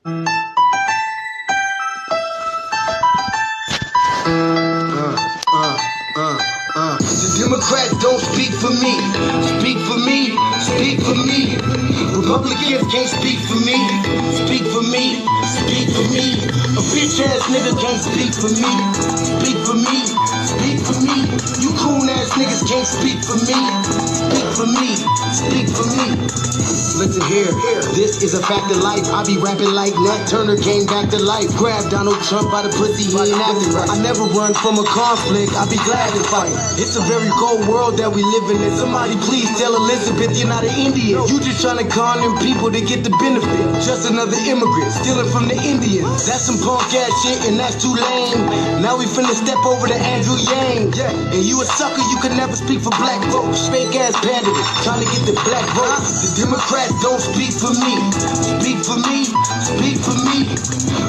The Democrats don't speak for me. Speak for me. Speak for me. Republicans can't speak for me. Speak for me. Speak for me. A bitch ass nigga can't speak for me. Speak for me. Speak for me. You coon ass niggas can't speak for me. Speak for me. Speak for me. Listen here, this is a fact of life. I be rapping like Nat Turner came back to life. Grab Donald Trump by the pussy, he ain't acting right. I never run from a conflict, I be glad to fight. It's a very cold world that we live in. Somebody please tell Elizabeth you're not an Indian. You just trying to con them people to get the benefit. Just another immigrant, stealing from the Indians. That's some punk ass shit and that's too lame. Now we finna step over to Andrew Yang. And you a sucker, you can never speak for black folks. Fake ass pandemic, trying to get the black votes. The Democrats don't speak for me. Speak for me. Speak for me.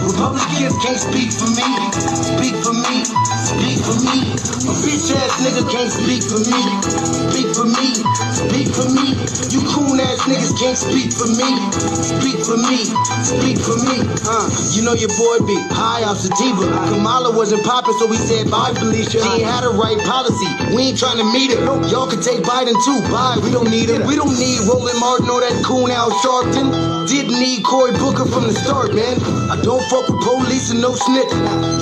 Republicans can't speak for me. Speak for me. Speak for me. A bitch ass nigga can't speak for me. Speak for me. Speak for me. You coon ass niggas can't speak for me. Speak for me. Speak for me. You know your boy be high off sativa. Kamala wasn't popping, so we said bye, Felicia. She ain't had a right policy. We ain't trying to meet her. Y'all can take Biden too. Bye. We don't need him. We don't need Roland Martin or that coon Al Sharpton. Didn't need Cory Booker from the start, man. I don't fuck with police and no snitch.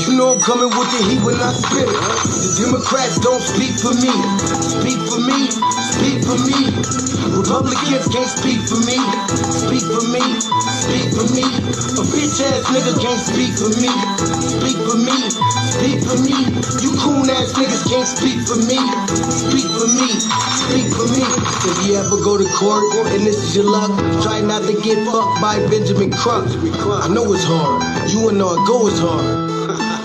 You know I'm coming with the heat when I spit it. The Democrats don't speak for me. Speak for me. Speak for me. Republicans can't speak for me. Speak for me. Speak for me. A bitch ass nigga can't speak for me. Speak for me. Speak for me. You coon ass niggas can't speak for me. Speak for me. Speak for me. If you ever go to court and this is your luck, try not to get fucked by Benjamin Crump. I know it's hard. You and all go is hard.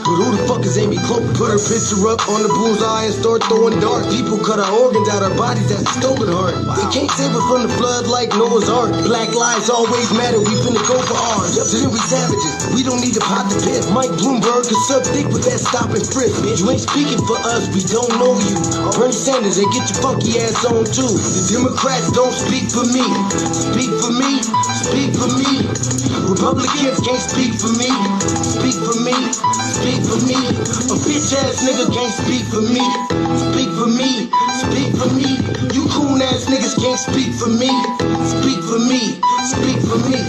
But who the fuck is Amy Cloak? Put her picture up on the bullseye and start throwing darts. People cut our organs out our bodies, that's a stolen heart. They can't save us from the flood like Noah's Ark. Black lives always matter, we finna go for ours. So then we savages, we don't need to pot the piss. Mike Bloomberg is sub thick with that stop and frisk. You ain't speaking for us, we don't know you. Bernie Sanders, they get your funky ass on too. The Democrats don't speak for me. Speak for me. Speak for me. Republicans can't speak for me. Speak for me. Speak for me. A bitch ass nigga can't speak for me. Speak for me. Speak for me. You coon ass niggas can't speak for me. Speak for me. Speak for me.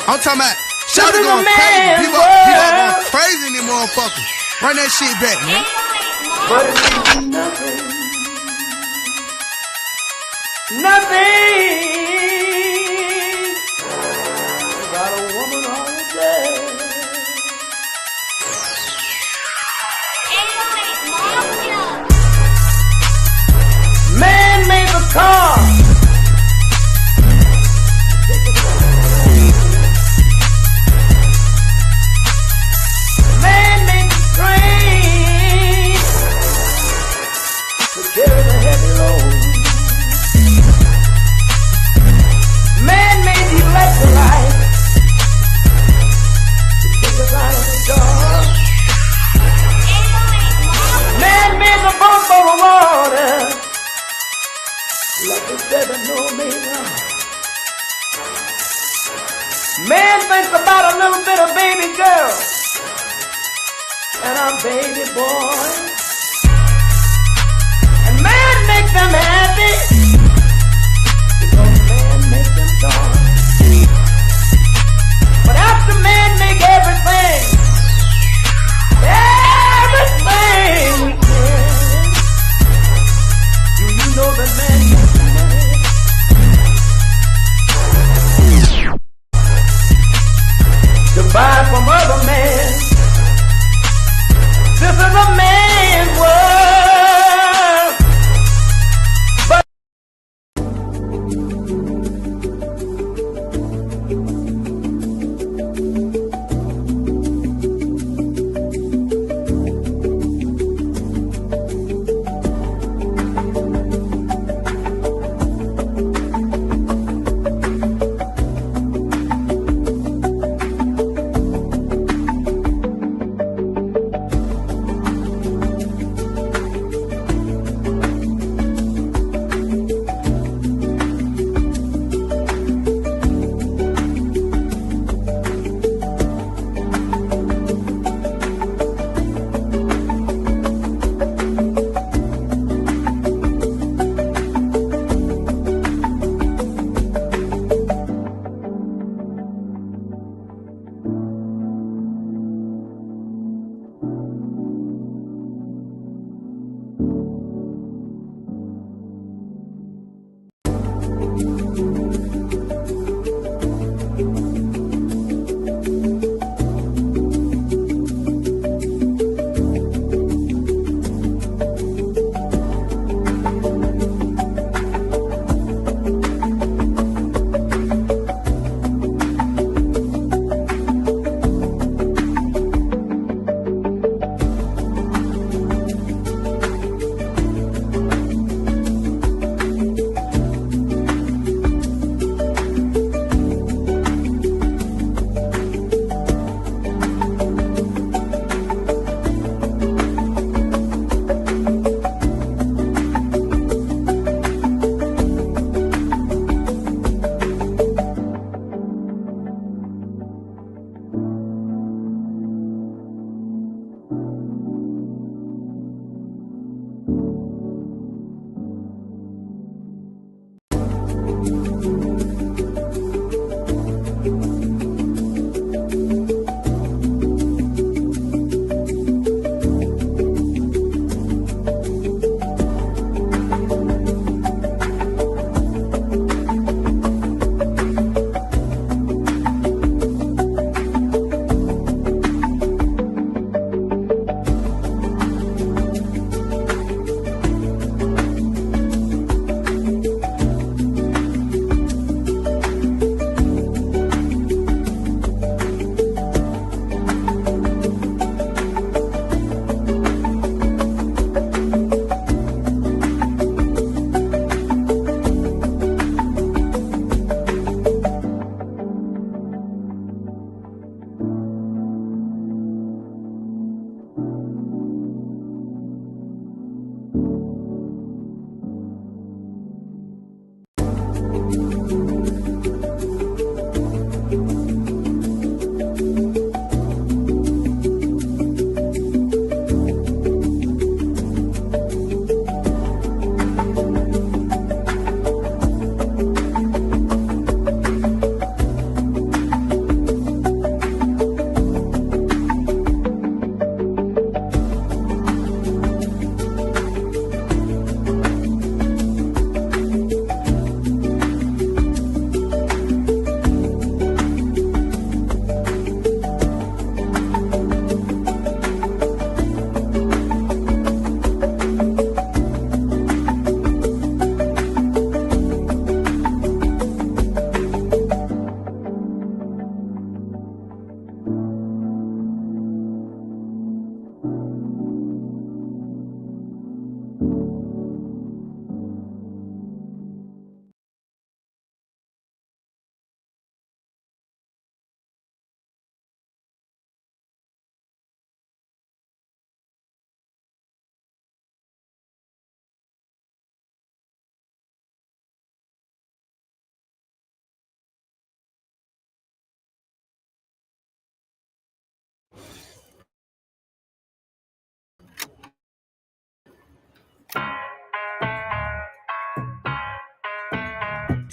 I'm talking about shout it going crazy. People going crazy in these motherfuckers. Run that shit back, man. But it means nothing. Nothing. Got a woman on the day. Man made the car. Carry the heavy load. Man made the electrolyte to take us out of the dark. Man made the boat for the water like the 7-millimeter. Man thinks about a little bit of baby girl and a baby boy. Man make them happy because man make them dark. But after man make everything we can, do you know that man makes money? To buy from other men. This is a man's world.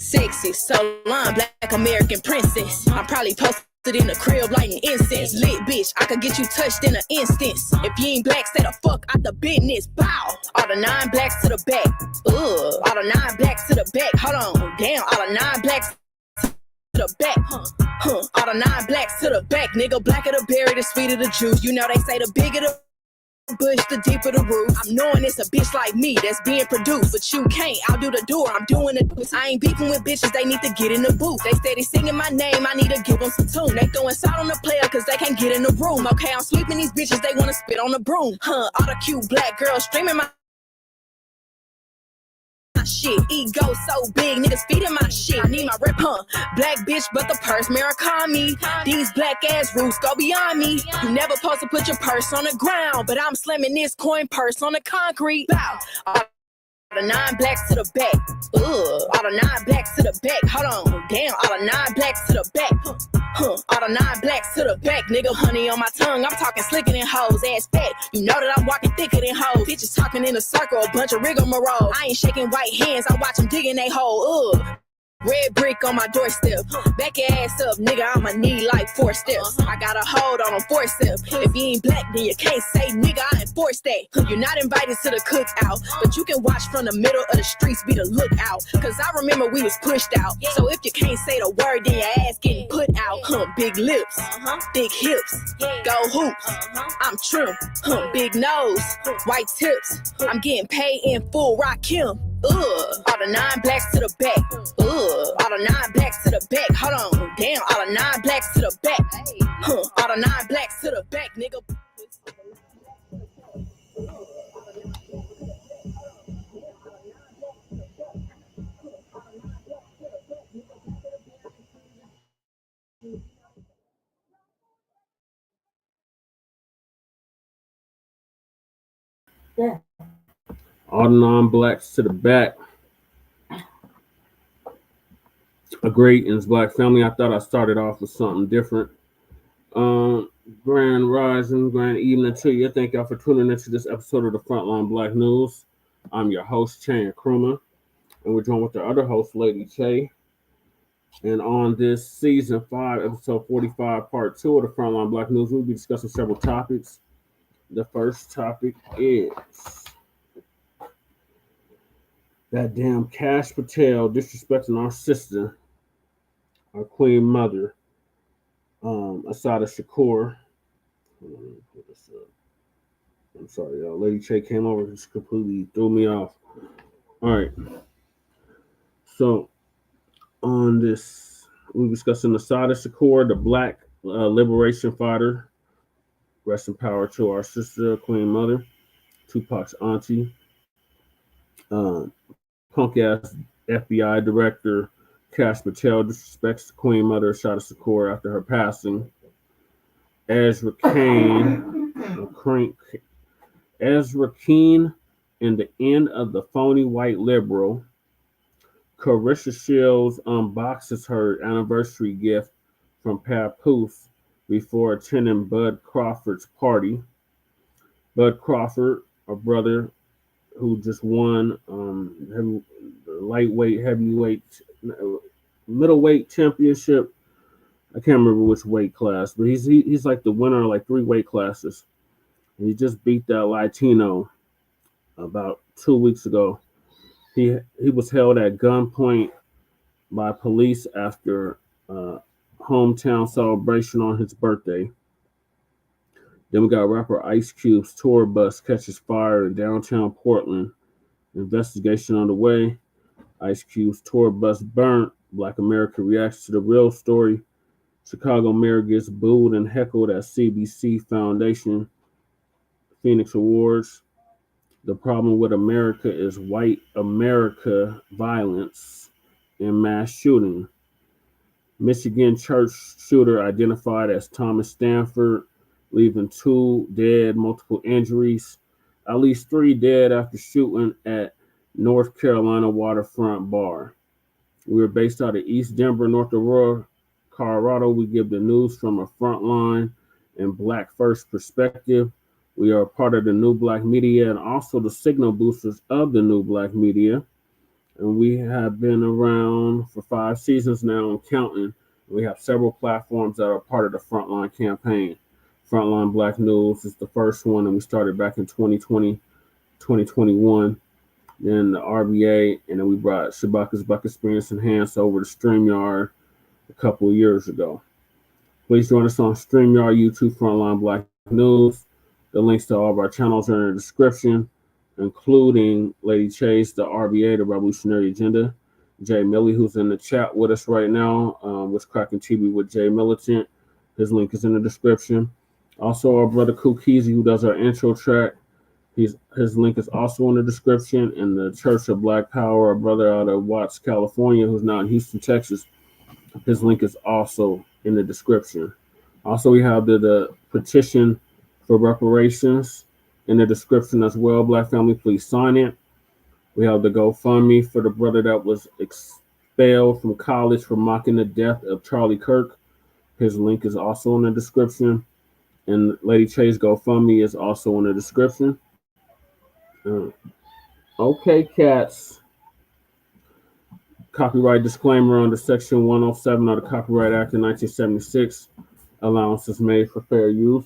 Sexy, so long, Black American princess. I'm probably posted in the crib lighting incense. Lit bitch, I could get you touched in an instance. If you ain't black, stay the fuck out the business. Bow. All the 9 blacks to the back. All the 9 blacks to the back. Hold on, damn. All the 9 blacks to the back. All the 9 blacks to the back. Nigga, blacker the berry, the sweeter the juice. You know they say the bigger the bush, the deeper the roof. I'm knowing it's a bitch like me that's being produced, but you can't. I'll do the door, I'm doing it. I ain't beefing with bitches, they need to get in the booth. They steady singing my name, I need to give them some tune. They throwing salt on the player cause they can't get in the room. Okay, I'm sweeping these bitches, they wanna spit on the broom. All the cute black girls streaming my shit. Ego so big, niggas feeding my shit. I need my rep, black bitch, but the purse America me. These black ass roots go beyond me. You never supposed to put your purse on the ground, but I'm slamming this coin purse on the concrete. Bow. All the 9 blacks to the back. All the 9 blacks to the back. Hold on, damn. All the 9 blacks to the back. All the 9 blacks to the back. Nigga, honey on my tongue. I'm talking slicker than hoes. Ass fat. You know that I'm walking thicker than hoes. Bitches talking in a circle, a bunch of rigmarole. I ain't shaking white hands. I watch them digging they hole. Red brick on my doorstep. Back your ass up, nigga, I'ma need like 4 steps. I got a hold on them forceps. If you ain't black, then you can't say, nigga, I enforce that. You're not invited to the cookout, but you can watch from the middle of the streets, be the lookout. Cause I remember we was pushed out. So if you can't say the word, then your ass getting put out. Big lips, thick hips, go hoops. I'm trim, big nose, white tips. I'm getting paid in full, rock him. All the 9 blacks to the back. All the 9 blacks to the back. Hold on, damn. All the 9 blacks to the back. All the 9 blacks to the back, nigga. Yeah. All the 9 blacks to the back. A greetings, Black family. I thought I started off with something different. Grand rising, grand evening to you. Thank y'all for tuning into this episode of the Front Line Blacc News. I'm your host, Chan Krumah, and we're joined with the other host, Lady Che. And on this season 5, episode 45, part 2 of the Front Line Blacc News, we'll be discussing several topics. The first topic is that damn Kash Patel disrespecting our sister, our queen mother, Assata Shakur. I'm sorry, y'all. Lady Che came over and just completely threw me off. All right. So, on this, we're discussing Assata Shakur, the Black liberation fighter. Rest in power to our sister, queen mother, Tupac's auntie. Punk ass FBI director Kash Patel disrespects the queen mother, Assata Shakur, after her passing. Ezra Keene and the end of the phony white liberal. Claressa Shields unboxes her anniversary gift from Papoose before attending Bud Crawford's party. Bud Crawford, a brother who just won lightweight, heavyweight, middleweight championship. I can't remember which weight class, but he's like the winner of like 3 weight classes. He just beat that Latino about 2 weeks ago. He was held at gunpoint by police after hometown celebration on his birthday. Then we got rapper Ice Cube's tour bus catches fire in downtown Portland. Investigation underway. Ice Cube's tour bus burnt. Blacc America reacts to the real story. Chicago mayor gets booed and heckled at CBC Foundation Phoenix Awards. The problem with America is white America violence and mass shooting. Michigan church shooter identified as Thomas Stanford, leaving 2 dead, multiple injuries. At least 3 dead after shooting at North Carolina waterfront bar. We are based out of East Denver, North Aurora, Colorado. We give the news from a front line and Black first perspective. We are a part of the New Black Media and also the signal boosters of the New Black Media. and we have been around for 5 seasons now and counting. We have several platforms that are part of the Frontline campaign. Frontline Blacc News is the first one, and we started back in 2020, 2021. Then the RBA, and then we brought Shabaka's Buck Experience Enhanced over to StreamYard a couple of years ago. Please join us on StreamYard, YouTube, Frontline Blacc News. The links to all of our channels are in the description, including Lady Chase, the RBA, the Revolutionary Agenda, Jay Millie, who's in the chat with us right now, was cracking TV with Jay Militant. His link is in the description. Also, our brother Kukizi, who does our intro track, his link is also in the description. And the Church of Black Power, a brother out of Watts, California, who's now in Houston, Texas, his link is also in the description. Also, we have the petition for reparations in the description as well. Black family, please sign it. We have the GoFundMe for the brother that was expelled from college for mocking the death of Charlie Kirk. His link is also in the description. And Lady Chase GoFundMe is also in the description. Okay, cats. Copyright disclaimer under Section 107 of the Copyright Act of 1976. Allowance is made for fair use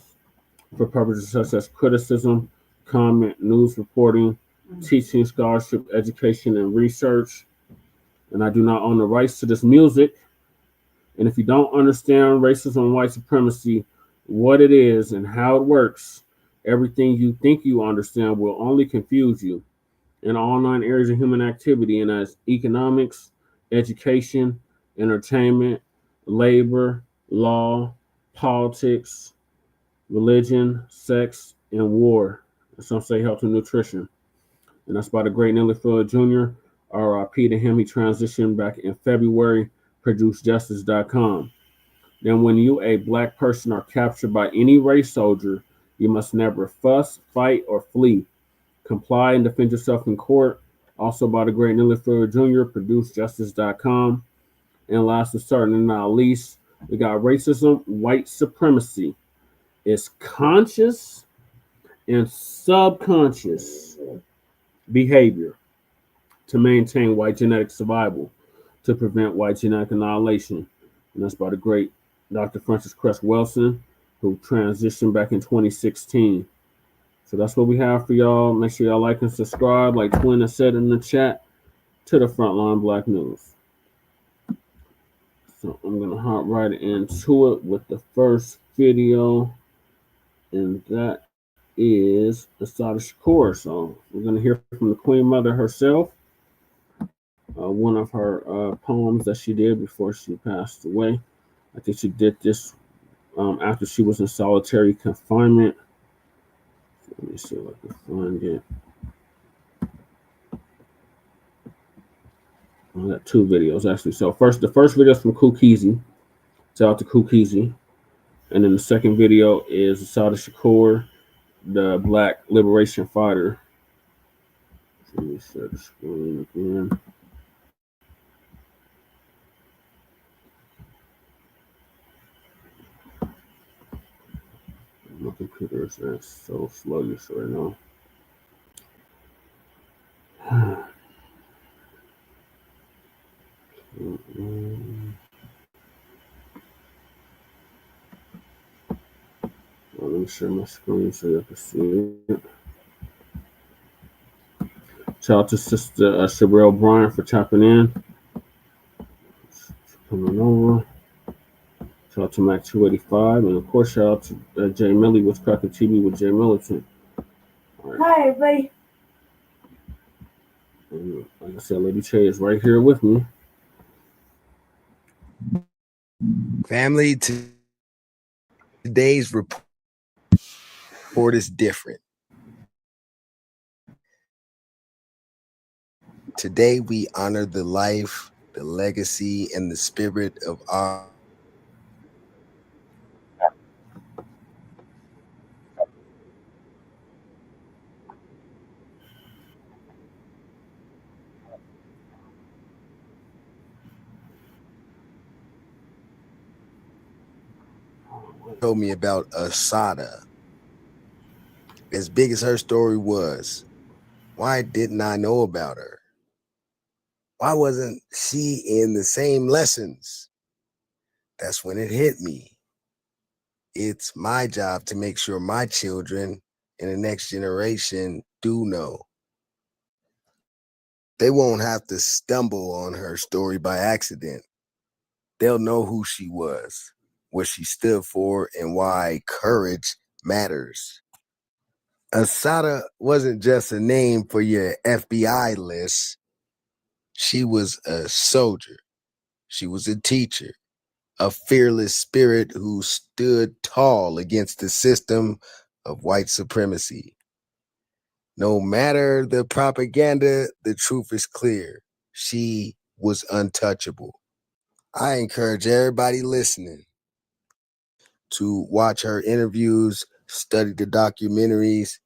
for purposes such as criticism, comment, news reporting, teaching, scholarship, education, and research. And I do not own the rights to this music. And if you don't understand racism and white supremacy, what it is and how it works, everything you think you understand will only confuse you in all 9 areas of human activity, and as economics, education, entertainment, labor, law, politics, religion, sex, and war. And some say health and nutrition. And that's by the great Nelly Fuller Jr. RIP to him. He transitioned back in February. ProduceJustice.com. Then when you, a black person, are captured by any race soldier, you must never fuss, fight, or flee. Comply and defend yourself in court. Also by the great Nelly Fuller Jr. ProduceJustice.com. And last but certainly not least, we got racism, white supremacy. It's conscious and subconscious behavior to maintain white genetic survival, to prevent white genetic annihilation. And that's by the great Dr. Francis Cress Wilson, who transitioned back in 2016. So that's what we have for y'all. Make sure y'all like and subscribe, like Twin has said in the chat, to the Frontline Blacc News. So I'm going to hop right into it with the first video, and that is Assata Shakur. So we're going to hear from the Queen Mother herself, one of her poems that she did before she passed away. I think she did this after she was in solitary confinement. So let me see if I can find it. I got 2 videos actually. So the first video is from Kukizi. Shout out to Kukizi. And then the second video is Assata Shakur, the Black liberation fighter. Let me share the screen again. My computer is so sluggish right now. Well, let me share my screen so you can see it. Shout out to Sister Sherelle Bryant for tapping in. Coming over. Shout out to Mac 285. And of course, shout out to Jay Millie with cracking TV with Jay Militant. All right. Hi, everybody. And like I said, Lady Che is right here with me. Family, today's report is different. Today, we honor the life, the legacy, and the spirit of our told me about Assata. As big as her story was, why didn't I know about her? Why wasn't she in the same lessons? That's when it hit me. It's my job to make sure my children and the next generation do know. They won't have to stumble on her story by accident. They'll know who she was, what she stood for, and why courage matters. Assata wasn't just a name for your FBI list. She was a soldier. She was a teacher, a fearless spirit who stood tall against the system of white supremacy. No matter the propaganda, the truth is clear. She was untouchable. I encourage everybody listening to watch her interviews, study the documentaries,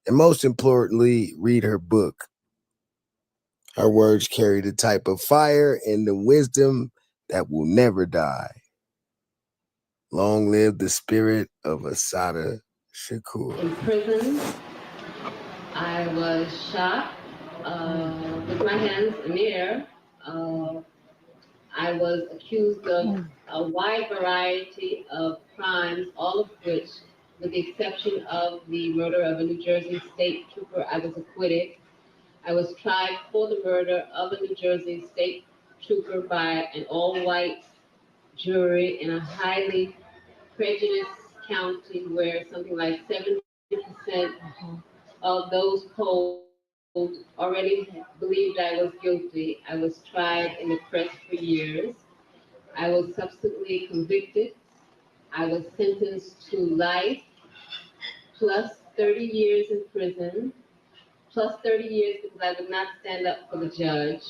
and most importantly, read her book. Her words carry the type of fire and the wisdom that will never die. Long live the spirit of Assata Shakur. In prison, I was shot with my hands in the air. I was accused of a wide variety of crimes, all of which, with the exception of the murder of a New Jersey state trooper, I was acquitted. I was tried for the murder of a New Jersey state trooper by an all-white jury in a highly prejudiced county where something like 70% of those polled already believed I was guilty. I was tried in the press for years. I was subsequently convicted. I was sentenced to life plus 30 years in prison, plus 30 years because I would not stand up for the judge.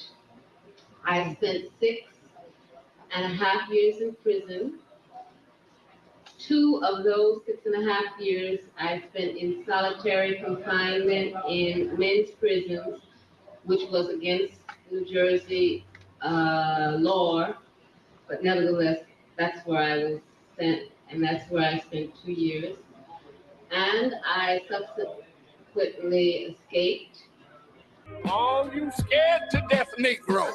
I spent 6.5 years in prison. 2 of those 6.5 years I spent in solitary confinement in men's prisons, which was against New Jersey law, but nevertheless, that's where I was sent, and that's where I spent 2 years. And I subsequently escaped. All you scared to death Negroes.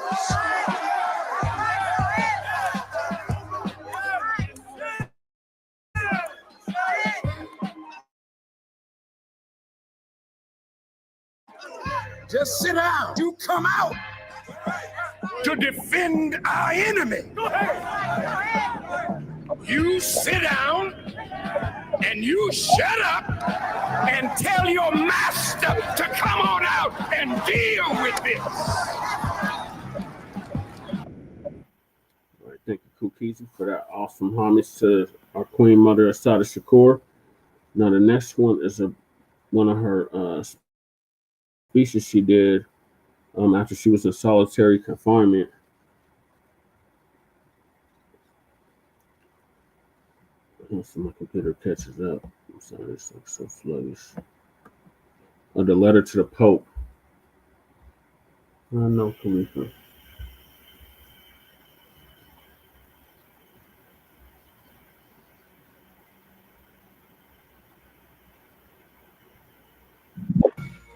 Just sit down. You come out to defend our enemy. You sit down and you shut up and tell your master to come on out and deal with this. All right, thank you, Kukisi, for that awesome homage to our Queen Mother, Assata Shakur. Now, the next one is one of her speeches she did after she was in solitary confinement. So my computer catches up. I'm sorry, it's like so sluggish. The letter to the Pope. No, Khalifa.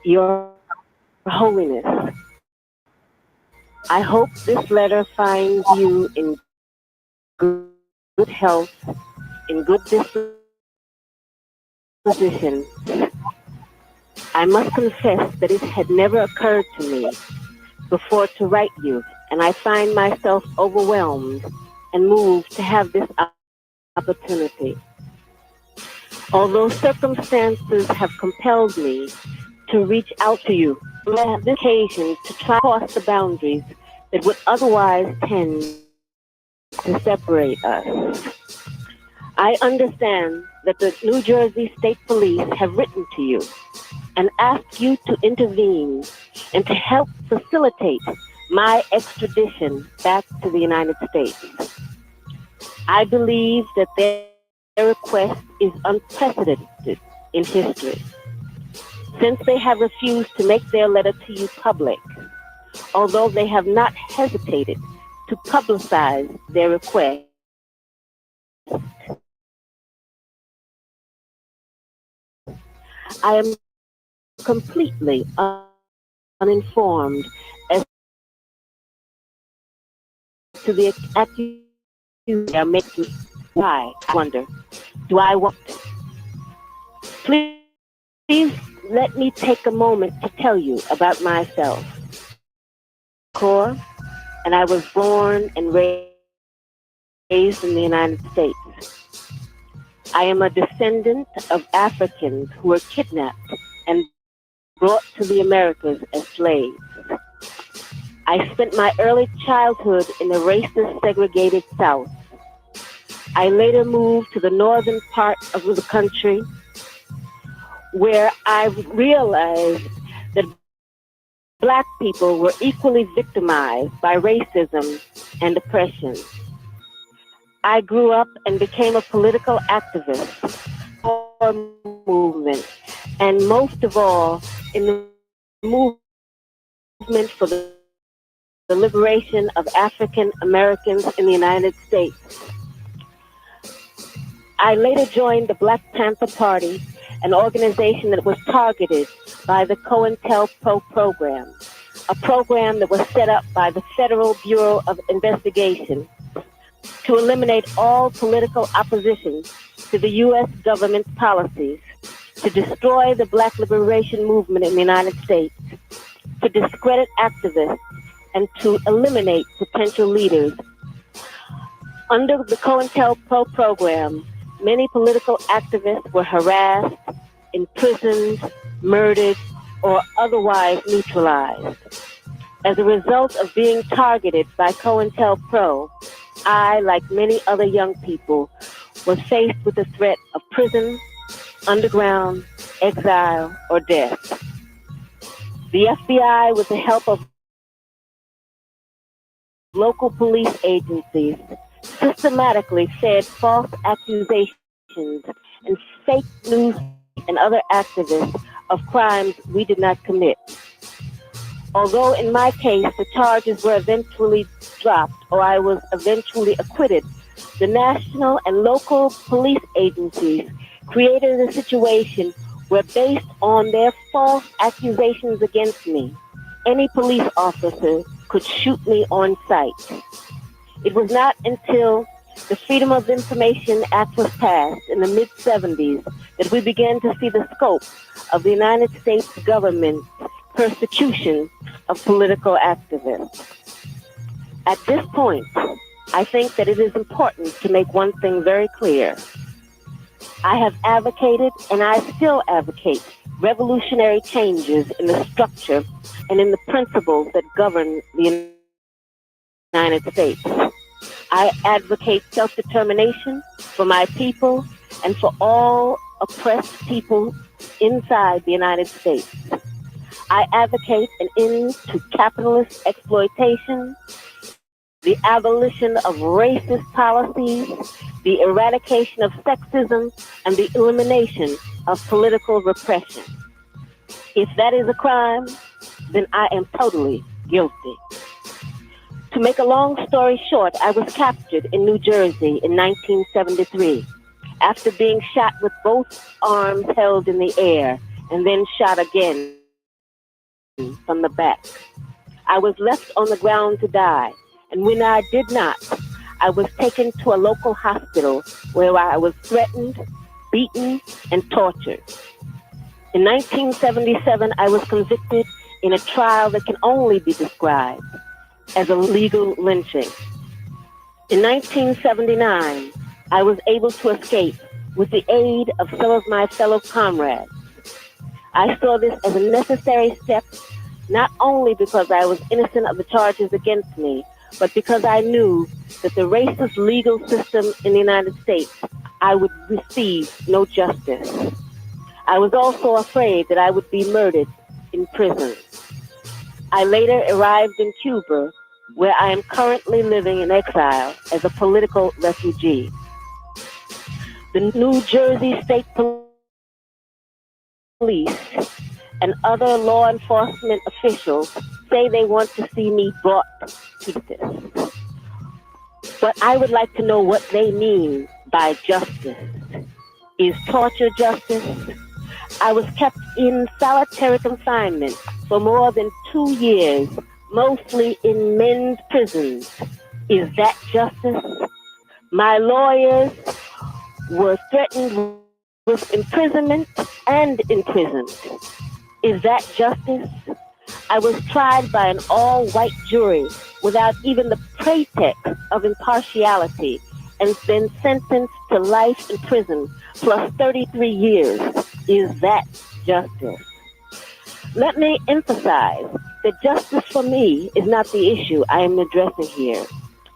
Your Holiness, I hope this letter finds you in good health, in good disposition. I must confess that it had never occurred to me before to write you, and I find myself overwhelmed and moved to have this opportunity. Although circumstances have compelled me to reach out to you on this occasion to try to cross the boundaries that would otherwise tend to separate us. I understand that the New Jersey State Police have written to you and asked you to intervene and to help facilitate my extradition back to the United States. I believe that their request is unprecedented in history, since they have refused to make their letter to you public, although they have not hesitated to publicize their request. I am completely uninformed as to the accusation they are making. Why? I wonder. Do I want? Please let me take a moment to tell you about myself. Shakur, and I was born and raised in the United States. I am a descendant of Africans who were kidnapped and brought to the Americas as slaves. I spent my early childhood in the racist segregated South. I later moved to the northern part of the country where I realized that Black people were equally victimized by racism and oppression. I grew up and became a political activist for the movement, and most of all, in the movement for the liberation of African Americans in the United States. I later joined the Black Panther Party, an organization that was targeted by the COINTELPRO program, a program that was set up by the Federal Bureau of Investigation to eliminate all political opposition to the U.S. government's policies, to destroy the Black liberation movement in the United States, to discredit activists, and to eliminate potential leaders. Under the COINTELPRO program, many political activists were harassed, imprisoned, murdered, or otherwise neutralized. As a result of being targeted by COINTELPRO, I, like many other young people, was faced with the threat of prison, underground, exile, or death. The FBI, with the help of local police agencies, systematically fed false accusations and fake news and other activists of crimes we did not commit. Although in my case the charges were eventually dropped or I was eventually acquitted, the national and local police agencies created a situation where, based on their false accusations against me, any police officer could shoot me on sight. It was not until the Freedom of Information Act was passed in the mid-70s that we began to see the scope of the United States government's persecution of political activists. At this point, I think that it is important to make one thing very clear. I have advocated, and I still advocate, revolutionary changes in the structure and in the principles that govern the United States. I advocate self-determination for my people and for all oppressed people inside the United States. I advocate an end to capitalist exploitation, the abolition of racist policies, the eradication of sexism, and the elimination of political repression. If that is a crime, then I am totally guilty. To make a long story short, I was captured in New Jersey in 1973 after being shot with both arms held in the air and then shot again from the back. I was left on the ground to die, and when I did not, I was taken to a local hospital where I was threatened, beaten, and tortured. In 1977, I was convicted in a trial that can only be described as a legal lynching. In 1979, I was able to escape with the aid of some of my fellow comrades. I saw this as a necessary step, not only because I was innocent of the charges against me, but because I knew that the racist legal system in the United States, I would receive no justice. I was also afraid that I would be murdered in prison. I later arrived in Cuba, where I am currently living in exile as a political refugee. The New Jersey State Police and other law enforcement officials say they want to see me brought to justice. But I would like to know what they mean by justice. Is torture justice? I was kept in solitary confinement for more than 2 years, mostly in men's prisons, Is that justice? My lawyers were threatened with imprisonment and imprisoned. Is that justice? I was tried by an all-white jury without even the pretext of impartiality and then sentenced to life in prison plus 33 years. Is that justice? Let me emphasize that justice for me is not the issue I am addressing here.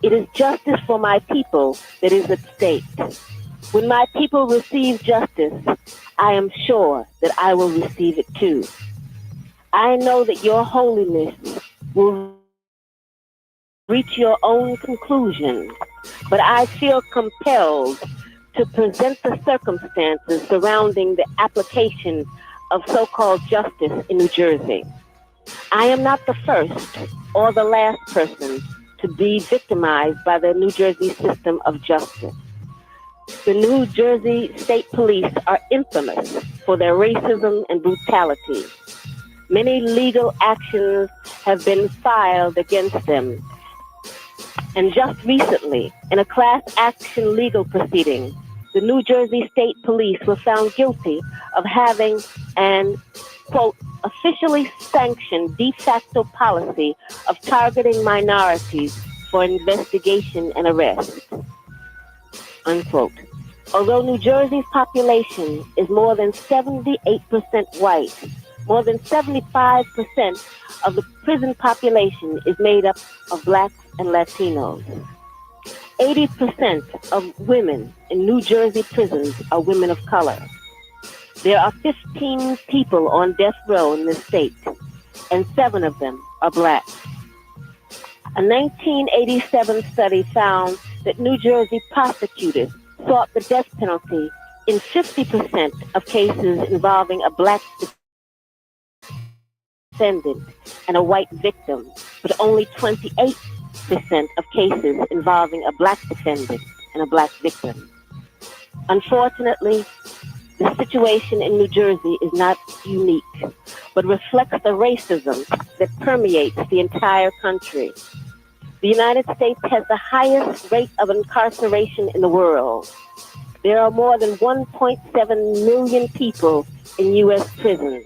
It is justice for my people that is at stake. When my people receive justice, I am sure that I will receive it too. I know that your holiness will reach your own conclusion, but I feel compelled to present the circumstances surrounding the application of so-called justice in New Jersey. I am not the first or the last person to be victimized by the New Jersey system of justice. The New Jersey State Police are infamous for their racism and brutality. Many legal actions have been filed against them. And just recently, in a class action legal proceeding, the New Jersey State Police were found guilty of having an, quote, officially sanctioned de facto policy of targeting minorities for investigation and arrest, unquote. Although New Jersey's population is more than 78% white, more than 75% of the prison population is made up of Blacks and Latinos. 80% of women in New Jersey prisons are women of color. There are 15 people on death row in the state, and 7 of them are Black. A 1987 study found that New Jersey prosecutors sought the death penalty in 50% of cases involving a Black defendant and a white victim, but only 28% of cases involving a Black defendant and a Black victim. Unfortunately, the situation in New Jersey is not unique, but reflects the racism that permeates the entire country. The United States has the highest rate of incarceration in the world. There are more than 1.7 million people in U.S. prisons.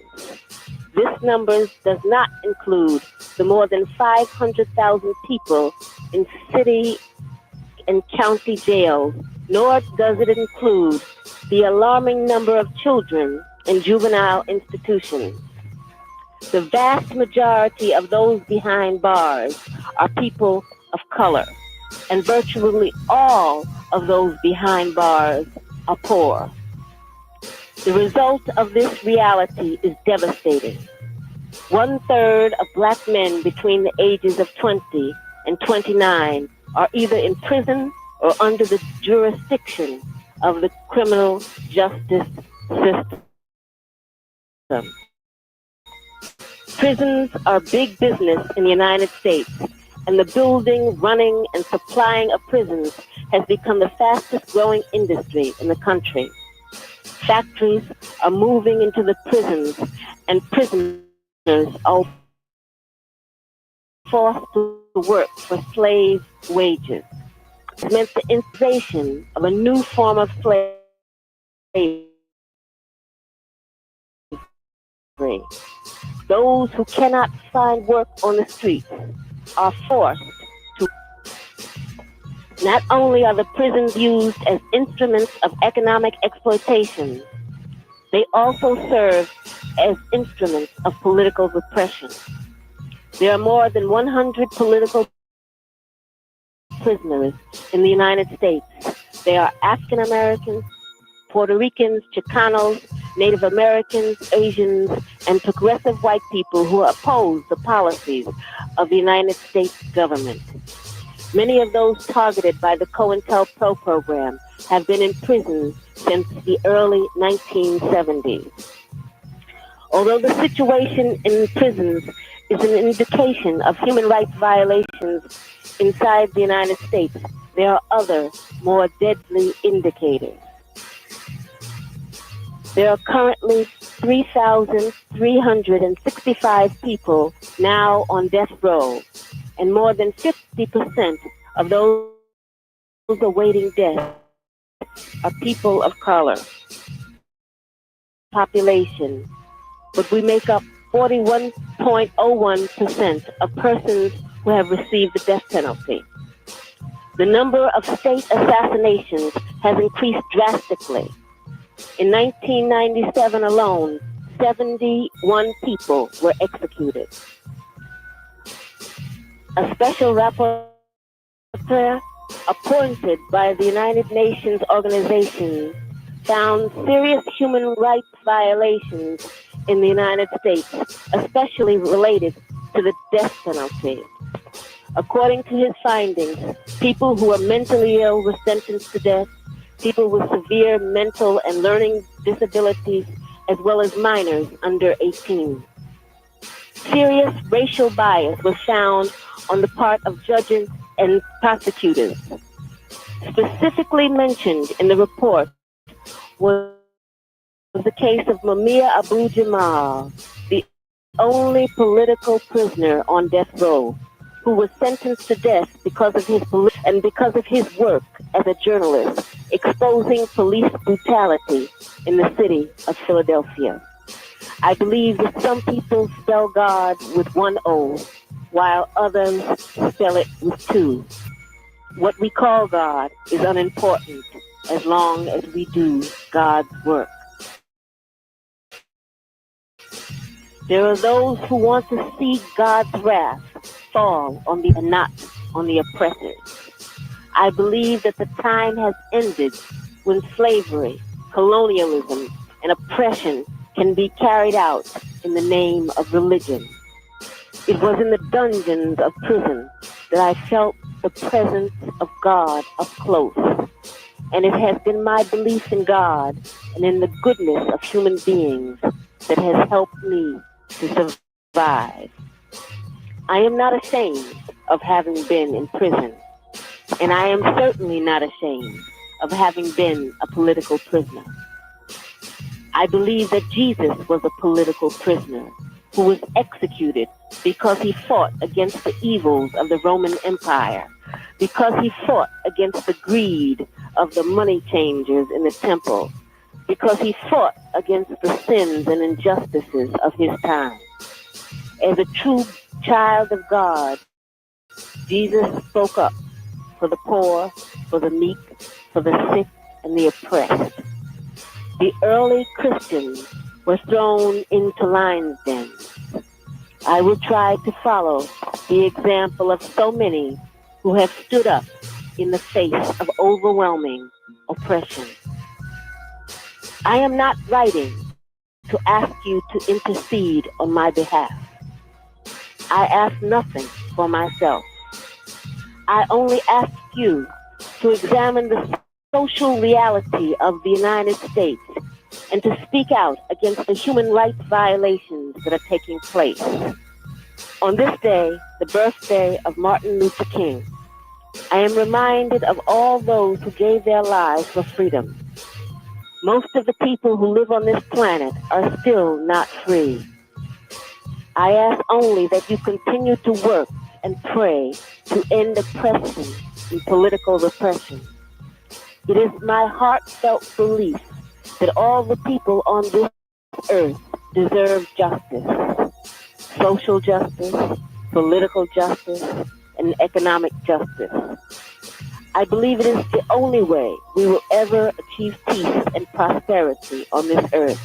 This number does not include the more than 500,000 people in city and county jails, nor does it include the alarming number of children in juvenile institutions. The vast majority of those behind bars are people of color, and virtually all of those behind bars are poor. The result of this reality is devastating. 1/3 of Black men between the ages of 20 and 29 are either in prison or under the jurisdiction of the criminal justice system. Prisons are big business in the United States, and the building, running, and supplying of prisons has become the fastest growing industry in the country. Factories are moving into the prisons, and prisoners are forced to work for slave wages. It meant the installation of a new form of slavery. Those who cannot find work on the streets are forced to. Not only are the prisons used as instruments of economic exploitation, they also serve as instruments of political repression. There are more than 100 political prisoners in the United States. They are African Americans, Puerto Ricans, Chicanos, Native Americans, Asians, and progressive white people who oppose the policies of the United States government. Many of those targeted by the COINTELPRO program have been in prison since the early 1970s. Although the situation in prisons is an indication of human rights violations inside the United States, there are other, more deadly indicators. There are currently 3,365 people now on death row, and more than 50% of those awaiting death are people of color population, but we make up 41.01% of persons who have received the death penalty. The number of state assassinations has increased drastically. In 1997 alone, 71 people were executed. A special rapporteur appointed by the United Nations organization found serious human rights violations in the United States, especially related to the death penalty. According to his findings, people who are mentally ill were sentenced to death, people with severe mental and learning disabilities, as well as minors under 18. Serious racial bias was found on the part of judges and prosecutors. Specifically mentioned in the report was the case of Mumia Abu Jamal, the only political prisoner on death row, who was sentenced to death because of his and because of his work as a journalist, exposing police brutality in the city of Philadelphia. I believe that some people spell God with one O, while others spell it with two. What we call God is unimportant as long as we do God's work. There are those who want to see God's wrath fall on the and not on the oppressors. I believe that the time has ended when slavery, colonialism, and oppression can be carried out in the name of religion. It was in the dungeons of prison that I felt the presence of God up close. And it has been my belief in God and in the goodness of human beings that has helped me to survive. I am not ashamed of having been in prison, and I am certainly not ashamed of having been a political prisoner. I believe that Jesus was a political prisoner who was executed because he fought against the evils of the Roman Empire, because he fought against the greed of the money changers in the temple, because he fought against the sins and injustices of his time. As a true child of God, Jesus spoke up for the poor, for the meek, for the sick, and the oppressed. The early Christians were thrown into lions' dens. I will try to follow the example of so many who have stood up in the face of overwhelming oppression. I am not writing to ask you to intercede on my behalf. I ask nothing for myself. I only ask you to examine the social reality of the United States and to speak out against the human rights violations that are taking place. On this day, the birthday of Martin Luther King, I am reminded of all those who gave their lives for freedom. Most of the people who live on this planet are still not free. I ask only that you continue to work and pray to end oppression and political repression. It is my heartfelt belief that all the people on this earth deserve justice. Social justice, political justice, and economic justice. I believe it is the only way we will ever achieve peace and prosperity on this earth.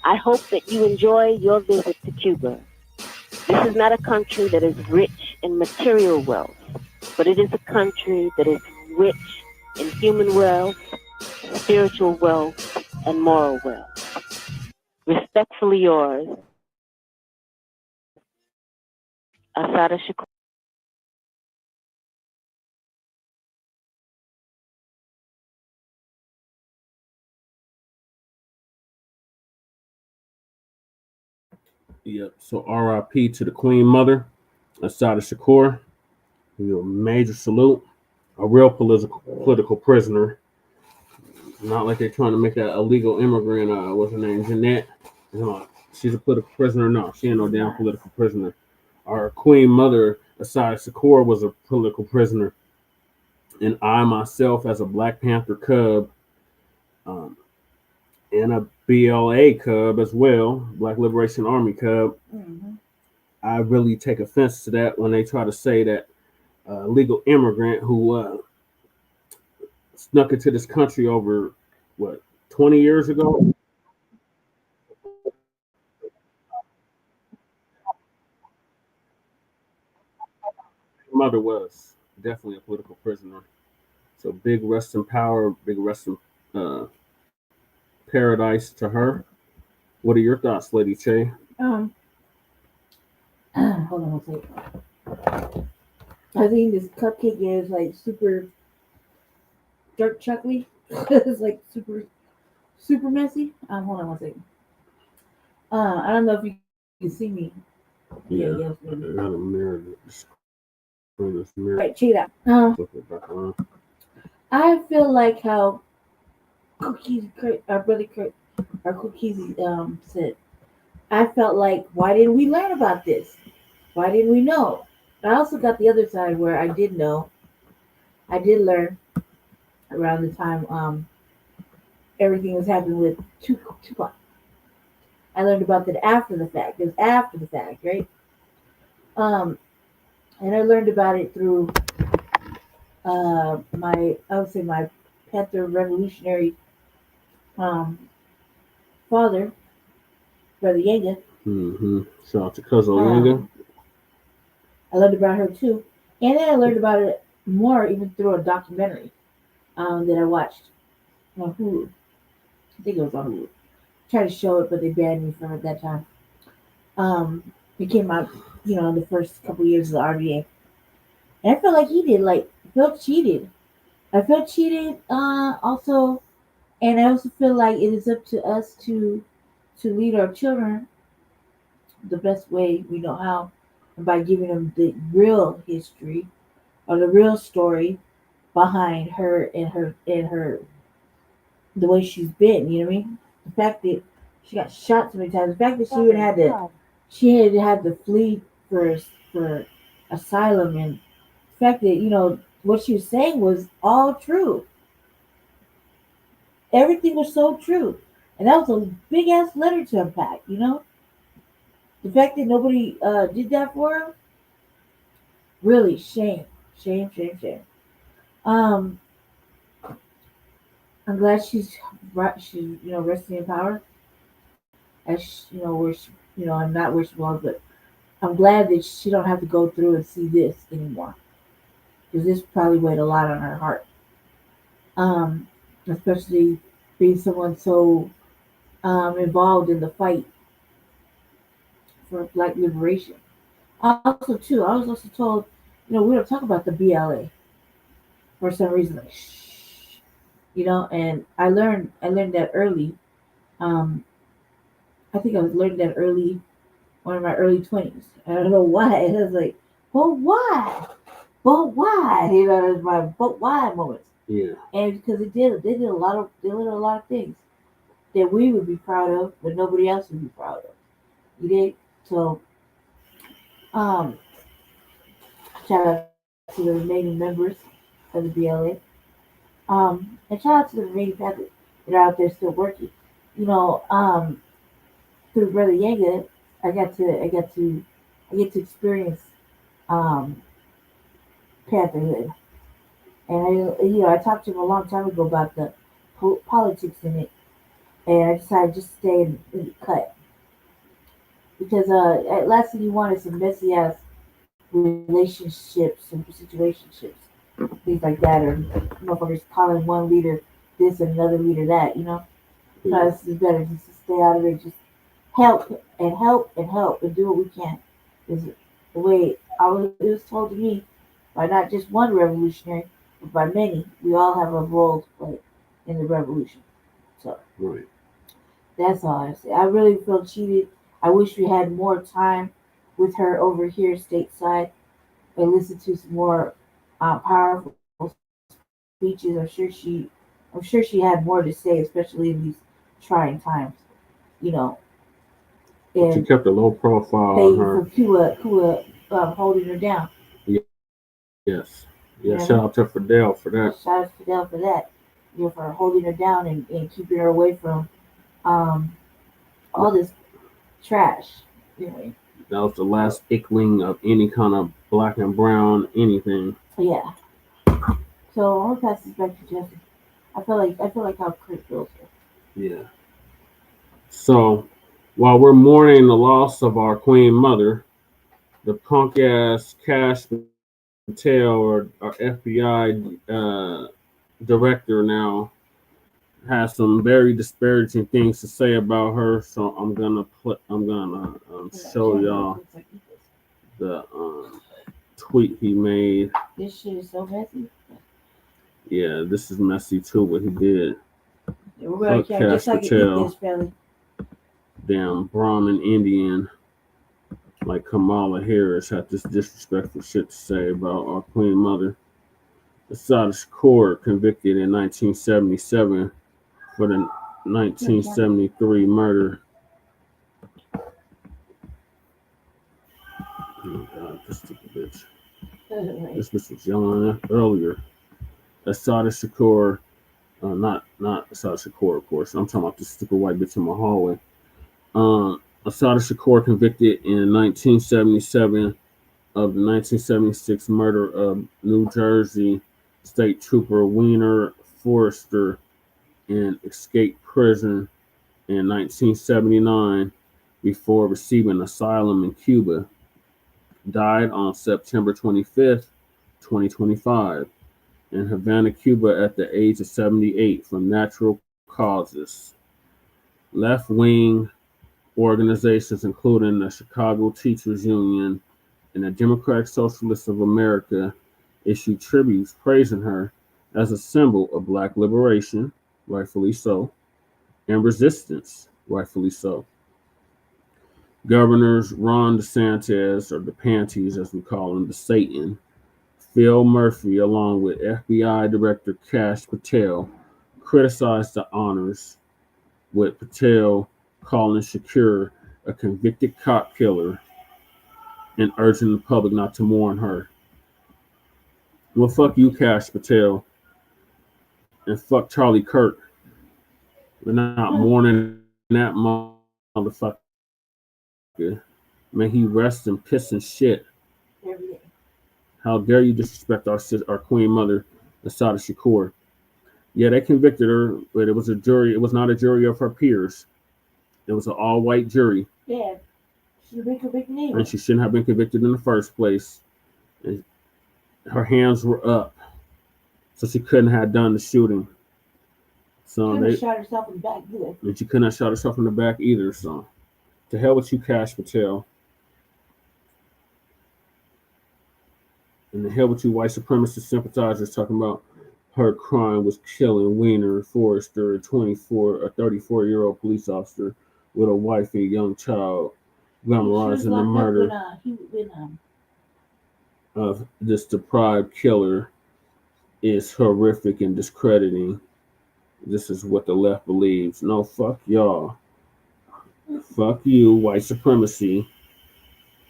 I hope that you enjoy your visit to Cuba. This is not a country that is rich in material wealth, but it is a country that is rich in human wealth, spiritual wealth, and moral wealth. Respectfully yours, Assata Shakur. Yep. So RIP to the Queen Mother, Assata Shakur. A major salute. A real political prisoner. Not like they're trying to make that illegal immigrant. What's her name? Jeanette. She's a political prisoner. No, she ain't no damn political prisoner. Our Queen Mother Assata Shakur was a political prisoner, and I myself, as a Black Panther Cub, and a BLA Cub as well, Black Liberation Army Cub, I really take offense to that when they try to say that legal immigrant who snuck into this country over 20 years ago. Mother was definitely a political prisoner. So big rest in power, big rest in paradise to her. What are your thoughts, Lady Che? Hold on one second. I think this cupcake is like super dark chocolate. It's like super messy. Hold on one second. I don't know if you can see me. Yeah, yes. I got a mirror. Right, check it out. I feel like how Cookies, our brother Kurt, our Cookies said. I felt like, why didn't we learn about this? Why didn't we know? I also got the other side where I did know. I did learn around the time everything was happening with Tupac. I learned about that after the fact. It was after the fact, right? And I learned about it through my Panther revolutionary father, Brother Yanga. Shout out to Cousin Yanga. I learned about her too, and then I learned about it more even through a documentary that I watched on Hulu. I think it was on Hulu. Tried to show it, but they banned me from it that time. It came out, in the first couple years of the RDA, and I felt like he did. Like, felt cheated. I felt cheated. Also, and I also feel like it is up to us to lead our children the best way we know how, by giving them the real history or the real story behind her and her the way she's been. You know what I mean? The fact that she got shot so many times. The fact that she had to flee for asylum, and the fact that what she was saying was all true. Everything was so true, and that was a big ass letter to unpack. The fact that nobody did that for her, really shame. Um, I'm glad she's resting in power. As where I'm not where she was, but I'm glad that she don't have to go through and see this anymore, because this probably weighed a lot on her heart. Especially being someone so involved in the fight for Black liberation. Also, too, I was also told, we don't talk about the BLA for some reason, like, shh, and I learned that early. I think I was learning that early, one of my early 20s. I don't know why. I was like, but why? But why? It was my but why moments. Yeah. And because they did a lot of things that we would be proud of, but nobody else would be proud of. You did? So, shout out to the remaining members of the BLA. And shout out to the remaining Panthers that are out there still working. Through Brother Yanga, I get to experience Pantherhood, and I talked to him a long time ago about the politics in it, and I decided just to stay in the cut, because last thing you want is some messy ass relationships and situationships, things like that, or motherfuckers calling one leader this and another leader that. So it's better just to stay out of it. Just help and do what we can. Is the way it was told to me by not just one revolutionary, but by many. We all have a role to play in the revolution. So that's all I say. I really feel cheated. I wish we had more time with her over here stateside and listen to some more powerful speeches. I'm sure she had more to say, especially in these trying times. But she kept a low profile on her. Who were holding her down. Yes. Yeah, shout out to Fidel for that. Shout out to Fidel for that. For holding her down and keeping her away from all this trash. Anyway. That was the last ickling of any kind of black and brown anything. Yeah. So I'm gonna pass this back to Jesse. I feel like how Kurt feels here. Yeah. So while we're mourning the loss of our Queen Mother, the punk ass Kash Patel, or our FBI director now, has some very disparaging things to say about her. So I'm gonna show y'all the tweet he made. This shit is so messy. Yeah, this is messy too. What he did. Yeah, we're gonna Kash Patel, this, damn Brahmin Indian like Kamala Harris had this disrespectful shit to say about our Queen Mother. Assata Shakur, convicted in 1977 for the 1973 murder. Oh God, this stupid bitch. This bitch was yelling earlier. Assata Shakur, not Assata Shakur, of course. I'm talking about this stupid white bitch in my hallway. Assata Shakur, convicted in 1977 of the 1976 murder of New Jersey State Trooper Wiener Forrester, and escaped prison in 1979 before receiving asylum in Cuba. Died on September 25th, 2025 in Havana, Cuba at the age of 78 from natural causes. Left-wing organizations, including the Chicago Teachers Union and the Democratic Socialists of America, issued tributes praising her as a symbol of Black liberation, rightfully so, and resistance, rightfully so. Governors Ron DeSantis, or the Panties as we call him, the Satan, Phil Murphy, along with FBI Director Kash Patel, criticized the honors, with Patel calling Shakur a convicted cop killer and urging the public not to mourn her. Well, fuck you, Kash Patel, and fuck Charlie Kirk. We're not mourning that motherfucker. May he rest in piss and shit. How dare you disrespect our Queen Mother, Assata Shakur? Yeah, they convicted her, but it was a jury. It was not a jury of her peers. It was an all-white jury. Yeah, she should have been convicted anyway. And she shouldn't have been convicted in the first place. And her hands were up, so she couldn't have done the shooting. So she couldn't have shot herself in the back either. And she couldn't have shot herself in the back either. So, to hell with you, Kash Patel. And the hell with you, white supremacist sympathizers talking about her crime was killing Wiener Forrester, a 34-year-old police officer with a wife and young child, glamorizing the murder of this deprived killer is horrific and discrediting. This is what the left believes. No, fuck y'all. Fuck you, white supremacy,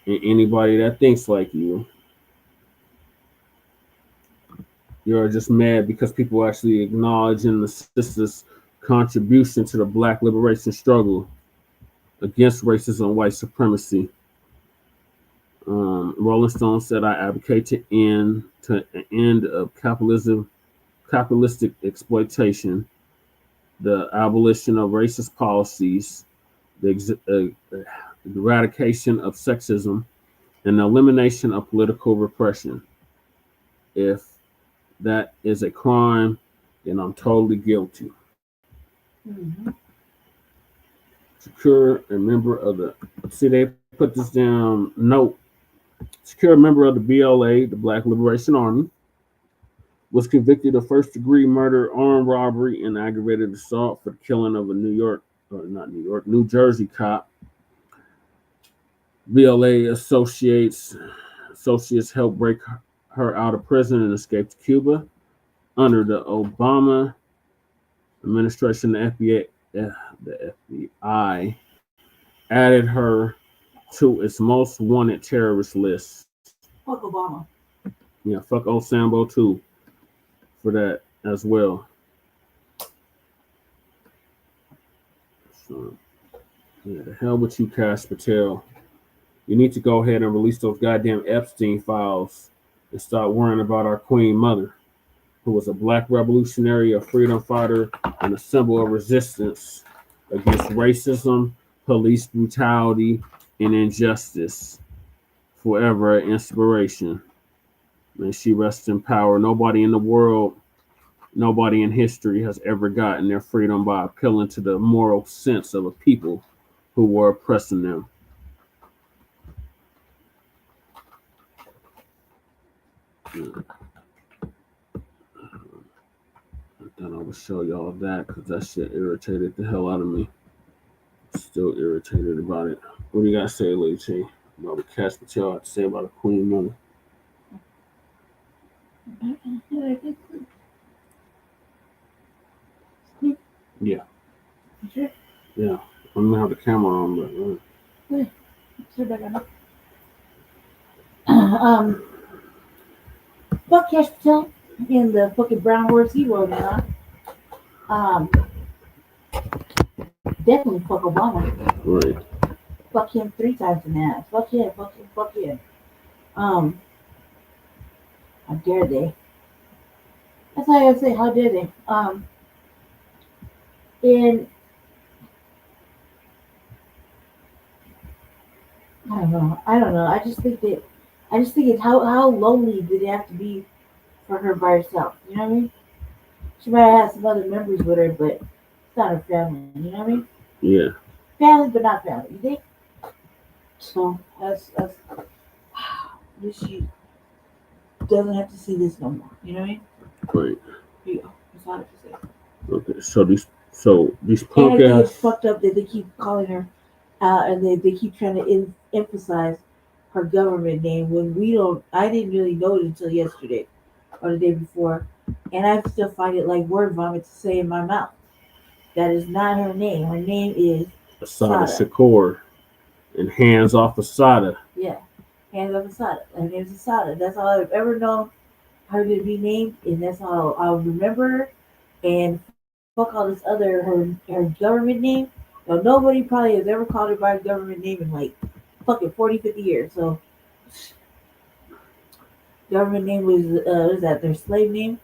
and anybody that thinks like you. You're just mad because people actually acknowledging the sister's contribution to the Black liberation struggle against racism and white supremacy. Rolling Stone said, "I advocate to an end of capitalistic exploitation, the abolition of racist policies, the eradication of sexism, and the elimination of political repression. If that is a crime, then I'm totally guilty." Mm-hmm. Secure a member of the, they put this down, note, secure a member of the BLA, the Black Liberation Army, was convicted of first-degree murder, armed robbery, and aggravated assault for the killing of a New Jersey cop. BLA associates helped break her out of prison and escaped to Cuba. Under the Obama administration, the FBI added her to its most wanted terrorist list. Fuck Obama. Yeah, fuck old Sambo too for that as well. So, yeah, the hell with you, Kash Patel. You need to go ahead and release those goddamn Epstein files and start worrying about our Queen Mother, who was a black revolutionary, a freedom fighter, and a symbol of resistance against racism, police brutality, and injustice. Forever an inspiration. May she rest in power. Nobody in the world, nobody in history has ever gotten their freedom by appealing to the moral sense of a people who were oppressing them. Yeah. I thought I would show y'all that because that shit irritated the hell out of me. Still irritated about it. What do you got to say, Lady T, about what Kash Patel had to say about a Queen Mother? Yeah. Sure. Yeah. I don't have the camera on, but Fuck Kash Patel in the fucking brown horse he rode on. Definitely fuck Obama. Right. Fuck him 3 times in the ass. Fuck him, fuck him, fuck him. How dare they? That's how I gotta say, how dare they? And I don't know. I just think it's how lonely did it have to be for her by herself? You know what I mean? She might have had some other members with her, but it's not her family. You know what I mean? Yeah. Family, but not family. You think? So that's she doesn't have to see this no more. You know what I mean? Right. Here you go. That's all I have to say. Okay. So these punk And I think ass. it's fucked up that they keep calling her, and they keep trying to emphasize her government name when we don't. I didn't really know it until yesterday or the day before, and I still find it like word vomit to say in my mouth. That is not her name. Her name is Assata Shakur, and hands off Assata. Yeah, hands off Assata. Her name's Assata. That's all I've ever known her to be named, and that's all I'll remember her. And fuck all this other her government name. Now, nobody probably has ever called her by a government name in like fucking 40, 50 years. So government name was is that their slave name?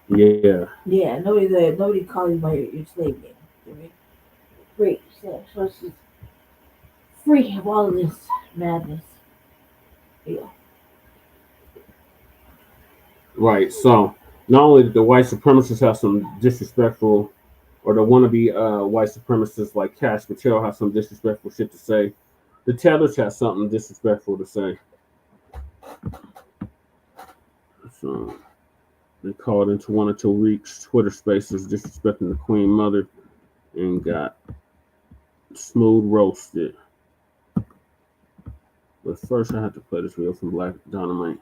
Yeah. Yeah, nobody calls you by your slave name. Right? Great. So she's free of all of this madness. Yeah. Right. So not only did the white supremacists have some disrespectful, or the wannabe white supremacists like Kash Patel have some disrespectful shit to say, the Taylors have something disrespectful to say. So they called into one or two weeks Twitter spaces disrespecting the Queen Mother and got smooth roasted. But first I have to play this video from Black Dynamite.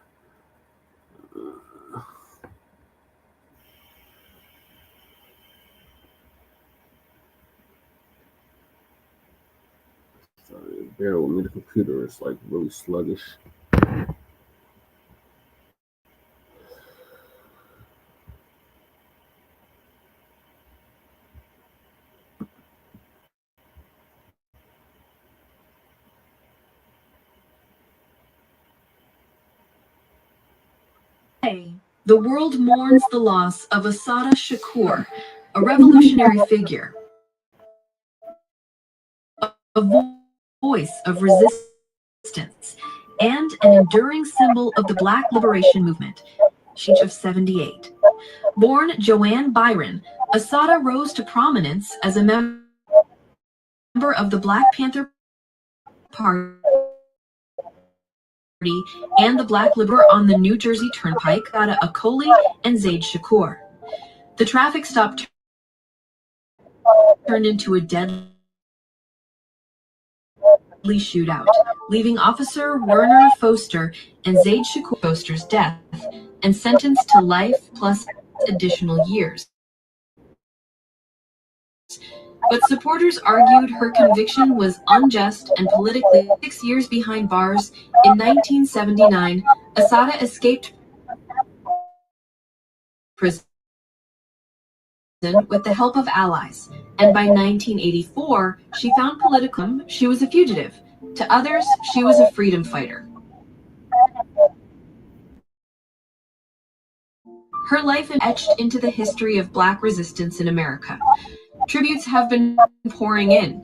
Sorry, bear with me, the computer is like really sluggish. The world mourns the loss of Assata Shakur, a revolutionary figure, a voice of resistance, and an enduring symbol of the Black liberation movement. She of 78. Born Joanne Byron, Assata rose to prominence as a member of the Black Panther Party and the Black Liberator on the New Jersey Turnpike, Assata Akoli and Zaid Shakur. The traffic stop turned into a deadly shootout, leaving Officer Werner Foster and Zaid Shakur Foster's death and sentenced to life plus additional years. But supporters argued her conviction was unjust and politically. 6 years behind bars, in 1979, Assata escaped prison with the help of allies, and by 1984, she found political. She was a fugitive. To others, she was a freedom fighter. Her life is etched into the history of Black resistance in America. Tributes have been pouring in.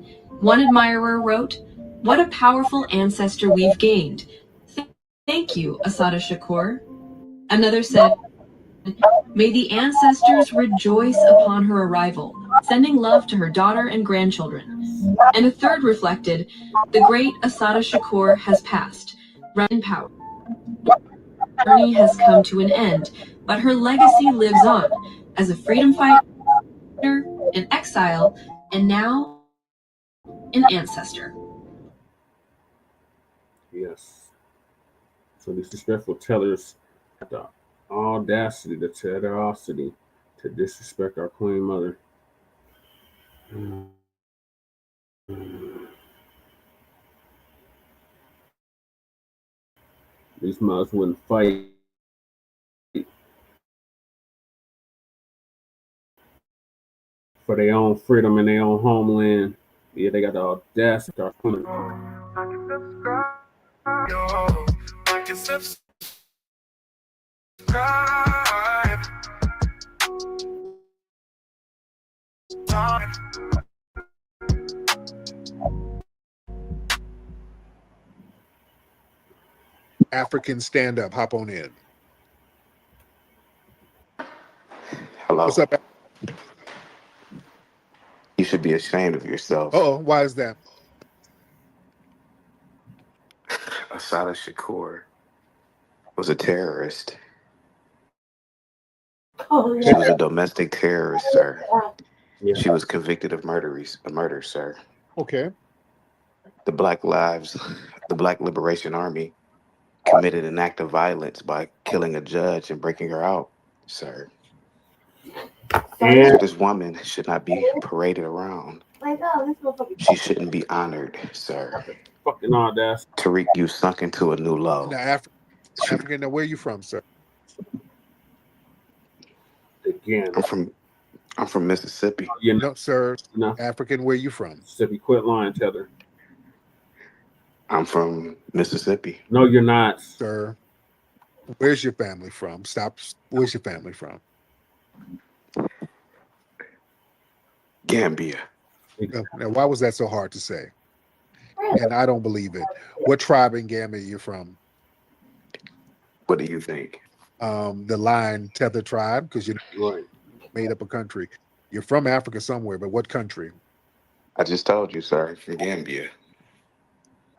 One admirer wrote, "What a powerful ancestor we've gained. Thank you, Assata Shakur." Another said, "May the ancestors rejoice upon her arrival, sending love to her daughter and grandchildren." And a third reflected, "The great Assata Shakur has passed. In power. Her journey has come to an end, but her legacy lives on as a freedom fighter, an exile, and now an ancestor." Yes. So these disrespectful tellers have the audacity, the tenacity to disrespect our Queen Mother. These mothers wouldn't fight for their own freedom in their own homeland. Yeah, they got the audacity to our Queen. African, stand up, hop on in. Hello. What's up? You should be ashamed of yourself. Uh-oh, why is that? Assata Shakur was a terrorist. Oh, She was a domestic terrorist, sir. Yeah. She was convicted of murder, sir. Okay. The Black Liberation Army committed an act of violence by killing a judge and breaking her out, sir. So this woman should not be paraded around. She shouldn't be honored, sir. Fucking audacity. Tariq, you sunk into a new low. Now, African, now where are you from, sir? Again. I'm from Mississippi. No, sir. No. African, where are you from? Mississippi, quit lying, Tether. I'm from Mississippi. No, you're not. Sir, where's your family from? Stop. Where's your family from? Gambia. Now, why was that so hard to say? And I don't believe it. What tribe in Gambia are you from? What do you think? The Lion Tether tribe, because you made up a country. You're from Africa somewhere, but what country? I just told you, sir, from Gambia.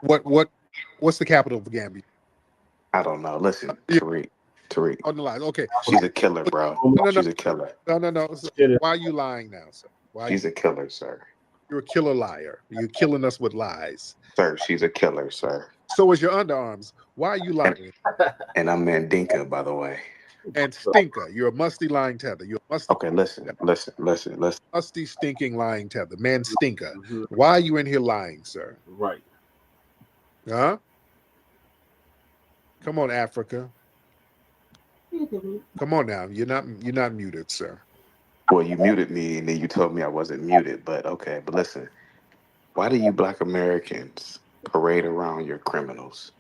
What's the capital of Gambia? I don't know. Listen, Tariq. On the line. Okay. She's a killer, bro. She's a killer. No. Why are you lying now, sir? She's a killer, sir. You're a killer liar. You're killing us with lies. Sir, she's a killer, sir. So is your underarms. Why are you lying? And I'm Mandinka, by the way. And stinker. You're a musty lying tether. You're a musty. Okay, listen. Musty, stinking lying tether. Man stinker. Why are you in here lying, sir? Right. Huh? Come on, Africa. Come on now. You're not muted, sir. Well, you muted me and then you told me I wasn't muted, but okay. But listen, why do you Black Americans parade around your criminals?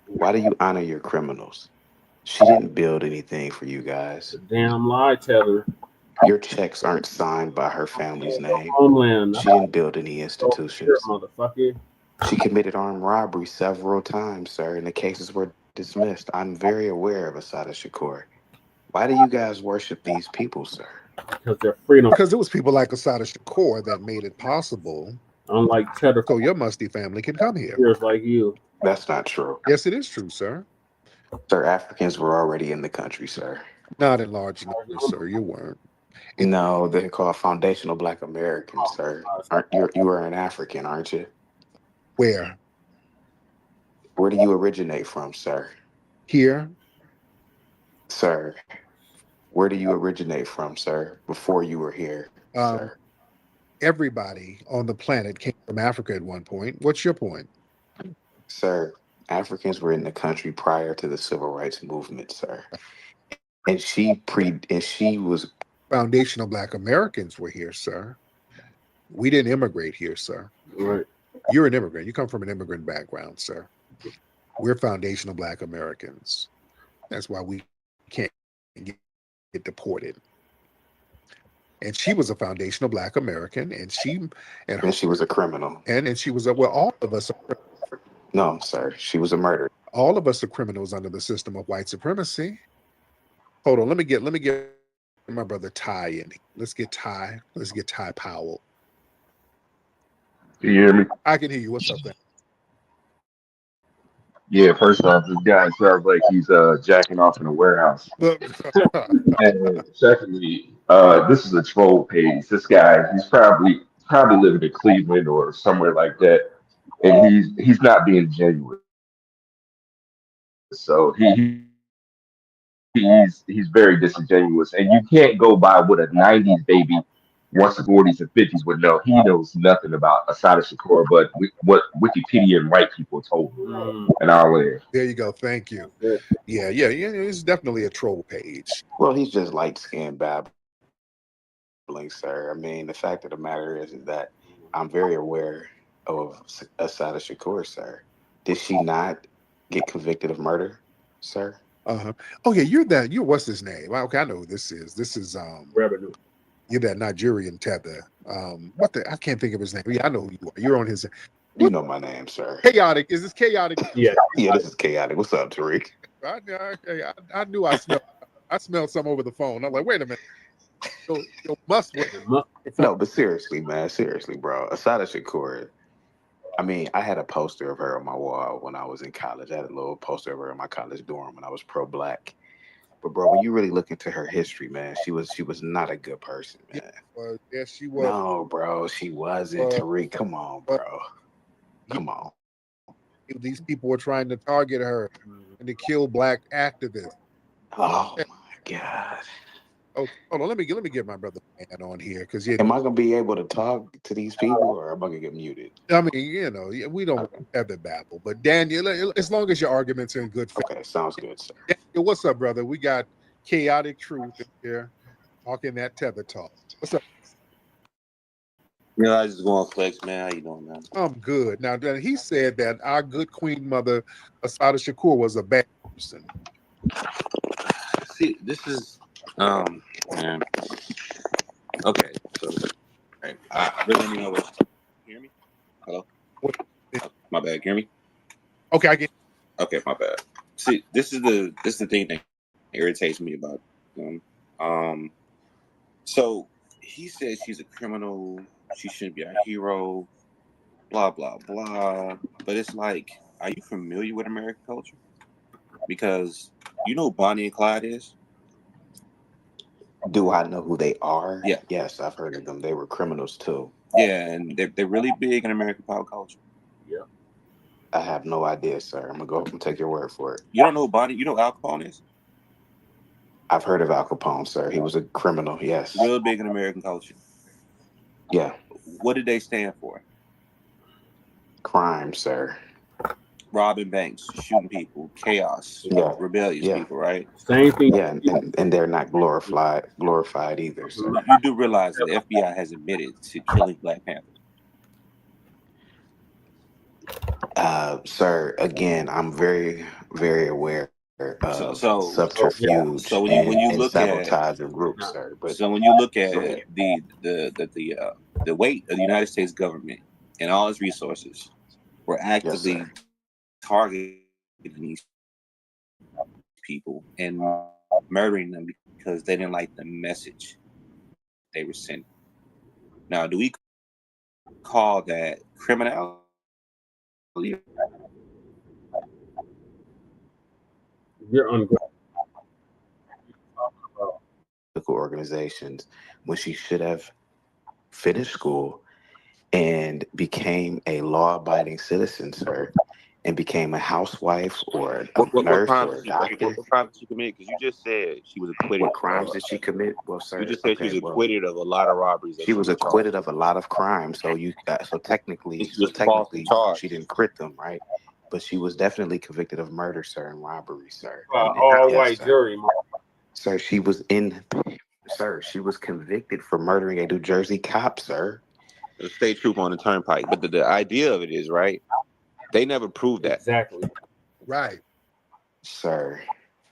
Why do you honor your criminals? She didn't build anything for you guys. Damn lie, Tether. Your checks aren't signed by her family's name. Homeland. She didn't build any institutions. Motherfucker. She committed armed robbery several times, sir, and the cases were dismissed. I'm very aware of Assata Shakur. Why do you guys worship these people, sir? Because they're freedom. Because it was people like Assata Shakur that made it possible. Unlike Tether. So your musty family can come here. Here's like you. That's not true. Yes, it is true, sir. Sir, Africans were already in the country, sir. Not in large numbers, sir. You weren't. No, they're called foundational Black Americans, sir. You are an African, aren't you? Where? Where do you originate from, sir? Here. Sir, where do you originate from, sir, before you were here, sir? Everybody on the planet came from Africa at one point. What's your point? Sir, Africans were in the country prior to the civil rights movement, sir. And she was Foundational Black Americans were here, sir. We didn't immigrate here, sir. Right. You're an immigrant. You come from an immigrant background, sir. We're foundational Black Americans. That's why we can't get deported. And she was a foundational Black American, and she was a criminal. And she was all of us. No, sir, she was a murderer. All of us are criminals under the system of white supremacy. Hold on, let me get my brother Ty in. Let's get Ty Powell. Can you hear me? I can hear you. What's up, man? Yeah, first off, this guy sounds like he's jacking off in a warehouse. And secondly, this is a troll page. This guy, he's probably living in Cleveland or somewhere like that, and he's not being genuine. So he's very disingenuous, and you can't go by what a '90s baby once the '40s and '50s would know. He knows nothing about Assata Shakur, but what Wikipedia and white people told him. And I'll land. There you go. Thank you. Yeah. It's definitely a troll page. Well, he's just light-skinned babbling, sir. I mean, the fact of the matter is that I'm very aware of Assata Shakur, sir. Did she not get convicted of murder, sir? Oh yeah, you're what's his name? Okay, I know who this is. This is Revenue. You're that Nigerian tether. I can't think of his name. Yeah, I know who you are. You're on his. You know my name, sir. Chaotic. Is this Chaotic? Yeah. This is Chaotic. What's up, Tariq? I knew I smelled some over the phone. I'm like, wait a minute. Yo, must wait. No, but seriously, man. Seriously, bro. Assata Shakur. I mean, I had a poster of her on my wall when I was in college. I had a little poster of her in my college dorm when I was pro-Black. But bro, when you really look into her history, man, she was not a good person, man. Yes, she was. No, bro, she wasn't. Tariq, come on, bro. Come on. These people were trying to target her and to kill Black activists. Oh my God. Oh, hold on. Let me get my brother man on here because am I gonna be able to talk to these people or am I gonna get muted? I mean, we don't have the babble, but Daniel, as long as your arguments are in good faith. Okay, sounds good, sir. Daniel, what's up, brother? We got Chaotic Truth in here talking that tether talk. What's up? Yeah, I just going to flex, man. How you doing, man? I'm good. Now, he said that our good queen mother, Assata Shakur, was a bad person. See, this is man. Okay, so right. I really don't know what. Hear me? Hello. My bad. Hear me? Okay, I get. Okay, my bad. See, this is the thing that irritates me about them. So he said she's a criminal. She shouldn't be a hero. Blah blah blah. But it's like, are you familiar with American culture? Because you know who Bonnie and Clyde is. Do I know who they are? Yeah. Yes, I've heard of them. They were criminals too. Yeah, and they're really big in American pop culture. Yeah. I have no idea, sir. I'm gonna go up and take your word for it. You don't know Bonnie? You know who Al Capone is? I've heard of Al Capone, sir. He was a criminal. Yes. Real big in American culture. Yeah. What did they stand for? Crime, sir. Robbing banks, shooting people, chaos, rebellious people, right? Same thing. Yeah, and they're not glorified either. So. You do realize that the FBI has admitted to killing Black Panthers. Sir, again, I'm very, very aware of subterfuge so when you look sabotage of groups, sir. But so when you look at the weight of the United States government and all its resources, we're actively targeting these people and murdering them because they didn't like the message they were sending. Now, do we call that criminality? You're ungrateful. Organizations when she should have finished school and became a law-abiding citizen, sir, and became a housewife or a nurse or a doctor. What crimes did she commit? Because you just said she was acquitted. What crimes did she commit? Well, sir, you just said she was acquitted of a lot of robberies. She was acquitted of a lot of crimes. So technically, she didn't quit them, right? But she was definitely convicted of murder, sir, and robbery, sir. All white jury. Sir, she was convicted for murdering a New Jersey cop, sir. The state troop on the turnpike. But the idea of it is, right, they never proved that. Exactly. Right. Sir.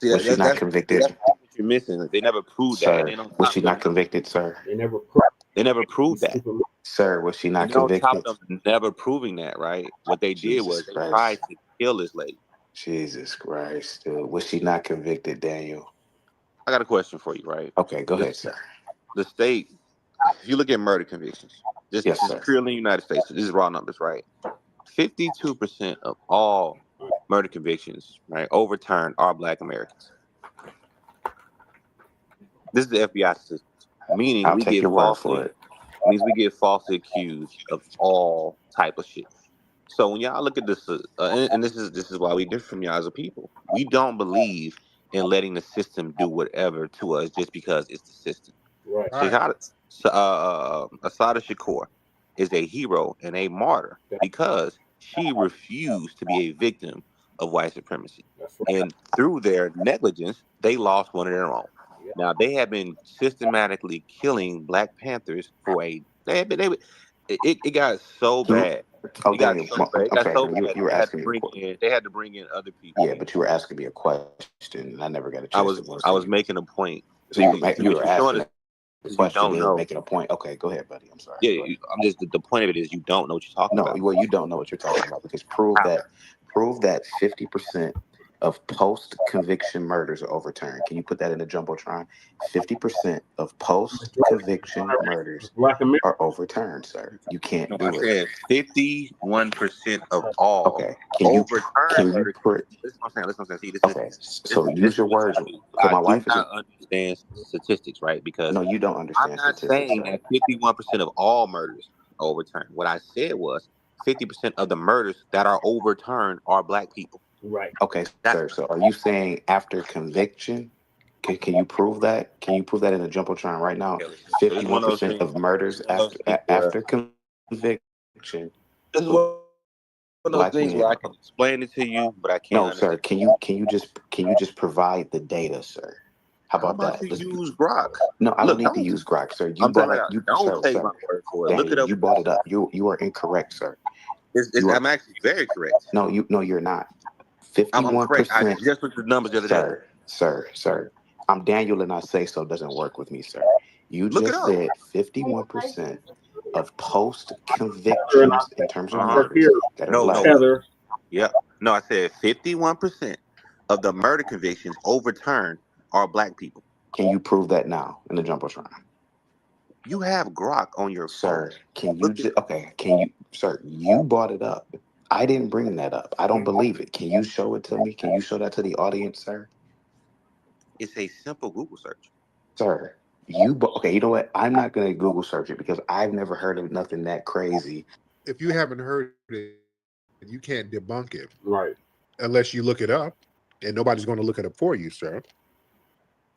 See, Was she not convicted? That's what you're missing. They never proved that. And Sir, was she not convicted, sir? They never proved that. Sir, was she not And on top convicted? of never proving that, right? What they did Jesus was they Christ. tried to kill this lady. Jesus Christ, dude. Was she not convicted, Daniel? I got a question for you, right? Okay, go ahead, sir. The state, if you look at murder convictions, this is purely in the United States. So this is raw numbers, right? 52% of all murder convictions, right, overturned are Black Americans. This is the FBI statistics, meaning I'll take your word for it. Means we get falsely accused of all type of shit. So when y'all look at this, and this is why we differ from y'all as a people. We don't believe in letting the system do whatever to us just because it's the system. Right. Assata Shakur is a hero and a martyr because she refused to be a victim of white supremacy. And through their negligence, they lost one of their own. Now they have been systematically killing Black Panthers for it got so bad. Oh, Daniel, you were asking me. They had to bring in other people. Yeah, but you were asking me a question, and I never got a chance to I was making a point. So you were asking a question, know. making a point. Okay, go ahead, buddy. I'm sorry. Yeah, I'm just the point of it is you don't know what you're talking about. No, well, you don't know what you're talking about because prove that 50% of post-conviction murders are overturned. Can you put that in the jumbotron? 50% of post-conviction murders are overturned, sir. You can't do it. 51% of all. Okay. Listen what I'm saying. So use your words. I do not understand statistics, right? Because no, you don't understand. I'm not saying that 51% of all murders are overturned. What I said was 50% of the murders that are overturned are Black people. Right. Okay, sir. So are you saying after conviction? Can you prove that? Can you prove that in the jumbotron right now? 51% of murders after conviction. This is one of those things where I can explain it to you, but I can't. No, sir. Can you just provide the data, sir? How about that? Use Grok. No, I don't need to use Grok, sir. Don't take my word for it. Look it up. You brought it up. You are incorrect, sir. I'm actually very correct. No, you're not. 51%. I just looked at the numbers the other day. Sir. I'm Daniel and I say so doesn't work with me, sir. You just said 51% of post-convictions in terms of murders that are Black. Yeah. No, I said 51% of the murder convictions overturned are Black people. Can you prove that now in the jumbotron? You have Grok on your phone. Can you sir, you brought it up. I didn't bring that up. I don't believe it. Can you show it to me? Can you show that to the audience, sir? It's a simple Google search. Sir, you know what? I'm not going to Google search it because I've never heard of nothing that crazy. If you haven't heard it, you can't debunk it. Right. Unless you look it up, and nobody's going to look it up for you, sir.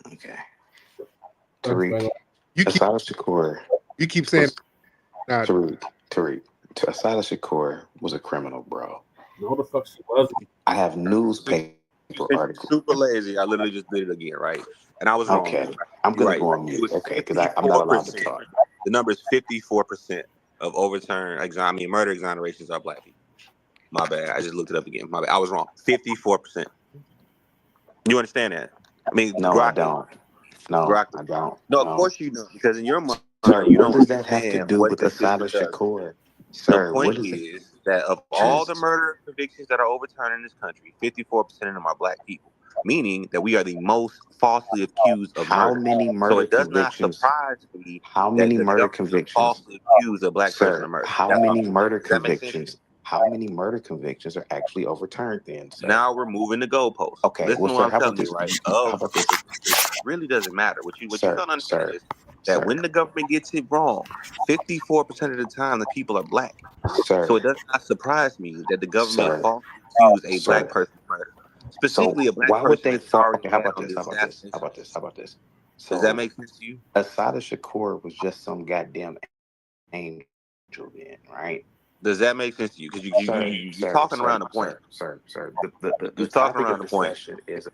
Okay. Tariq. Shakur. You keep saying Tariq. Assata Shakur was a criminal, bro. No, the fuck she wasn't. I have newspaper articles. Super lazy. I literally just did it again, right? And I was wrong. Okay. I'm going to go on mute. Okay, because I'm not allowed to talk. The number is 54% of murder exonerations are Black people. My bad. I just looked it up again. My bad. I was wrong. 54%. You understand that? I mean, no, I don't. No, I don't. No, of course you don't, because in your mind, sir, what does that have to do with Assata Shakur? Sir, the point is that of all the murder convictions that are overturned in this country, 54% of them are Black people, meaning that we are the most falsely accused of murder. How many murder convictions? So it does not surprise me. How many murder convictions? Falsely accused of Black person of murder. How many murder convictions? How many murder convictions are actually overturned then, sir? Now we're moving the goalposts. Okay, listen well, to what sir, I'm telling you, right? How about this? It really doesn't matter. What you don't understand is that when the government gets it wrong, 54% of the time the people are Black. So it does not surprise me that the government falsely accused a Black person of murder. Specifically, a Black person. Why would they fall? Okay, how about this? So does that make sense to you? Assata Shakur was just some goddamn angel then, right? Does that make sense to you? Because you're talking around the point. Sir. You're talking around the point. Is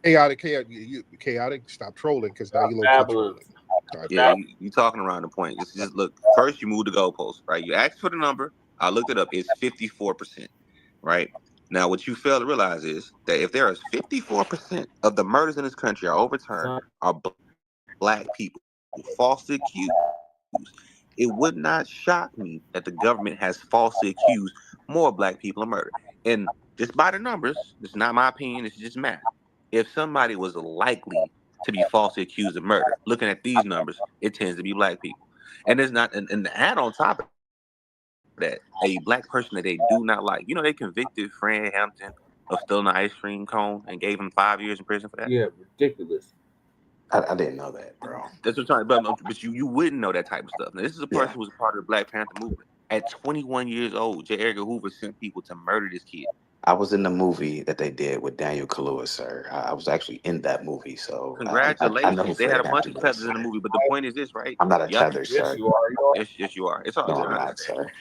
chaotic. Stop trolling, because now you're low-key trolling. Yeah, you talking around the point. Just look. First, you move the goalpost, right? You asked for the number. I looked it up. It's 54%, right? Now, what you fail to realize is that if there is 54% of the murders in this country are overturned, are black people falsely accused, it would not shock me that the government has falsely accused more black people of murder. And just by the numbers, it's not my opinion, it's just math. If somebody was likely to be falsely accused of murder, looking at these numbers, it tends to be black people. And there's not, and the add on top of that, a black person that they do not like. You know, they convicted Fred Hampton of stealing an ice cream cone and gave him 5 years in prison for that. Yeah, ridiculous. I didn't know that, bro. That's what I'm talking about. But you wouldn't know that type of stuff. Now, this is a person who was a part of the Black Panther movement. At 21 years old, J. Edgar Hoover sent people to murder this kid. I was in the movie that they did with Daniel Kaluuya, sir. I was actually in that movie, so congratulations. I know they had a bunch of feathers in the movie, but the point is this, right? I'm not a tether, sir. Yes, you are. Yes, you are. It's all no, I'm not, sir.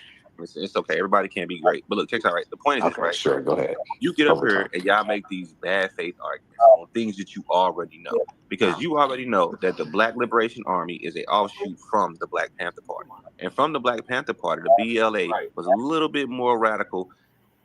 It's okay. Everybody can't be great. But look, check this out, right? The point is this, right? Sure, go ahead. You get up here and y'all make these bad faith arguments on things that you already know. Because you already know that the Black Liberation Army is an offshoot from the Black Panther Party. And from the Black Panther Party, the BLA was a little bit more radical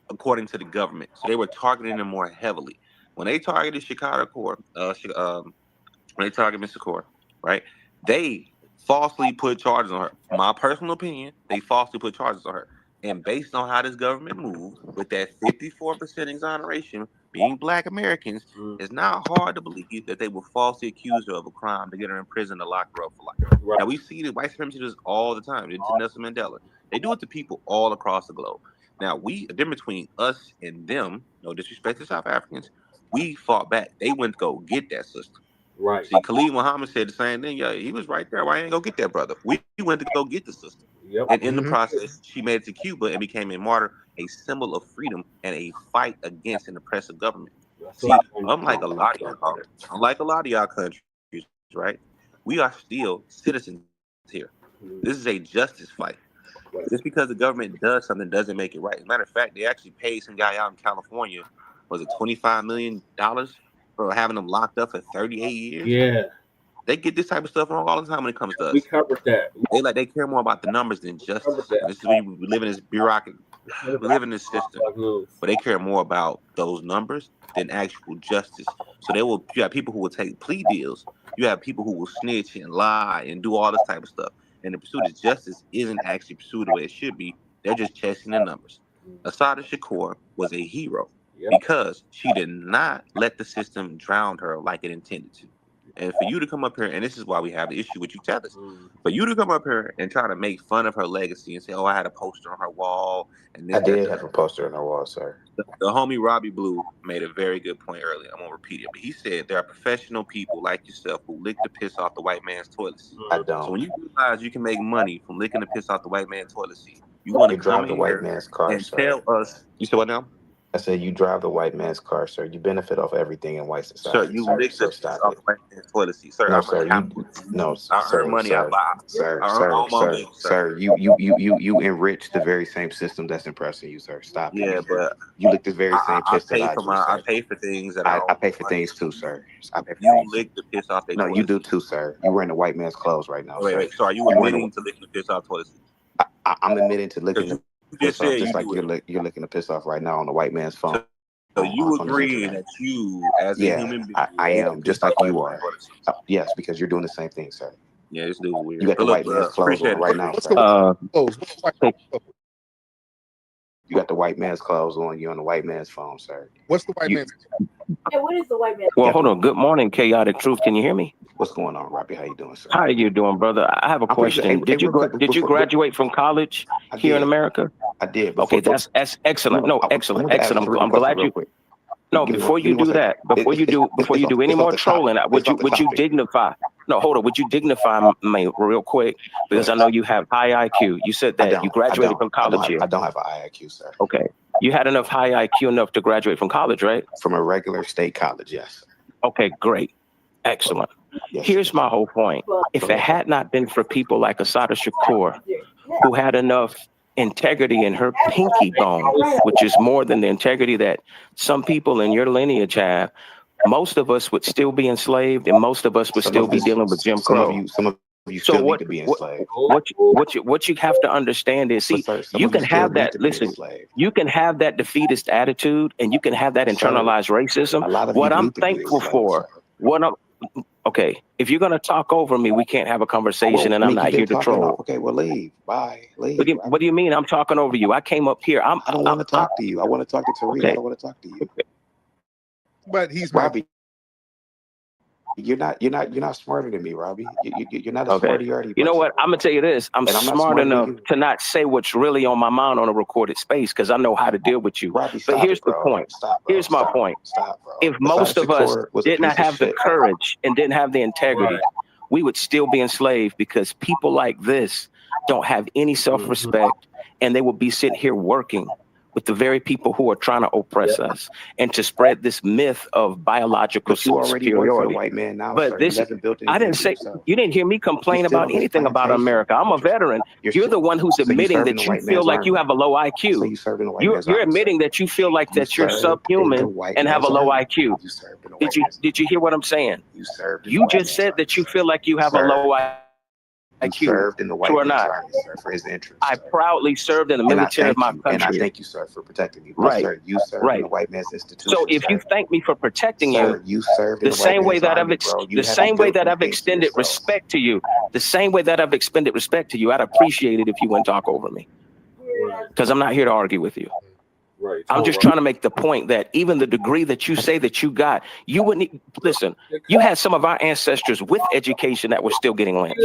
according to the government. So they were targeting them more heavily. When they targeted Shakur, when they targeted Mr. Shakur, right? They falsely put charges on her. My personal opinion, they falsely put charges on her. And based on how this government moved, with that 54% exoneration being Black Americans, it's not hard to believe that they will falsely accuse her of a crime to get her in prison to lock her up for life. Right. Now, we see the white supremacists do this all the time. They did to Nelson Mandela. They do it to people all across the globe. Now, the difference between us and them, no disrespect to South Africans, we fought back. They went to go get that sister. Right. See, Khalid Muhammad said the same thing. Yeah, he was right there. Why ain't go get that brother? We went to go get the sister. Yep. And in the process, she made it to Cuba and became a martyr, a symbol of freedom and a fight against an oppressive government. See, unlike a lot of y'all countries, right? We are still citizens here. This is a justice fight. Just because the government does something doesn't make it right. As a matter of fact, they actually paid some guy out in California, was it $25 million for having them locked up for 38 years? Yeah. They get this type of stuff wrong all the time when it comes to us. We covered that. They care more about the numbers than justice. This is when we live in this bureaucracy. We live in this system, but they care more about those numbers than actual justice. So you have people who will take plea deals. You have people who will snitch and lie and do all this type of stuff. And the pursuit of justice isn't actually pursued the way it should be. They're just chasing the numbers. Assata Shakur was a hero because she did not let the system drown her like it intended to. And for you to come up here, and this is why we have the issue with you tethers, for you to come up here and try to make fun of her legacy and say, oh, I had a poster on her wall. And I did have a poster on her wall, sir. The homie Robbie Blue made a very good point earlier. I'm going to repeat it. But he said there are professional people like yourself who lick the piss off the white man's toilet seat. I don't. So when you realize you can make money from licking the piss off the white man's toilet seat, you want to come drive the in white man's car, and sir. tell us. You said what now? I said you drive the white man's car, sir. You benefit off everything in white society. Sir, you lick the piss off the white man's toilet seat. Sir, no, I'm sir. I earn money. I buy. Sir. You enrich the very same system that's impressing you, sir. Stop. Yeah, but you lick this very same piss that I do, I pay for things that I pay for things too, sir. I pay for you things. lick the piss off their No, you do too, sir. You're wearing the white man's clothes right now. Wait. So are you admitting to licking the piss off toilet seat? I'm admitting to licking the piss off, just like you're licking the piss off right now on the white man's phone. So you agree that you, as a human being, I am just like you are. Yes, because you're doing the same thing, sir. Yeah, this dude's weird. You got the white man's clothes on right now, sir. You got the white man's clothes on. You're on the white man's phone, sir. What's the white man's? Yeah, what is the white man's? Well, hold on. Good morning, Chaotic Truth. Can you hear me? What's going on, Robbie? How you doing, sir? How are you doing, brother? I have a question. Did you graduate from college here in America? I did. Okay, that's excellent. No, excellent. I'm glad you. No, before you do that, before you do any more trolling, would you dignify? No, hold on. Would you dignify me real quick? Because I know you have high IQ. You said that you graduated from college here. I don't have a high IQ, sir. Okay. You had enough high IQ enough to graduate from college, right? From a regular state college, yes. Okay, great. Excellent. Yes. Here's my whole point. If it had not been for people like Assata Shakur, who had enough integrity in her pinky bone, which is more than the integrity that some people in your lineage have, most of us would still be enslaved, and most of us would still be dealing with Jim Crow. Some of you still need to be enslaved. What you have to understand is, see, you can have that. Listen, you can have that defeatist attitude, and you can have that internalized racism. What I'm thankful for, okay, if you're gonna talk over me, we can't have a conversation, and I'm not here to troll. Okay, well, leave. Bye. Leave. What do you mean? I'm talking over you. I came up here. I don't want to talk to you. I want to talk to Tariq. Okay. I don't want to talk to you. But he's Robbie. You're not smarter than me, Robbie. You're not a smarty person. You know what? I'm gonna tell you this. I'm smart enough to not say what's really on my mind on a recorded space because I know how to deal with you. Robbie, but here's the point. Here's my point. If most of us did not have the courage and didn't have the integrity, we would still be enslaved because people like this don't have any self-respect, and they will be sitting here working with the very people who are trying to oppress us and to spread this myth of biological superiority. Work for the white man now, but sir. this, I didn't say, you didn't hear me complain about anything about America. I'm a veteran. You're the one who's admitting that you feel like you have a low IQ. You're admitting that you feel like that you're subhuman and have a low IQ. Did you hear what I'm saying? You just said that you feel like you have a low IQ. Served in the white man's army, sir, for his interest. I proudly served in the military of my country. And I thank you, sir, for protecting me. Right. Sir, you served in the white man's institution. So if you thank me for protecting you, you served in the same way that I've extended respect to you, the same way that I've extended respect to you, I'd appreciate it if you wouldn't talk over me. Because I'm not here to argue with you. Right. I'm just trying to make the point that even the degree that you say that you got, you wouldn't listen. You had some of our ancestors with education that were still getting lynched.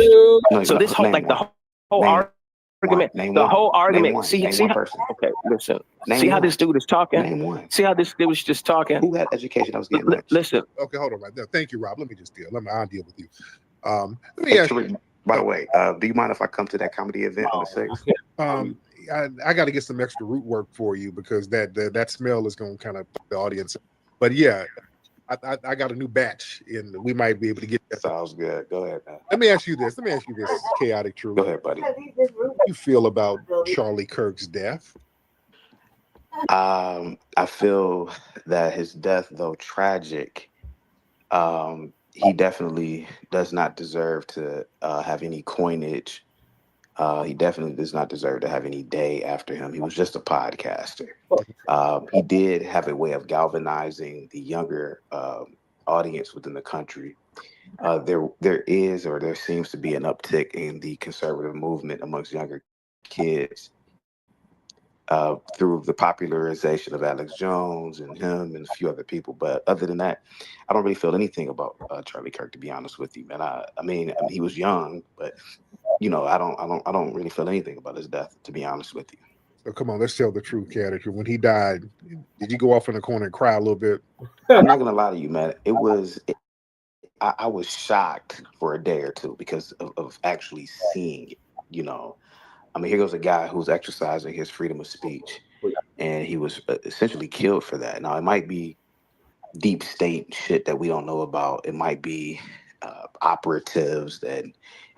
So this whole argument, the whole argument. See how, okay, listen. See how this dude is talking. See how this dude was just talking. Who had education that was getting lynched? Listen. Okay, hold on right there. Thank you, Rob. Let me just deal. I'll deal with you. Let me ask you. By the way, do you mind if I come to that comedy event on the 6th? I got to get some extra root work for you because that smell is going to kind of put the audience. But yeah, I got a new batch and we might be able to get that. Sounds good. Go ahead, man. Let me ask you this, chaotic truth. Go ahead, buddy. How do you feel about Charlie Kirk's death? I feel that his death, though tragic, he definitely does not deserve to have any coinage. He definitely does not deserve to have any day after him. He was just a podcaster. He did have a way of galvanizing the younger audience within the country. There seems to be an uptick in the conservative movement amongst younger kids through the popularization of Alex Jones and him and a few other people. But other than that, I don't really feel anything about Charlie Kirk, to be honest with you, man. I mean, he was young, but I don't really feel anything about his death, to be honest with you. So come on, let's tell the truth, character. When he died, did you go off in the corner and cry a little bit? I'm not gonna lie to you, man. I was shocked for a day or two because of actually seeing it. I mean, here goes a guy who's exercising his freedom of speech, and he was essentially killed for that. Now, it might be deep state shit that we don't know about. It might be operatives that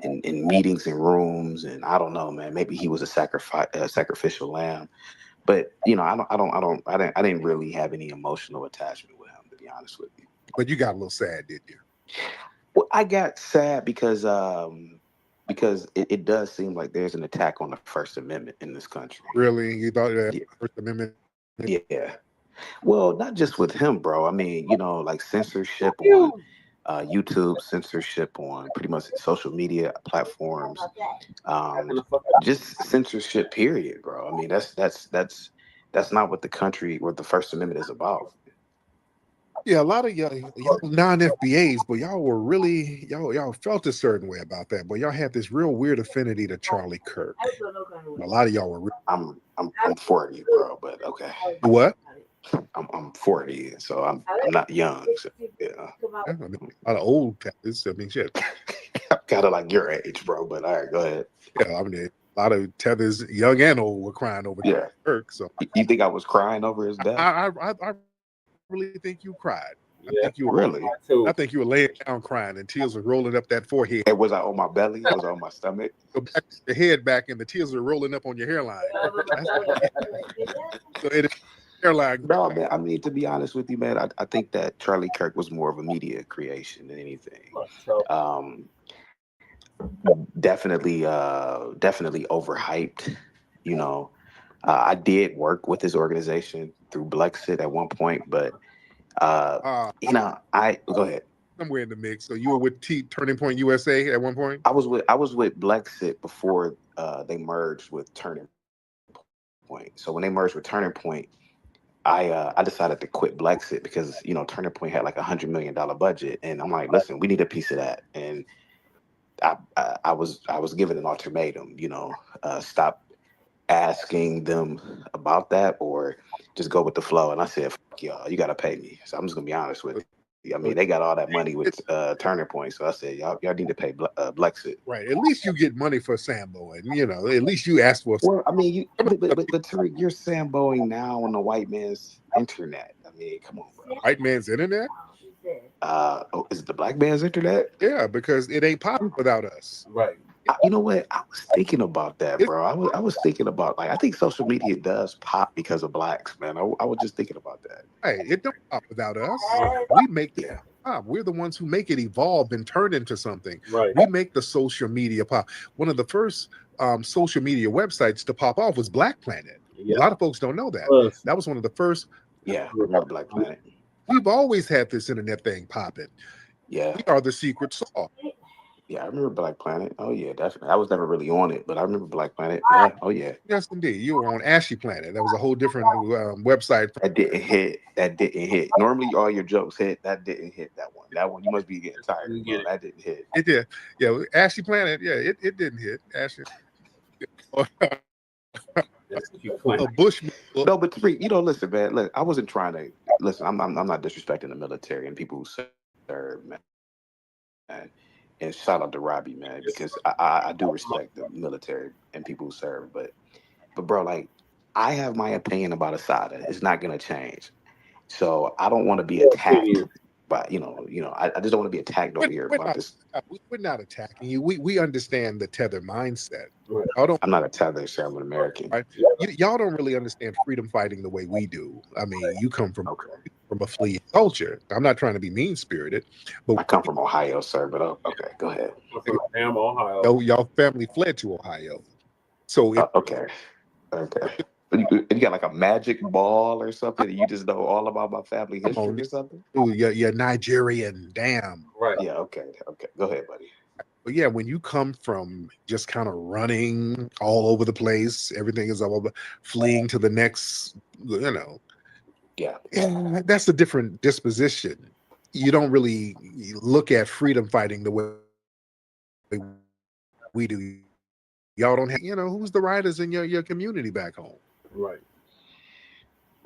in meetings and rooms, and I don't know, man. Maybe he was a sacrificial lamb, but I didn't really have any emotional attachment with him, to be honest with you. But you got a little sad, didn't you? Well, I got sad because it does seem like there's an attack on the First Amendment in this country. Really? You thought that First Amendment? Yeah. Well, not just with him, bro. I mean, like censorship on YouTube, censorship on pretty much social media platforms, just censorship. Period, bro. I mean, that's not what the First Amendment is about. Yeah, a lot of y'all non-FBAs, but y'all were really y'all felt a certain way about that, but y'all had this real weird affinity to Charlie Kirk. A lot of y'all were. I'm 40, bro, but okay. What? I'm 40, so I'm not young. So, yeah. I mean, a lot of old tethers. I mean, shit. I'm kind of like your age, bro. But all right, go ahead. Yeah, I mean, a lot of tethers, young and old, were crying over Kirk. So you think I was crying over his death? I really think you cried. Yeah, really. I think you were laying down crying and tears were rolling up that forehead. And was I on my belly? Was I on my stomach? Your head back and the tears were rolling up on your hairline. So it is hairline. No, man. I mean, to be honest with you, man, I think that Charlie Kirk was more of a media creation than anything. Definitely overhyped. You know, I did work with his organization through Blexit at one point, but you know, go ahead. Somewhere in the mix. So you were with Turning Point USA at one point? I was with Blexit before they merged with Turning Point. So when they merged with Turning Point, I decided to quit Blexit because, you know, Turning Point had like $100 million budget, and I'm like, listen, we need a piece of that. And I was given an ultimatum, you know, stop asking them about that or just go with the flow. And I said, fuck y'all, you got to pay me. So I'm just gonna be honest with you. I mean, they got all that money with Turning Point, so I said, y'all need to pay Blexit. Right. At least you get money for Sambo, and you know, at least you ask for. Well, I mean, but Tariq, you're Samboing now on the white man's internet. I mean, come on, bro. White man's internet? Is it the black man's internet? Yeah, because it ain't popping without us. Right. You know what? I was thinking about that, bro. I was thinking about, like, I think social media does pop because of blacks, man. I was just thinking about that. Hey, it don't pop without us. We make the pop. We're the ones who make it evolve and turn into something. Right. We make the social media pop. One of the first social media websites to pop off was Black Planet. Yeah. A lot of folks don't know that. That was one of the first. Yeah, remember Black Planet. We've always had this internet thing popping. Yeah. We are the secret sauce. Yeah, I remember Black Planet. Oh yeah, definitely. I was never really on it, but I remember Black Planet. Yeah. Oh yeah. Yes, indeed. You were on Ashy Planet. That was a whole different website. That didn't hit. Normally, all your jokes hit. That didn't hit. That one you must be getting tired. Bro. That didn't hit. It did. Yeah, Ashy Planet. Yeah, it didn't hit. Ashy. A Bush. No, but you know, listen, man. Look, I wasn't trying to listen. I'm not disrespecting the military and people who serve, man. And shout out to Robbie, man, because I do respect the military and people who serve, but bro, like, I have my opinion about Assata. It's not gonna change. So I don't want to be attacked. But I just don't want to be attacked over here about this. We're not attacking you. We understand the tether mindset. I'm not a tether, so I'm an American. Right? Y'all don't really understand freedom fighting the way we do. I mean, you come from a flea culture. I'm not trying to be mean spirited, but I come from Ohio, sir. But okay, go ahead. I'm Ohio. Y'all family fled to Ohio, so okay. You got like a magic ball or something? You just know all about my family history or something? Ooh, you're Nigerian, damn. Right. Yeah, okay. Go ahead, buddy. But yeah, when you come from just kind of running all over the place, everything is all over, fleeing to the next, Yeah, that's a different disposition. You don't really look at freedom fighting the way we do. Y'all don't have, who's the riders in your community back home? Right.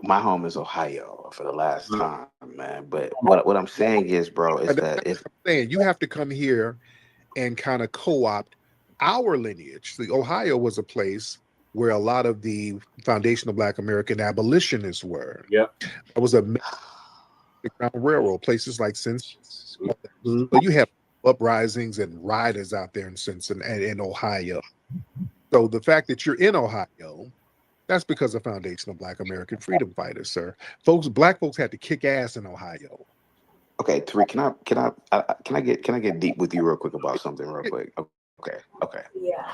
My home is Ohio for the last time, man. But what I'm saying is, bro, is that if you have to come here and kind of co-opt our lineage. The Ohio was a place where a lot of the foundational Black American abolitionists were. Yeah. It was a railroad, places like Cincinnati. But you have uprisings and riders out there in Cincinnati and in Ohio. So the fact that you're in Ohio, that's because of foundational Black American freedom fighters, sir. Black folks had to kick ass in Ohio. Okay, Tariq, can I get deep with you real quick about something real quick? Okay. Yeah.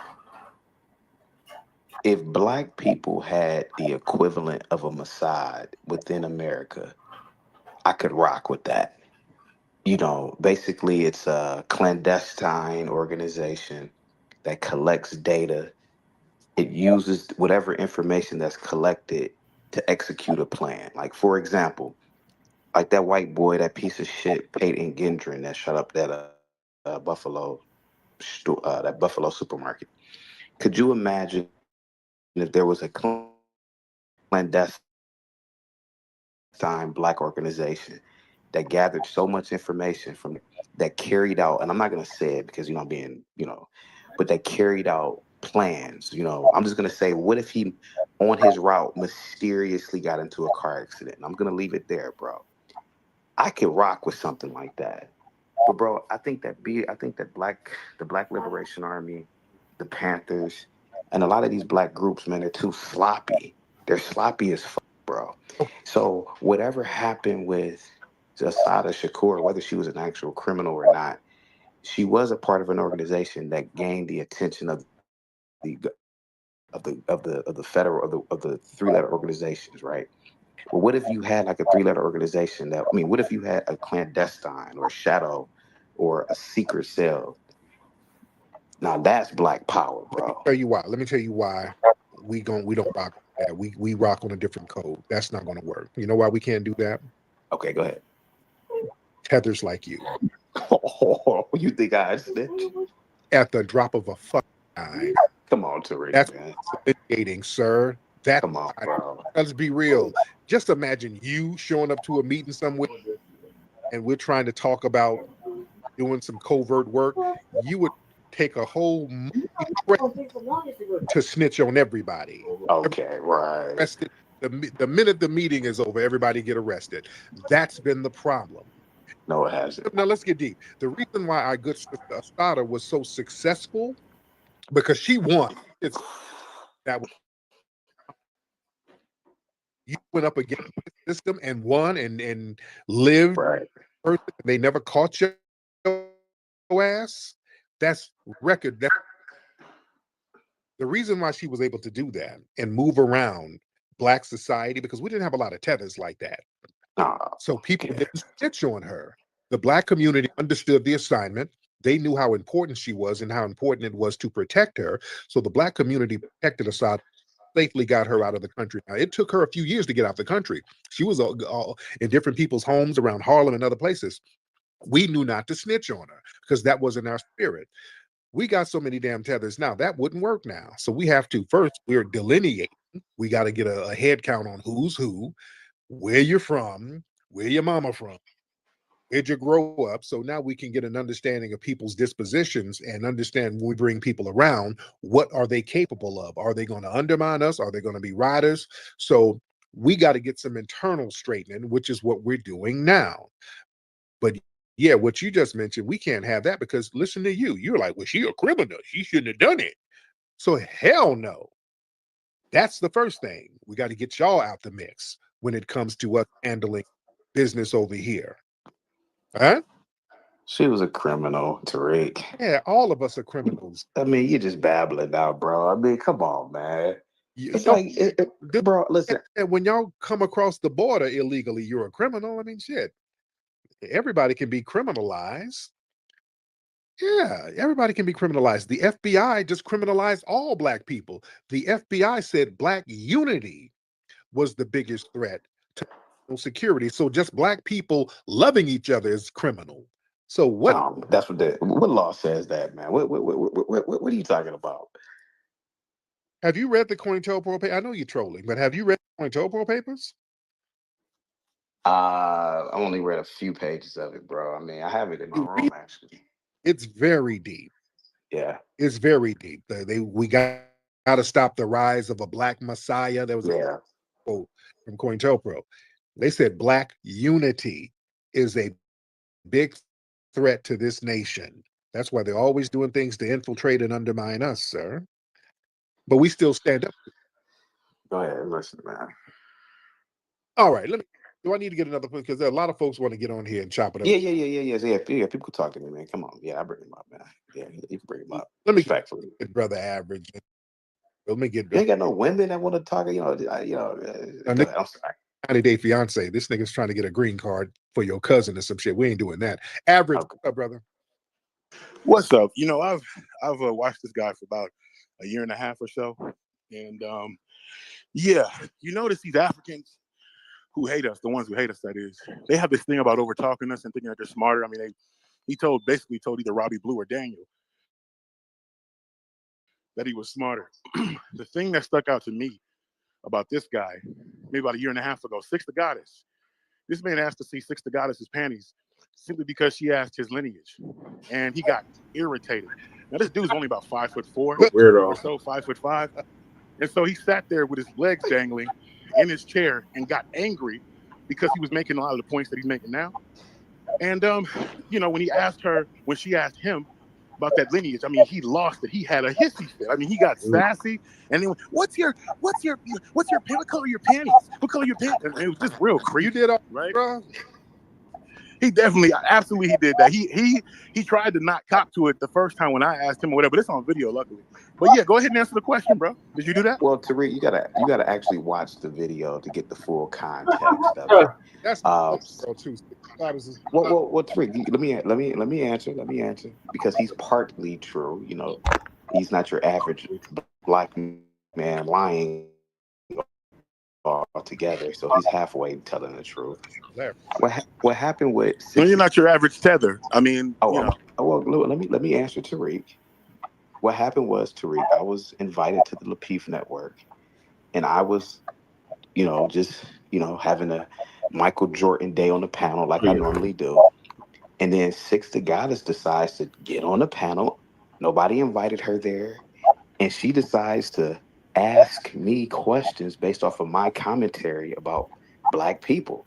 If Black people had the equivalent of a Mossad within America, I could rock with that. Basically it's a clandestine organization that collects data. It uses whatever information that's collected to execute a plan. Like, for example, like that white boy, that piece of shit, Peyton Gendron, that shut up that Buffalo supermarket. Could you imagine if there was a clandestine Black organization that gathered so much information from that carried out, and I'm not going to say it because I'm being, but that carried out plans. I'm just going to say, what if he on his route mysteriously got into a car accident? And I'm going to leave it there, bro. I could rock with something like that. But bro, I think that the Black Liberation Army, the Panthers, and a lot of these black groups, man, they're too sloppy. They're sloppy as fuck, bro. So whatever happened with Assata Shakur, whether she was an actual criminal or not, she was a part of an organization that gained the attention of the federal of the three-letter organizations, right? Well, what if you had like a three-letter organization that, I mean, what if you had a clandestine or a shadow or a secret cell? Now that's black power, bro. Let me tell you why we don't rock that. We rock on a different code. That's not gonna work. You know why we can't do that? Okay, go ahead. Tethers like you. Oh, you think I snitch? At the drop of a fucking eye. Come on, Tariq, That's man. dating, sir. That's Come on, bro. Let's be real. Just imagine you showing up to a meeting somewhere and we're trying to talk about doing some covert work. You would take a whole to snitch on everybody. Okay, right. Arrested. The minute the meeting is over, everybody get arrested. That's been the problem. No, it hasn't. Now let's get deep. The reason why our good sister Assata was so successful because she won. It's that you went up against the system and won and lived. Right. They never caught your ass. That's record. That's the reason why she was able to do that and move around black society, because we didn't have a lot of tethers like that. So people didn't snitch on her. The black community understood the assignment. They knew how important she was and how important it was to protect her. So the black community protected Assata, safely got her out of the country. Now, it took her a few years to get out the country. She was all in different people's homes around Harlem and other places. We knew not to snitch on her because that wasn't our spirit. We got so many damn tethers now that wouldn't work now. So we have to first, we're delineating. We got to get a head count on who's who, where you're from, where your mama from, where'd you grow up. So now we can get an understanding of people's dispositions and understand when we bring people around, what are they capable of? Are they going to undermine us? Are they going to be riders? So we got to get some internal straightening, which is what we're doing now. But yeah, what you just mentioned, we can't have that because listen to you. You're like, well, she a criminal. She shouldn't have done it. So hell no. That's the first thing. We got to get y'all out the mix when it comes to us handling business over here. Huh? She was a criminal, Tariq. Yeah, all of us are criminals. I mean, you're just babbling now, bro. I mean, come on, man. It's No, like, bro, listen. When y'all come across the border illegally, you're a criminal. I mean, shit. Everybody can be criminalized. Yeah, everybody can be criminalized. The FBI just criminalized all black people. The FBI said black unity was the biggest threat to security. So just black people loving each other is criminal. So what? That's what law says that, man. What are you talking about? Have you read the COINTELPRO paper? I know you're trolling, but have you read the COINTELPRO papers? I only read a few pages of it, bro. I mean, I have it in my room, actually. It's very deep. Yeah. It's very deep. We got to stop the rise of a black messiah. There was a quote from COINTELPRO. They said black unity is a big threat to this nation. That's why they're always doing things to infiltrate and undermine us, sir. But we still stand up. Go ahead, listen, man. All right, do I need to get another because there are a lot of folks want to get on here and chop it up. Yeah. People can talk to me, man. Come on. Yeah, I bring him up, man. Yeah, you can bring him up. Let me get brother average. Let me get. You ain't got no women that want to talk. I'm sorry. 90-day fiance. This nigga's trying to get a green card for your cousin or some shit. We ain't doing that. Average, what's up, brother? What's up? You know, I've watched this guy for about a year and a half or so, and yeah, you notice these Africans who hate us, the ones who hate us, that is, they have this thing about over talking us and thinking that they're smarter. I mean, he basically told either Robbie Blue or Daniel that he was smarter. The thing that stuck out to me about this guy, maybe about a year and a half ago, Six the Goddess. This man asked to see Six the Goddess's panties simply because she asked his lineage, and he got irritated. Now this dude's only about 5'4" Weirdo. or so, 5'5", and so he sat there with his legs dangling in his chair and got angry because he was making a lot of the points that he's making now. And you know, when she asked him about that lineage, I mean, he lost it. He had a hissy fit. I mean, he got sassy, and then what's your what color your panties? What color your pants? And it was just real creepy. You did all right, bro. He definitely, absolutely, he did that. He tried to not cop to it the first time when I asked him or whatever, but it's on video, luckily. But yeah, go ahead and answer the question, bro. Did you do that? Well, Tariq, you gotta actually watch the video to get the full context of it. That's too. Well, Tariq, let me answer because he's partly true. You know, he's not your average black man lying altogether, so he's halfway telling the truth. What happened with? No, you're not your average tether. I mean, well, let me answer Tariq. What happened was, Tariq, I was invited to the Lapeef Network, and I was, just having a Michael Jordan day on the panel like I normally do, and then Six the Goddess decides to get on the panel. Nobody invited her there, and she decides to ask me questions based off of my commentary about Black people.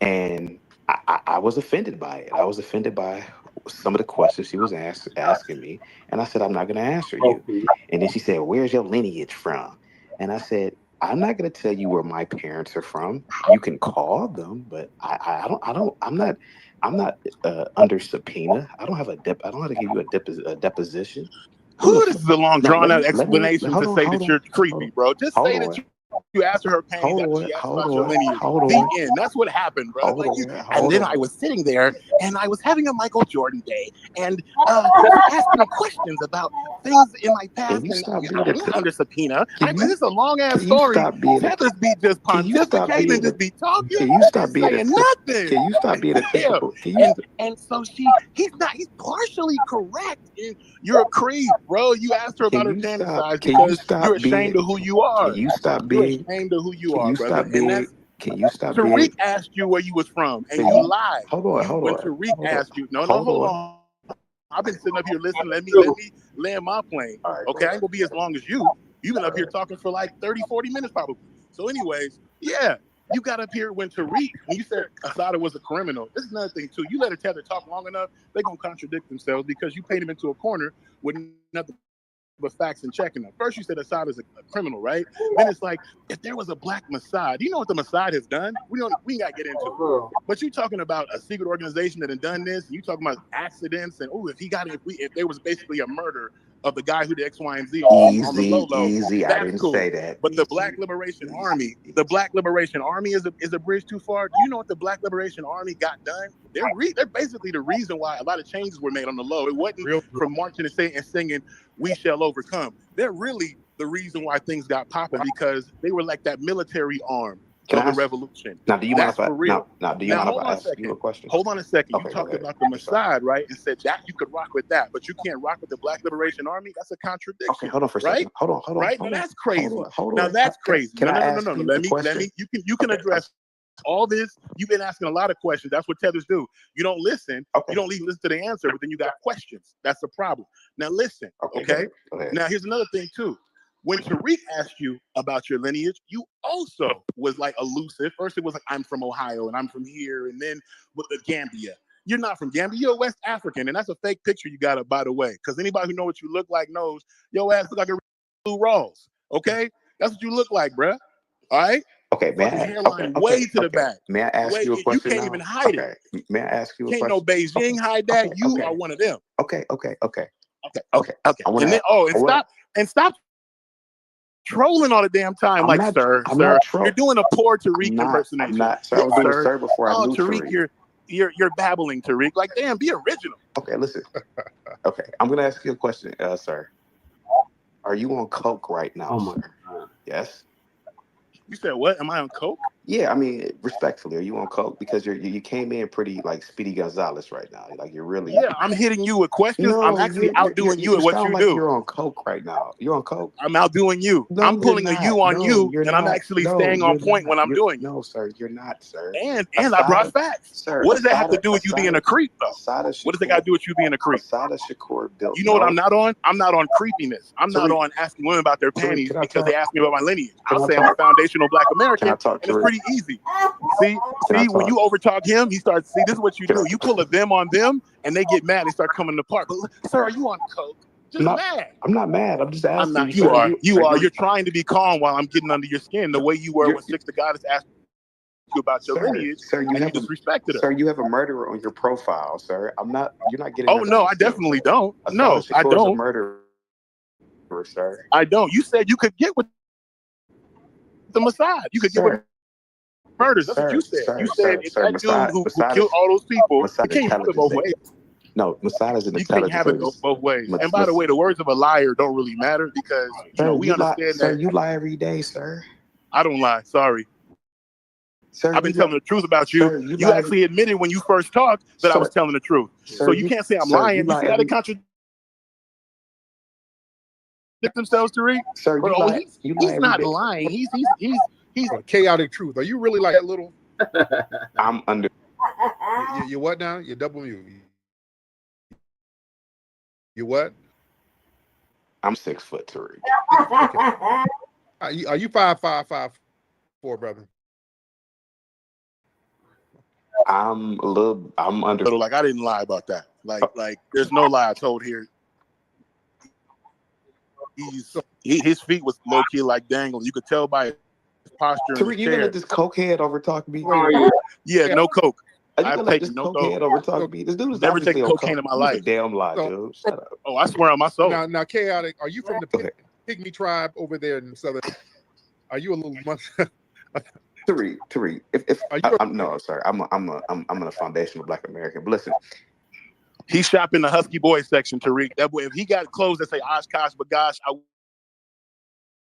And I was offended by it. I was offended by some of the questions she was asking me. And I said, I'm not going to answer you. And then she said, where's your lineage from? And I said, I'm not going to tell you where my parents are from. You can call them, but I'm not under subpoena. I don't have to give you a deposition. This is a long, drawn-out explanation to say that you're creepy, bro. Just say that you asked her panties after she asked about your lineage. The end. That's what happened, bro. And then I was sitting there, and I was having a Michael Jordan day, and asking questions about things in my past, and I'm under subpoena. This is a long-ass story. Tethers be just pontificating and just be talking. Can you stop being saying nothing? Can you stop being a typical? And so he's partially correct. You're a creep, bro. You asked her about her panty size because you're ashamed of who you are. Can you stop You're being? ashamed of who you Can are, you brother. stop being? Can you stop being? Tariq asked you where you was from, and you lied. Hold on. When Tariq asked you, hold on. I've been sitting up here listening. Let me land my plane. Okay, I ain't gonna be as long as you. You've been up here talking for like 30, 40 minutes probably. So anyways, yeah. You got up here when Tariq, when you said Assata was a criminal. This is another thing too. You let a tether talk long enough, they're gonna contradict themselves because you paint them into a corner with nothing but facts and checking them. First you said Assata is a criminal, right? Then it's like, if there was a Black Mossad, do you know what the Mossad has done? We ain't gotta get into it. But you talking about a secret organization that had done this, and you talking about accidents and if there was basically a murder of the guy who did X, Y, and Z on the low. Easy. That's I didn't cool. say that. But the Black Liberation Army is a bridge too far. Do you know what the Black Liberation Army got done? They're basically the reason why a lot of changes were made on the low. It wasn't from marching and singing, "We shall overcome." They're really the reason why things got popping because they were like that military arm of the revolution. Now, do you mind if I ask you a question? Hold on a second. Okay, you talked about the Mossad, right? And said that you could rock with that, but you can't rock with the Black Liberation Army. That's a contradiction. Okay, hold on for a right? second. Hold on. Right? Now that's crazy. Hold on. Now that's crazy. Can I ask No. you Let a question? You can address all this. You've been asking a lot of questions. That's what tethers do. You don't listen. Okay. You don't even listen to the answer, but then you got questions. That's the problem. Now listen. Okay. Go ahead. Now here's another thing too. When Tariq asked you about your lineage, you also was like elusive. First it was like, I'm from Ohio and I'm from here, and then with the Gambia. You're not from Gambia. You're West African, and that's a fake picture you got up, by the way. Because anybody who knows what you look like knows your ass look like a Blue Rawls. Okay? That's what you look like, bruh. All right? Okay, man. Hairline way to the back. May I ask you a question? You can't even hide it. May I ask you a question? question? Can't no Beijing hide that. You are one of them. Okay. And stop trolling all the damn time. Sir, you're doing a poor Tariq impersonation. I was doing sir before I knew Tariq. You're babbling, Tariq. Like, damn, be original. Okay, listen. Okay, I'm gonna ask you a question, sir. Are you on coke right now? Oh my God. Yes. You said what? Am I on coke? Yeah, I mean, respectfully, are you on coke? Because you came in pretty like Speedy Gonzalez right now. Like you're really. Yeah, I'm hitting you with questions. No, I'm actually outdoing you at what you do. You're on coke right now. You're on coke. I'm outdoing you. No, I'm pulling a you on you, and I'm actually staying on point when I'm doing it. No, sir, you're not, sir. And I brought facts. Sir, what does that have to do with you being a creep, though? What does it got to do with you being a creep? Assata Shakur built. You know what I'm not on? I'm not on creepiness. I'm not on asking women about their panties because they ask me about my lineage. I'll say I'm a foundational Black American. And it's pretty easy. See, when you overtalk him, he starts. See, this is what you do. You pull a them on them, and they get mad. They start coming apart. But sir, are you on coke? Just mad. I'm not mad. I'm just asking. I'm not. You are. You are. You're trying to be calm while I'm getting under your skin. The way you were when Six the Goddess asked you about your lineage, sir, you disrespected her. Sir, you have a murderer on your profile, sir. I'm not. You're not getting. Oh no, I definitely don't. No, I don't. A murderer, sir. I don't. You said you could get with the Mossad. You could get with murders. That's what you said. You said it's that dude who killed all those people. You can't have it both ways. No, Mossad is an You can't have it both ways. And by the way, the words of a liar don't really matter because we understand that. Sir, you lie every day, sir. I don't lie. Sorry. Sir, I've been telling the truth about you. Sir, you actually admitted when you first talked that I was telling the truth. Sir, so you can't say I'm lying. You see how they contradict themselves, Tariq? Sir, he's not lying. He's chaotic truth. Are you really like a little? I'm under. You what now? You double mute. You what? I'm 6 foot, Tariq. Okay. Are you 5'4", brother? I'm under. Like I didn't lie about that. Like there's no lie I told here. His feet was low key like dangling. You could tell by his posture. Tariq, you gonna let this cokehead overtalk me? Yeah, no coke. I've taken no coke. Overtalk me. This dude is never taken cocaine in my life. A damn lie, dude. Shut up. Oh, I swear on my soul. Now, chaotic. Are you from the Pygmy tribe over there in Southern? Are you a little much? Tariq. No, sorry. I'm a foundational Black American. But listen, he shop in the Husky Boys section, Tariq. That boy, if he got clothes that say Oshkosh B'gosh, I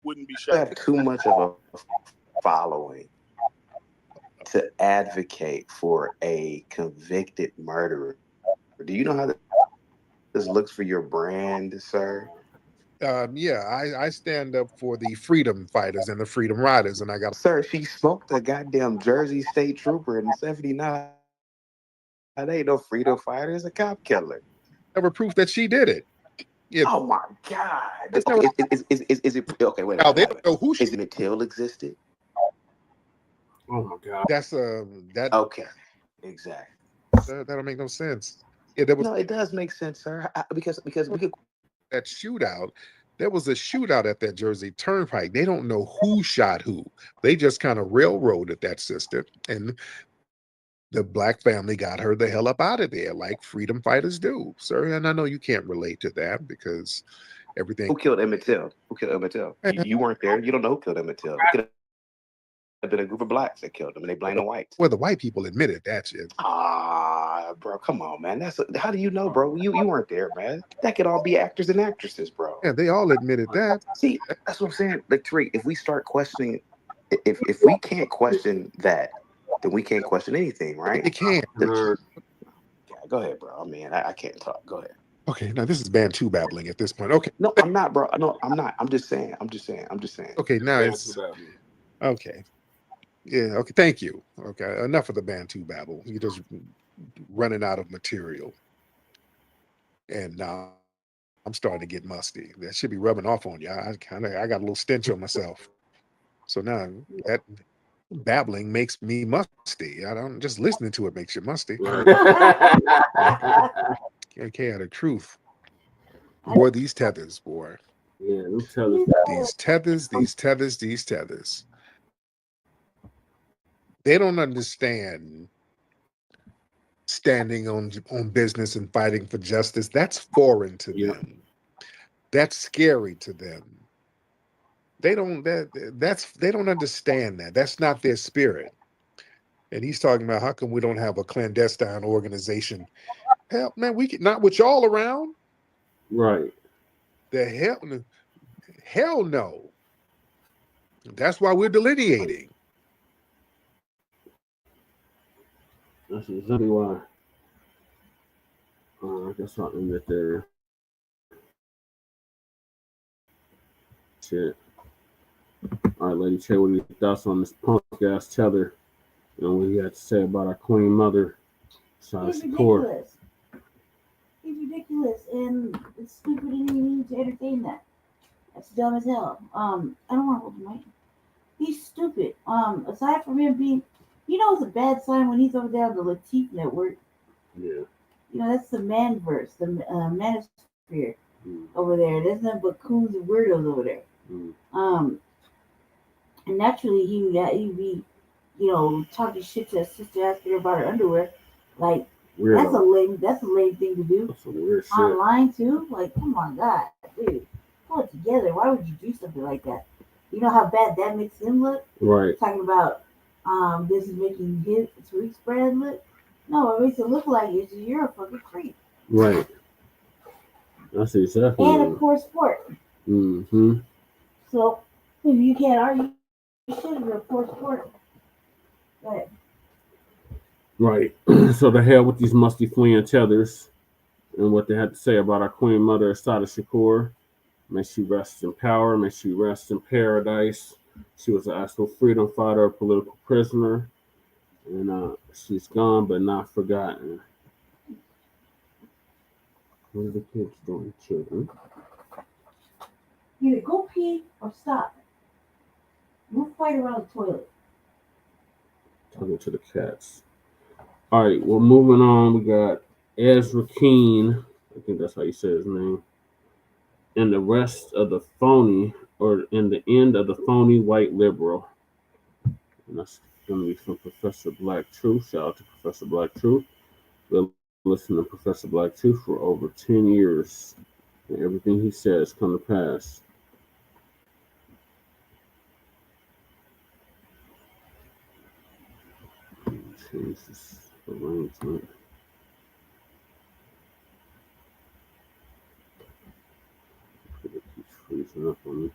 wouldn't be shocked. I have too much of a following to advocate for a convicted murderer. Do you know how this looks for your brand, sir? Yeah, I stand up for the freedom fighters and the freedom riders, and I got. Sir, she smoked a goddamn Jersey State Trooper in '79. That ain't no freedom fighter. It's a cop killer. Never proof that she did it. Yeah. Oh my God! Is it okay? Wait. Now they don't know who she. Is it Patel existed? Oh my God! That's that. Okay, exactly. That don't make no sense. Yeah, there was. No, it does make sense, sir. Because we could. That shootout, there was a shootout at that Jersey Turnpike. They don't know who shot who. They just kind of railroaded that sister, and the Black family got her the hell up out of there, like freedom fighters do, sir. And I know you can't relate to that because everything. Who killed Emmett Till? You weren't there. You don't know who killed Emmett Till. It could have been a group of blacks that killed him, and they blame the whites. Well, the white people admitted that shit. Bro, come on, man. How do you know, bro? You weren't there, man. That could all be actors and actresses, bro. Yeah, they all admitted that. See, that's what I'm saying. Like, Tariq, if we start questioning, if we can't question that, then we can't question anything, right? It can't. Yeah, go ahead, bro. I mean, I can't talk. Go ahead. Okay, now this is Bantu babbling at this point. Okay. No, I'm not, bro. No, I'm not. I'm just saying. Okay, now it's okay. Yeah, okay, thank you. Okay, enough of the Bantu babble. You're just running out of material. And now I'm starting to get musty. That should be rubbing off on you. I got a little stench on myself. So now that babbling makes me musty. I don't just listening to it makes you musty. Okay, the truth. Boy, these tethers, boy. Yeah, these tethers. They don't understand standing on business and fighting for justice. That's foreign to them. That's scary to them. They don't understand that. That's not their spirit. And he's talking about how come we don't have a clandestine organization. Hell, man, we can not with y'all around. Right. The hell no. That's why we're delineating. That's exactly why. I guess I'll end it there. Shit. All right, Lady Che, what are your thoughts on this punk ass tether? You know what he had to say about our queen mother? Shakur. He's ridiculous, and it's stupid, and you need to entertain that. That's dumb as hell. I don't want to hold the mic. He's stupid. stupid. Aside from him being, it's a bad sign when he's over there on the Latif network. Yeah. That's the manverse, the manosphere over there. There's nothing but coons and weirdos over there. And naturally he'd be, talking shit to his sister, asking her about her underwear. Like, Weirdo. That's a lame thing to do. That's some weird shit. Online too? Like, come on, God, dude, pull it together. Why would you do something like that? You know how bad that makes him look? Right. Talking about this is making Tariq's brand look. No, it makes it look like you're a fucking creep. Right. That's exactly. And a poor sport. Mm-hmm. So if you can't argue, you should be a poor sport. But right. So the hell with these musty fleeing tethers and what they had to say about our Queen Mother, Assata Shakur. May she rest in power. May she rest in paradise. She was an actual freedom fighter, a political prisoner. And she's gone but not forgotten. What are the kids doing, children? Either go pee or stop. We'll fight around the toilet. Talking to the cats. All right, well, moving on. We got Ezra Keene. I think that's how you say his name. And the rest of the phony, or in the end of the phony white liberal. And that's going to be from Professor Blacc Truth. Shout out to Professor Blacc Truth. We've listened to Professor Blacc Truth for over 10 years. And everything he said has come to pass. Change this arrangement. It keeps freezing up on me.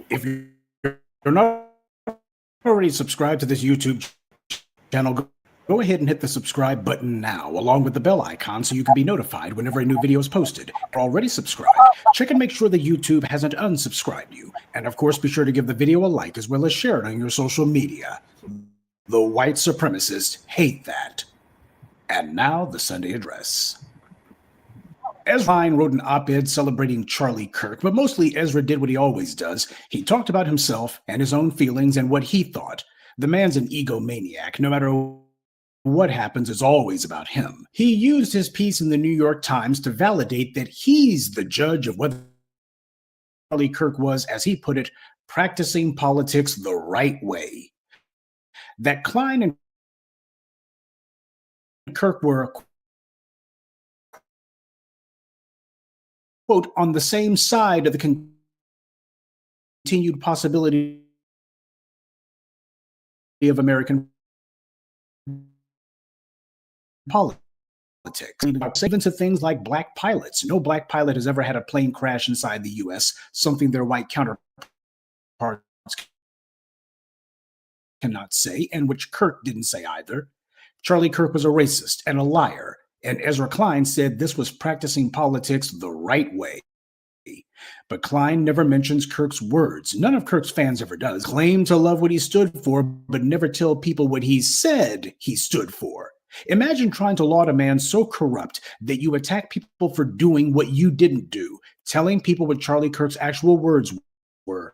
If you're not already subscribed to this YouTube channel, go ahead and hit the subscribe button now, along with the bell icon, so you can be notified whenever a new video is posted. If you're already subscribed, check and make sure that YouTube hasn't unsubscribed you. And of course, be sure to give the video a like as well as share it on your social media. The white supremacists hate that. And now, the Sunday address. Ezra wrote an op-ed celebrating Charlie Kirk, but mostly Ezra did what he always does. He talked about himself and his own feelings and what he thought. The man's an egomaniac. No matter what happens, it's always about him. He used his piece in the New York Times to validate that he's the judge of whether Charlie Kirk was, as he put it, practicing politics the right way. That Klein and Kirk were, quote, on the same side of the continued possibility of American politics. Even to things like black pilots. No black pilot has ever had a plane crash inside the U.S., something their white counterparts cannot say, and which Kirk didn't say either. Charlie Kirk was a racist and a liar, and Ezra Klein said this was practicing politics the right way. But Klein never mentions Kirk's words. None of Kirk's fans ever does. Claim to love what he stood for, but never tell people what he said he stood for. Imagine trying to laud a man so corrupt that you attack people for doing what you didn't do, telling people what Charlie Kirk's actual words were.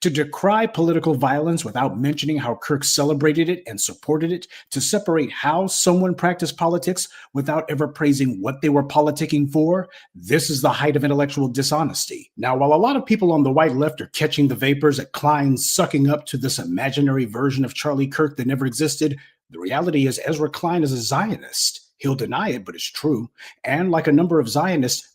To decry political violence without mentioning how Kirk celebrated it and supported it, to separate how someone practiced politics without ever praising what they were politicking for, this is the height of intellectual dishonesty. Now, while a lot of people on the white left are catching the vapors at Klein sucking up to this imaginary version of Charlie Kirk that never existed, the reality is Ezra Klein is a Zionist. He'll deny it, but it's true. And like a number of Zionists,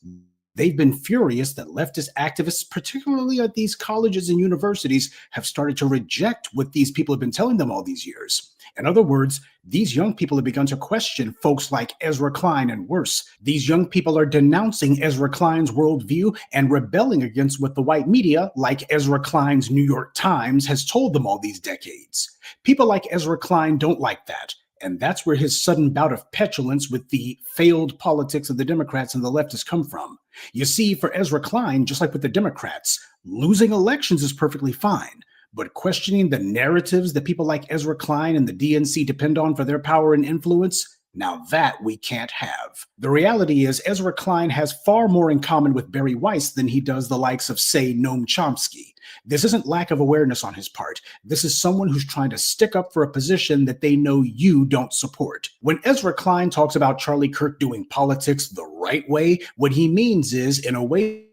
they've been furious that leftist activists, particularly at these colleges and universities, have started to reject what these people have been telling them all these years. In other words, these young people have begun to question folks like Ezra Klein, and worse, these young people are denouncing Ezra Klein's worldview and rebelling against what the white media, like Ezra Klein's New York Times, has told them all these decades. People like Ezra Klein don't like that. And that's where his sudden bout of petulance with the failed politics of the Democrats and the left has come from. You see, for Ezra Klein, just like with the Democrats, losing elections is perfectly fine. But questioning the narratives that people like Ezra Klein and the DNC depend on for their power and influence, Now that we can't have. The reality is Ezra Klein has far more in common with Barry Weiss than he does the likes of, say, Noam Chomsky. This isn't lack of awareness on his part. This is someone who's trying to stick up for a position that they know you don't support. When Ezra Klein talks about Charlie Kirk doing politics the right way, what he means is in a way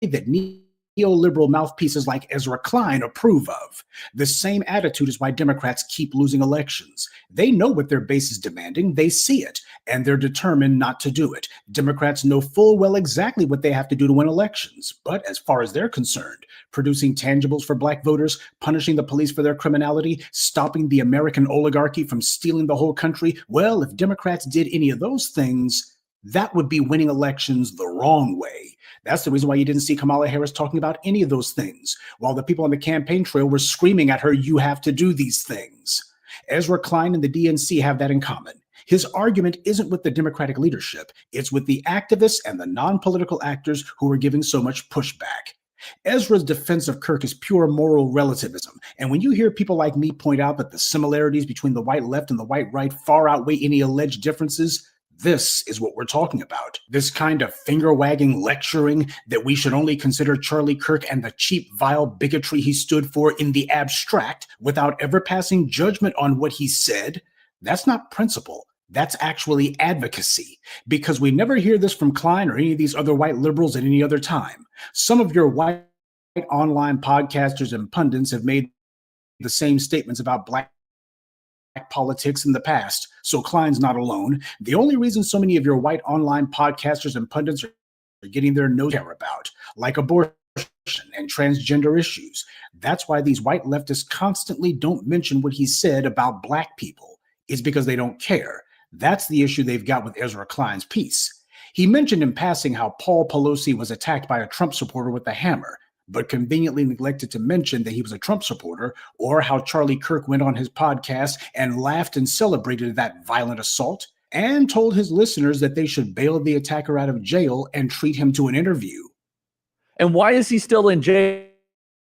that neoliberal mouthpieces like Ezra Klein approve of. The same attitude is why Democrats keep losing elections. They know what their base is demanding, they see it, and they're determined not to do it. Democrats know full well exactly what they have to do to win elections, but as far as they're concerned, producing tangibles for black voters, punishing the police for their criminality, stopping the American oligarchy from stealing the whole country, well, if Democrats did any of those things, that would be winning elections the wrong way. That's the reason why you didn't see Kamala Harris talking about any of those things, while the people on the campaign trail were screaming at her, you have to do these things. Ezra Klein and the DNC have that in common. His argument isn't with the Democratic leadership, it's with the activists and the non-political actors who are giving so much pushback. Ezra's defense of Kirk is pure moral relativism, and when you hear people like me point out that the similarities between the white left and the white right far outweigh any alleged differences, this is what we're talking about. This kind of finger-wagging lecturing that we should only consider Charlie Kirk and the cheap, vile bigotry he stood for in the abstract without ever passing judgment on what he said, that's not principle. That's actually advocacy, because we never hear this from Klein or any of these other white liberals at any other time. Some of your white online podcasters and pundits have made the same statements about black politics in the past, so Klein's not alone. The only reason so many of your white online podcasters and pundits are getting their nose hair about, like abortion and transgender issues. That's why these white leftists constantly don't mention what he said about black people. It's because they don't care. That's the issue they've got with Ezra Klein's piece. He mentioned in passing how Paul Pelosi was attacked by a Trump supporter with a hammer, but conveniently neglected to mention that he was a Trump supporter, or how Charlie Kirk went on his podcast and laughed and celebrated that violent assault, and told his listeners that they should bail the attacker out of jail and treat him to an interview. And why is he still in jail?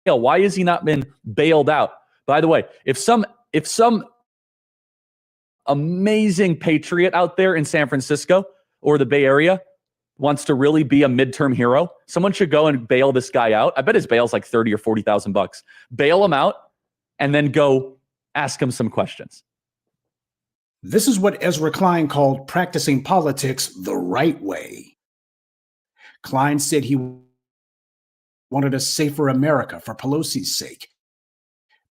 Why has he not been bailed out? By the way, if some amazing patriot out there in San Francisco or the Bay Area wants to really be a midterm hero, someone should go and bail this guy out. I bet his bail's like $30,000 or $40,000. Bail him out and then go ask him some questions. This is what Ezra Klein called practicing politics the right way. Klein said he wanted a safer America for Pelosi's sake,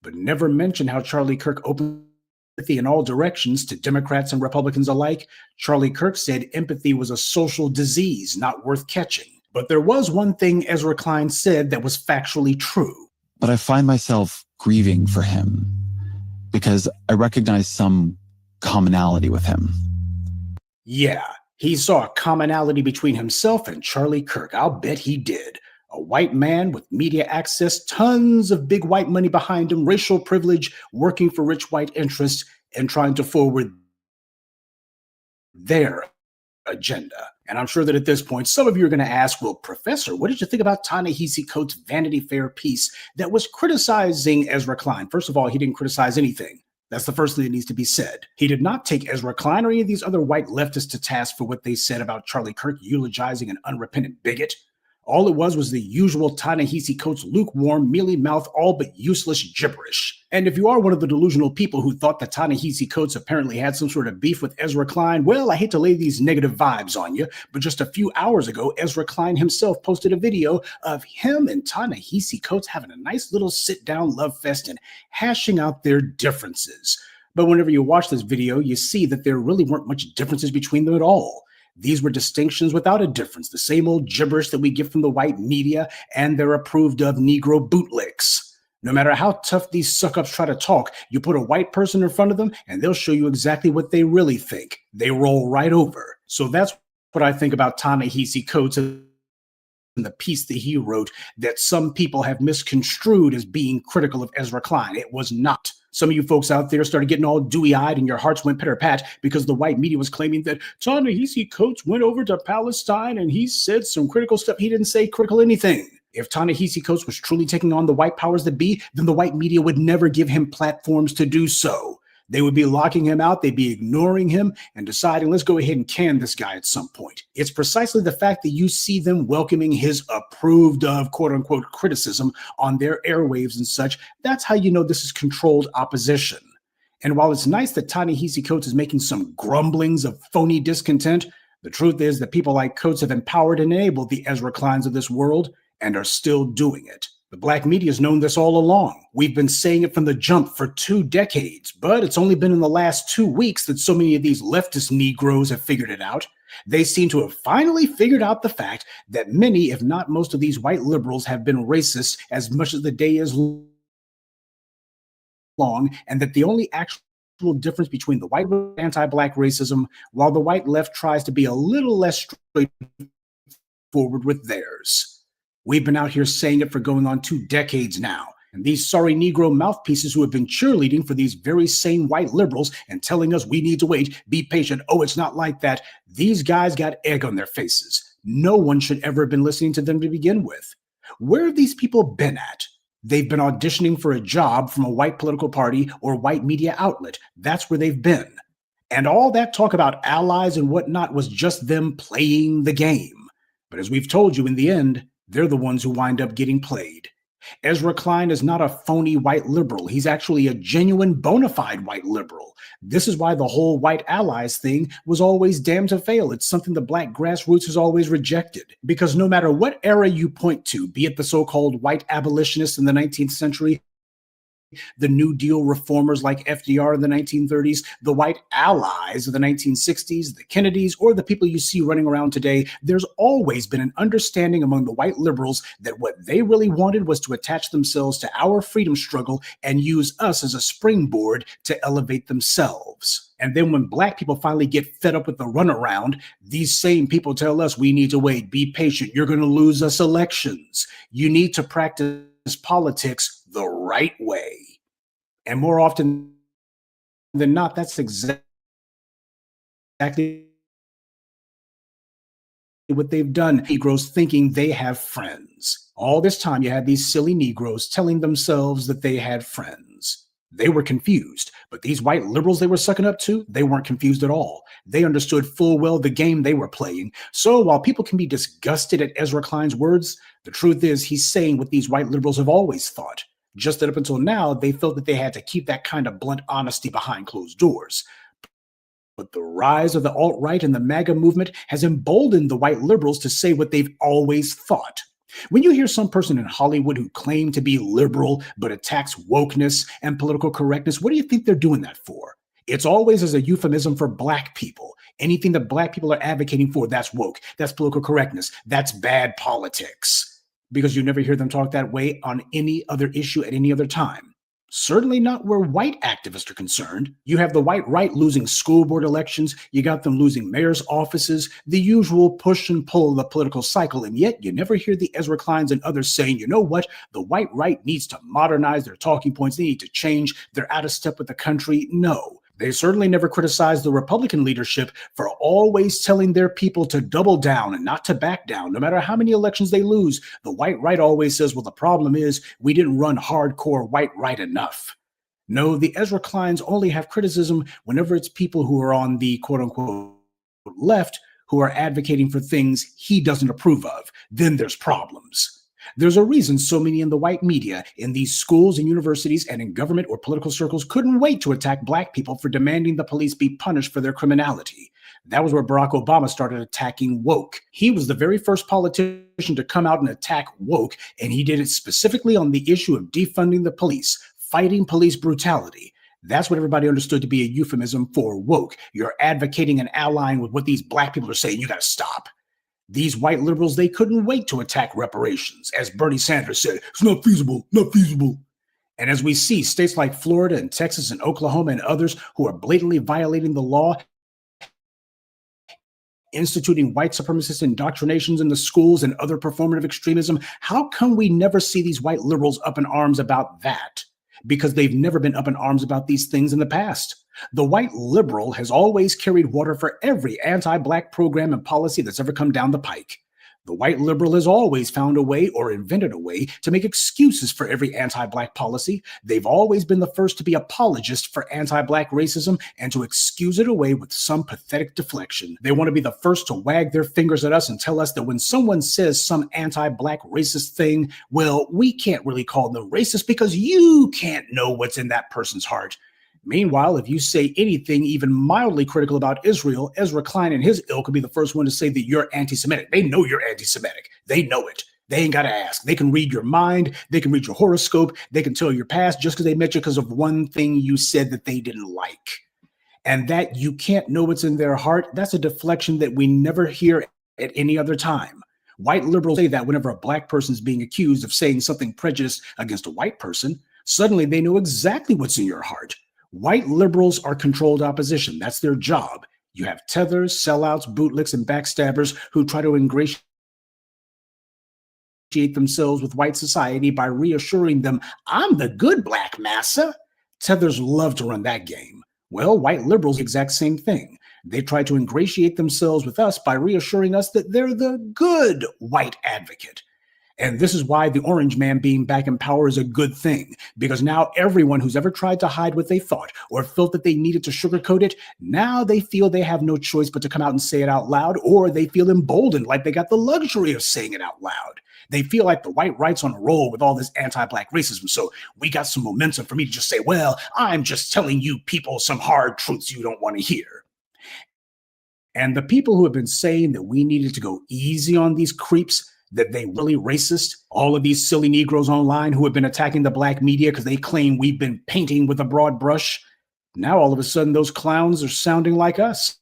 but never mentioned how Charlie Kirk opened empathy in all directions to Democrats and Republicans alike. Charlie Kirk said empathy was a social disease not worth catching. But there was one thing Ezra Klein said that was factually true. But I find myself grieving for him because I recognize some commonality with him. Yeah, he saw a commonality between himself and Charlie Kirk. I'll bet he did. A white man with media access, tons of big white money behind him, racial privilege, working for rich white interests, and trying to forward their agenda. And I'm sure that at this point, some of you are going to ask, well, Professor, what did you think about Ta-Nehisi Coates' Vanity Fair piece that was criticizing Ezra Klein? First of all, he didn't criticize anything. That's the first thing that needs to be said. He did not take Ezra Klein or any of these other white leftists to task for what they said about Charlie Kirk eulogizing an unrepentant bigot. All it was the usual Ta-Nehisi Coates lukewarm, mealy-mouthed, all but useless gibberish. And if you are one of the delusional people who thought that Ta-Nehisi Coates apparently had some sort of beef with Ezra Klein, well, I hate to lay these negative vibes on you, but just a few hours ago, Ezra Klein himself posted a video of him and Ta-Nehisi Coates having a nice little sit-down love fest and hashing out their differences. But whenever you watch this video, you see that there really weren't much differences between them at all. These were distinctions without a difference, the same old gibberish that we get from the white media and their approved of Negro bootlicks. No matter how tough these suck-ups try to talk, you put a white person in front of them and they'll show you exactly what they really think. They roll right over. So that's what I think about Ta-Nehisi Coates and the piece that he wrote that some people have misconstrued as being critical of Ezra Klein. It was not. Some of you folks out there started getting all dewy-eyed and your hearts went pitter-pat because the white media was claiming that Ta-Nehisi Coates went over to Palestine and he said some critical stuff. He didn't say critical anything. If Ta-Nehisi Coates was truly taking on the white powers that be, then the white media would never give him platforms to do so. They would be locking him out, they'd be ignoring him and deciding, let's go ahead and can this guy at some point. It's precisely the fact that you see them welcoming his approved of quote-unquote criticism on their airwaves and such. That's how you know this is controlled opposition. And while it's nice that Ta-Nehisi Coates is making some grumblings of phony discontent, the truth is that people like Coates have empowered and enabled the Ezra Kleins of this world and are still doing it. The black media has known this all along. We've been saying it from the jump for 2 decades, but it's only been in the last 2 weeks that so many of these leftist Negroes have figured it out. They seem to have finally figured out the fact that many, if not most of these white liberals have been racist as much as the day is long, and that the only actual difference between the white anti-black racism, while the white left tries to be a little less straightforward with theirs. We've been out here saying it for going on 2 decades now. And these sorry Negro mouthpieces who have been cheerleading for these very same white liberals and telling us we need to wait, be patient, oh, it's not like that. These guys got egg on their faces. No one should ever have been listening to them to begin with. Where have these people been at? They've been auditioning for a job from a white political party or white media outlet. That's where they've been. And all that talk about allies and whatnot was just them playing the game. But as we've told you, in the end, they're the ones who wind up getting played. Ezra Klein is not a phony white liberal. He's actually a genuine bona fide white liberal. This is why the whole white allies thing was always damned to fail. It's something the black grassroots has always rejected. Because no matter what era you point to, be it the so-called white abolitionists in the 19th century, the New Deal reformers like FDR in the 1930s, the white allies of the 1960s, the Kennedys, or the people you see running around today, there's always been an understanding among the white liberals that what they really wanted was to attach themselves to our freedom struggle and use us as a springboard to elevate themselves. And then when black people finally get fed up with the runaround, these same people tell us we need to wait, be patient, you're going to lose us elections. You need to practice politics the right way. And more often than not, that's exactly what they've done. Negroes thinking they have friends. All this time, you had these silly Negroes telling themselves that they had friends. They were confused, but these white liberals they were sucking up to, they weren't confused at all. They understood full well the game they were playing. So while people can be disgusted at Ezra Klein's words, the truth is he's saying what these white liberals have always thought. Just that up until now, they felt that they had to keep that kind of blunt honesty behind closed doors. But the rise of the alt-right and the MAGA movement has emboldened the white liberals to say what they've always thought. When you hear some person in Hollywood who claim to be liberal but attacks wokeness and political correctness, what do you think they're doing that for? It's always as a euphemism for black people. Anything that black people are advocating for, that's woke, that's political correctness, that's bad politics. Because you never hear them talk that way on any other issue at any other time. Certainly not where white activists are concerned. You have the white right losing school board elections. You got them losing mayor's offices, the usual push and pull of the political cycle. And yet you never hear the Ezra Kleins and others saying, you know what? The white right needs to modernize their talking points. They need to change. They're out of step with the country. No. They certainly never criticized the Republican leadership for always telling their people to double down and not to back down. No matter how many elections they lose, the white right always says, well, the problem is we didn't run hardcore white right enough. No, the Ezra Kleins only have criticism whenever it's people who are on the quote unquote left who are advocating for things he doesn't approve of. Then there's problems. There's a reason so many in the white media, in these schools and universities and in government or political circles couldn't wait to attack black people for demanding the police be punished for their criminality. That was where Barack Obama started attacking woke. He was the very first politician to come out and attack woke, and he did it specifically on the issue of defunding the police, fighting police brutality. That's what everybody understood to be a euphemism for woke. You're advocating and allying with what these black people are saying. You got to stop. These white liberals, they couldn't wait to attack reparations. As Bernie Sanders said, it's not feasible, not feasible. And as we see states like Florida and Texas and Oklahoma and others who are blatantly violating the law, instituting white supremacist indoctrinations in the schools and other performative extremism, how come we never see these white liberals up in arms about that? Because they've never been up in arms about these things in the past. The white liberal has always carried water for every anti-black program and policy that's ever come down the pike. The white liberal has always found a way or invented a way to make excuses for every anti-Black policy. They've always been the first to be apologists for anti-Black racism and to excuse it away with some pathetic deflection. They want to be the first to wag their fingers at us and tell us that when someone says some anti-Black racist thing, well, we can't really call them racist because you can't know what's in that person's heart. Meanwhile, if you say anything even mildly critical about Israel, Ezra Klein and his ilk could be the first one to say that you're anti-Semitic. They know you're anti-Semitic. They know it. They ain't got to ask. They can read your mind. They can read your horoscope. They can tell your past just because they met you because of one thing you said that they didn't like. And that you can't know what's in their heart, that's a deflection that we never hear at any other time. White liberals say that whenever a Black person is being accused of saying something prejudiced against a white person, suddenly they know exactly what's in your heart. White liberals are controlled opposition. That's their job. You have tethers, sellouts, bootlicks, and backstabbers who try to ingratiate themselves with white society by reassuring them, I'm the good Black massa. Tethers love to run that game. Well, white liberals, the exact same thing. They try to ingratiate themselves with us by reassuring us that they're the good white advocate. And this is why the orange man being back in power is a good thing, because now everyone who's ever tried to hide what they thought or felt that they needed to sugarcoat it, now they feel they have no choice but to come out and say it out loud, or they feel emboldened like they got the luxury of saying it out loud. They feel like the white right's on a roll with all this anti-Black racism, so we got some momentum for me to just say, well, I'm just telling you people some hard truths you don't want to hear. And the people who have been saying that we needed to go easy on these creeps, that they really racist, all of these silly Negroes online who have been attacking the Black media because they claim we've been painting with a broad brush. Now all of a sudden those clowns are sounding like us.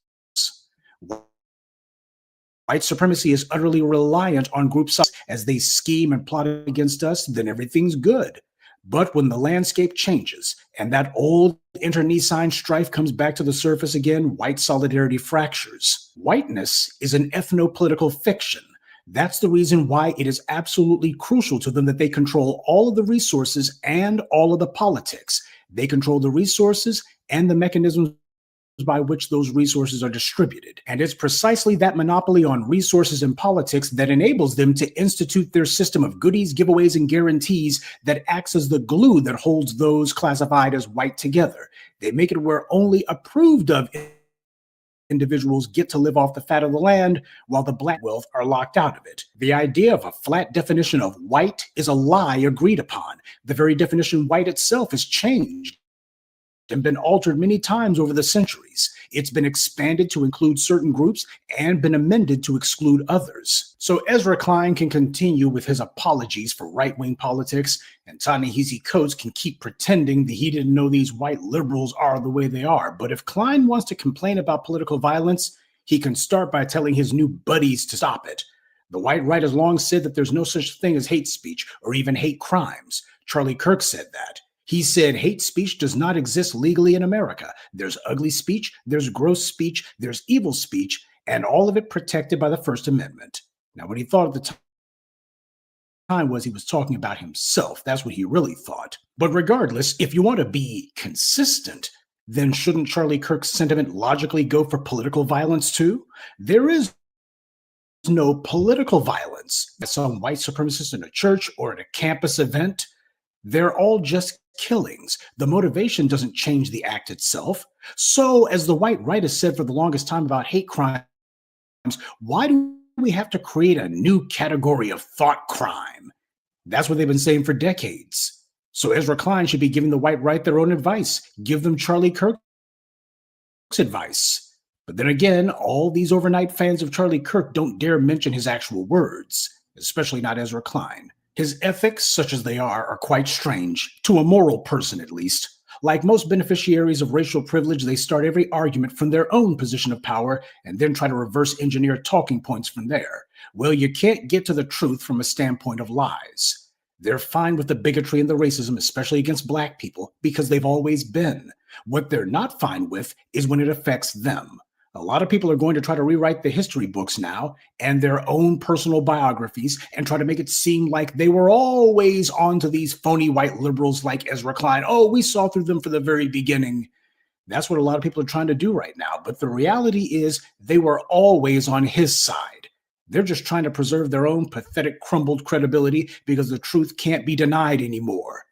White supremacy is utterly reliant on groups as they scheme and plot against us, then everything's good. But when the landscape changes and that old internecine strife comes back to the surface again, white solidarity fractures. Whiteness is an ethno-political fiction. That's the reason why it is absolutely crucial to them that they control all of the resources and all of the politics. They control the resources and the mechanisms by which those resources are distributed. And it's precisely that monopoly on resources and politics that enables them to institute their system of goodies, giveaways, and guarantees that acts as the glue that holds those classified as white together. They make it where only approved of individuals get to live off the fat of the land, while the Black wealth are locked out of it. The idea of a flat definition of white is a lie agreed upon. The very definition white itself has changed and been altered many times over the centuries. It's been expanded to include certain groups and been amended to exclude others. So Ezra Klein can continue with his apologies for right-wing politics, and Ta-Nehisi Coates can keep pretending that he didn't know these white liberals are the way they are. But if Klein wants to complain about political violence, he can start by telling his new buddies to stop it. The white right has long said that there's no such thing as hate speech or even hate crimes. Charlie Kirk said that. He said hate speech does not exist legally in America. There's ugly speech, there's gross speech, there's evil speech, and all of it protected by the First Amendment. Now, what he thought at the time was he was talking about himself. That's what he really thought. But regardless, if you want to be consistent, then shouldn't Charlie Kirk's sentiment logically go for political violence too? There is no political violence. Some white supremacist in a church or at a campus event, they're all just killings. The motivation doesn't change the act itself. So, as the white right has said for the longest time about hate crimes, why do we have to create a new category of thought crime? That's what they've been saying for decades. So Ezra Klein should be giving the white right their own advice. Give them Charlie Kirk's advice. But then again, all these overnight fans of Charlie Kirk don't dare mention his actual words, especially not Ezra Klein. His ethics, such as they are quite strange, to a moral person at least. Like most beneficiaries of racial privilege, they start every argument from their own position of power and then try to reverse engineer talking points from there. Well, you can't get to the truth from a standpoint of lies. They're fine with the bigotry and the racism, especially against Black people, because they've always been. What they're not fine with is when it affects them. A lot of people are going to try to rewrite the history books now and their own personal biographies and try to make it seem like they were always onto these phony white liberals like Ezra Klein. Oh, we saw through them from the very beginning. That's what a lot of people are trying to do right now. But the reality is they were always on his side. They're just trying to preserve their own pathetic, crumbled credibility because the truth can't be denied anymore.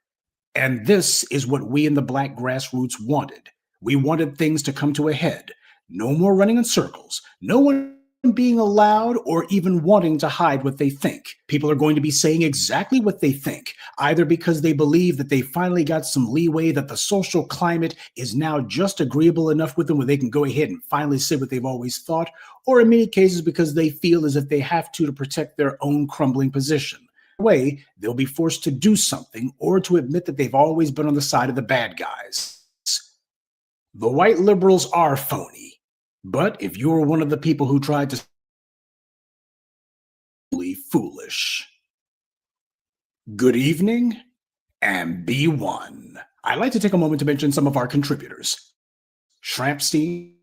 And this is what we in the Black grassroots wanted. We wanted things to come to a head. No more running in circles. No one being allowed or even wanting to hide what they think. People are going to be saying exactly what they think, either because they believe that they finally got some leeway, that the social climate is now just agreeable enough with them where they can go ahead and finally say what they've always thought, or in many cases because they feel as if they have to protect their own crumbling position. Way, they'll be forced to do something or to admit that they've always been on the side of the bad guys. The white liberals are phony. But if you were one of the people who tried to be foolish, good evening and be one. I'd like to take a moment to mention some of our contributors. Shrampstein,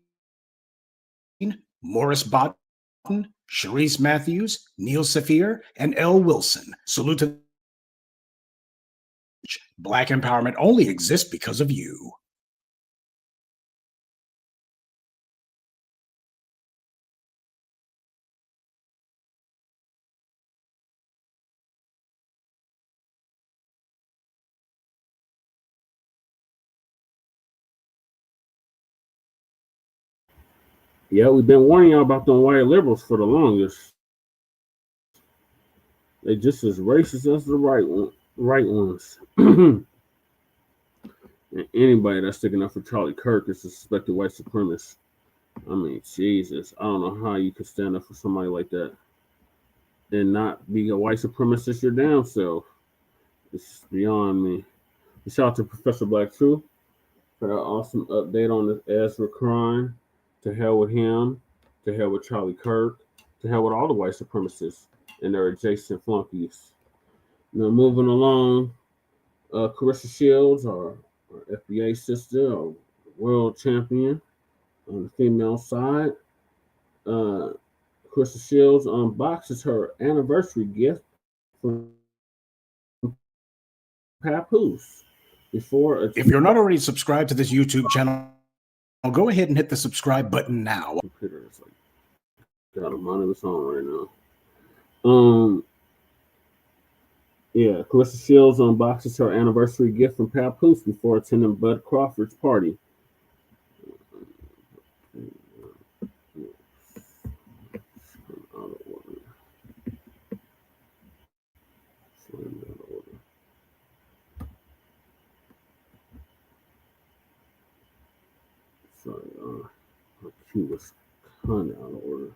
Morris Bodden, Sharice Matthews, Neil Saphir, and L. Wilson. Salute to Black empowerment only exists because of you. Yeah, we've been warning y'all about them white liberals for the longest. They're just as racist as the right ones. And anybody that's sticking up for Charlie Kirk is a suspected white supremacist. I mean, Jesus, I don't know how you could stand up for somebody like that and not be a white supremacist your damn self. It's beyond me. Shout out to Professor Black Truth for that awesome update on the Ezra crime. To hell with him, to hell with Charlie Kirk, to hell with all the white supremacists and their adjacent flunkies. Now, moving along, Claressa Shields, our FBA sister, our world champion on the female side. Claressa Shields unboxes her anniversary gift from Papoose. If you're not already subscribed to this YouTube channel, I'll go ahead and hit the subscribe button now. Got a mind of its own right now. Yeah, Claressa Shields unboxes her anniversary gift from Papoose before attending Bud Crawford's party. Sorry, my cue was kind of out of order.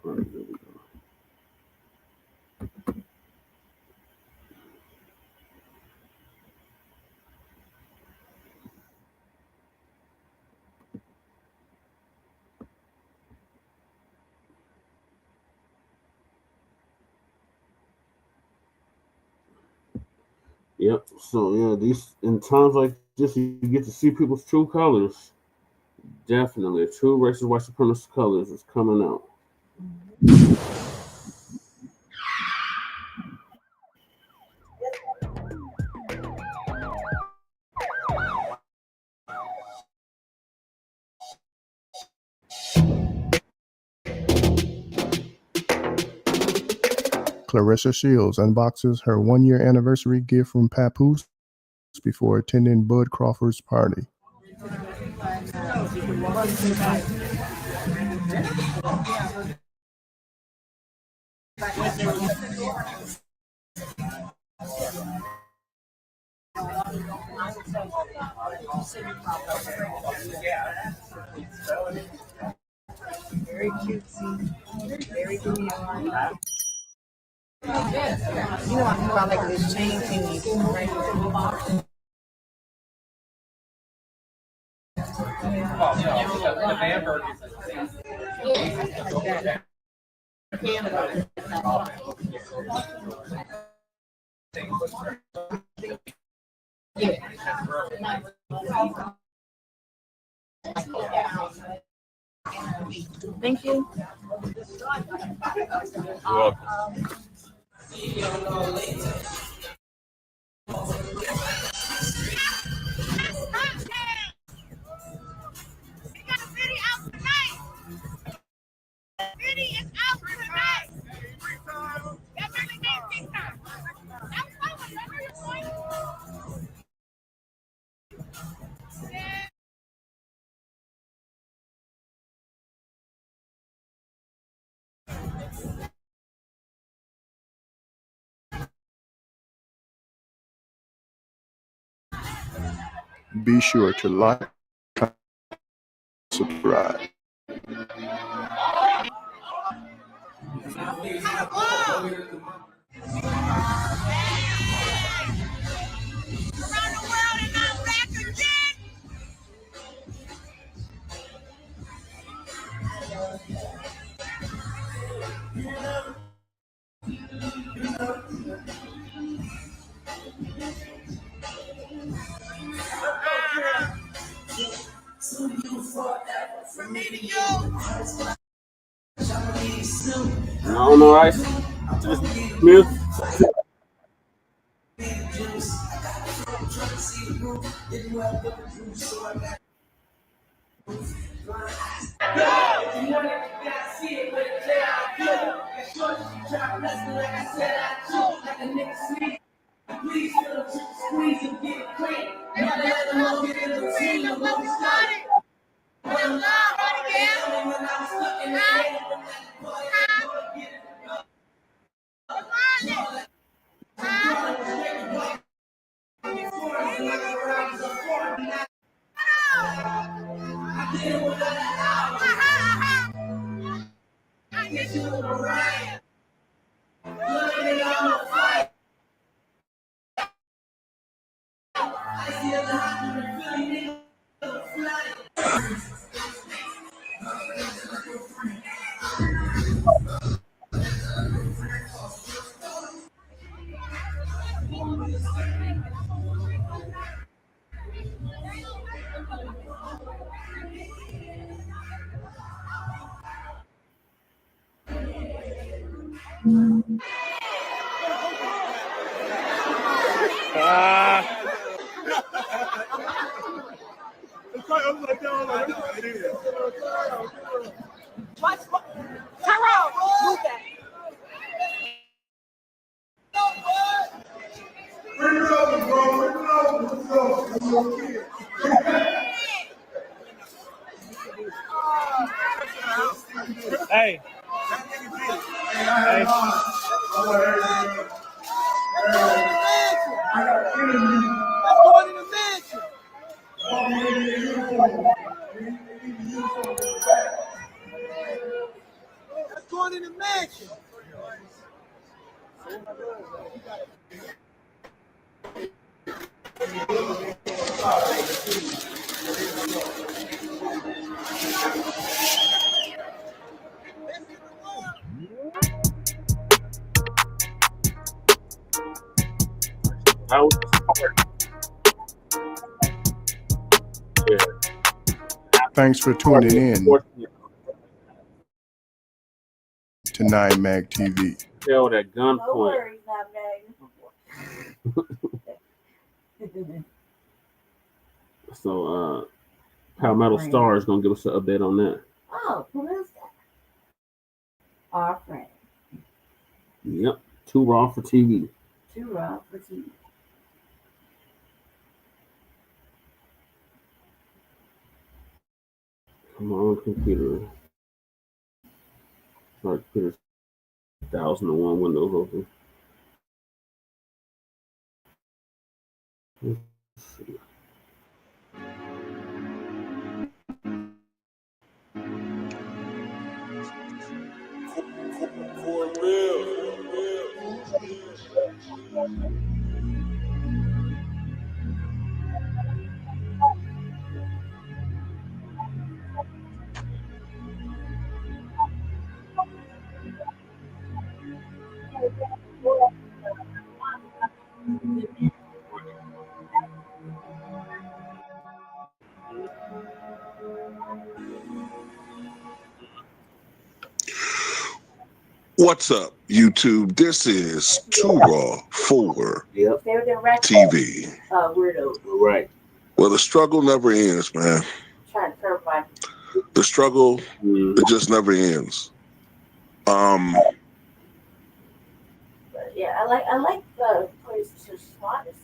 All right, there we go. Yep. So yeah, these in times like this, you get to see people's true colors. Definitely, true racist white supremacist colors is coming out. Claressa Shields unboxes her one-year anniversary gift from Papoose before attending Bud Crawford's party. Very cutesy, very demure. You know, I'm about like this chain thingy right here. Thank you. You're welcome. Be sure to like, subscribe. I don't know, Ice. Smith. Hey. Let's go in the mansion. Thanks for tuning in to 9 Mag TV. Held at gunpoint. So, Palmetto Star is gonna give us an update on that. Oh, who is that? Our friend. Yep, Too Raw for TV. Too Raw for TV. Come on, computer. Sorry, computer. 1001 windows open. Let's see. What's up, YouTube? This is Too Raw for TV. Weirdo. Right. Well, the struggle never ends, man. Trying to curve my. The struggle, it just never ends. Yeah, I like the place to spot us.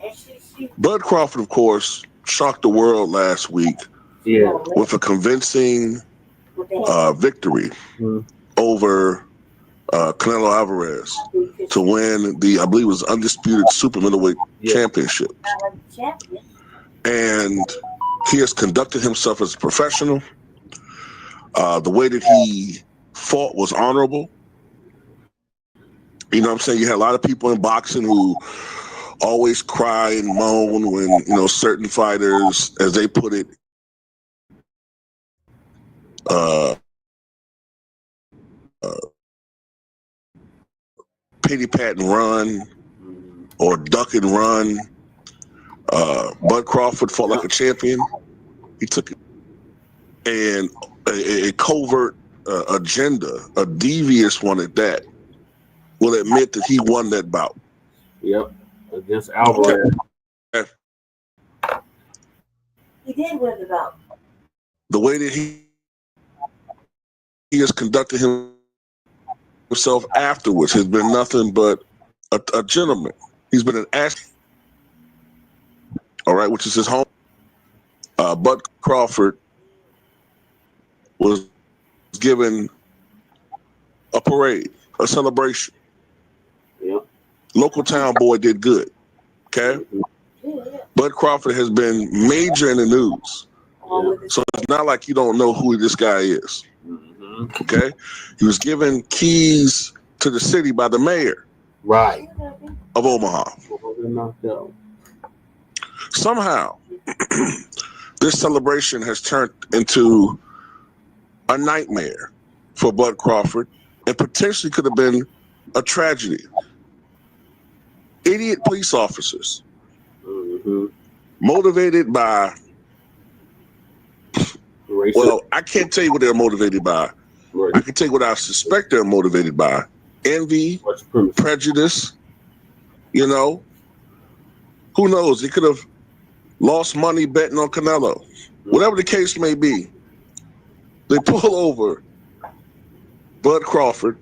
And she. Bud Crawford, of course, shocked the world last week with a convincing victory over Canelo Alvarez to win the, I believe it was undisputed super middleweight championship. And he has conducted himself as a professional. The way that he fought was honorable. You know what I'm saying? You had a lot of people in boxing who always cry and moan when, you know, certain fighters, as they put it, pity pat and run or duck and run. Bud Crawford fought like a champion. He took it. And a covert agenda, a devious one at that, will admit that he won that bout. Yep, against Alvarez. Okay. He did win the bout. The way that he has conducted himself afterwards has been nothing but a gentleman. He's been an ass. All right, which is his home. Bud Crawford was given a parade, a celebration. Yep. Local town boy did good. Okay. Bud Crawford has been major in the news. So it's not like you don't know who this guy is. Okay. He was given keys to the city by the mayor. Right. Of Omaha. Somehow, this celebration has turned into a nightmare for Bud Crawford and potentially could have been a tragedy. Idiot police officers motivated by, well, I can't tell you what they're motivated by. I can tell you what I suspect they're motivated by. Envy, prejudice, you know. Who knows? They could have lost money betting on Canelo. Whatever the case may be, they pull over Bud Crawford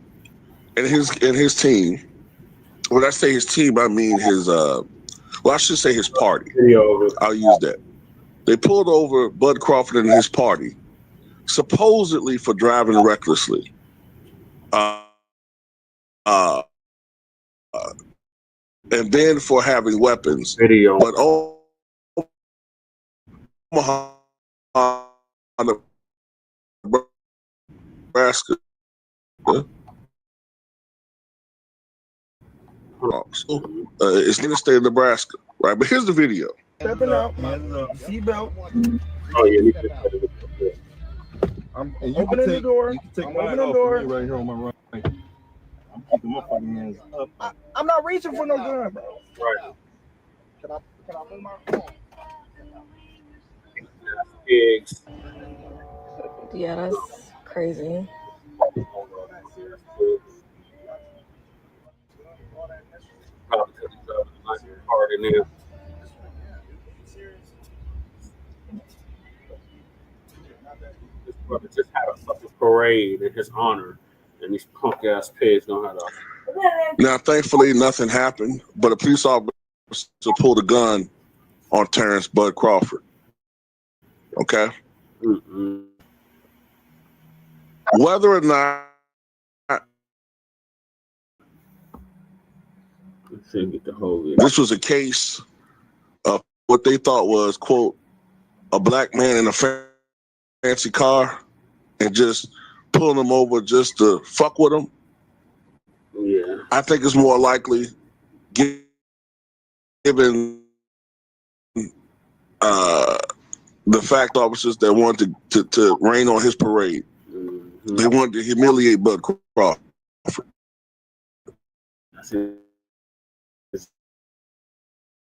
and his team. When I say his team, I mean his well, I should say his party. I'll use that. They pulled over Bud Crawford and his party, supposedly for driving recklessly. And then for having weapons. But Omaha, Nebraska. It's in the state of Nebraska, right? But here's the video. Stepping out, seatbelt. Oh yeah. I'm opening the door. I'm opening the door. Right here on my right. I'm keeping my fucking hands up. I'm not reaching for no gun, bro. Right. Can I move my phone? Pigs. Yeah, that's crazy. Probably because he's a part in there. This brother just had a fucking parade in his honor, and these punk ass pigs don't have that. Now, thankfully, nothing happened, but a police officer pulled a gun on Terrence Bud Crawford. Okay? Whether or not this was a case of what they thought was, quote, a black man in a fancy car and just pulling him over just to fuck with him, yeah, I think it's more likely, given the fact officers that wanted to rain on his parade. They wanted to humiliate Bud Crawford. That's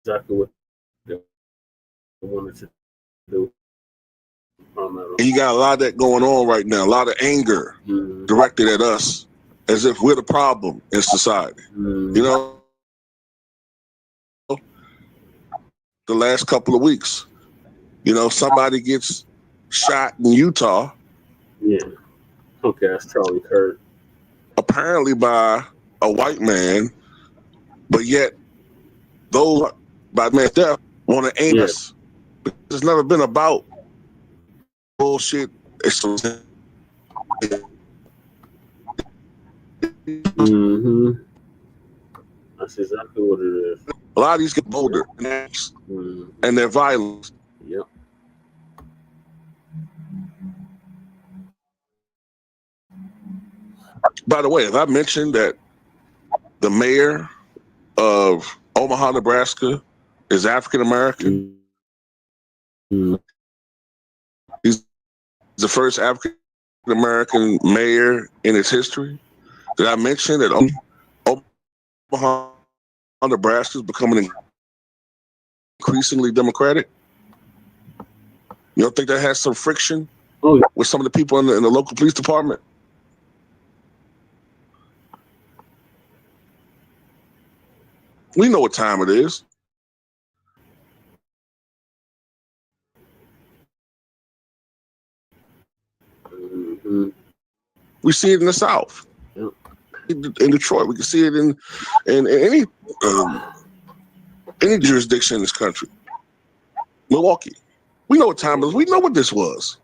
exactly what they wanted to do. And you got a lot of that going on right now, a lot of anger directed at us as if we're the problem in society. You know, the last couple of weeks, you know, somebody gets shot in Utah. Yeah. Okay, that's Charlie Kirk. Apparently by a white man, but yet those by man's death want to aim us. It's never been about bullshit. It's Mm-hmm. That's exactly what it is. A lot of these get bolder and they're violent. Yep. By the way, have I mentioned that the mayor of Omaha, Nebraska is African American? He's the first African American mayor in its history. Did I mention that Omaha, Nebraska is becoming increasingly Democratic? You don't think that has some friction with some of the people in the local police department? We know what time it is. We see it in the South. In Detroit, we can see it in any jurisdiction in this country. Milwaukee, we know what time it is. We know what this was.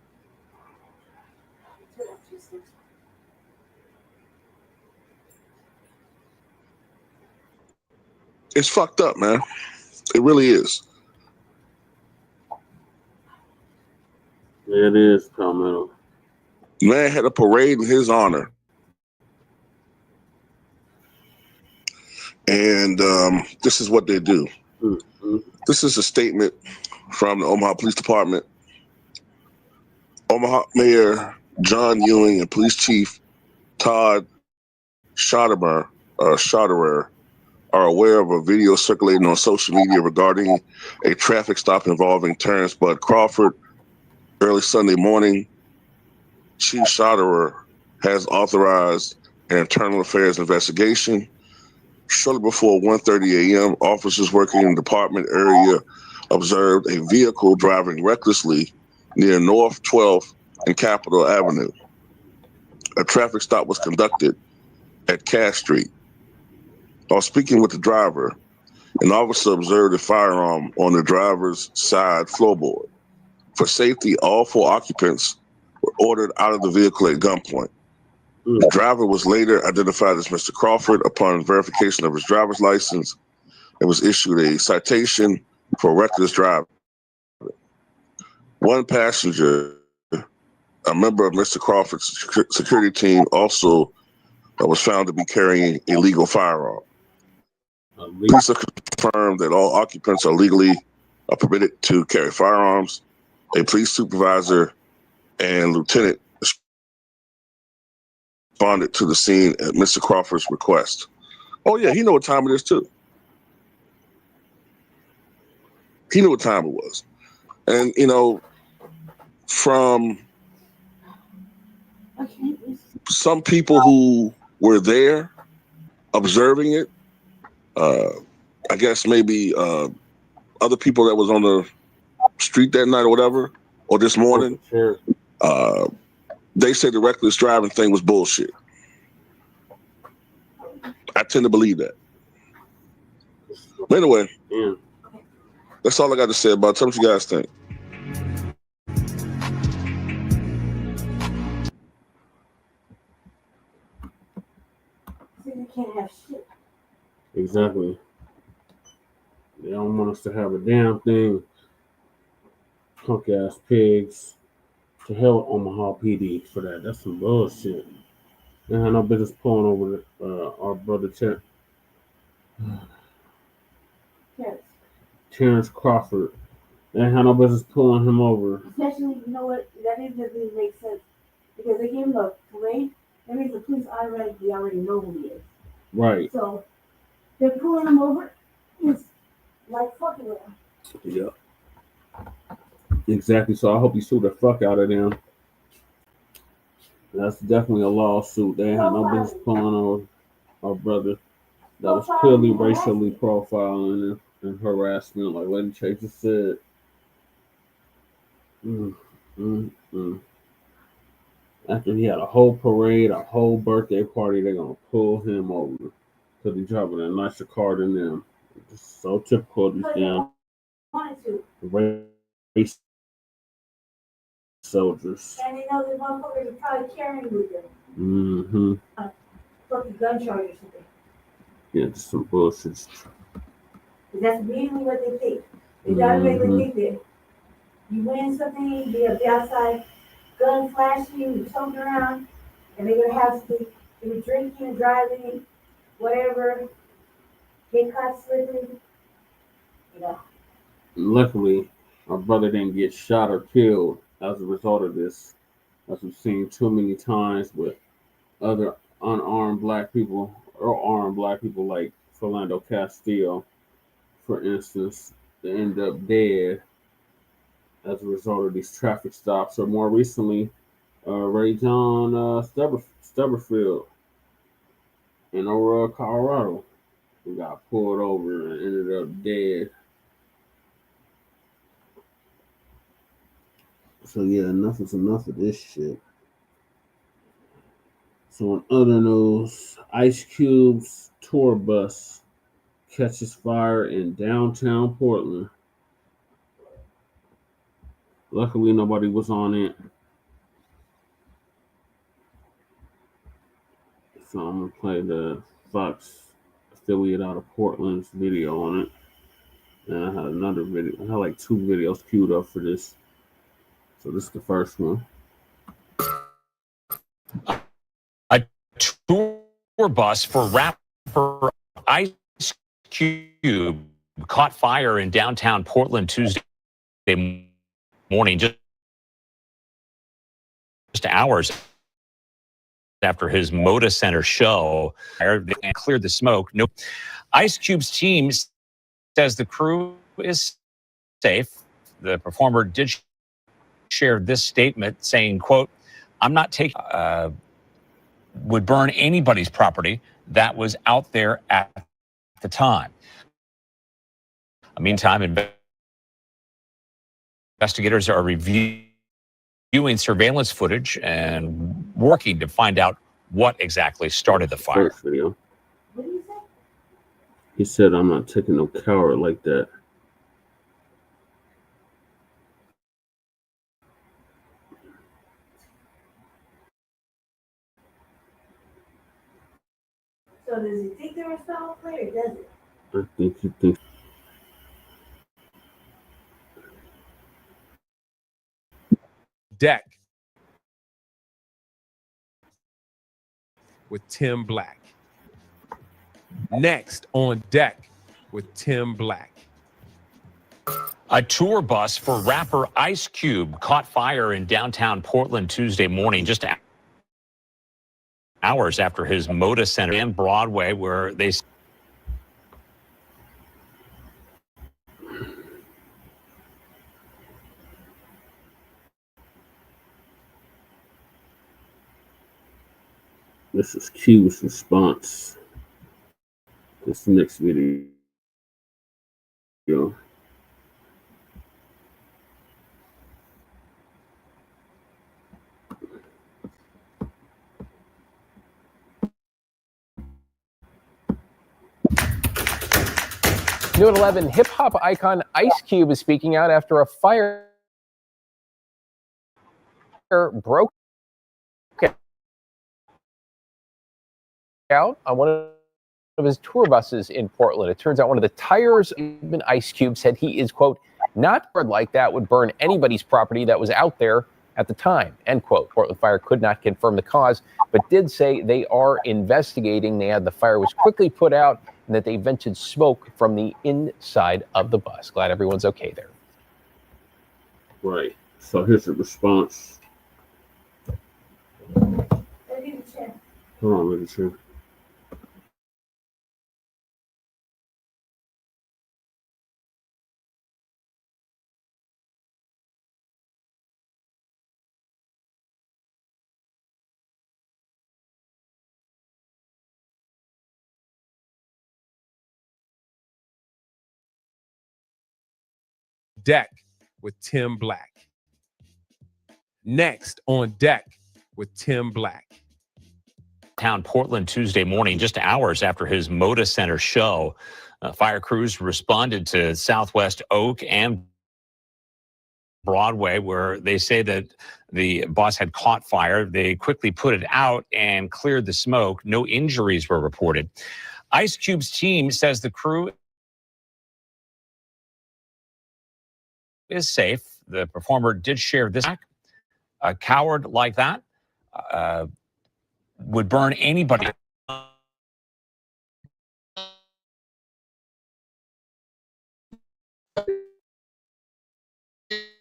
It's fucked up, man. It really is. It is, Palmetto. Man had a parade in his honor. And this is what they do. This is a statement from the Omaha Police Department. Omaha Mayor John Ewing and Police Chief Todd Schotterer are aware of a video circulating on social media regarding a traffic stop involving Terrence Bud Crawford. Early Sunday morning, Chief Schotterer has authorized an internal affairs investigation. Shortly before 1:30 a.m., officers working in the department area observed a vehicle driving recklessly near North 12th and Capitol Avenue. A traffic stop was conducted at Kash Street. While speaking with the driver, an officer observed a firearm on the driver's side floorboard. For safety, all 4 occupants were ordered out of the vehicle at gunpoint. The driver was later identified as Mr. Crawford. Upon verification of his driver's license, and was issued a citation for reckless driving. One passenger, a member of Mr. Crawford's security team, also was found to be carrying a legal firearm. Police have confirmed that all occupants are legally permitted to carry firearms. A police supervisor and lieutenant responded to the scene at Mr. Crawford's request. Oh yeah, he knew what time it is too. He knew what time it was. And you know, from some people who were there observing it, I guess maybe other people that was on the street that night or whatever, or this morning, they said the reckless driving thing was bullshit. I tend to believe that. But anyway, that's all I got to say about it. Tell me what you guys think. You can't have shit. Exactly. They don't want us to have a damn thing. Punk ass pigs. To hell with Omaha PD for that. That's some bullshit. They had no business pulling over our brother Terrence Crawford. They had no business pulling him over. Especially, you know what? That doesn't even make sense. Because they gave him a parade. That means the police already know who he is. Right. So they're pulling him over. It's like fucking with him. Yeah. Exactly. So I hope you sue the fuck out of them. That's definitely a lawsuit. They had no business pulling over our brother. That was clearly racially profiling and harassment, like Lady Chaser said. After he had a whole parade, a whole birthday party, they're gonna pull him over because he's driving a nicer car than them. It's so typical of these damn race soldiers. And they know the motherfuckers are probably carrying with them. fucking gun charge or something. Yeah, just some bullshit. That's immediately what they think. They automatically think that you win something, be outside, gun flashing, something around, and they're gonna have to be drinking and driving, whatever, get caught slipping, you know. Luckily, our brother didn't get shot or killed as a result of this, as we've seen too many times with other unarmed black people or armed black people like Philando Castile, for instance. They end up dead as a result of these traffic stops, or more recently, Ray John Stubberfield in Aurora, Colorado, who got pulled over and ended up dead. So yeah, enough is enough of this shit. So in other news, Ice Cube's tour bus catches fire in downtown Portland. Luckily, nobody was on it. So I'm gonna play the Fox affiliate out of Portland's video on it. And I had another video. I had like 2 videos queued up for this. So this is the first one. A tour bus for rapper Ice Cube caught fire in downtown Portland Tuesday morning, just hours after his Moda Center show. They cleared the smoke. No, Ice Cube's team says the crew is safe. The performer did share this statement saying, quote, "I'm not taking would burn anybody's property that was out there at the time." Meantime, investigators are reviewing surveillance footage and working to find out what exactly started the fire. First video. What did he say? He said, "I'm not taking no coward like that." So does he think they were foul play or does it? I think he thinks. Deck with Tim Blacc. Next on Deck with Tim Blacc. A tour bus for rapper Ice Cube caught fire in downtown Portland Tuesday morning, just hours after his Moda Center and Broadway, where they... This is Q's response. This next video. New at 11, hip-hop icon Ice Cube is speaking out after a fire broke out on one of his tour buses in Portland. It turns out one of the tires, even Ice Cube said he is, quote, not like that would burn anybody's property that was out there at the time, end quote. Portland Fire could not confirm the cause, but did say they are investigating. They had the fire was quickly put out and that they vented smoke from the inside of the bus. Glad everyone's okay there. Right. So here's the response. Hold on, let me see. Deck with Tim Blacc. Next on Deck with Tim Blacc. Town Portland Tuesday morning, just hours after his Moda Center show. Fire crews responded to Southwest Oak and Broadway, where they say that the bus had caught fire. They quickly put it out and cleared the smoke. No injuries were reported. Ice Cube's team says the crew is safe. The performer did share this. A coward like that would burn anybody.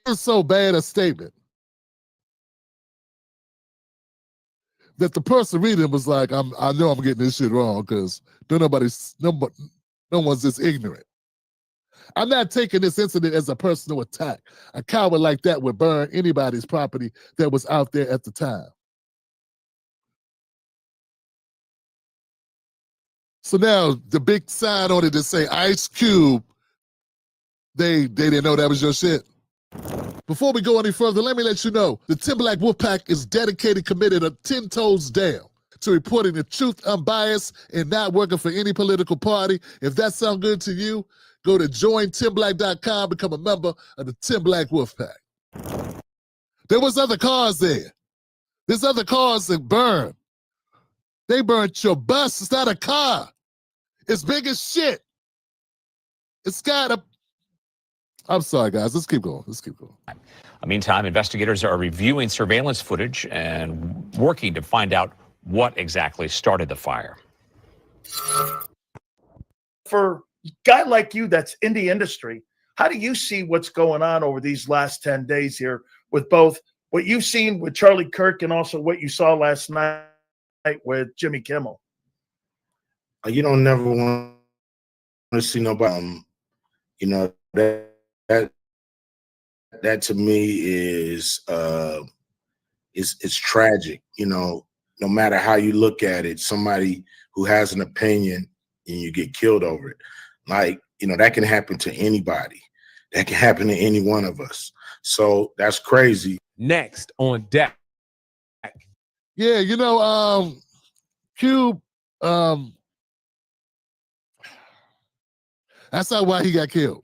It's so bad a statement that the person reading was like, I know I'm getting this shit wrong because no one's this ignorant. I'm not taking this incident as a personal attack. A coward like that would burn anybody's property that was out there at the time. So now the big sign on it to say Ice Cube, they didn't know that was your shit. Before we go any further, let me let you know the Tim Blacc Wolfpack is dedicated, committed, 10 toes down to reporting the truth, unbiased, and not working for any political party. If that sounds good to you, go to jointimblack.com, become a member of the Tim Blacc Wolfpack. There was other cars there. There's other cars that burn. They burnt your bus. It's not a car. It's big as shit. It's got a... I'm sorry, guys. Let's keep going. Meantime, investigators are reviewing surveillance footage and working to find out what exactly started the fire. For a guy like you that's in the industry, how do you see what's going on over these last 10 days here with both what you've seen with Charlie Kirk and also what you saw last night with Jimmy Kimmel? You don't never want to see nobody, that to me is it's tragic. No matter how you look at it, somebody who has an opinion and you get killed over it. Like, that can happen to anybody. That can happen to any one of us. So that's crazy. Next on deck. Yeah, Cube, that's not why he got killed.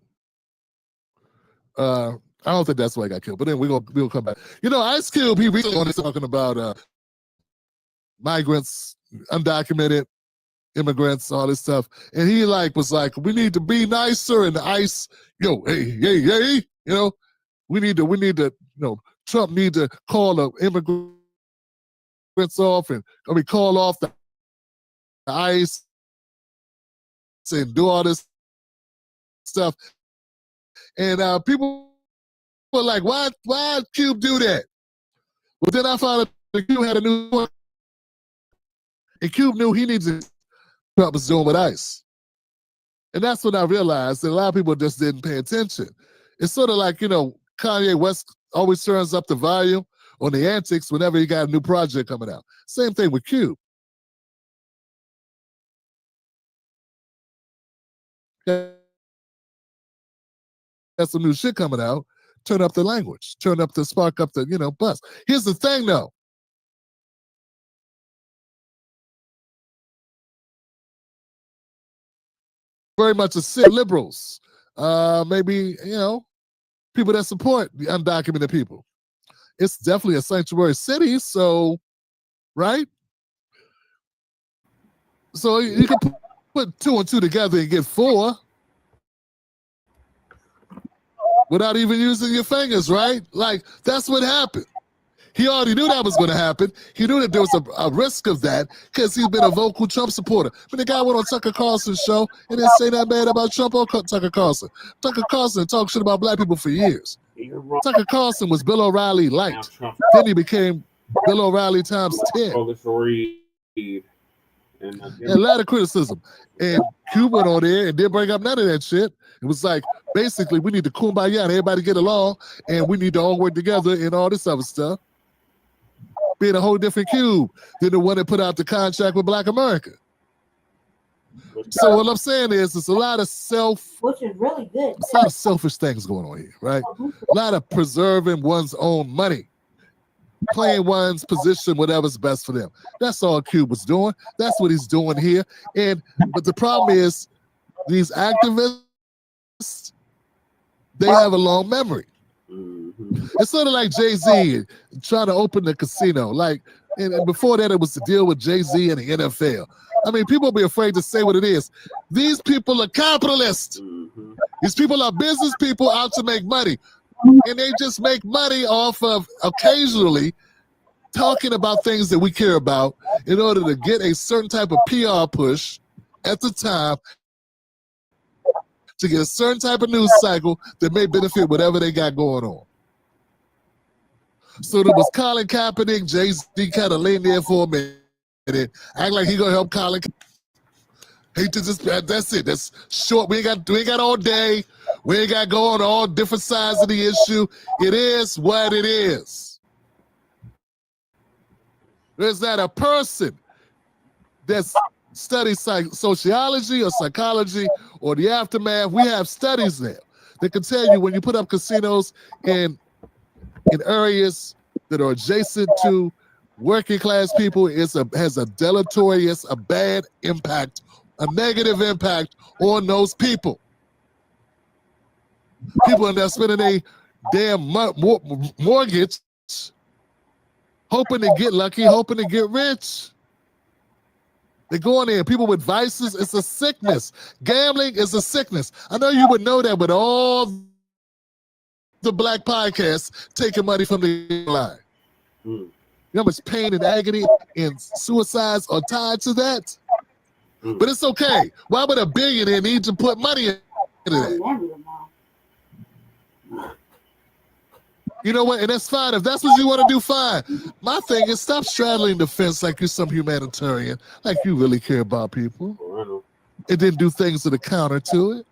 I don't think that's why he got killed, but then we'll come back. Ice Cube, he recently was talking about migrants, undocumented immigrants, all this stuff, and he was like, we need to be nicer, and Ice, hey, we need to, Trump need to call the immigrants off, and call off the ICE and do all this stuff. And people were like, why Cube do that? Well, then I found out that Cube had a new one. And Cube knew he needed to Trump was doing with ICE. And that's when I realized that a lot of people just didn't pay attention. It's sort of like, Kanye West always turns up the volume on the antics whenever he got a new project coming out. Same thing with Cube. Got some new shit coming out, turn up the language, spark up the, buzz. Here's the thing though. Very much a sit liberals, maybe, people that support the undocumented people. It's definitely a sanctuary city, so, right? So you can put 2 and 2 together and get 4 without even using your fingers, right? Like, that's what happened. He already knew that was going to happen. He knew that there was a risk of that because he's been a vocal Trump supporter. But the guy went on Tucker Carlson's show and didn't say that bad about Trump or Tucker Carlson. Tucker Carlson talked shit about black people for years. Tucker Carlson was Bill O'Reilly light. Then he became Bill O'Reilly times 10. And a lot of criticism. And Cube went on there and didn't bring up none of that shit. It was like, basically, we need to kumbaya and everybody get along, and we need to all work together and all this other stuff. Being a whole different Cube than the one that put out the contract with Blacc America. So what I'm saying is, it's a lot of which is really good. It's a lot of selfish things going on here, right? A lot of preserving one's own money, playing one's position, whatever's best for them. That's all Cube was doing. That's what he's doing here. But the problem is, these activists, they have a long memory. It's sort of like Jay-Z trying to open the casino. Like, and before that, it was to deal with Jay-Z and the NFL. I mean, people be afraid to say what it is. These people are capitalists. These people are business people out to make money. And they just make money off of occasionally talking about things that we care about in order to get a certain type of PR push at the time to get a certain type of news cycle that may benefit whatever they got going on. So there was Colin Kaepernick, Jay-Z kind of laying there for a minute, act like he gonna help Colin. Hate to just that's it. That's short. We ain't got all day. We ain't got going all different sides of the issue. It is what it is. There's not a person that's studies sociology or psychology or the aftermath. We have studies there that can tell you when you put up casinos in areas that are adjacent to working class people, has a deleterious, a bad impact, a negative impact on those people. People are now spending a damn mortgage hoping to get lucky, hoping to get rich. They go in there, people with vices, it's a sickness. Gambling is a sickness. I know you would know that with all the black podcasts taking money from the line. You know how much pain and agony and suicides are tied to that? But it's okay. Why would a billionaire need to put money into that? You know what? And that's fine. If that's what you want to do, fine. My thing is stop straddling the fence like you're some humanitarian, like you really care about people. And then do things to the counter to it.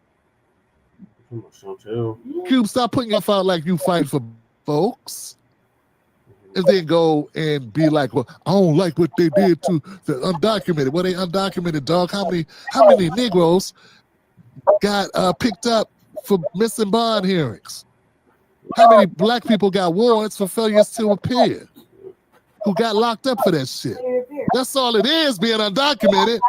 Cube, stop putting yourself out like you fight for folks. And then go and be like, well, I don't like what they did to the undocumented. Well, they undocumented, dog. How many Negroes got picked up for missing bond hearings? How many black people got warrants for failures to appear? Who got locked up for that shit? That's all it is, being undocumented.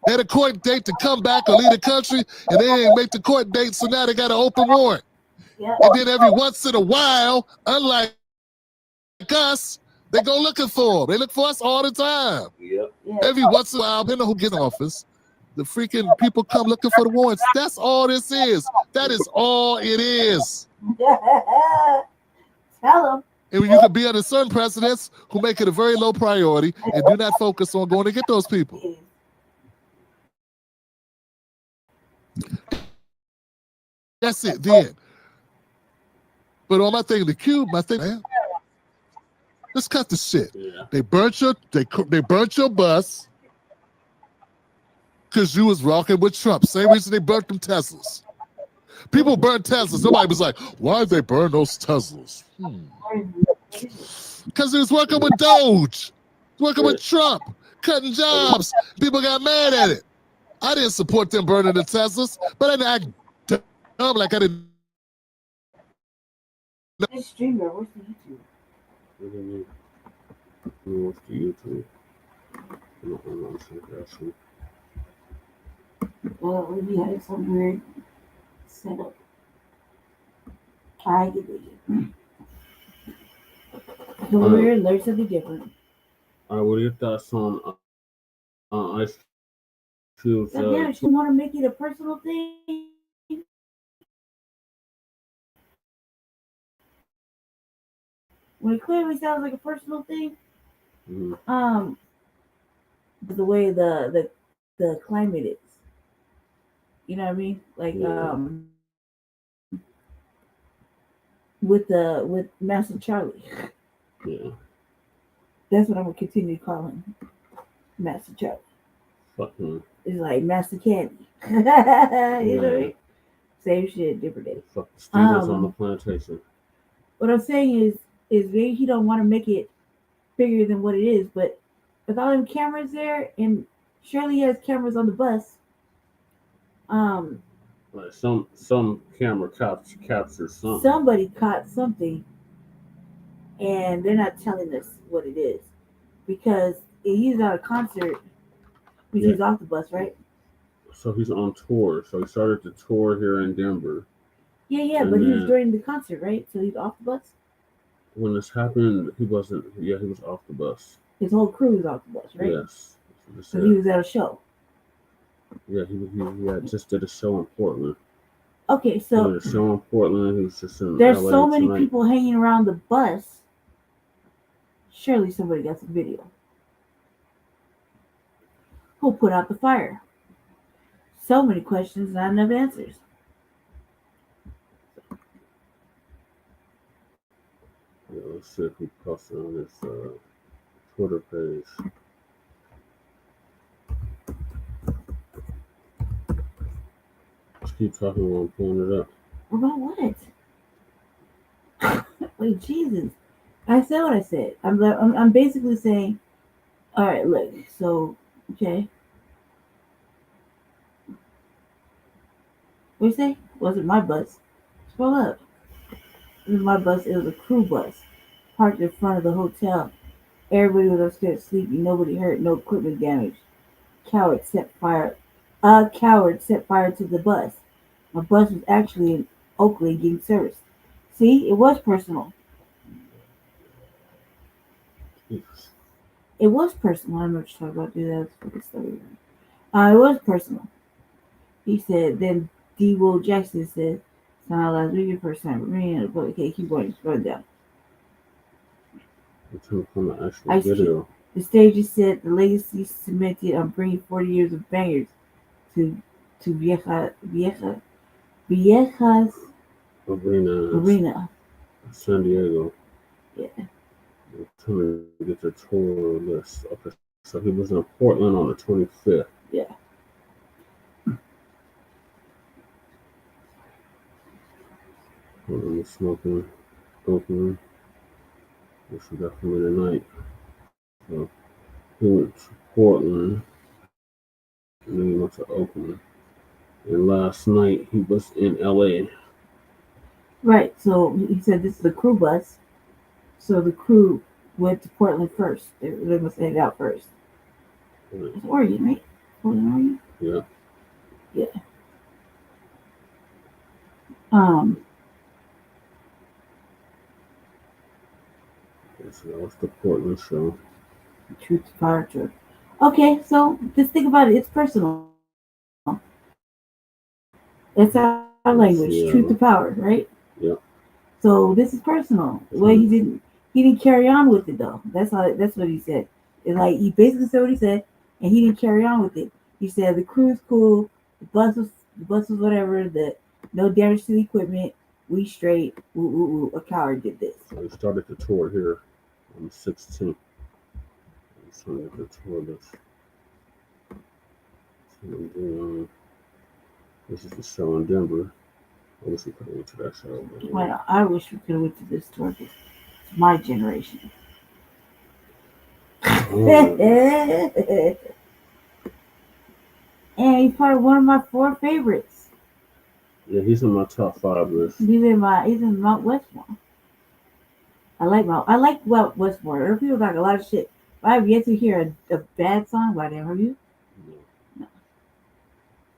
They had a court date to come back or leave the country, and they didn't make the court date, so now they got an open warrant. And then every once in a while, unlike us, they go looking for them. They look for us all the time. Every once in a while, depending on who gets in office, the freaking people come looking for the warrants. That's all this is. That is all it is. Tell them. And you can be under certain presidents who make it a very low priority and do not focus on going to get those people. That's it, then. But on my thing, the Cube, my thing, man, let's cut the shit. They burnt your bus because you was rocking with Trump. Same reason they burnt them Teslas. People burn Teslas. Somebody was like, why'd they burn those Teslas? Because he was working with Doge, working with Trump, cutting jobs. People got mad at it. I didn't support them burning the Teslas, but I didn't act dumb like I didn't. This streamer, what's the YouTube? What's the YouTube? Well, we had some weird setup. I get it. The weird learn something different. All right, what are your thoughts on Ice Cube's? Yeah, she want to make it a personal thing. When it clearly sounds like a personal thing, the way the climate is, you know what I mean? Like with Master Charlie. Yeah. That's what I'm gonna continue calling Master Charlie. Fuck him. It's like Master Candy. You know what I mean? Same shit, different day. Fuck the Stevens on the plantation. What I'm saying is maybe he don't want to make it bigger than what it is, but with all them cameras there, and Shirley has cameras on the bus. Like some camera captures something. Somebody caught something, and they're not telling us what it is because he's at a concert. He's off the bus, right? So he's on tour. So he started the tour here in Denver, Yeah, And but he was then during the concert, right? So he's off the bus. when this happened, he wasn't. Yeah, he was off the bus. His whole crew was off the bus, right? Yes. So he was at a show. Yeah, he had just did a show in Portland. Okay, He so did a show in Portland. He was just in there's LA so many tonight. people hanging around the bus. Surely somebody got some video. Who put out the fire? So many questions, not enough answers. Yeah, let's see if he posted on his Twitter page. Just keep talking while I'm pulling it up. About what? Wait, Jesus! I said what I said. I'm basically saying, all right, look. So, okay. What you say? Wasn't my bus. Scroll up. It was my bus. It was a crew bus, parked in front of the hotel. Everybody was upstairs sleeping. Nobody hurt. No equipment damage. A coward set fire to the bus. My bus was actually in Oakland getting serviced. See, it was personal. It was personal. I don't know what you're talking about, dude. That's fucking story. It was personal. He said. Then D. Will Jackson said, "It's not last week, your first time for me." And okay, keep going. Scroll down. I'm trying to find the actual video. The stage said the legacy cemented on bringing 40 years of bangers to Viejas Arena. San Diego. Yeah. I'm trying to get the tour list. Okay, so he was in Portland on the 25th. Yeah. Portland was smoking, Oakland. This is definitely tonight. So he went to Portland, and then he went to Oakland. And last night he was in LA. Right. So he said this is a crew bus. So the crew went to Portland first. They must head out first. It's Oregon, right? Portland, Oregon? Yeah. Yeah. So that was the Portland show. Truth to power trip. Okay, so just think about it. It's personal. That's our language. Truth to power, right? Yeah. So this is personal. Well, he didn't carry on with it though. That's what he said. It's like he basically said what he said, and he didn't carry on with it. He said the crew's cool, the bus was whatever, no damage to the equipment, we straight. A coward did this. So we started the tour here on the 16th. I'm trying to get the tour list. So this is the show in Denver. I wish we could have went to that show. Well, I wish we could have went to this tour. It's my generation. And he's probably one of my 4 favorites. Yeah, he's in my top 5 list. He's in Mount Westmore. I like Mount Westmore. Other people talk a lot of shit. But I've yet to hear a bad song by them. Have you? No.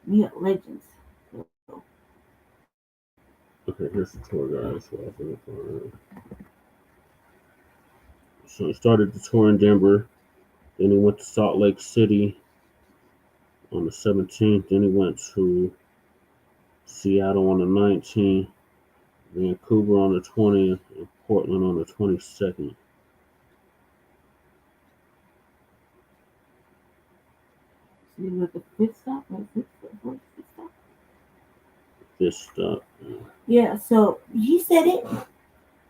We got legends. Okay, here's the tour guys. So he started the tour in Denver. Then he went to Salt Lake City on the 17th. Then he went to Seattle on the 19th, Vancouver on the 20th, and Portland on the 22nd. So you with the 5th stop? Fifth stop. Yeah, so he said it.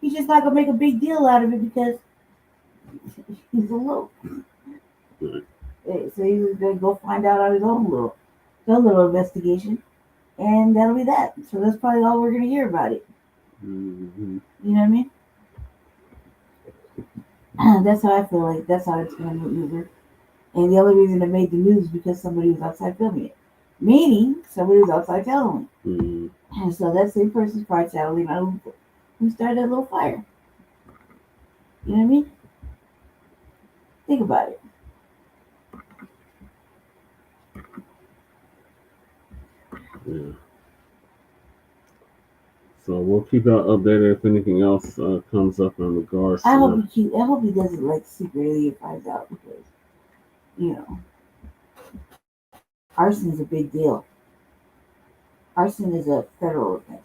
He's just not gonna make a big deal out of it because he's a little. Right. So he was gonna go find out on his own little investigation, and that'll be that. So that's probably all we're gonna hear about it. Mm-hmm. You know what I mean? That's how I feel like. That's how it's gonna maneuver. And the only reason it made the news is because somebody was outside filming it, meaning somebody was outside telling it. Mm-hmm. And so that same person's probably telling me who started that little fire. You know what I mean? Think about it. Yeah. So we'll keep y'all updated if anything else comes up in regards to I hope he doesn't like secretly finds out because, you know, arson is a big deal. Arson is a federal offense.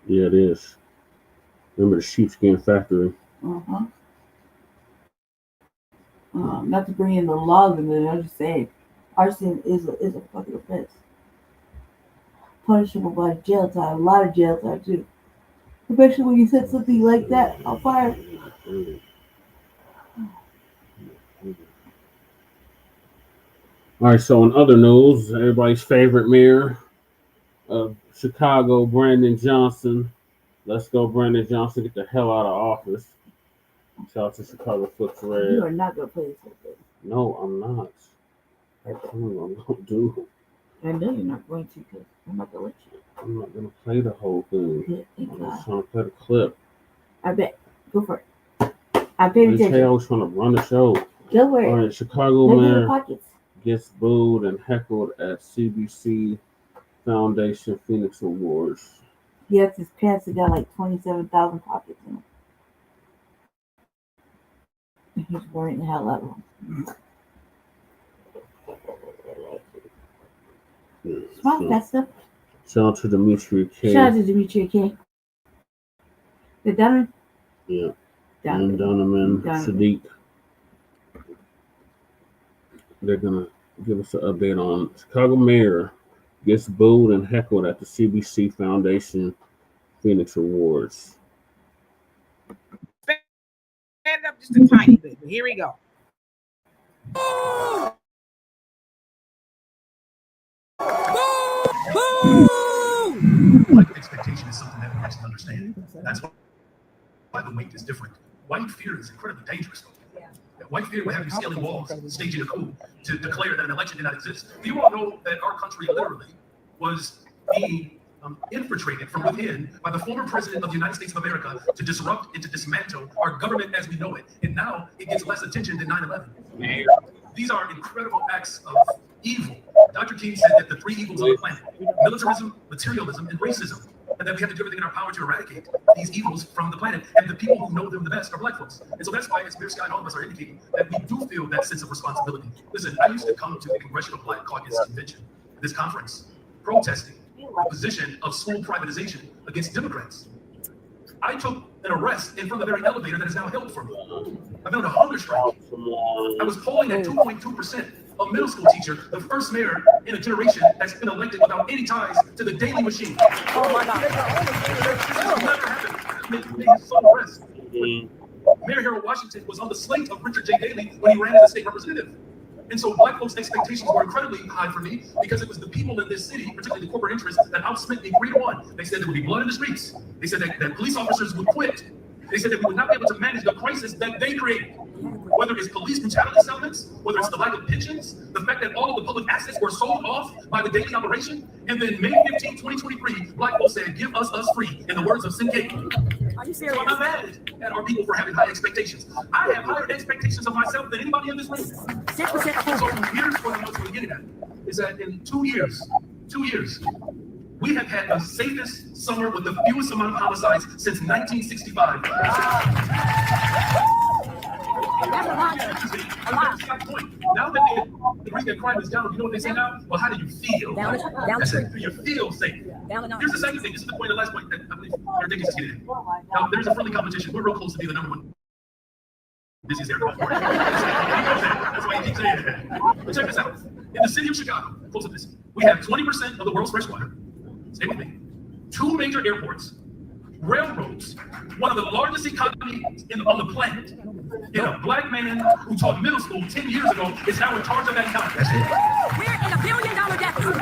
Yeah, it is. Remember the sheepskin factory? Uh-huh. Not to bring in the laws, and I'm just saying, arson is a fucking offense. Punishable by jail time, a lot of jail time too. Especially when you set something like that on fire. All right, so in other news, everybody's favorite mayor of Chicago, Brandon Johnson. Let's go, Brandon Johnson, get the hell out of office. Shout out to Chicago Flips Red. You are not going to play this whole thing. No, I'm not. I'm going to do. I know you're not going to because I'm not going to let you. I'm not going to play the whole thing. I'm just trying to play the clip. I bet. Go for it. I paid attention. I was trying to run the show. Go for it. All right, Chicago mayor gets booed and heckled at CBC Foundation Phoenix Awards. Yes, his pants have got like 27,000 pockets in them. He's wearing the hell out of them. Smart, that stuff. Shout out to Demetria K. Shout out to Demetria K. The Donovan? Yeah. Donovan, Sadiq. They're going to give us an update on Chicago mayor gets booed and heckled at the CBC Foundation Phoenix Awards. Stand up just a tiny bit. Here we go. White expectation is something that we must understand. That's why the weight is different. White fear is incredibly dangerous. White fear would have you scaling walls, staging a coup to declare that an election did not exist. Do you all know that our country literally was being infiltrated from within by the former president of the United States of America to disrupt and to dismantle our government as we know it? And now it gets less attention than 9/11. These are incredible acts of evil. Dr. King said that the three evils of the planet, militarism, materialism, and racism, and that we have to do everything in our power to eradicate these evils from the planet. And the people who know them the best are Black folks. And so that's why, as Mayor Scott and all of us are indicating, that we do feel that sense of responsibility. Listen, I used to come to the Congressional Black Caucus convention, this conference, protesting the position of school privatization against Democrats. I took an arrest in front of the very elevator that is now held for me. I've been on a hunger strike. I was polling at 2.2%. A middle school teacher, the first mayor in a generation that's been elected without any ties to the daily machine. Oh my God. This never happened. Made his sole arrest. Mayor Harold Washington was on the slate of Richard J. Daley when he ran as a state representative. And so Black folks' expectations were incredibly high for me because it was the people in this city, particularly the corporate interests, that outspent me 3-1. They said there would be blood in the streets. They said that police officers would quit. They said that we would not be able to manage the crisis that they created. Whether it's police brutality settlements, whether it's the lack of pensions, the fact that all of the public assets were sold off by the daily operation, and then May 15, 2023, Black folks said, give us free, in the words of Sinkei. Are you serious? So I'm not mad at our people for having high expectations. I have higher expectations of myself than anybody in this room. 6%. So here's what I'm really getting at, is that in 2 years, we have had the safest summer with the fewest amount of homicides since 1965. Now that they agree that crime is down, you know what they say now? Well, how do you feel? I said, do you feel safe? Here's the second thing. This is the point, the last point that I believe everything is getting. Now, there's a friendly competition. We're real close to be the #1 busiest area of California. That's why he keeps saying that. But check this out. In the city of Chicago, close to this, we have 20% of the world's fresh water. Stay with me. 2 major airports, railroads, one of the largest economies on the planet. And a Black man who taught middle school 10 years ago is now in charge of that economy. We're in $1 billion deficit.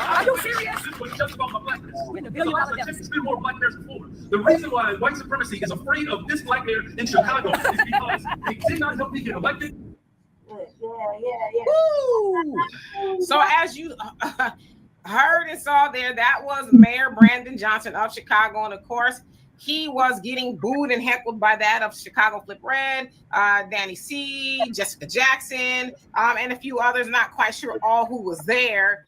Are you serious? This was just about my Blackness. We're in $1 billion deficit. There's been more Black mayors before. The reason why white supremacy is afraid of this Black mayor in Chicago is because they did not help me get elected. Yeah. So as you heard and saw there, that was Mayor Brandon Johnson of Chicago, and of course, he was getting booed and heckled by that of Chicago Flip Red, Danny C, Jessica Jackson, and a few others. Not quite sure all who was there.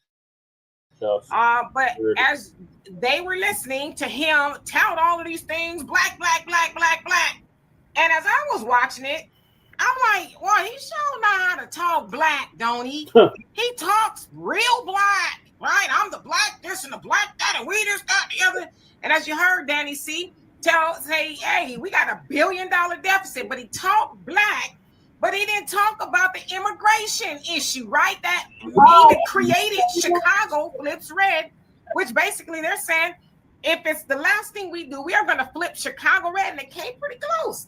But as they were listening to him tout all of these things, black, black, black, black, black. And as I was watching it, I'm like, well, he sure know how to talk black, don't he? He talks real black, right? I'm the black this and the black that, and we this, that, the other. And as you heard Danny C say, hey, we got $1 billion deficit, but he talked black, but he didn't talk about the immigration issue, right? That even created Chicago flips red, which basically they're saying, if it's the last thing we do, we are going to flip Chicago red, and it came pretty close.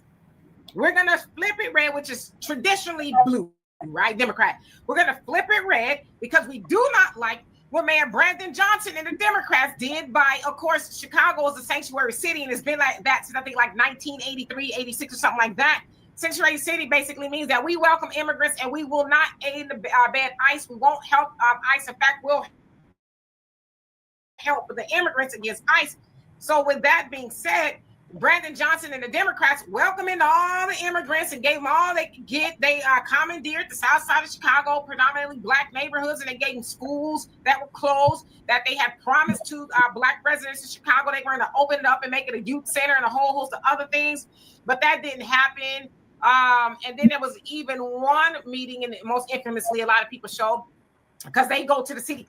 We're going to flip it red, which is traditionally blue, right? Democrat. We're going to flip it red because we do not like what Mayor Brandon Johnson and the Democrats did by, of course, Chicago is a sanctuary city, and it's been like that since I think like 1983, 86 or something like that. Sanctuary city basically means that we welcome immigrants and we will not aid the bad ICE. We won't help ICE. In fact, we'll help the immigrants against ICE. So with that being said, Brandon Johnson and the Democrats welcoming all the immigrants and gave them all they could get. They commandeered the south side of Chicago, predominantly black neighborhoods, and they gave them schools that were closed that they had promised to black residents in Chicago. They were going to open it up and make it a youth center and a whole host of other things, but that didn't happen. And then there was even one meeting, and most infamously, a lot of people showed, because they go to the city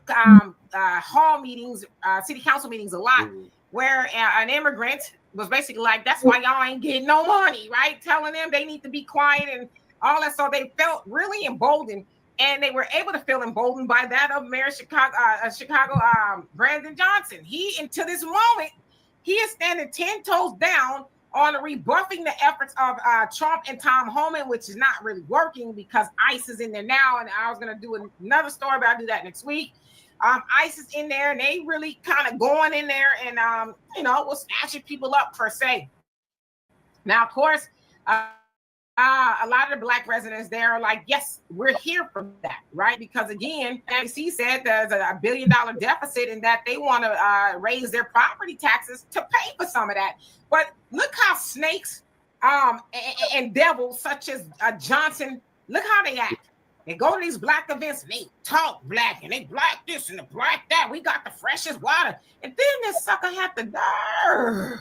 hall meetings, city council meetings a lot, where an immigrant was basically like, that's why y'all ain't getting no money, right? Telling them they need to be quiet and all that. So they felt really emboldened, and they were able to feel emboldened by that of Mayor Chicago, Brandon Johnson. And to this moment, he is standing 10 toes down on rebuffing the efforts of Trump and Tom Homan, which is not really working because ICE is in there now. And I was going to do another story, but I'll do that next week. ICE is in there, and they really kind of going in there and, was snatching people up per se. Now, of course, a lot of the black residents there are like, yes, we're here for that, right? Because again, NBC said there's a $1 billion deficit and that they want to raise their property taxes to pay for some of that. But look how snakes and devils such as Johnson, look how they act. They go to these black events and they talk black and they black this and the black that. We got the freshest water. And then this sucker had the nerve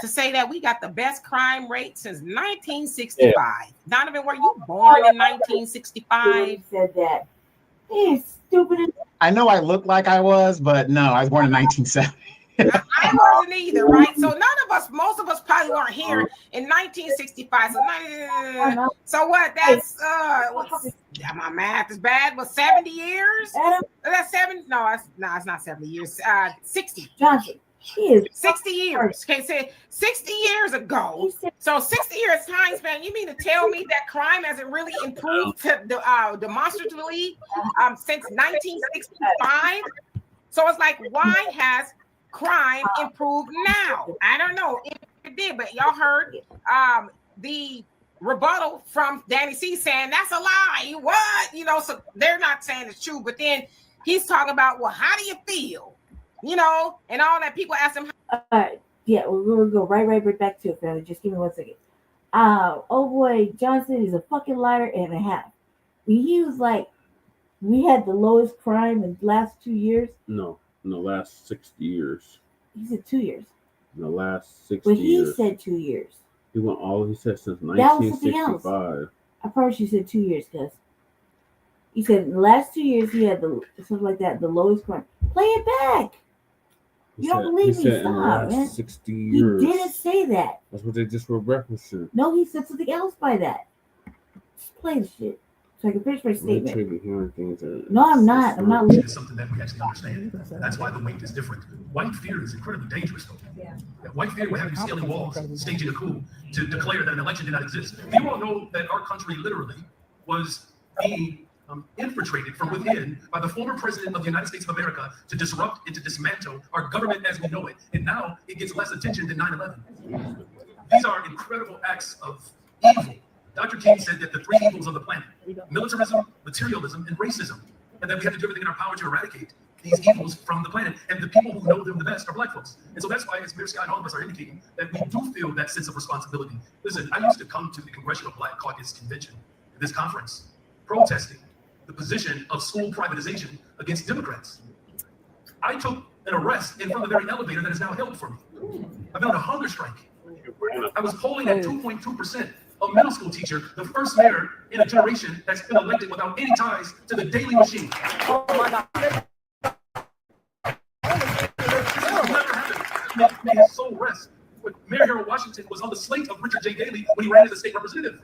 to say that we got the best crime rate since 1965. Yeah. Donovan, were you born in 1965? He said that. He's stupid. I know I look like I was, but no, I was born in 1970. I wasn't either, right? So most of us probably weren't here in 1965. So what? That's my math is bad. But 70 years? That's 70. No, it's not 70 years. 60. Johnson. 60 years. Okay, say 60 years ago. So 60 years time span. You mean to tell me that crime hasn't really improved demonstratively since 1965? So it's like, why has crime improved now? I don't know if it did, but y'all heard the rebuttal from Danny C saying that's a lie. What? So they're not saying it's true, but then he's talking about, well, how do you feel? And all that. People ask him. All right. Yeah, we're going to go right back to it, family. Just give me 1 second. Oh boy, Johnson is a fucking liar and a half. He was like, we had the lowest crime in the last 2 years. No, in the last 60 years. He said 2 years. In the last 60 years. But he said 2 years. He said since 1965. That was something else. I promise you said 2 years, cuz. He said in the last 2 years he had something like that, the lowest crime. Play it back. You don't believe me? Stop, man. 60 years. He didn't say that. That's what they just were referencing. No, he said something else by that. Just play the shit so I can finish my statement. No, I'm not. I'm not listening. It's something that we actually understand. That's why the weight is different. White fear is incredibly dangerous, though. Yeah. White fear will have you scaling walls, staging a coup to declare that an election did not exist. You all know that our country literally was being infiltrated from within by the former president of the United States of America to disrupt and to dismantle our government as we know it. And now it gets less attention than 9/11. These are incredible acts of evil. Dr. King said that the three evils of the planet, militarism, materialism, and racism, and that we have to do everything in our power to eradicate these evils from the planet. And the people who know them the best are black folks. And so that's why, as Mayor Scott and all of us are indicating, that we do feel that sense of responsibility. Listen, I used to come to the Congressional Black Caucus Convention, this conference, protesting the position of school privatization against Democrats. I took an arrest in front of the very elevator that is now held for me. I've been on a hunger strike. I was polling at 2.2%. A middle school teacher, the first mayor in a generation that's been elected without any ties to the daily machine. Oh my God. May his soul rest. But Mayor Harold Washington was on the slate of Richard J. Daley when he ran as a state representative.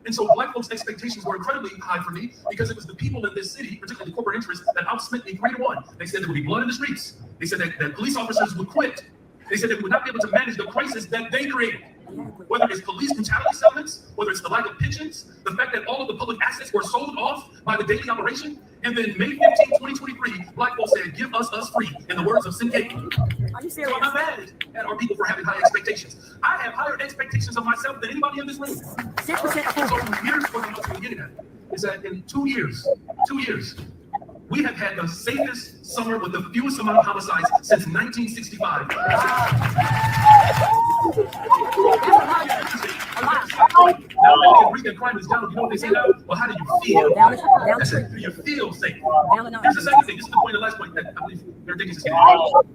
And so black folks' expectations were incredibly high for me because it was the people in this city, particularly the corporate interests, that outspent me 3-1. They said there would be blood in the streets. They said that police officers would quit. They said they would not be able to manage the crisis that they created. Whether it's police brutality settlements, whether it's the lack of pensions, the fact that all of the public assets were sold off by the daily operation. And then May 15, 2023, black folks said, give us free, in the words of Sinkei. Are you serious? So I'm not mad at our people for having high expectations. I have higher expectations of myself than anybody in this room. 6% So here's what I'm getting at, is that in 2 years, we have had the safest summer with the fewest amount of homicides since 1965. Now that we can bring the crime is down, you know what they say now? Well, how do you feel? That's it. Do you feel safe? Here's the second thing. This is the point, the last point that I believe they're thinking is getting.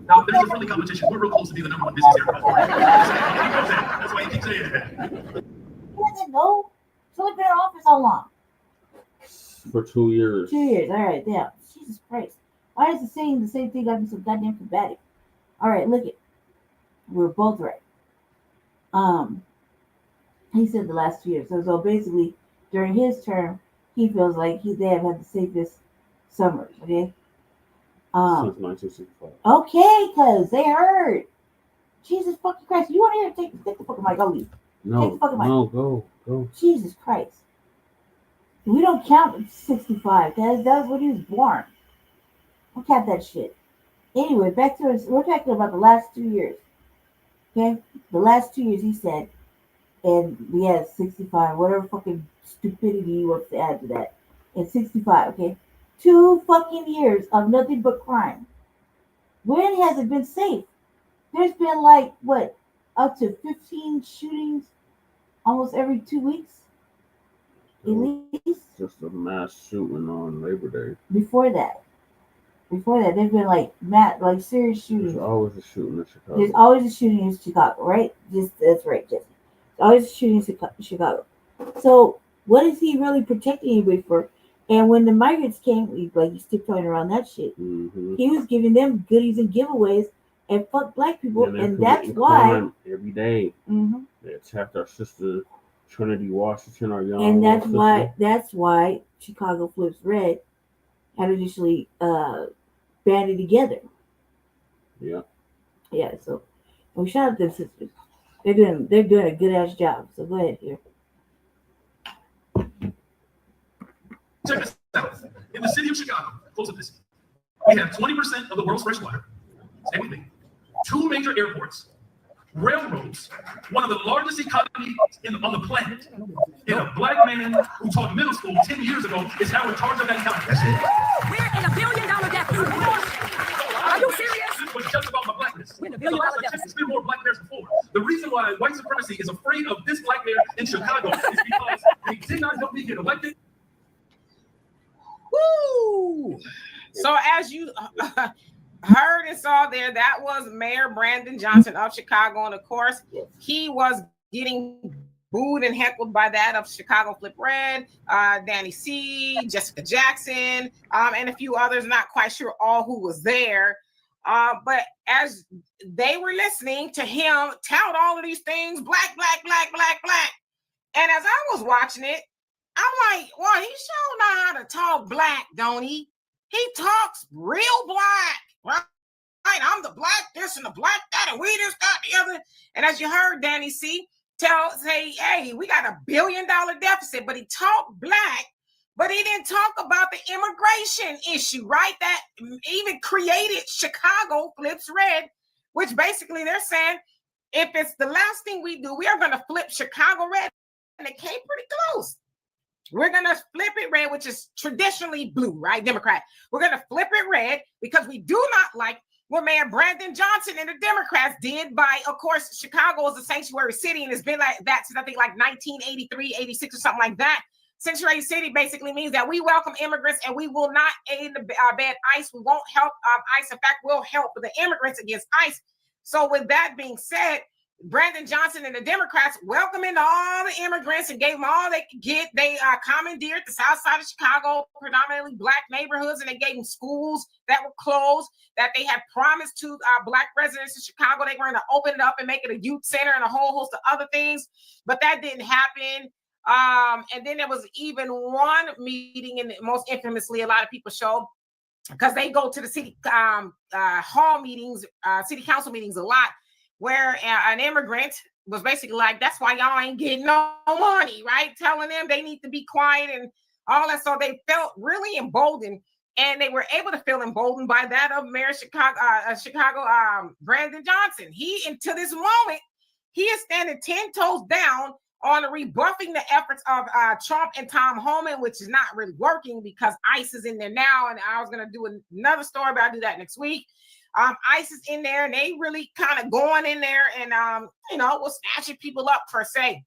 Now, there's a friendly competition. We're real close to being the #1 business area. That's why he keeps saying that. Where did it go? So we've been in office how long? For 2 years. 2 years. All right, yeah. Jesus Christ. Why is it saying the same thing got me so goddamn combative? All right, look it. We're both right. He said the last 2 years. So basically, during his term, he feels like they have had the safest summers. Okay. Since 1965. Okay, cause they heard. Jesus fucking Christ! You want to hear? Take the fucking mic. I'll leave. No, Take the fucking mic. no, go. Jesus Christ. We don't count 65. That's when he was born. Don't count that shit. Anyway, back to us. We're talking about the last 2 years. Okay, the last 2 years he said, and we had 65. Whatever fucking stupidity he wants to add to that. And 65. Okay, 2 fucking years of nothing but crime. When has it been safe? There's been like what, up to 15 shootings almost every 2 weeks. At least. Just a mass shooting on Labor Day. Before that, there's been like serious shootings. There's always a shooting in Chicago. There's always a shooting in Chicago, right? That's right, Jesse. There's always a shooting in Chicago. So what is he really protecting anybody for? And when the migrants came, he's tiptoeing around that shit. Mm-hmm. He was giving them goodies and giveaways and fuck black people, and that's why every day they attacked our sister Trinity Washington, our young. And that's why Chicago Flips Red had initially banded together. Yeah. Yeah. So we shout out them sisters. They're doing a good ass job. So go ahead here. Check this out. In the city of Chicago, close up this. We have 20% of the world's fresh water. Stay with me. 2 major airports, railroads, one of the largest economies on the planet. And a black man who taught middle school 10 years ago is now in charge of that county. That's it. We're in $1 billion debt. Are you serious? This was just about my blackness. We're in $1 billion debt. There's been more black mayors before. The reason why white supremacy is afraid of this black mayor in Chicago is because they did not help me get elected. Woo! So as you heard and saw there, that was Mayor Brandon Johnson of Chicago. And of course, he was getting booed and heckled by that of Chicago Flip Red, Danny C, Jessica Jackson, and a few others, not quite sure all who was there. But as they were listening to him tout all of these things, black. And as I was watching it, I'm like, well, he sure know how to talk black, don't he? He talks real black, right? I'm the black this and the black that, and we this, that, the other. And as you heard Danny C say, hey, we got $1 billion deficit, but he talked black, but he didn't talk about the immigration issue, right? That even created Chicago Flips Red, which basically they're saying, if it's the last thing we do, we are going to flip Chicago red. And it came pretty close. We're going to flip it red, which is traditionally blue, right? Democrat. We're going to flip it red because we do not like what Mayor Brandon Johnson and the Democrats did by, of course, Chicago is a sanctuary city and it's been like that since I think like 1983, 86 or something like that. Sanctuary city basically means that we welcome immigrants and we will not aid the bad ICE. We won't help ICE. In fact, we'll help the immigrants against ICE. So with that being said, Brandon Johnson and the Democrats welcoming all the immigrants and gave them all they could get. They commandeered the south side of Chicago, predominantly Black neighborhoods, and they gave them schools that were closed, that they had promised to Black residents in Chicago. They were going to open it up and make it a youth center and a whole host of other things, but that didn't happen. And then there was even one meeting, and most infamously, a lot of people show, because they go to the city hall meetings, city council meetings a lot, where an immigrant was basically like, that's why y'all ain't getting no money, right? Telling them they need to be quiet and all that. So they felt really emboldened, and they were able to feel emboldened by that of Mayor Chicago, Brandon Johnson. He, until this moment, he is standing 10 toes down on rebuffing the efforts of Trump and Tom Homan, which is not really working because ICE is in there now. And I was going to do another story, but I'll do that next week. ICE is in there, and they really kind of going in there and, was snatching people up per se.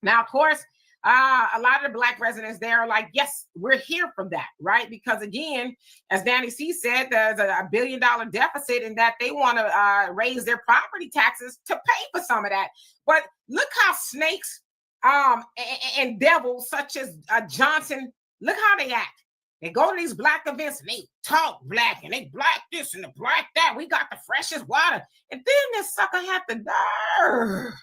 Now, of course, a lot of the Black residents there are like, yes, we're here for that, right? Because again, as Danny C said, there's a $1 billion deficit, and that they want to raise their property taxes to pay for some of that. But look how snakes and devils such as Johnson, look how they act. They go to these Black events and they talk Black and they Black this and the Black that. We got the freshest water. And then this sucker had the nerve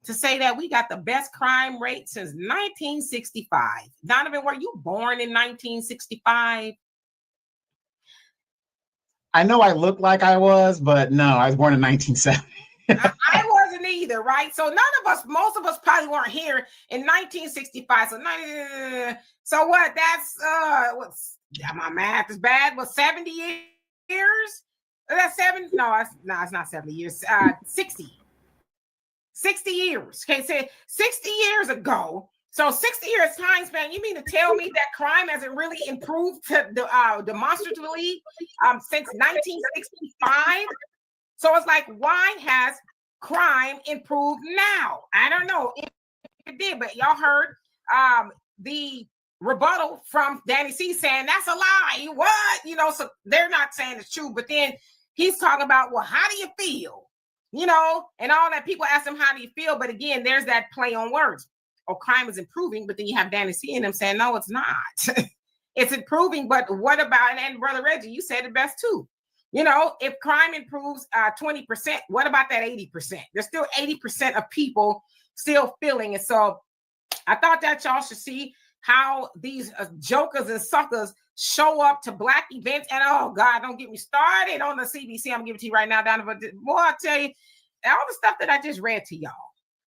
to say that we got the best crime rate since 1965. Donovan, were you born in 1965? I know I look like I was, but no, I was born in 1970. I wasn't either, right? So most of us probably weren't here in 1965. So what? That's my math is bad. What, 70 years? That's 7? No, it's not 70 years. 60 years. Okay, so 60 years ago. So 60 years time span. You mean to tell me that crime hasn't really improved to demonstratively since 1965? So it's like, why has crime improved now? I don't know if it did, but y'all heard the rebuttal from Danny C saying that's a lie. What? So they're not saying it's true, but then he's talking about, well, how do you feel? And all that. People ask him, how do you feel? But again, there's that play on words. Oh, crime is improving, but then you have Danny C and them saying, no, it's not. It's improving, but what about, and Brother Reggie, you said it best too. If crime improves 20%, what about that 80%? There's still 80% of people still feeling it. So I thought that y'all should see how these jokers and suckers show up to Black events. And oh God, don't get me started on the CBC. I'm gonna give it to you right now, Donovan. Boy, I tell you, all the stuff that I just read to y'all,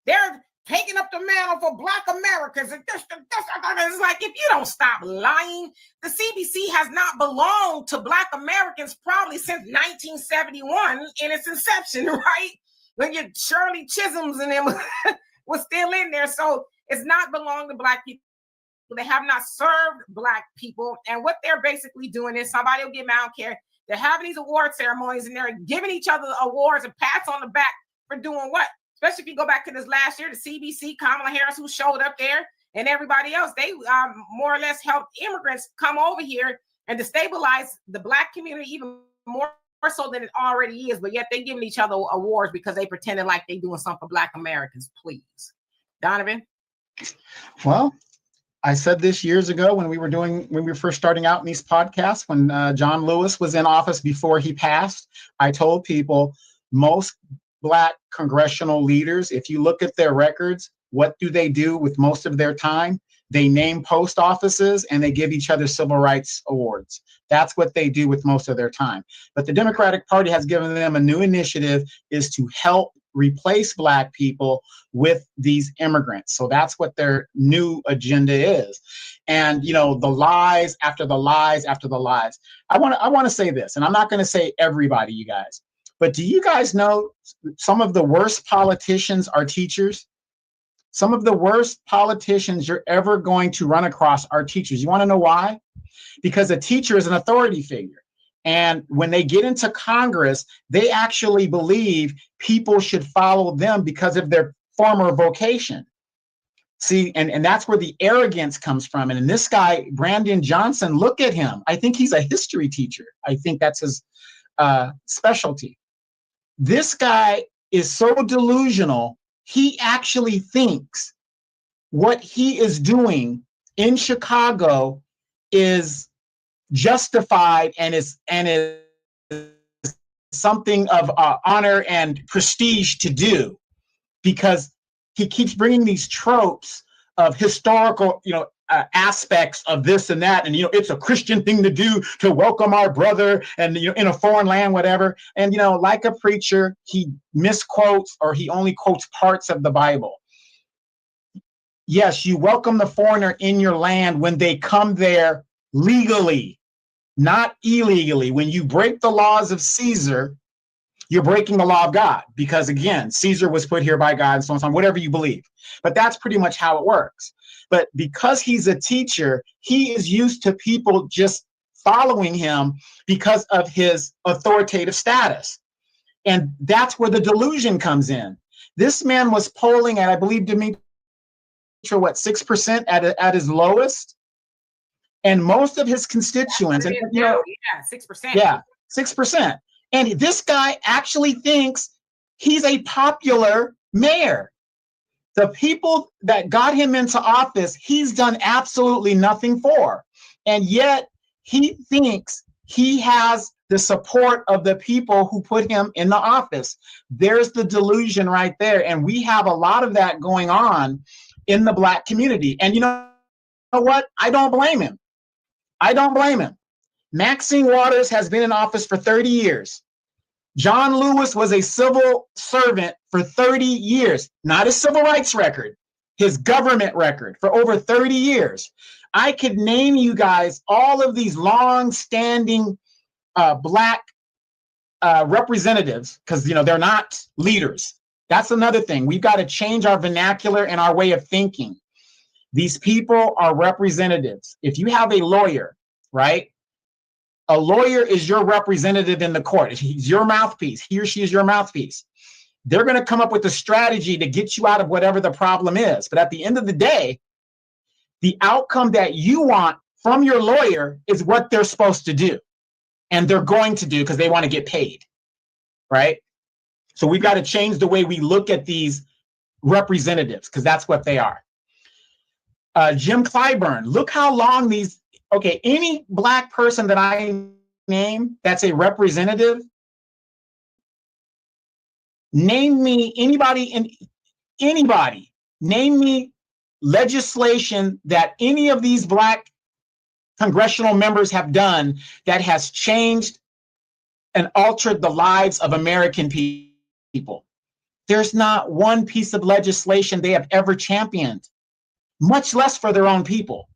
they're taking up the mantle for Black Americans. And this. It's like, if you don't stop lying, the CBC has not belonged to Black Americans probably since 1971 in its inception, right? When your Shirley Chisholms and them was still in there. So it's not belonged to Black people. They have not served Black people. And what they're basically doing is, somebody will get mad, I don't care. They're having these award ceremonies and they're giving each other awards and pats on the back for doing what? Especially if you go back to this last year, the CBC, Kamala Harris, who showed up there, and everybody else, they more or less helped immigrants come over here and destabilize the Black community even more so than it already is. But yet they're giving each other awards because they pretended like they're doing something for Black Americans. Please. Donovan? Well, I said this years ago when we were first starting out in these podcasts, when John Lewis was in office before he passed, I told people most Black congressional leaders, if you look at their records, what do they do with most of their time? They name post offices and they give each other civil rights awards. That's what they do with most of their time. But the Democratic Party has given them a new initiative, is to help replace Black people with these immigrants. So that's what their new agenda is. And, the lies after the lies after the lies. I want to say this, and I'm not going to say everybody, you guys. But do you guys know some of the worst politicians are teachers? Some of the worst politicians you're ever going to run across are teachers. You want to know why? Because a teacher is an authority figure. And when they get into Congress, they actually believe people should follow them because of their former vocation. See, and that's where the arrogance comes from. And this guy, Brandon Johnson, look at him. I think he's a history teacher. I think that's his specialty. This guy is so delusional, he actually thinks what he is doing in Chicago is justified and is something of honor and prestige to do, because he keeps bringing these tropes of historical, aspects of this and that, and it's a Christian thing to do to welcome our brother, and in a foreign land, whatever. And like a preacher, he misquotes, or he only quotes parts of the Bible. Yes, you welcome the foreigner in your land when they come there legally, not illegally. When you break the laws of Caesar, you're breaking the law of God, because again, Caesar was put here by God, and so on, whatever you believe. But that's pretty much how it works. But because he's a teacher, he is used to people just following him because of his authoritative status. And that's where the delusion comes in. This man was polling at, I believe, Dimitri, 6% at his lowest? And most of his constituents, and, 6%. Yeah, 6%. And this guy actually thinks he's a popular mayor. The people that got him into office, he's done absolutely nothing for. And yet he thinks he has the support of the people who put him in the office. There's the delusion right there. And we have a lot of that going on in the Black community. And you know what? I don't blame him. I don't blame him. Maxine Waters has been in office for 30 years. John Lewis was a civil servant for 30 years, not his civil rights record, his government record for over 30 years. I could name you guys all of these long-standing Black representatives, because they're not leaders. That's another thing. We've got to change our vernacular and our way of thinking. These people are representatives. If you have a lawyer, right? A lawyer is your representative in the court. He's your mouthpiece. He or she is your mouthpiece. They're going to come up with a strategy to get you out of whatever the problem is. But at the end of the day, the outcome that you want from your lawyer is what they're supposed to do. And they're going to do because they want to get paid, right? So we've got to change the way we look at these representatives, because that's what they are. Jim Clyburn, look how long these, okay, any Black person that I name that's a representative, name me name me legislation that any of these Black congressional members have done that has changed and altered the lives of American people. There's not one piece of legislation they have ever championed, much less for their own people.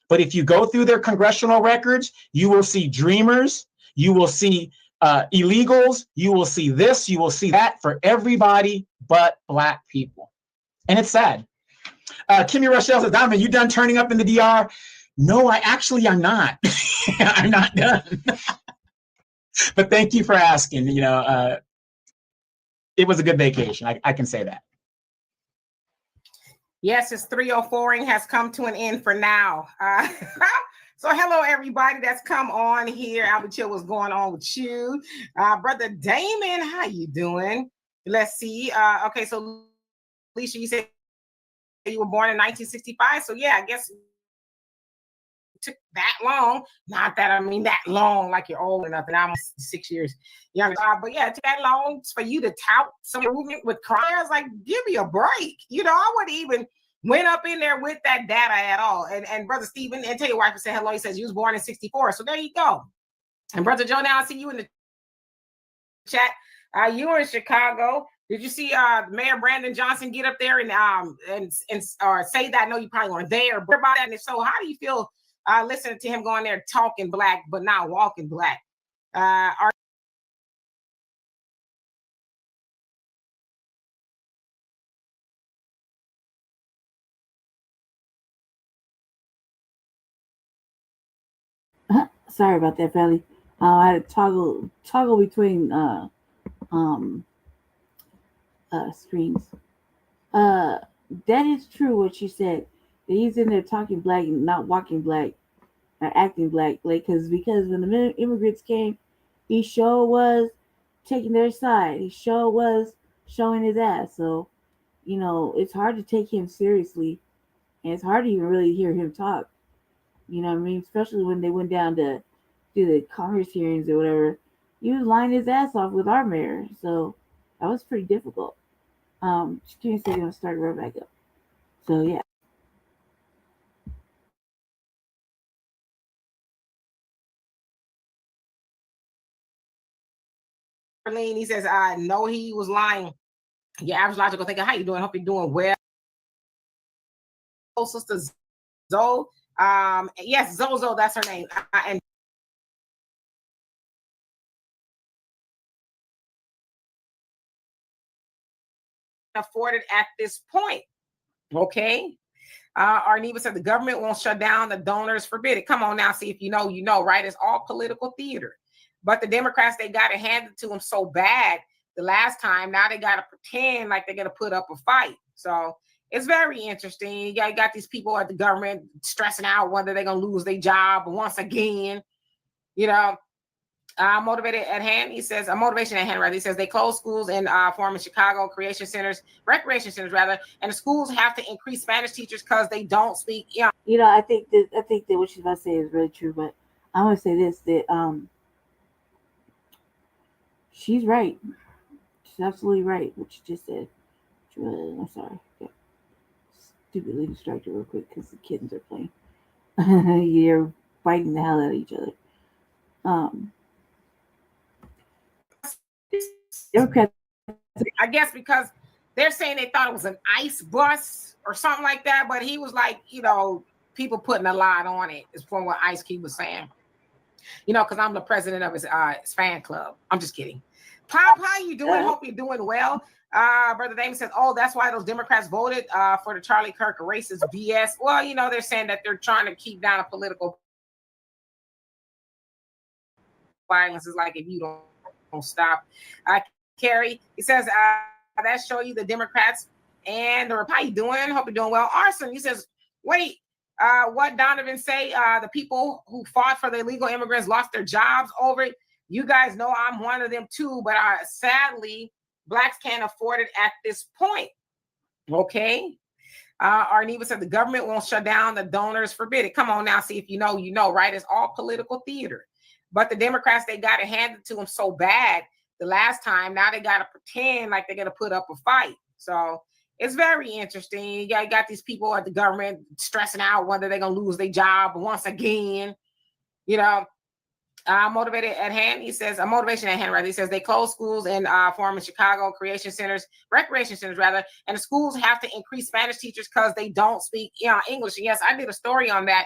But if you go through their congressional records, you will see dreamers, you will see illegals, you will see this, you will see that for everybody but Black people. And it's sad. Kimmy Rochelle says, Donovan, you done turning up in the DR? No, I'm not. I'm not done. But thank you for asking. It was a good vacation. I can say that. Yes, it's 3:04 has come to an end for now. So hello, everybody that's come on here. Albert Chill, what's going on with you? Brother Damon, how you doing? Let's see. Okay, so Alicia, you said you were born in 1965. So yeah, I guess took that long. Not that I mean that long, like you're old or nothing. I'm 6 years younger. But yeah, it took that long for you to tout some movement with crime. I was like, give me a break. I wouldn't even went up in there with that data at all. And Brother Stephen, and tell your wife to say hello. He says you was born in 64. So there you go. And Brother Joe, now I see you in the chat. You were in Chicago. Did you see Mayor Brandon Johnson get up there and say that? I know you probably weren't there, but about that. And if so, how do you feel listening to him going there talking Black but not walking Black? Sorry about that, Felly. I had to toggle between screens. that is true what she said. That he's in there talking black and not walking black or acting black. Like, because when the immigrants came, he sure was taking their side. He sure was showing his ass. So, it's hard to take him seriously, and it's hard to even really hear him talk. You know what I mean? Especially when they went down to do the Congress hearings or whatever. He was lying his ass off with our mayor. So that was pretty difficult. Just give me a second, I'll start right back up. So yeah. He says, I know he was lying. Your average logical thinker, how you doing? Hope you're doing well. Sister Zoe. Yes, Zozo, that's her name. And afforded at this point. Okay. Arneva said the government won't shut down, the donors forbid it. Come on now, see if you know, right? It's all political theater. But the Democrats, they got it handed to them so bad the last time. Now they got to pretend like they're going to put up a fight. So it's very interesting. You got these people at the government stressing out whether they're going to lose their job once again. Motivated at hand. He says, motivation at hand, rather. He says they close schools in former Chicago recreation centers, rather, and the schools have to increase Spanish teachers because they don't speak. I think that what she's about to say is really true, but I want to say this, that she's right. She's absolutely right. What she just said. I'm sorry. Yeah. Stupidly distracted real quick because the kittens are playing. They're biting the hell out of each other. Democrats, I guess because they're saying they thought it was an ICE bus or something like that, but he was like, people putting a lot on it, is from what Ice Cube was saying. Because I'm the president of his fan club. I'm just kidding. Pop, how you doing? Hope you're doing well. Brother Damon says, oh, that's why those Democrats voted for the Charlie Kirk racist BS. Well, they're saying that they're trying to keep down a political violence. Is like if you don't stop. Carrie, he says, that show you the Democrats and the Republicans. How you doing? Hope you're doing well. Arson, he says, wait, what Donovan say? The people who fought for the illegal immigrants lost their jobs over it. You guys know I'm one of them too, but sadly, blacks can't afford it at this point. Okay. Arneva said the government won't shut down, the donors forbid it. Come on now, see if you know, right? It's all political theater. But the Democrats, they got it handed to them so bad the last time. Now they got to pretend like they're going to put up a fight. So it's very interesting. You got these people at the government stressing out whether they're going to lose their job once again. Motivated at hand. He says, motivation at hand, rather. He says they close schools in former Chicago recreation centers, rather, and the schools have to increase Spanish teachers because they don't speak English. And yes, I did a story on that.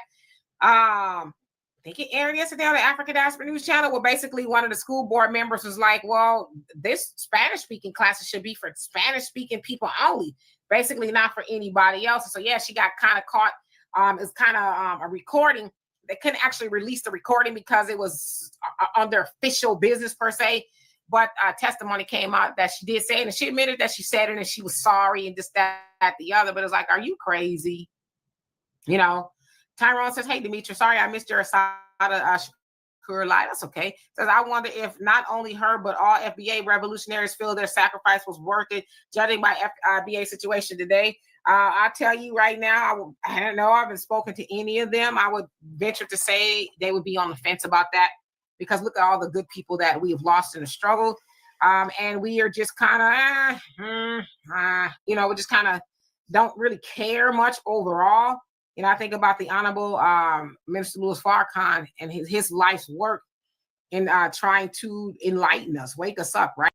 I think it aired yesterday on the African Diaspora News Channel, where basically one of the school board members was like, well, this Spanish-speaking classes should be for Spanish-speaking people only, basically not for anybody else. And so, yeah, she got kind of caught. It's kind of a recording. They couldn't actually release the recording because it was under official business per se. But testimony came out that she did say it, and she admitted that she said it and she was sorry and this, that, the other. But it's like, are you crazy? Tyrone says, hey, Demetra, sorry I missed your Assata Shakur lie. That's okay. Says, I wonder if not only her, but all FBA revolutionaries feel their sacrifice was worth it, judging by FBA situation today. I'll tell you right now, I don't know. I haven't spoken to any of them. I would venture to say they would be on the fence about that because look at all the good people that we have lost in the struggle. And we are just kind of, we just kind of don't really care much overall. I think about the Honorable Minister Louis Farrakhan and his life's work in trying to enlighten us, wake us up, right?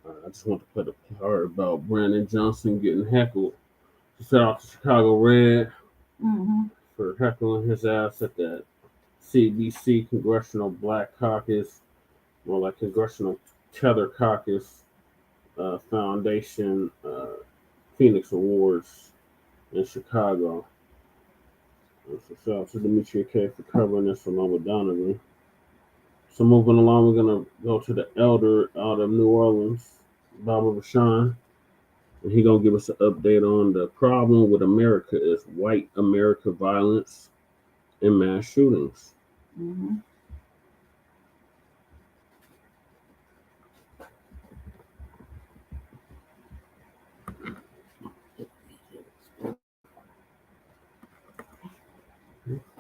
I just want to play the part about Brandon Johnson getting heckled. Shout out to Chicago Red for heckling his ass at that CBC Congressional Black Caucus, more like Congressional Tether Caucus Foundation Phoenix Awards in Chicago. So shout out to AmeriKKA for covering this along with Donovan. So moving along, we're gonna go to the elder out of New Orleans, Baba Rashawn, and he's gonna give us an update on the problem with America is white America violence and mass shootings. Mm-hmm.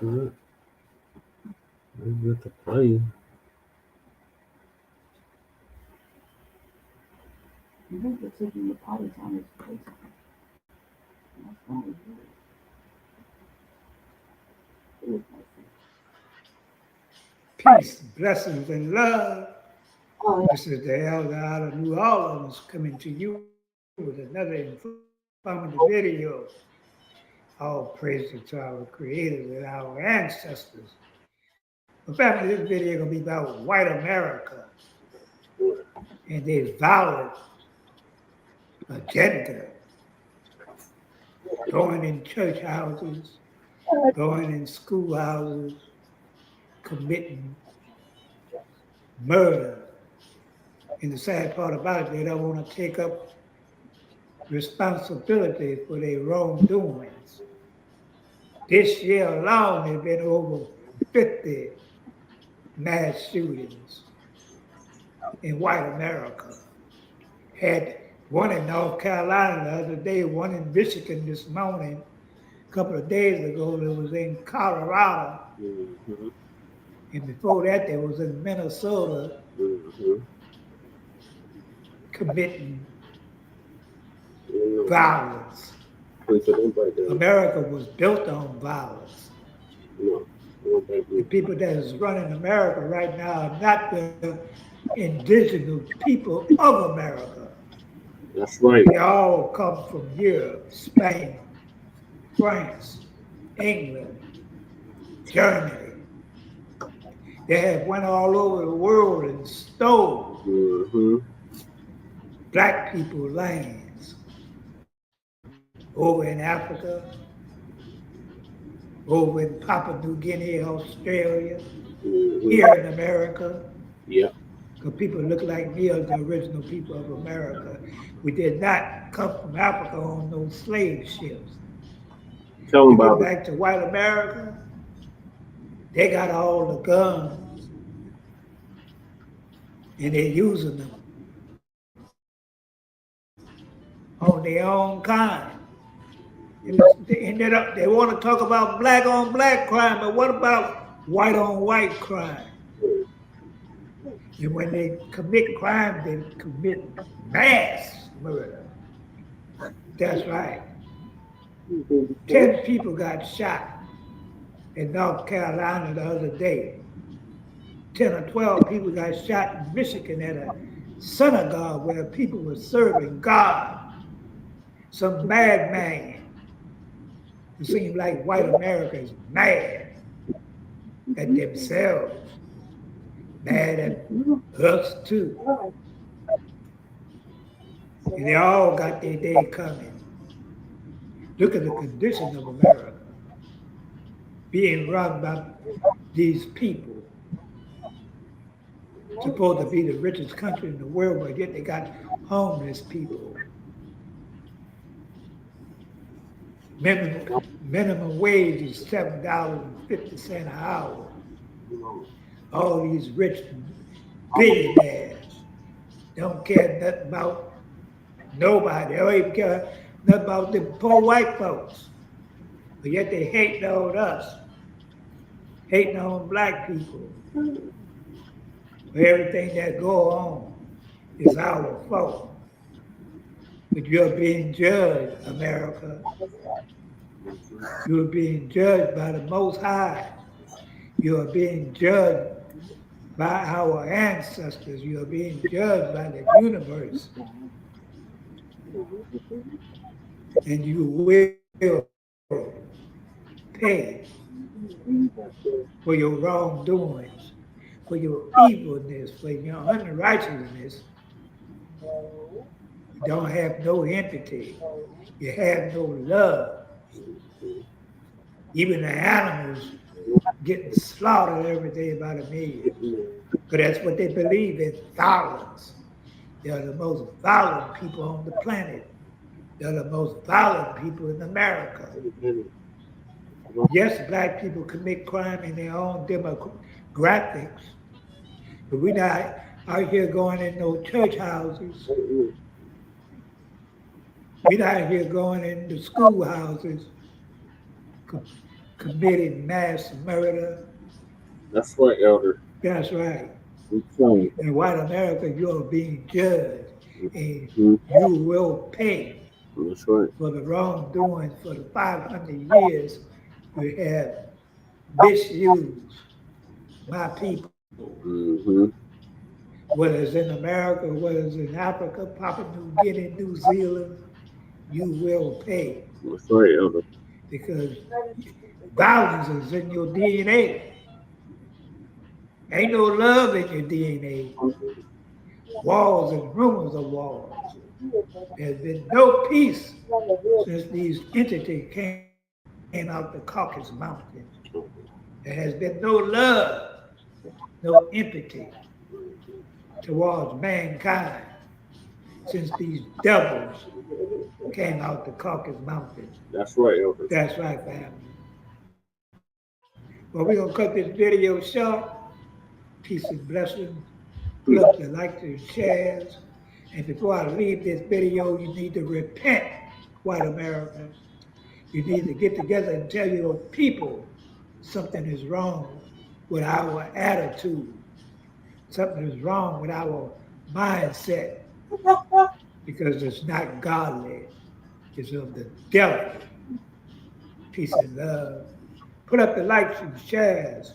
Good. Good to play. I think they're taking the potty on his place. That's not good. Peace, blessings, and love. Oh, yeah. This is the elder out of New Orleans coming to you with another informative video. All praise to our creators and our ancestors. But family, this video is going to be about white America and their violent agenda. Going in church houses, going in schoolhouses, committing murder. And the sad part about it, they don't want to take up responsibility for their wrongdoings. This year alone, there have been over 50 mass shootings in white America. Had one in North Carolina the other day, one in Michigan this morning. A couple of days ago, there was in Colorado. Mm-hmm. And before that, there was in Minnesota. Mm-hmm. Committing violence. America was built on violence. The people that is running America right now are not the indigenous people of America. That's right. They all come from Europe, Spain, France, England, Germany. They have went all over the world and stole black people lands over in Africa, over in Papua New Guinea, Australia, here in America. Yeah. Because people look like me are the original people of America. We did not come from Africa on those slave ships. Tell them about back to white America, they got all the guns and they're using them on their own kind. And they want to talk about black on black crime, but what about white on white crime? And when they commit crime, they commit mass murder. That's right. 10 people got shot in North Carolina the other day. 10 or 12 people got shot in Michigan at a synagogue where people were serving God. Some madman. It seems like white America is mad at themselves, mad at us too. And they all got their day coming. Look at the condition of America, being run by these people. Supposed to be the richest country in the world, but yet they got homeless people. Minimum wage is $7.50 an hour. All these rich billionaires don't care nothing about nobody. They don't even care nothing about the poor white folks. But yet they hating on us, hating on black people. Everything that go on is our fault. But you're being judged, America. You're being judged by the Most High. You're being judged by our ancestors. You're being judged by the universe. And you will pay for your wrongdoings, for your evilness, for your unrighteousness. You don't have no empathy. You have no love. Even the animals getting slaughtered every day by the millions. Because that's what they believe in, violence. They're the most violent people on the planet. They're the most violent people in America. Yes, black people commit crime in their own demographics, but we're not out here going in no church houses. We're not here going into schoolhouses, committing mass murder. That's right, Elder. That's right. Okay. In white America, you're being judged, and you will pay. That's right. For the wrongdoing for the 500 years you have misused my people. Whether it's in America, whether it's in Africa, Papua New Guinea, New Zealand, you will pay. That's right, Elder. Because violence is in your DNA. Ain't no love in your DNA. Walls and rumors of wars. There's been no peace since these entities came out the Caucasus Mountains. There has been no love, no empathy towards mankind since these devils came out the Caucasus Mountains. That's right, Elder. That's right, family. Well, we're going to cut this video short. Peace and blessings. Put up the likes and shares. And before I leave this video, you need to repent, white America. You need to get together and tell your people something is wrong with our attitude. Something is wrong with our mindset. Because it's not godly. It's of the devil. Peace and love. Put up the likes and shares.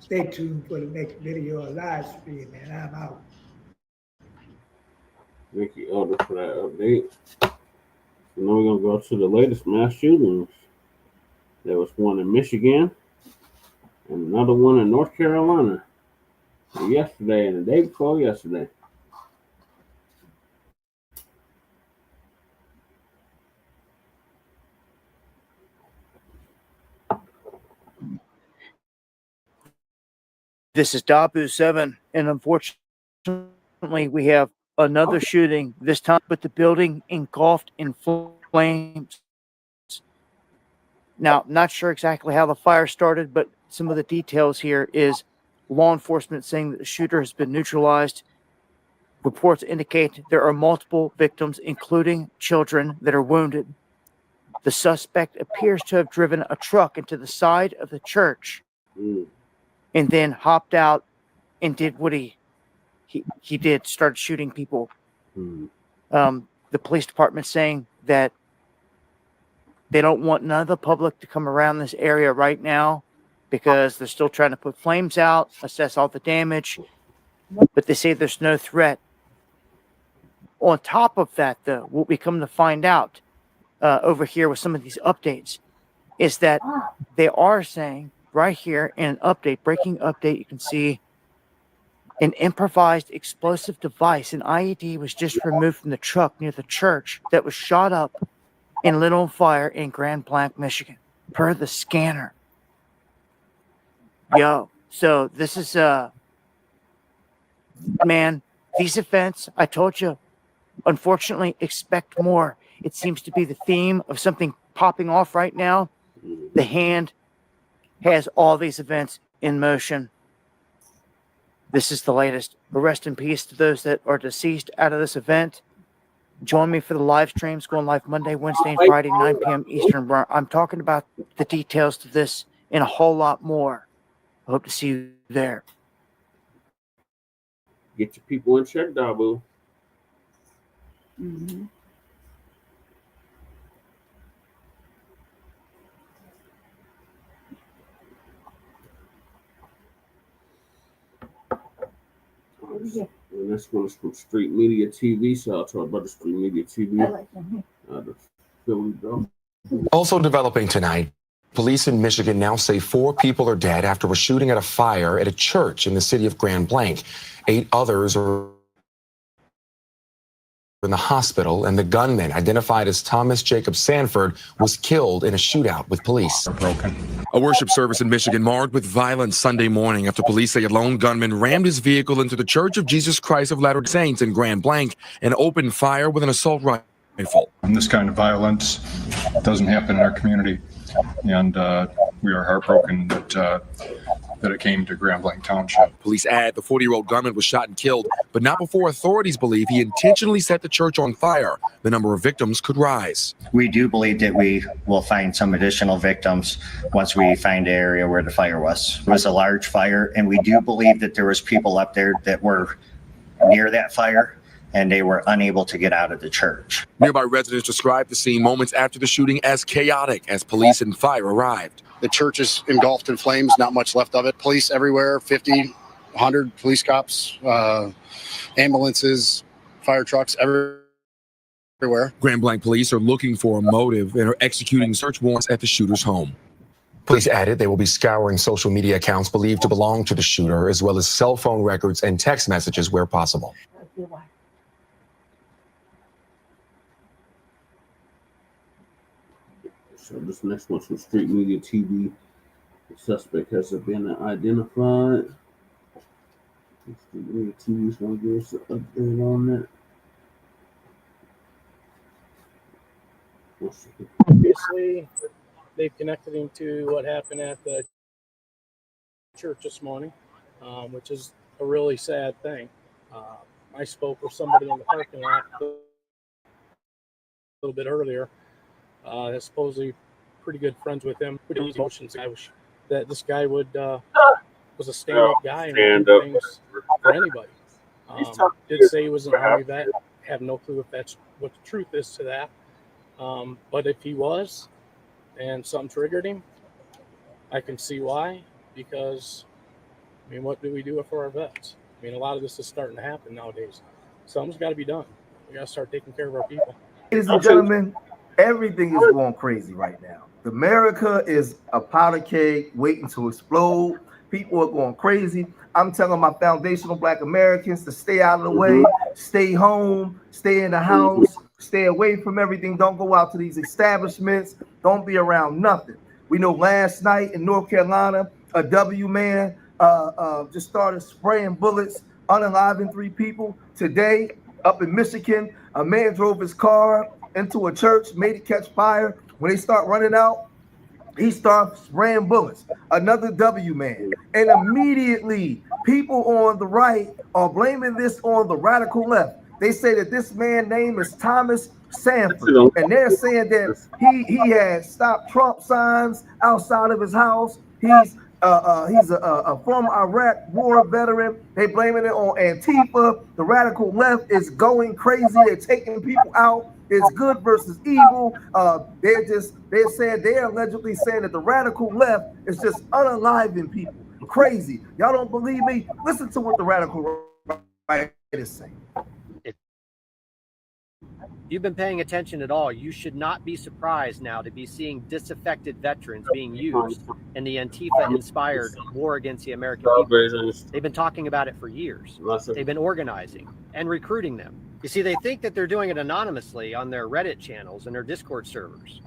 Stay tuned for the next video or live stream, and I'm out. Thank you, Elder, for that update. So now we're going to go to the latest mass shootings. There was one in Michigan and another one in North Carolina yesterday and the day before yesterday. This is Dabu 7, and unfortunately, we have another shooting, this time with the building engulfed in flames. Now, not sure exactly how the fire started, but some of the details here is law enforcement saying that the shooter has been neutralized. Reports indicate there are multiple victims, including children, that are wounded. The suspect appears to have driven a truck into the side of the church and then hopped out and did what he did, started shooting people. The police department saying that they don't want none of the public to come around this area right now because they're still trying to put flames out, assess all the damage, but they say there's no threat. On top of that, though, what we come to find out over here with some of these updates is that they are saying right here in an update, breaking update, you can see an improvised explosive device, an IED, was just removed from the truck near the church that was shot up and lit on fire in Grand Blanc, Michigan, per the scanner. Yo, so this is, man, these events, I told you, unfortunately, expect more. It seems to be the theme of something popping off right now. The hand has all these events in motion. This is the latest. Rest in peace to those that are deceased out of this event. Join me for the live streams going live Monday, Wednesday, and Friday, 9 p.m. Eastern. I'm talking about the details to this and a whole lot more. I hope to see you there. Get your people in check, Dabu. And this one's from Street Media TV, so I'll talk about the Street Media TV. The Philly Bell. Also developing tonight, police in Michigan now say 4 people are dead after a shooting at a fire at a church in the city of Grand Blanc. 8 others are in the hospital, and the gunman, identified as Thomas Jacob Sanford, was killed in a shootout with police. A worship service in Michigan marred with violence Sunday morning after police say a lone gunman rammed his vehicle into the Church of Jesus Christ of Latter-day Saints in Grand Blanc and opened fire with an assault rifle. And this kind of violence doesn't happen in our community, and we are heartbroken that it came to Grand Blanc Township. Police add the 40-year-old gunman was shot and killed, but not before authorities believe he intentionally set the church on fire. The number of victims could rise. We do believe that we will find some additional victims once we find the area where the fire was. It was a large fire, and we do believe that there was people up there that were near that fire, and they were unable to get out of the church. Nearby residents described the scene moments after the shooting as chaotic as police and fire arrived. The church is engulfed in flames, not much left of it. Police everywhere, 50, 100 police cops, ambulances, fire trucks, everywhere. Grand Blanc police are looking for a motive and are executing search warrants at the shooter's home. Police added they will be scouring social media accounts believed to belong to the shooter, as well as cell phone records and text messages where possible. So this next one's from Street Media TV. The suspect has been identified. Street Media TV is going to give us an update on that. Obviously, they've connected him to what happened at the church this morning, which is a really sad thing. I spoke with somebody in the parking lot a little bit earlier. That's supposedly pretty good friends with him. Pretty emotions. I wish that this guy was a stand-up guy and do things for anybody. Did say he was an Army vet. Have no clue if that's what the truth is to that. But if he was, and something triggered him, I can see why. Because, I mean, what do we do for our vets? I mean, a lot of this is starting to happen nowadays. Something's got to be done. We got to start taking care of our people. Ladies and gentlemen, everything is going crazy right now. America is a powder keg waiting to explode. People are going crazy. I'm telling my foundational Black Americans to stay out of the way, stay home, stay in the house, stay away from everything. Don't go out to these establishments. Don't be around nothing. We know last night in North Carolina, a W man just started spraying bullets, unaliving 3 people. Today, up in Michigan, a man drove his car into a church, made it catch fire. When they start running out, he starts spraying bullets. Another W man. And immediately, people on the right are blaming this on the radical left. They say that this man's name is Thomas Sanford. And they're saying that he had Stop Trump signs outside of his house. He's a former Iraq war veteran. They blaming it on Antifa. The radical left is going crazy. They're taking people out. It's good versus evil. They're allegedly saying that the radical left is just unaliving people. Crazy. Y'all don't believe me? Listen to what the radical right is saying. You've been paying attention at all, you should not be surprised now to be seeing disaffected veterans being used in the Antifa-inspired war against the American people. They've been talking about it for years. They've been organizing and recruiting them. You see, they think that they're doing it anonymously on their Reddit channels and their Discord servers,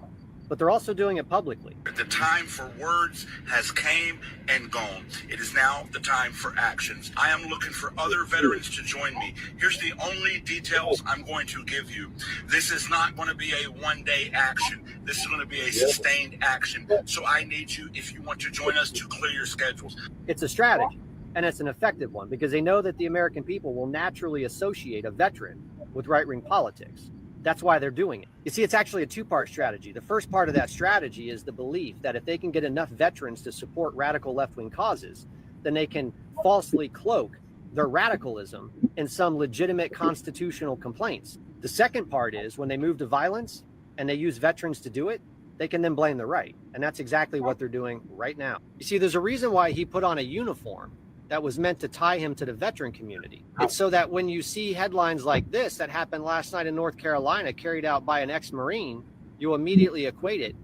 but they're also doing it publicly. The time for words has came and gone. It is now the time for actions. I am looking for other veterans to join me. Here's the only details I'm going to give you. This is not going to be a one-day action. This is going to be a sustained action. So I need you, if you want to join us, to clear your schedules. It's a strategy, and it's an effective one, because they know that the American people will naturally associate a veteran with right-wing politics. That's why they're doing it. You see, it's actually a 2-part strategy. The first part of that strategy is the belief that if they can get enough veterans to support radical left-wing causes, then they can falsely cloak their radicalism in some legitimate constitutional complaints. The second part is when they move to violence and they use veterans to do it, they can then blame the right. And that's exactly what they're doing right now. You see, there's a reason why he put on a uniform that was meant to tie him to the veteran community. It's so that when you see headlines like this that happened last night in North Carolina, carried out by an ex-Marine, you immediately equate it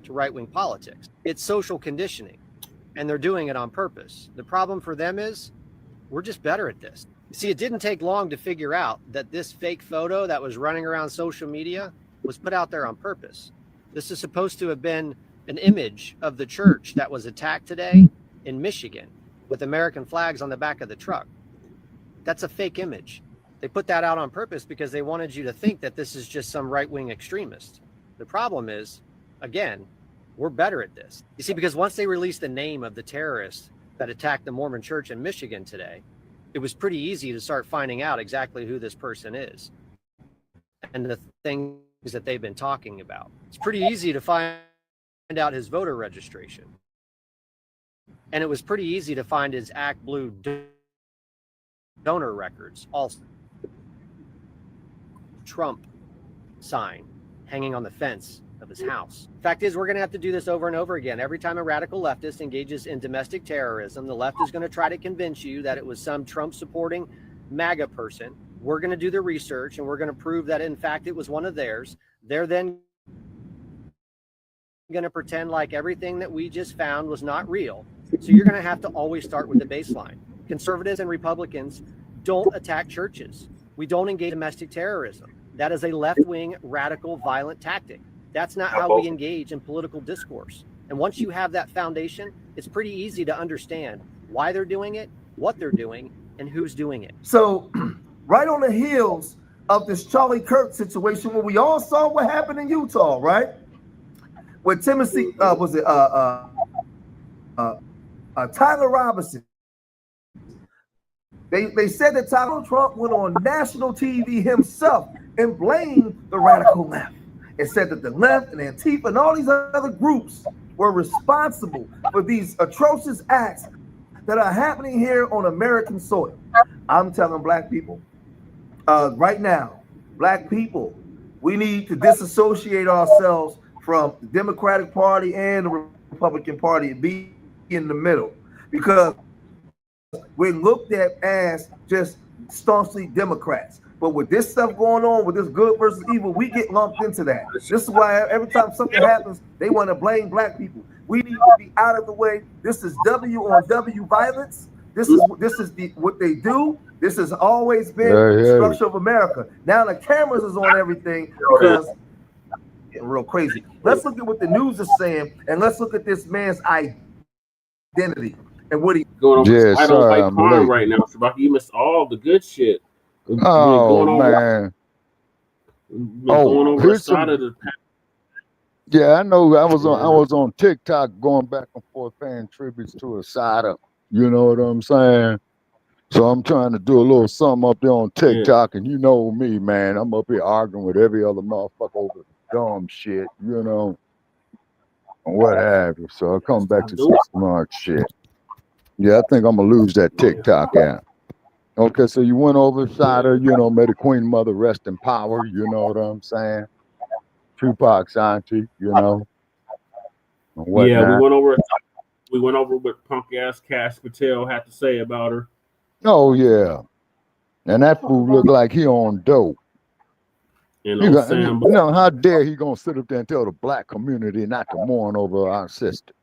to right-wing politics. It's social conditioning, and they're doing it on purpose. The problem for them is we're just better at this. See, it didn't take long to figure out that this fake photo that was running around social media was put out there on purpose. This is supposed to have been an image of the church that was attacked today in Michigan with American flags on the back of the truck. That's a fake image. They put that out on purpose because they wanted you to think that this is just some right-wing extremist. The problem is, again, we're better at this. You see, because once they released the name of the terrorist that attacked the Mormon church in Michigan today, it was pretty easy to start finding out exactly who this person is and the things that they've been talking about. It's pretty easy to find out his voter registration. And it was pretty easy to find his Act Blue donor records also. Trump sign hanging on the fence of his house. Fact is, we're going to have to do this over and over again. Every time a radical leftist engages in domestic terrorism, the left is going to try to convince you that it was some Trump supporting MAGA person. We're going to do the research and we're going to prove that in fact it was one of theirs. They're then going to pretend like everything that we just found was not real. So you're going to have to always start with the baseline. Conservatives and Republicans don't attack churches. We don't engage in domestic terrorism. That is a left-wing, radical, violent tactic. That's not how we engage in political discourse. And once you have that foundation, it's pretty easy to understand why they're doing it, what they're doing, and who's doing it. So right on the heels of this Charlie Kirk situation, where we all saw what happened in Utah, right? Where Timothy, Tyler Robinson, they said that Donald Trump went on national TV himself and blamed the radical left. It said that the left and Antifa and all these other groups were responsible for these atrocious acts that are happening here on American soil. I'm telling black people, right now, black people, we need to disassociate ourselves from the Democratic Party and the Republican Party and be in the middle, because we're looked at as just staunchly Democrats. But with this stuff going on, with this good versus evil, we get lumped into that. This is why every time something happens, they want to blame black people. We need to be out of the way. This is W on W violence. This is what they do. This has always been the structure of America. Now the cameras is on everything because getting real crazy. Let's look at what the news is saying, and let's look at this man's identity and what he going over. I don't like crime right now, Shabaki. You missed all the good shit. Oh man! Here's some. Yeah, I know. I was on TikTok going back and forth paying tributes to Assata. You know what I'm saying? So I'm trying to do a little something up there on TikTok, and you know me, man. I'm up here arguing with every other motherfucker over dumb shit, you know, and what have you. So I come back to some smart shit. Yeah, I think I'm gonna lose that TikTok app. Okay, so you went over Assata, you know, may the Queen Mother rest in power, you know what I'm saying? Tupac's auntie, you know. Yeah, we went over what punk ass Kash Patel had to say about her. Oh yeah. And that fool looked like he on dope. You know, how dare he gonna sit up there and tell the black community not to mourn over our sister?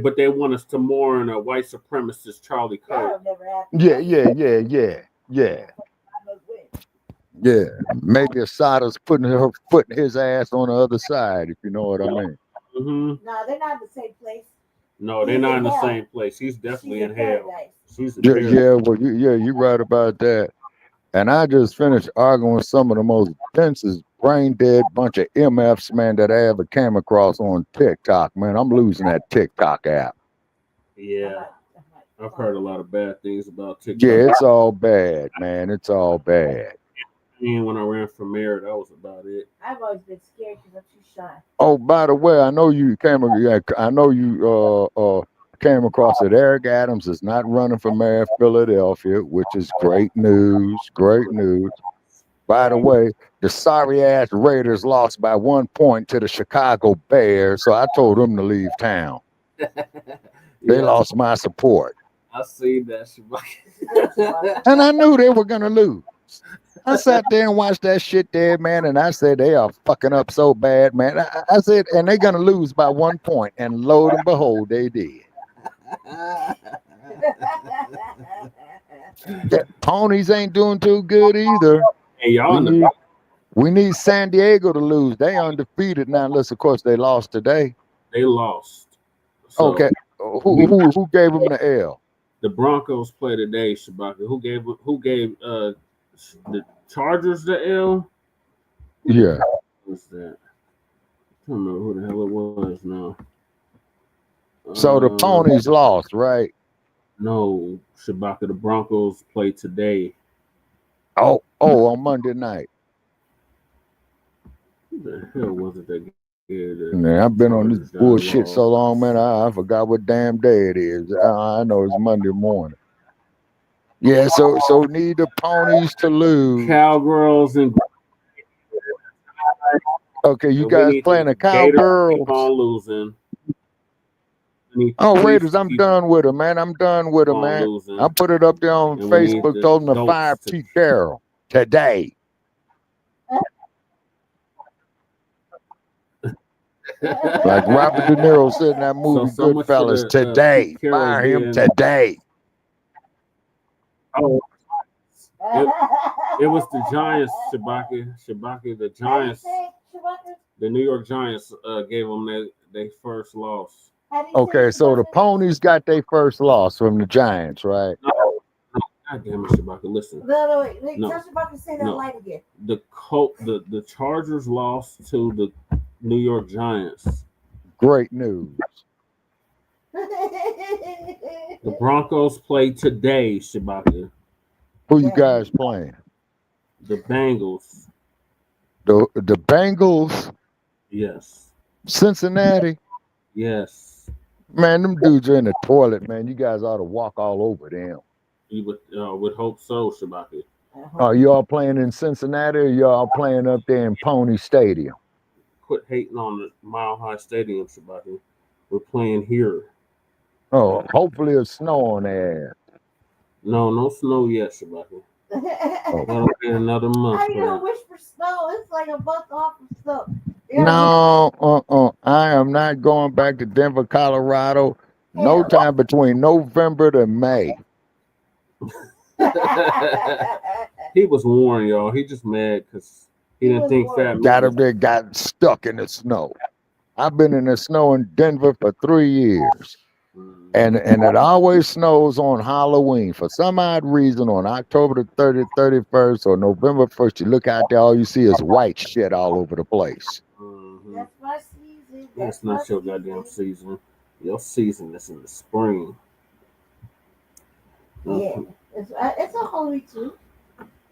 But they want us to mourn a white supremacist Charlie Kirk. Yeah. Maybe Assata's putting her foot in his ass on the other side, if you know what I mean. No, they're not in the same place. No, they're not in the same place. He's definitely in hell. You're right about that. And I just finished arguing with some of the most densest, brain dead bunch of MFs, man, that I ever came across on TikTok, man. I'm losing that TikTok app. Yeah. I've heard a lot of bad things about TikTok. Yeah, it's all bad, man. It's all bad. And when I ran for mayor, that was about it. I've always been scared because I'm too shy. Oh, by the way, I know you came across that Eric Adams is not running for mayor of Philadelphia, which is great news. Great news. By the way, the sorry ass Raiders lost by 1 point to the Chicago Bears, so I told them to leave town. They lost my support. I seen that. And I knew they were gonna lose. I sat there and watched that shit there, man, and I said they are fucking up so bad, man. I said, and they're gonna lose by 1 point, and lo and behold, they did. Ponies ain't doing too good either. Hey, y'all We need San Diego to lose. They undefeated now, unless of course they lost today. They lost. So okay, who gave them the L? The Broncos play today, Shabaka. Who gave the Chargers the L? Yeah. What's that? I don't remember who the hell it was now. So the Ponies lost, right? No, Shabaka. The Broncos play today. Oh, on Monday night. Who the hell was it that gave Man, I've been on this bullshit so long, man. I forgot what damn day it is. I know it's Monday morning. Yeah, so need the Ponies to lose. Cowgirls and okay, you guys playing the Cowgirls? Keep on losing. Oh, Raiders, I'm done with them, man. I'm done with them, man. Losing. I put it up there on Facebook, told them to fire Pete Carroll today. Like Robert De Niro said in that movie Goodfellas, today. Fire him today. Oh, it was the Giants, Shabaka. The Giants, the New York Giants gave them their first loss. Okay, so the Ponies got their first loss from the Giants, right? No. God damn it, Shabaka. Listen. No. Tell Shabaka to say that light again. The Chargers lost to the New York Giants. Great news. The Broncos play today, Shabaka. Who you guys playing? The Bengals. The Bengals? Yes. Cincinnati? Yes. Man, them dudes are in the toilet, man. You guys ought to walk all over them. You would hope so, Shabaka. Are y'all playing in Cincinnati or y'all playing up there in Pony Stadium? Quit hating on the Mile High Stadium, Shabaka. We're playing here. Oh, hopefully it's snow on there. No snow yet, Shabaka. That'll be another month. How you gonna wish for snow? It's like a month off of snow. No, I am not going back to Denver, Colorado. No time between November to May. He was warned, y'all. He just mad because he didn't think Fat Got up there, got stuck in the snow. I've been in the snow in Denver for 3 years. And it always snows on Halloween. For some odd reason, on October the 30th, 31st, or November 1st, you look out there, all you see is white shit all over the place. That's my season. That's not your goddamn season. Your season is in the spring. Yeah. It's a Halloween too.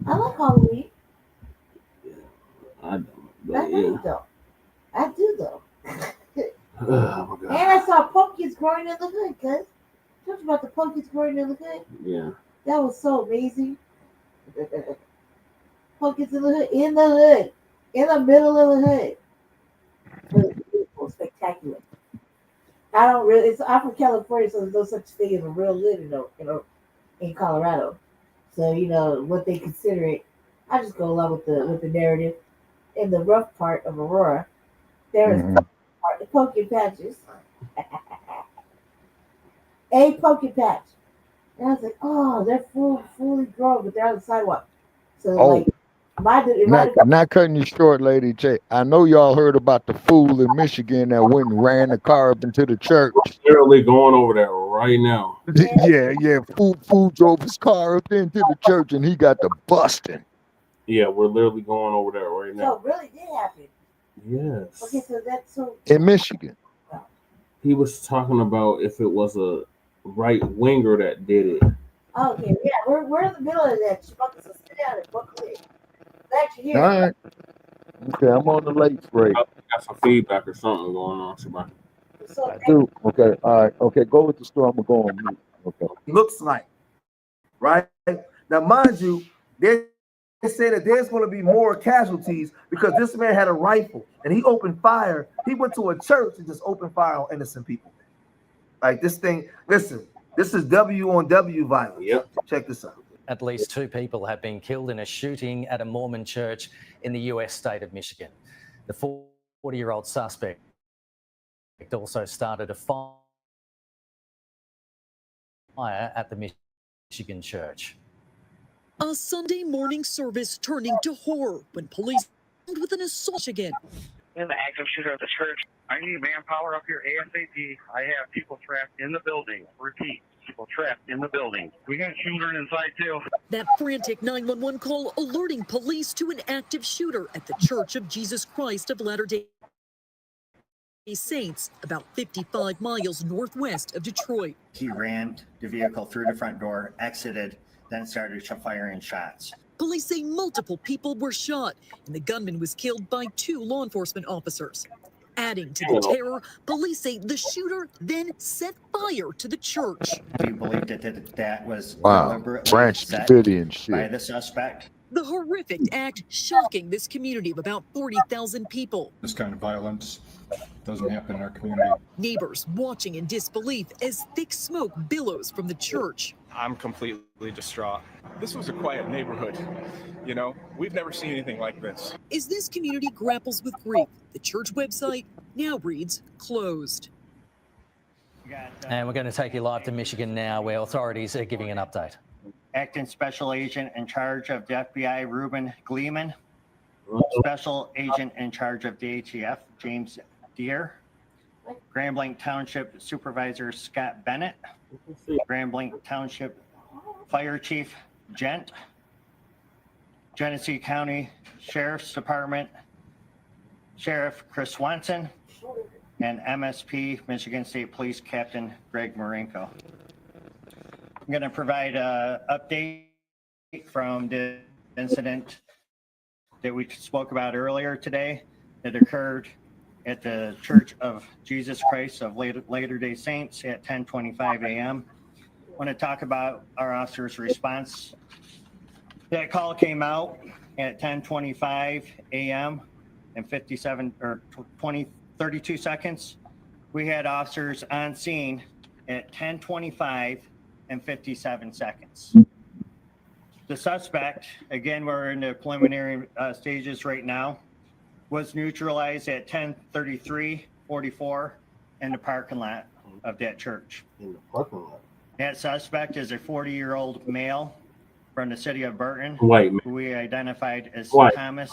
I like Halloween. I do though. Oh, my God. And I saw pumpkins growing in the hood, cuz. Talked about the pumpkins growing in the hood. Yeah. That was so amazing. Pumpkins in the hood, in the middle of the hood. It was spectacular. I'm from California, so there's no such thing as a real hood, in Colorado. So what they consider it. I just go along with the narrative. In the rough part of Aurora, there is pumpkin patches. A pumpkin patch. And I was like, oh, they're fully grown, but they're on the sidewalk. So Not cutting you short, Lady J. I know y'all heard about the fool in Michigan that went and ran the car up into the church. Literally going over there right now. Yeah. Fool drove his car up into the church and he got the busting. Yeah, we're literally going over there right now. So it really did happen. Yes. Okay, so that's so in Michigan. He was talking about if it was a right winger that did it. Okay, yeah, we're in the middle of that. So sit down and buckle in. Glad you're here. All right. Okay, I'm on the late break. Got some feedback or something going on, Shabaka. I do. Okay, all right. Okay, go with the store. I'm gonna go on mute. Okay. Looks like, right? Now, mind you, they say that there's going to be more casualties because this man had a rifle and he opened fire. He went to a church and just opened fire on innocent people. Like this thing, listen, this is W on W violence. Yep. Check this out. At least 2 people have been killed in a shooting at a Mormon church in the US state of Michigan. The 40-year-old suspect also started a fire at the Michigan church. A Sunday morning service turning to horror when police found with an assault again. We have an active shooter at the church. I need manpower up here ASAP. I have people trapped in the building. Repeat, people trapped in the building. We got children inside too. That frantic 911 call alerting police to an active shooter at the Church of Jesus Christ of Latter-day Saints, about 55 miles northwest of Detroit. He rammed the vehicle through the front door, exited, then started firing shots. Police say multiple people were shot, and the gunman was killed by 2 law enforcement officers. Adding to the terror, police say the shooter then set fire to the church. We believe that was Wow, deliberately Branch set Davidian shit. by the suspect. The horrific act shocking this community of about 40,000 people. This kind of violence doesn't happen in our community. Neighbors watching in disbelief as thick smoke billows from the church. I'm completely distraught. This was a quiet neighborhood. You know, we've never seen anything like this. As this community grapples with grief, the church website now reads closed. And we're going to take you live to Michigan now, where authorities are giving an update. Acting Special Agent in charge of the FBI, Ruben Gleeman. Special Agent in charge of the ATF, James Deere. Grand Blanc Township Supervisor Scott Bennett. Grand Blanc Township Fire Chief Gent. Genesee County Sheriff's Department Sheriff Chris Swanson, and MSP Michigan State Police Captain Greg Marenko. I'm going to provide an update from the incident that we spoke about earlier today that occurred at the Church of Jesus Christ of Latter-day Saints at 10:25 a.m. I want to talk about our officer's response. That call came out at 10:25 a.m. and 32 seconds. We had officers on scene at 10:25 and 57 seconds. The suspect, again, we're in the preliminary stages right now, was neutralized at 10:33:44 in the parking lot of that church. In the parking lot. That suspect is a 40-year-old male from the city of Burton, White man. who we identified as White. Thomas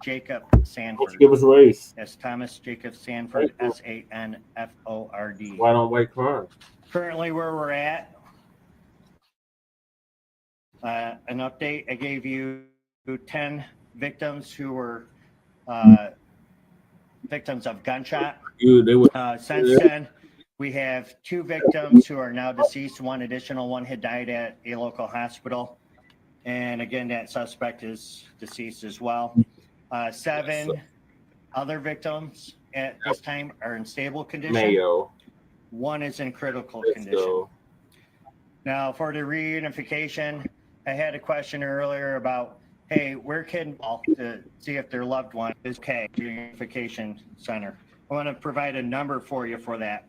Jacob Sanford. Give us a race. That's Thomas Jacob Sanford, SANFORD. White on white car. Currently, where we're at, an update. I gave you 10 victims who were victims of gunshot. Since then, we have 2 victims who are now deceased. One additional one had died at a local hospital. And again, that suspect is deceased as well. 7 other victims at this time are in stable condition. Mayo. 1 is in critical Let's condition. go. Now, for the reunification, I had a question earlier about, hey, where can to see if their loved one is okay, reunification center. I want to provide a number for you for that.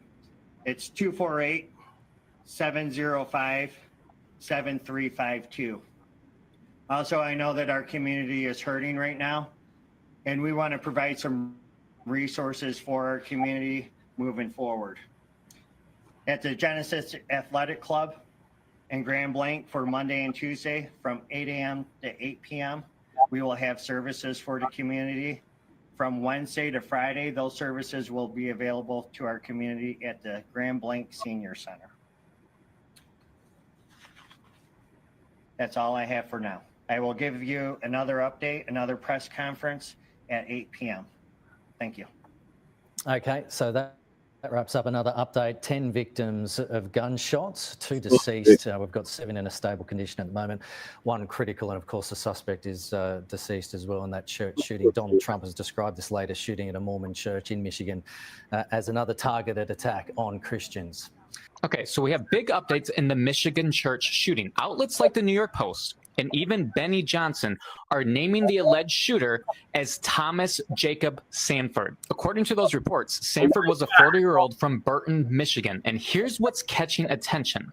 It's 248-705-7352. Also, I know that our community is hurting right now, and we want to provide some resources for our community moving forward. At the Genesis Athletic Club in Grand Blanc for Monday and Tuesday from 8 a.m. to 8 p.m., we will have services for the community. From Wednesday to Friday, those services will be available to our community at the Grand Blanc Senior Center. That's all I have for now. I will give you another update, another press conference at 8 p.m. Thank you. Okay, so that wraps up another update. 10 victims of gunshots, 2 deceased. We've got 7 in a stable condition at the moment, 1 critical, and of course the suspect is deceased as well in that church shooting. Donald Trump has described this latest shooting at a Mormon church in Michigan as another targeted attack on Christians. Okay, so we have big updates in the Michigan church shooting. Outlets like the New York Post and even Benny Johnson are naming the alleged shooter as Thomas Jacob Sanford. According to those reports, Sanford was a 40-year-old from Burton, Michigan. And here's what's catching attention.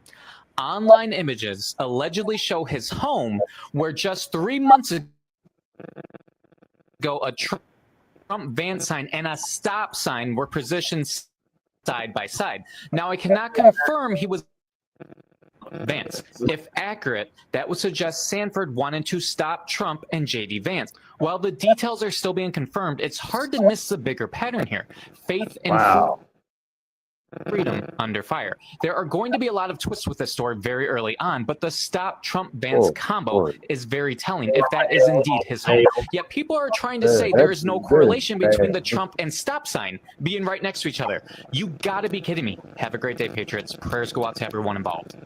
Online images allegedly show his home, where just 3 months ago, a Trump van sign and a stop sign were positioned side by side. Now, I cannot confirm he was Vance. If accurate, that would suggest Sanford wanted to stop Trump and J.D. Vance. While the details are still being confirmed, it's hard to miss the bigger pattern here. Faith and freedom under fire. There are going to be a lot of twists with this story very early on, but the stop Trump Vance combo is very telling if that is indeed his home. Yet people are trying to say there is no correlation between the Trump and stop sign being right next to each other. You gotta be kidding me. Have a great day, Patriots. Prayers go out to everyone involved.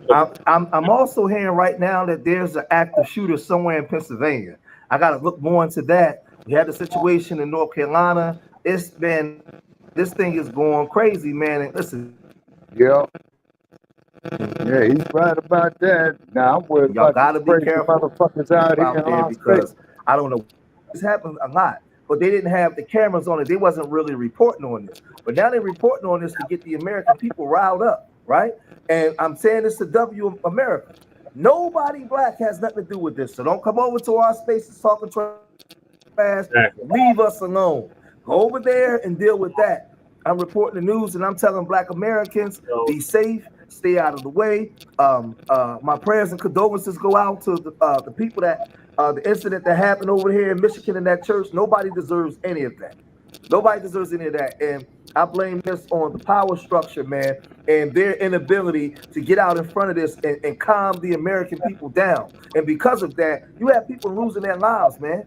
I'm also hearing right now that there's an active shooter somewhere in Pennsylvania. I got to look more into that. We had a situation in North Carolina. This thing is going crazy, man. And listen. Yeah, he's right about that. Now I'm worried Y'all about gotta be careful motherfuckers out there because I don't know. This happens a lot, but they didn't have the cameras on it. They wasn't really reporting on this, but now they're reporting on this to get the American people riled up, right? And I'm saying this to W America. Nobody black has nothing to do with this, so don't come over to our spaces talking trash. Leave us alone. Go over there and deal with that. I'm reporting the news and I'm telling Black Americans, be safe, stay out of the way. My prayers and condolences go out to the people that the incident that happened over here in Michigan in that church. Nobody deserves any of that. Nobody deserves any of that. And I blame this on the power structure, man, and their inability to get out in front of this and calm the American people down. And because of that, you have people losing their lives, man.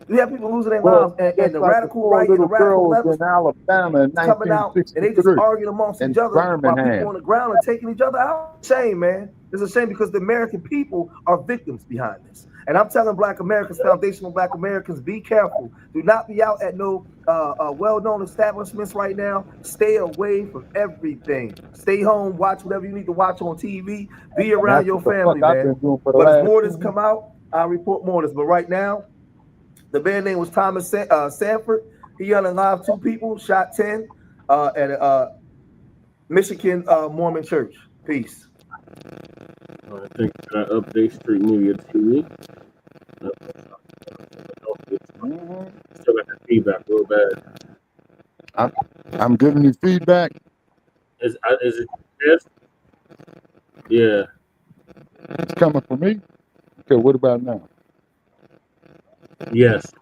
You have people losing their lives, and the radical right and the radical left in Alabama in coming out, and they just arguing amongst each other while people on the ground and taking each other out. Shame, man. It's a shame because the American people are victims behind this. And I'm telling Black Americans, foundational Black Americans, be careful. Do not be out at no well-known establishments right now. Stay away from everything. Stay home, watch whatever you need to watch on TV. Be around your family, man. But as more of this come out, I'll report more of this. But right now, the man name was Thomas Sanford. He unalived 2 people, shot 10 at a Michigan Mormon church. Peace. I think update Street Media TV. Still got the feedback real bad. I'm giving you feedback. Is it yes? Yeah. It's coming from me. Okay, what about now? Yes.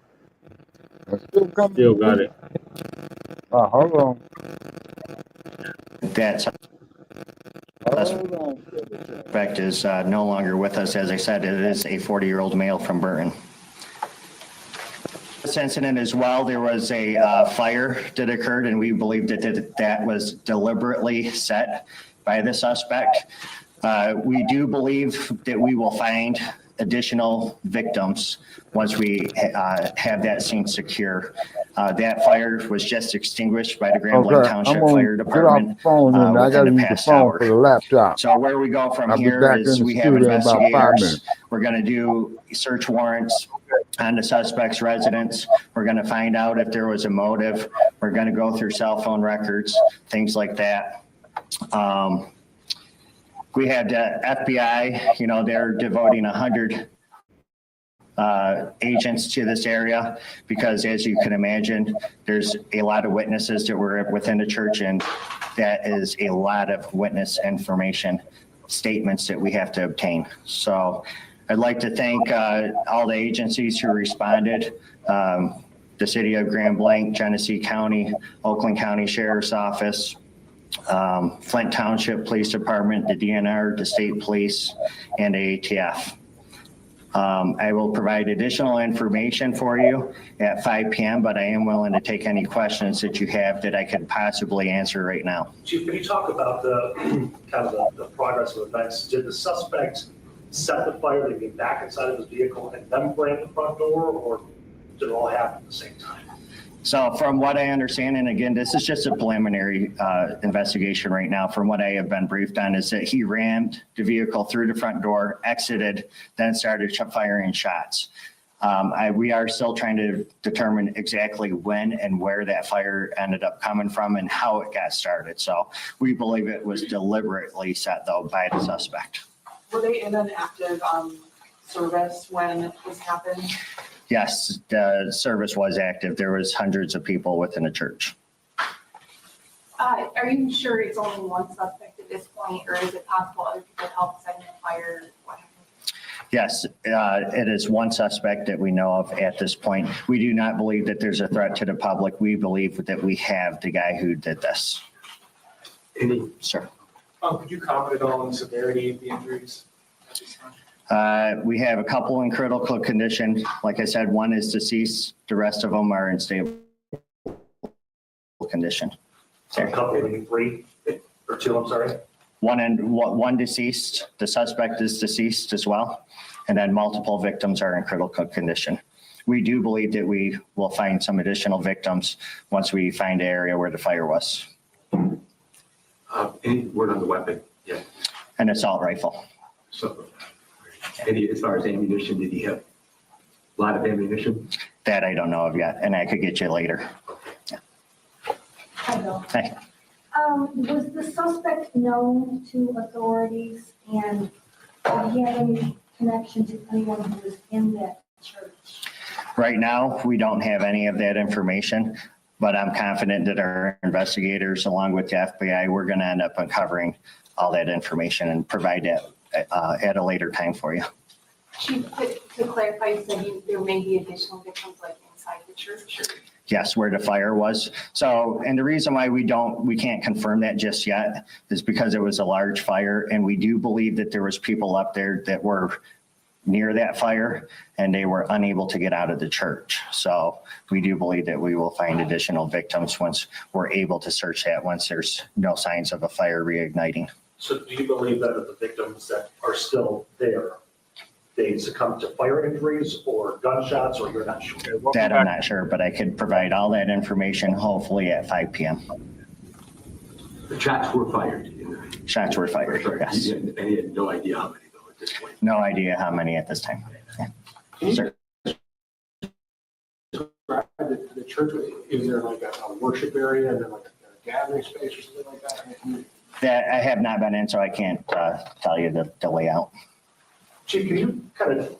Still got it. Hold on. That suspect is no longer with us. As I said, it is a 40-year-old male from Burton. This incident as well, there was a fire that occurred, and we believe that was deliberately set by the suspect. We do believe that we will find additional victims once we have that scene secure. That fire was just extinguished by the Grand Blanc Township Fire Department within the past hour. For the laptop. So where we go from here is we have investigators. We're going to do search warrants on the suspect's residence. We're going to find out if there was a motive. We're going to go through cell phone records, things like that. We had FBI, you know, they're devoting 100 agents to this area because, as you can imagine, there's a lot of witnesses that were within the church, and that is a lot of witness information, statements that we have to obtain. So I'd like to thank all the agencies who responded. The City of Grand Blanc, Genesee County, Oakland County Sheriff's Office, Flint Township Police Department, the DNR, the State Police, and ATF. I will provide additional information for you at 5 p.m., but I am willing to take any questions that you have that I could possibly answer right now. Chief, can you talk about the kind of the progress of events? Did the suspect set the fire to get back inside of his vehicle and then bring the front door, or did it all happen at the same time? So from what I understand, and again, this is just a preliminary investigation right now, from what I have been briefed on, is that he rammed the vehicle through the front door, exited, then started firing shots. We are still trying to determine exactly when and where that fire ended up coming from and how it got started. So we believe it was deliberately set, though, by the suspect. Were they in an active service when this happened? Yes, the service was active. There was hundreds of people within the church. Are you sure it's only one suspect at this point, or is it possible other people helped setting the fire? Yes, it is one suspect that we know of at this point. We do not believe that there's a threat to the public. We believe that we have the guy who did this. Sir. Could you comment on the severity of the injuries at this time? We have a couple in critical condition. Like I said, one is deceased. The rest of them are in stable condition. So a couple, maybe 3 or 2, I'm sorry. One deceased. The suspect is deceased as well. And then multiple victims are in critical condition. We do believe that we will find some additional victims once we find the area where the fire was. Any word on the weapon? Yeah. An assault rifle. So, as far as ammunition, did he have a lot of ammunition? That I don't know of yet, and I could get you later. Yeah. Hi, Bill. Hey. Was the suspect known to authorities, and did he have any connection to anyone who was in that church? Right now, we don't have any of that information, but I'm confident that our investigators, along with the FBI, we're going to end up uncovering all that information and provide that at a later time for you. Chief, to clarify, you said there may be additional victims like inside the church? Yes, where the fire was. So, and the reason why we can't confirm that just yet is because it was a large fire, and we do believe that there was people up there that were near that fire and they were unable to get out of the church. So we do believe that we will find additional victims once we're able to search that, once there's no signs of a fire reigniting. So do you believe that the victims that are still there, they succumbed to fire injuries or gunshots, or you're not sure? That I'm not sure, but I could provide all that information hopefully at 5 p.m. The shots were fired. Shots were fired, yes. And he had no idea how many though at this point. No idea how many at this time. Yeah. Sir. The church, is there like a worship area and then like a gathering space or something like that? That I have not been in, so I can't tell you the layout. Chief, can you kind of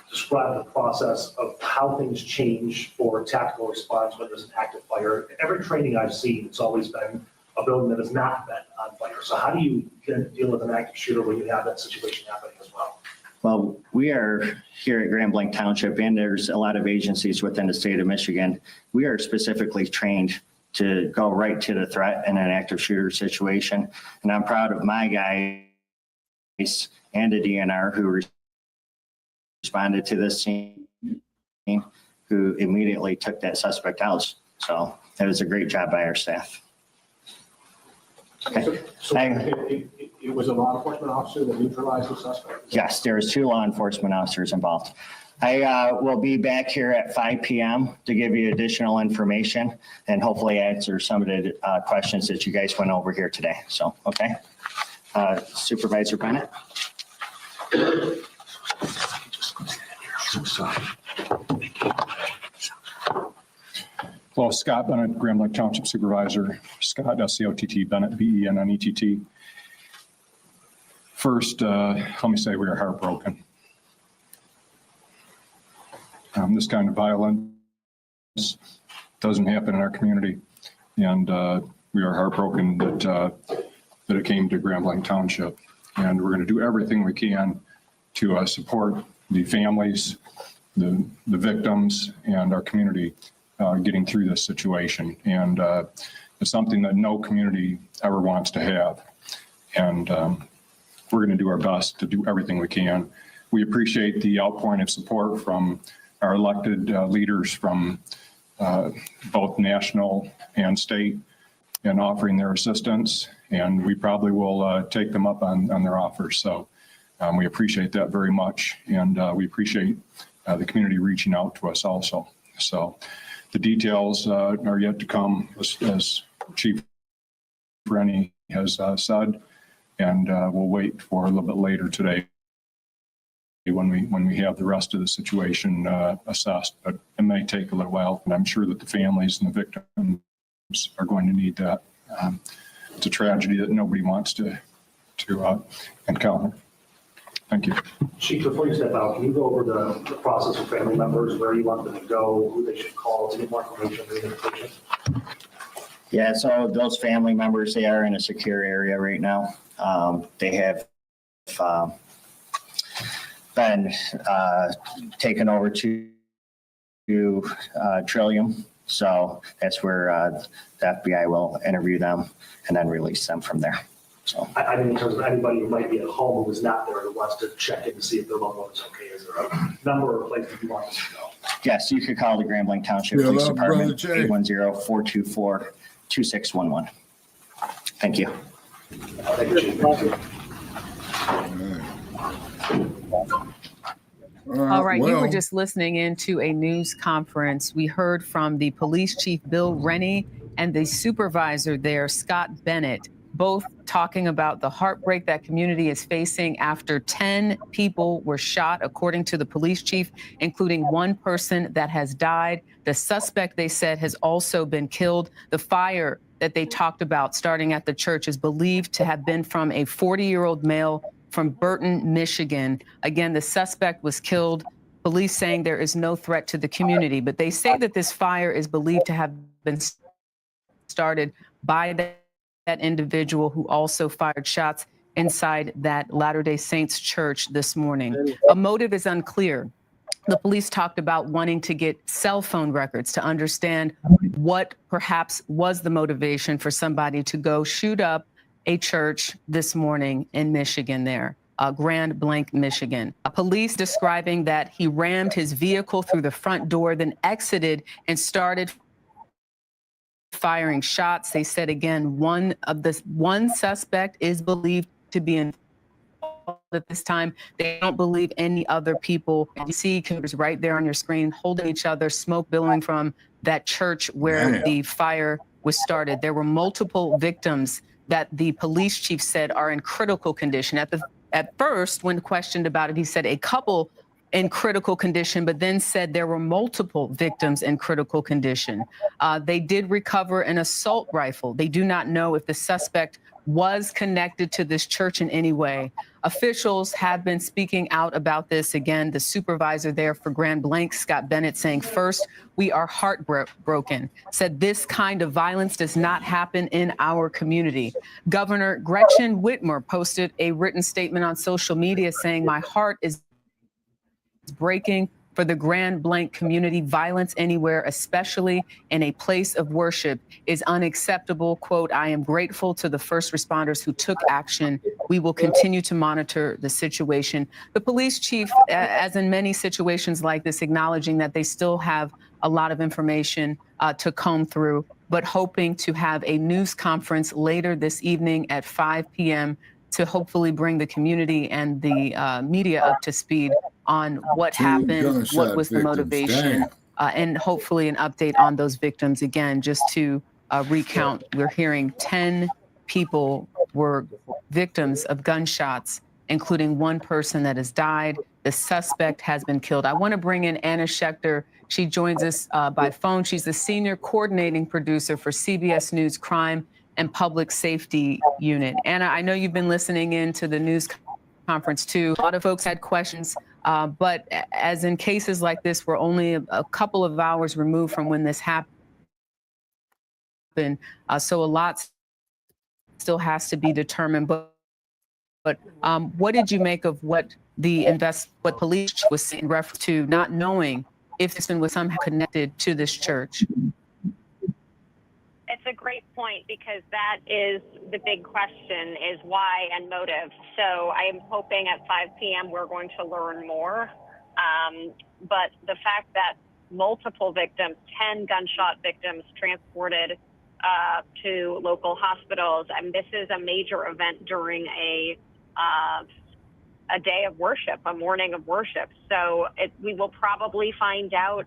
describe the process of how things change for tactical response when there's an active fire? Every training I've seen, it's always been a building that has not been on fire. So how do you deal with an active shooter when you have that situation happening as well? Well, we are here at Grand Blanc Township, and there's a lot of agencies within the state of Michigan. We are specifically trained to go right to the threat in an active shooter situation. And I'm proud of my guys and the DNR who responded to this scene, who immediately took that suspect out. So that was a great job by our staff. Okay. So it was a law enforcement officer that neutralized the suspect? Yes, there was 2 law enforcement officers involved. I will be back here at 5 p.m. to give you additional information and hopefully answer some of the questions that you guys went over here today. So, okay. Supervisor Bennett. Hello, Scott Bennett, Grand Blanc Township Supervisor. Scott, S-C-O-T-T, Bennett, B-E-N-N-E-T-T. First, let me say we are heartbroken. This kind of violence doesn't happen in our community, and we are heartbroken that it came to Grand Blanc Township. And we're going to do everything we can to support the families, the victims, and our community getting through this situation. And it's something that no community ever wants to have. And we're going to do our best to do everything we can. We appreciate the outpouring of support from our elected leaders from both national and state in offering their assistance. And we probably will take them up on their offers. So we appreciate that very much. And we appreciate the community reaching out to us also. So the details are yet to come, as Chief Rennie has said, and we'll wait for a little bit later today when we have the rest of the situation assessed. But it may take a little while, and I'm sure that the families and the victims are going to need that. It's a tragedy that nobody wants to encounter. Thank you. Chief, before you step out, can you go over the process with family members, where you want them to go, who they should call to get more information, Yeah, so those family members, they are in a secure area right now. They have been taken over to Trillium. So that's where the FBI will interview them and then release them from there. So I mean, in terms of anybody who might be at home who is not there who wants to check in to see if their loved one is okay, is there a number or a place that you want them to go? yes, you could call the Grambling Township Police Department, 810-424-2611. Thank you. Thank you. All right, you were just listening into a news conference. We heard from the police chief, Bill Rennie, and the supervisor there, Scott Bennett, both talking about the heartbreak that community is facing after 10 people were shot, according to the police chief, including one person that has died. The suspect, they said, has also been killed. The fire that they talked about starting at the church is believed to have been from a 40-year-old male from Burton, Michigan. Again, the suspect was killed. Police saying there is no threat to the community, but they say that this fire is believed to have been started by that individual who also fired shots inside that Latter-day Saints church this morning. A motive is unclear. The police talked about wanting to get cell phone records to understand what perhaps was the motivation for somebody to go shoot up a church this morning in Michigan there, Grand Blanc, Michigan. Police describing that he rammed his vehicle through the front door, then exited and started firing shots. They said, again, one suspect is believed to be involved at this time. They don't believe any other people. You see computers right there on your screen holding each other, smoke billowing from that church where the fire was started. There were multiple victims that the police chief said are in critical condition. At first, when questioned about it, he said a couple in critical condition, but then said there were multiple victims in critical condition. They did recover an assault rifle. They do not know if the suspect was connected to this church in any way. Officials have been speaking out about this. Again, the supervisor there for Grand Blanc, Scott Bennett, saying, first, we are heartbroken, said this kind of violence does not happen in our community. Governor Gretchen Whitmer posted a written statement on social media saying, my heart is breaking for the Grand Blanc community. Violence anywhere, especially in a place of worship, is unacceptable. Quote, I am grateful to the first responders who took action. We will continue to monitor the situation. The police chief, as in many situations like this, acknowledging that they still have a lot of information to comb through, but hoping to have a news conference later this evening at 5 p.m. to hopefully bring the community and the media up to speed on what happened, what was the motivation, and hopefully an update on those victims. Again, just to recount, we're hearing 10 people were victims of gunshots, including one person that has died. The suspect has been killed. I want to bring in Anna Schechter. She joins us by phone. She's the senior coordinating producer for CBS News Crime and Public Safety Unit. Anna, I know you've been listening in to the news conference too. A lot of folks had questions, but as in cases like this, we're only a couple of hours removed from when this happened. So a lot still has to be determined. But what did you make of what what police was saying in reference to not knowing if this one was somehow connected to this church? It's a great point, because that is the big question, is why and motive. So I am hoping at 5 p.m. we're going to learn more. But the fact that multiple victims, 10 gunshot victims transported to local hospitals, and this is a major event during a day of worship, a morning of worship. So we will probably find out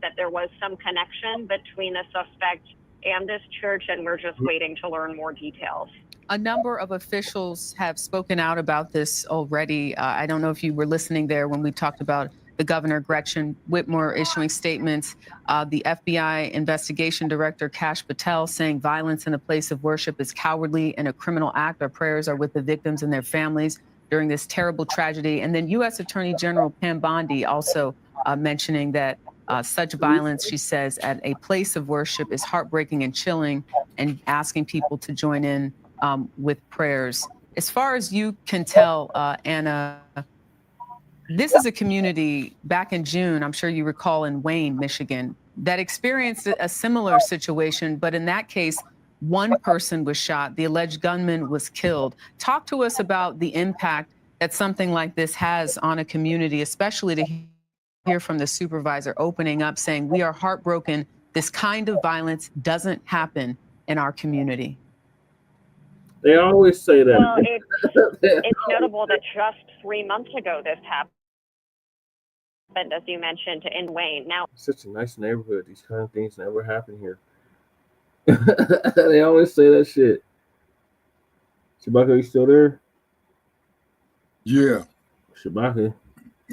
that there was some connection between the suspect and this church, and we're just waiting to learn more details. A number of officials have spoken out about this already. I don't know if you were listening there when we talked about the governor, Gretchen Whitmer, issuing statements. The FBI investigation director, Kash Patel, saying violence in a place of worship is cowardly and a criminal act. Our prayers are with the victims and their families during this terrible tragedy. And then U.S. Attorney General Pam Bondi also mentioning that Such violence, she says, at a place of worship is heartbreaking and chilling, and asking people to join in with prayers. As far as you can tell, Anna, this is a community back in June, I'm sure you recall, in Wayne, Michigan, that experienced a similar situation, but in that case, one person was shot, the alleged gunman was killed. Talk to us about the impact that something like this has on a community, especially to hear from the supervisor opening up saying, we are heartbroken. This kind of violence doesn't happen in our community. They always say that. Well, it's notable that just 3 months ago this happened, as you mentioned, in Wayne. Now, It's such a nice neighborhood. These kind of things never happen here. They always say that shit. Shabaka, you still there? Yeah. Shabaka.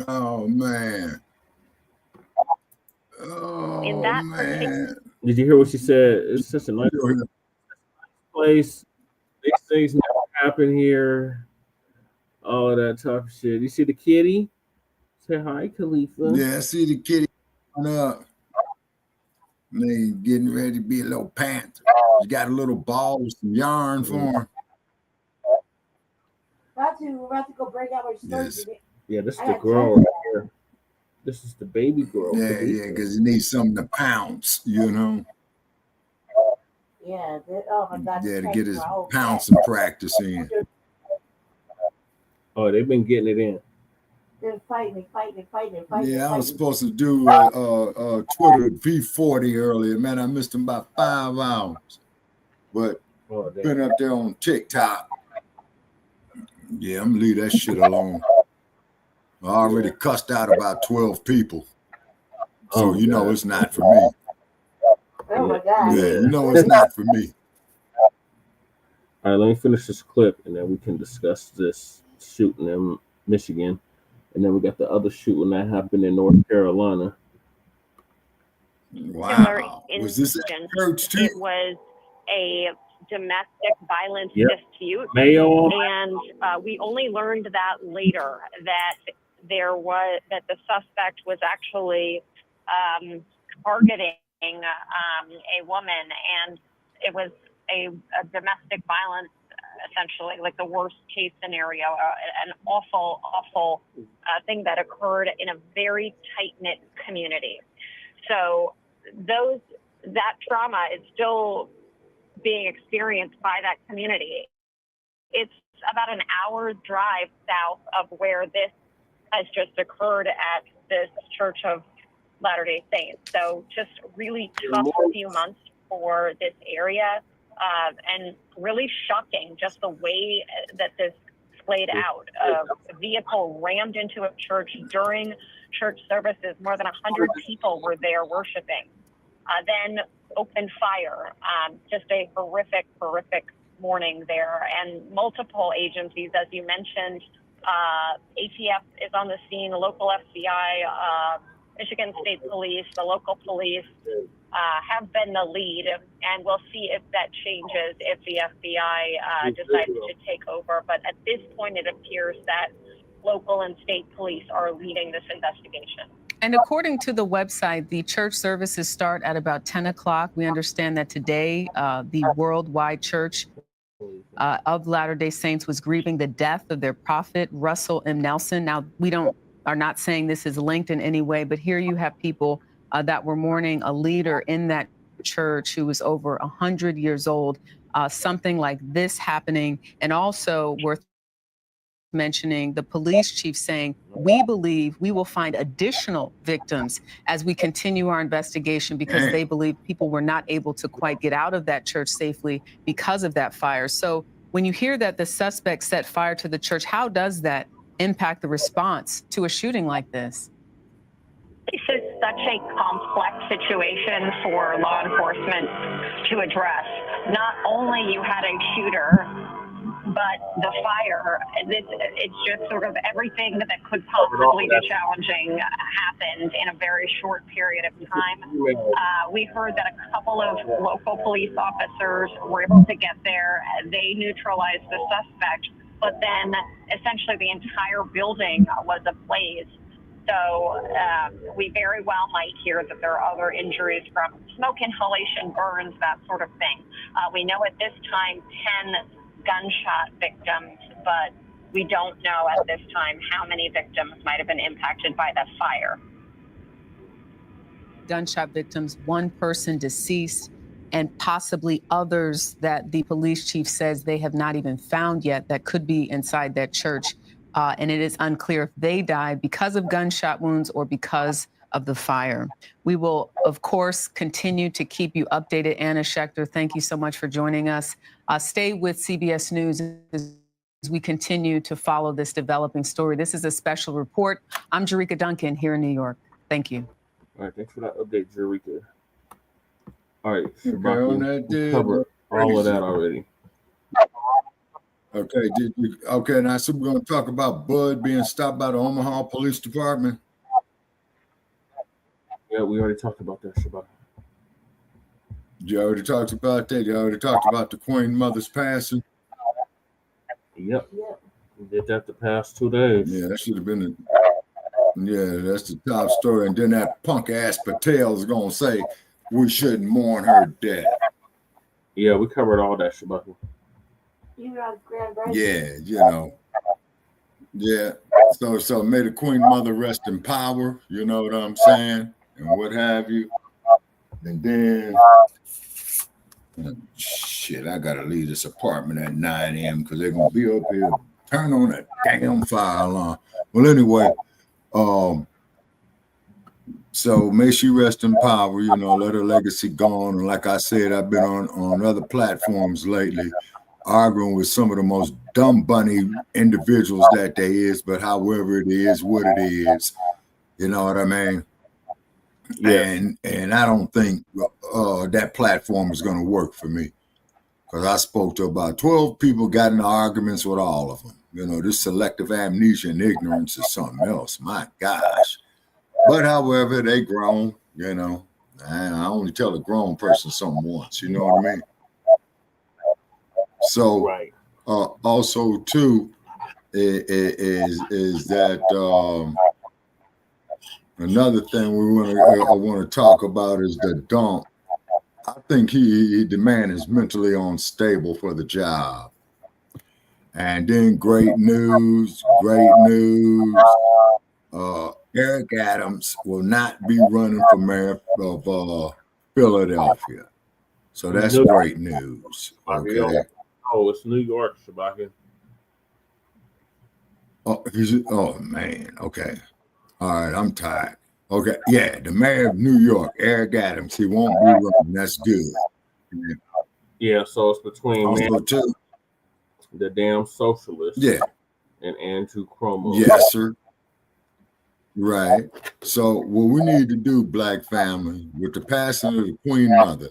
Oh man. Oh in that man. Did you hear what she said? It's such a nice place. These things never happen here. All that type of shit. You see the kitty? Say hi, Khalifa. Yeah, I see the kitty coming up. And they getting ready to be a little panther. You got a little ball with some yarn for him. We're about to go break out our stories. Yes. Yeah, this is the girl right here. This is the baby girl. Yeah, because you need something to pounce, you know. Yeah, oh my God. Yeah, to get his pouncing practice in. Oh, they've been getting it in. They're fighting. Yeah, I was supposed to do Twitter V40 earlier. Man, I missed him by 5 hours. But been up there on TikTok. Yeah, I'm gonna leave that shit alone. I already cussed out about 12 people. So you know it's not for me. Oh my God. Yeah, you know it's not for me. All right, let me finish this clip and then we can discuss this shooting in Michigan. And then we got the other shooting that happened in North Carolina. Wow. Was this at church too? It was a domestic violence dispute. Mayo. And we only learned that later, that that the suspect was actually targeting a woman, and it was a domestic violence, essentially, like the worst case scenario, an awful thing that occurred in a very tight-knit community. So that trauma is still being experienced by that community. It's about an hour's drive south of where this has just occurred at this Church of Latter-day Saints. So just really tough few months for this area, and really shocking just the way that this played out. A vehicle rammed into a church during church services. More than 100 people were there worshiping. Then opened fire. Just a horrific morning there. And multiple agencies, as you mentioned, ATF is on the scene, the local FBI, Michigan State Police, the local police have been the lead, and we'll see if that changes if the FBI decides to take over. But at this point, it appears that local and state police are leading this investigation. And according to the website, the church services start at about 10 o'clock. We understand that today, the Worldwide Church of Latter-day Saints was grieving the death of their prophet, Russell M. Nelson. Now, we are not saying this is linked in any way, but here you have people that were mourning a leader in that church who was over 100 years old. Something like this happening, and also worth mentioning the police chief saying, we believe we will find additional victims as we continue our investigation, because they believe people were not able to quite get out of that church safely because of that fire. So when you hear that the suspect set fire to the church, how does that impact the response to a shooting like this? This is such a complex situation for law enforcement to address. Not only you had a shooter, but the fire, it's just sort of everything that could possibly be challenging happened in a very short period of time. We heard that a couple of local police officers were able to get there. They neutralized the suspect, but then essentially the entire building was ablaze. So we very well might hear that there are other injuries from smoke inhalation, burns, that sort of thing. We know at this time 10 gunshot victims, but we don't know at this time how many victims might have been impacted by the fire. Gunshot victims, 1 person deceased, and possibly others that the police chief says they have not even found yet that could be inside that church. And it is unclear if they died because of gunshot wounds or because of the fire. We will, of course, continue to keep you updated. Anna Schechter, thank you so much for joining us. Stay with CBS News as we continue to follow this developing story. This is a special report. I'm Jerika Duncan here in New York. Thank you. All right, thanks for that update, Jerika. All right, Okay, on that we covered all of that already. Okay, okay, now so we're going to talk about Bud being stopped by the Omaha Police Department. Yeah, we already talked about that, Shabbat. You already talked about that. You already talked about the Queen Mother's passing. Yep. We did that the past 2 days. Yeah, that should have been that's the top story. And then that punk ass Patel is going to say we shouldn't mourn her death. Yeah, we covered all that, Shabbat. Yeah, you know. Yeah. So may the Queen Mother rest in power, you know what I'm saying? And what have you. And then shit, I gotta leave this apartment at 9 a.m. because they're gonna be up here. Turn on that damn fire alarm. Well, anyway, so may she rest in power, you know, let her legacy go on. And like I said, I've been on other platforms lately arguing with some of the most dumb bunny individuals that there is, but however it is, what it is, you know what I mean? Yeah. And I don't think that platform is going to work for me because I spoke to about 12 people, got into arguments with all of them. You know, this selective amnesia and ignorance is something else. My gosh. But however, they grown, you know. I only tell a grown person something once, you know what I mean? So also too is that another thing I want to talk about is the dump. I think the man is mentally unstable for the job. And then great news. Eric Adams will not be running for mayor of Philadelphia. So that's great news. Okay. Oh, it's New York, Shabaka. Oh man. Okay. All right. I'm tired. Okay. Yeah. The mayor of New York, Eric Adams, he won't be running. That's good. Yeah. So it's between also the damn socialist. Yeah. And Andrew Cuomo. Yes, sir. Right. So what we need to do, Black family, with the passing of the Queen Mother,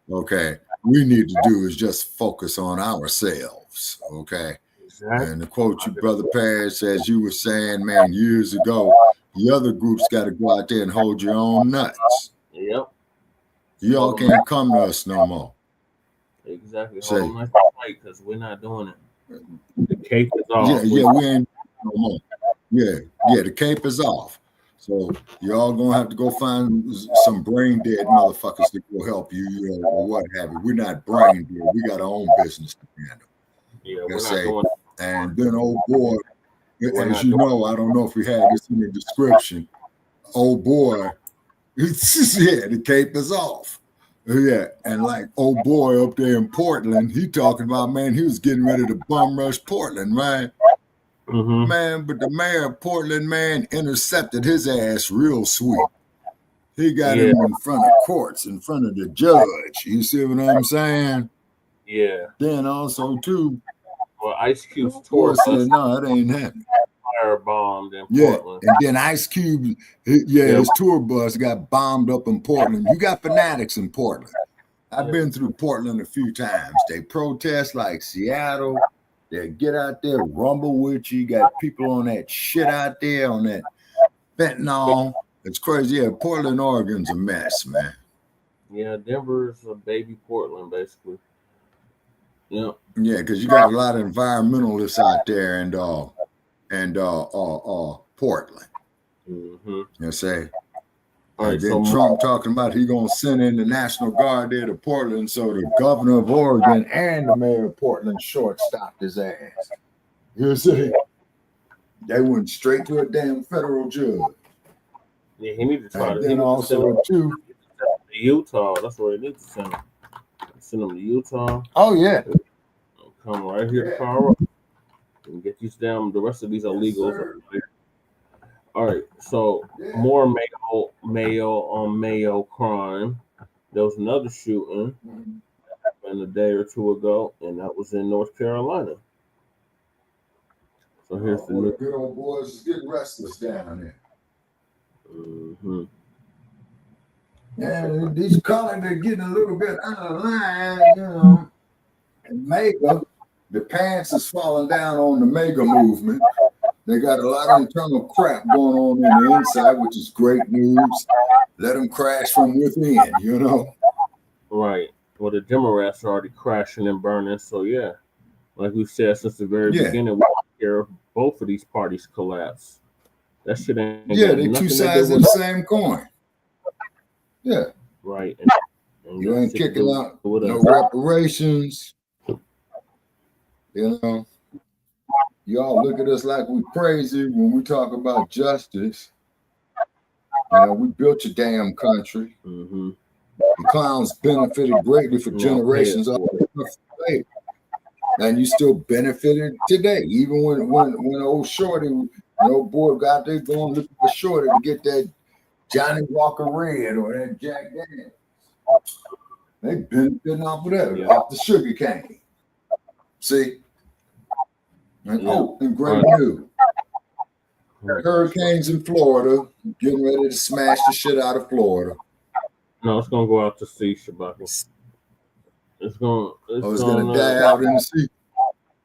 okay, we need to do is just focus on ourselves, okay? Exactly. And to quote you, Brother Parrish, as you were saying, man, years ago, the other groups got to go out there and hold your own nuts. Yep. Y'all can't come to us no more. Exactly. Hold on, because we're not doing it. The cape is off. Yeah, we ain't no more. Yeah, the cape is off. So y'all gonna have to go find some brain dead motherfuckers that will help you, you know, or what have you. We're not brain dead. We got our own business to handle. Yeah, we're not doing it. And then old boy, as you know, I don't know if we had this in the description. Old boy, the cape is off. Yeah, and like old boy up there in Portland, he talking about, man, he was getting ready to bum rush Portland, right? Mm-hmm. Man, but the mayor of Portland, man, intercepted his ass real sweet. He got him in front of courts, in front of the judge. You see what I'm saying? Yeah. Then also, too, well, Ice Cube's tour said, no, it ain't happening. Firebombed in Portland. And then Ice Cube, his tour bus got bombed up in Portland. You got fanatics in Portland. I've been through Portland a few times. They protest like Seattle. They get out there, rumble with you. You got people on that shit out there, on that fentanyl. It's crazy. Yeah, Portland, Oregon's a mess, man. Yeah, Denver's a baby Portland, basically. Yeah. Yeah, because you got a lot of environmentalists out there and Portland. You say. All right, then Trump talking about he gonna send in the National Guard there to Portland, so the governor of Oregon and the mayor of Portland short-stopped his ass. You see, they went straight to a damn federal judge. Yeah, he needs to try and to. then also too, Utah. That's where they need to send him. Send him to Utah. Oh yeah. Come right here to Colorado and get these damn the rest of these illegals. All right, so more Mayo crime. There was another shooting a day or two ago, and that was in North Carolina. So here's the new. Good old boys is getting restless down there. Yeah, these colors are getting a little bit out of line, you know. And MAGA, the pants is falling down on the MAGA movement. They got a lot of internal crap going on in the inside, which is great news. Let them crash from within, you know. Right. Well, the Democrats are already crashing and burning. So yeah, like we said since the very beginning, we don't care if both of these parties collapse. That shit ain't. Yeah, they're two sides of the same coin. Yeah. Right. And you ain't kicking out no reparations. You know, y'all look at us like we crazy when we talk about justice. You know, we built your damn country. The clowns benefited greatly for generations of slavery. And you still benefited today, even when old Shorty, boy got there going looking for Shorty to get that Johnny Walker Red or that Jack Daniels. They benefiting off of that, off the sugar cane. See? And and great news. Hurricanes in Florida, getting ready to smash the shit out of Florida. No, it's gonna go out to sea, Shabaki. It's gonna die out in the sea.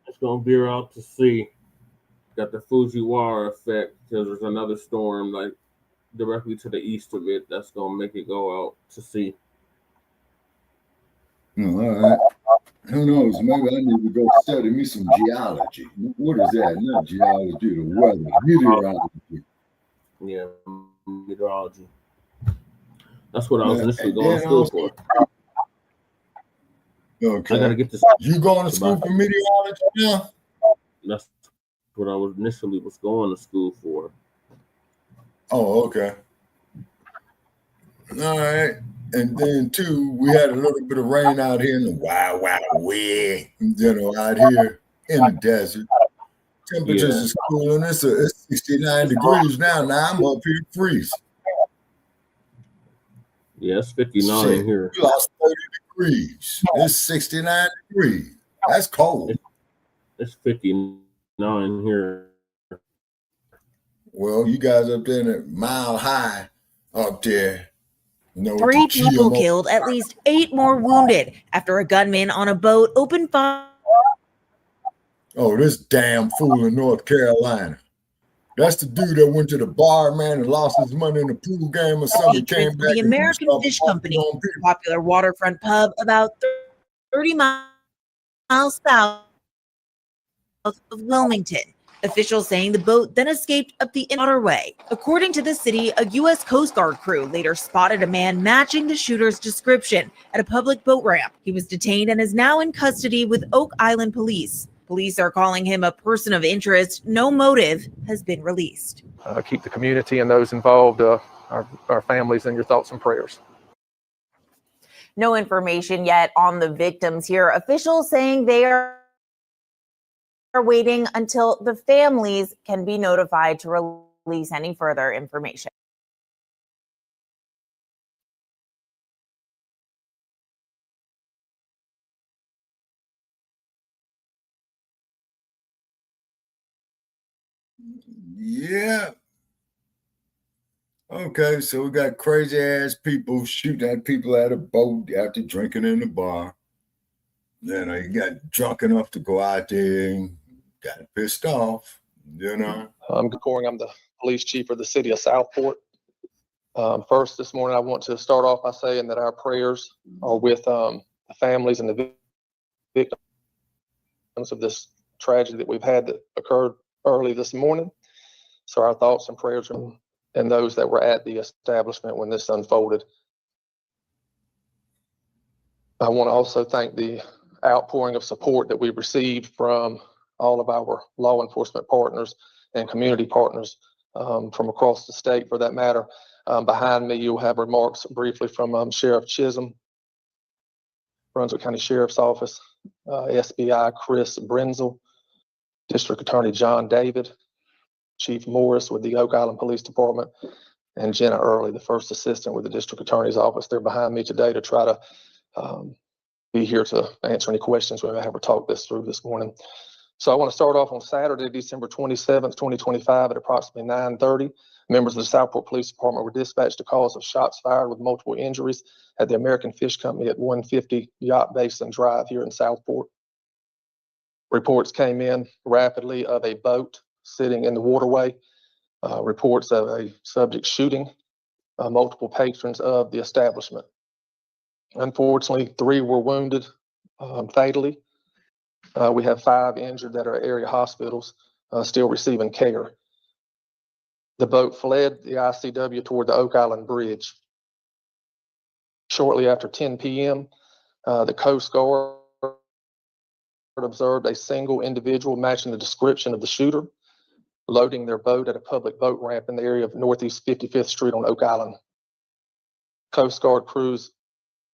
It's gonna veer out to sea. Got the Fujiwara effect because there's another storm like directly to the east of it that's gonna make it go out to sea. All right. Who knows? Maybe I need to go study me some geology. What is that? Not geology, the weather, meteorology. Yeah, meteorology. That's what I was initially going to school for. Okay. I gotta get this. You going to school for meteorology now? That's what I was initially going to school for. Oh, okay. All right. And then too, we had a little bit of rain out here in the wild way, out here in the desert. Temperatures is cooling. It's 69 degrees now. Now I'm up here freezing. Yeah, it's 59 here. We lost 30 degrees. It's 69 degrees. That's cold. It's 59 here. Well, you guys up there in a mile high up there. 3 people killed, at least 8 more wounded after a gunman on a boat opened fire. Oh, this damn fool in North Carolina. That's the dude that went to the bar, man, and lost his money in the pool game or something. Came back. The American Fish Company, a popular waterfront pub about 30 miles south of Wilmington. Officials saying the boat then escaped up the waterway. According to the city, a U.S. Coast Guard crew later spotted a man matching the shooter's description at a public boat ramp. He was detained and is now in custody with Oak Island police. Police are calling him a person of interest. No motive has been released. Keep the community and those involved, our families, in your thoughts and prayers. No information yet on the victims here. Officials saying they are waiting until the families can be notified to release any further information. Yeah. Okay, so we got crazy ass people shooting at people at a boat after drinking in the bar. Then you got drunk enough to go out there and got pissed off, Good morning. I'm the police chief of the city of Southport. First, this morning, I want to start off by saying that our prayers are with the families and the victims of this tragedy that we've had that occurred early this morning. So our thoughts and prayers are and those that were at the establishment when this unfolded. I want to also thank the outpouring of support that we've received from all of our law enforcement partners and community partners from across the state, for that matter. Behind me, you'll have remarks briefly from Sheriff Chisholm, Brunswick County Sheriff's Office, SBI Chris Brenzel, District Attorney John David, Chief Morris with the Oak Island Police Department, and Jenna Early, the first assistant with the District Attorney's Office. They're behind me today to try to be here to answer any questions we may have or talk this through this morning. So I want to start off on Saturday, December 27th, 2025 at approximately 9:30. Members of the Southport Police Department were dispatched to cause of shots fired with multiple injuries at the American Fish Company at 150 Yacht Basin Drive here in Southport. Reports came in rapidly of a boat sitting in the waterway. Reports of a subject shooting multiple patrons of the establishment. Unfortunately, 3 were wounded fatally. We have 5 injured that are at area hospitals still receiving care. The boat fled the ICW toward the Oak Island Bridge. Shortly after 10 p.m., the Coast Guard observed a single individual matching the description of the shooter loading their boat at a public boat ramp in the area of Northeast 55th Street on Oak Island. Coast Guard crews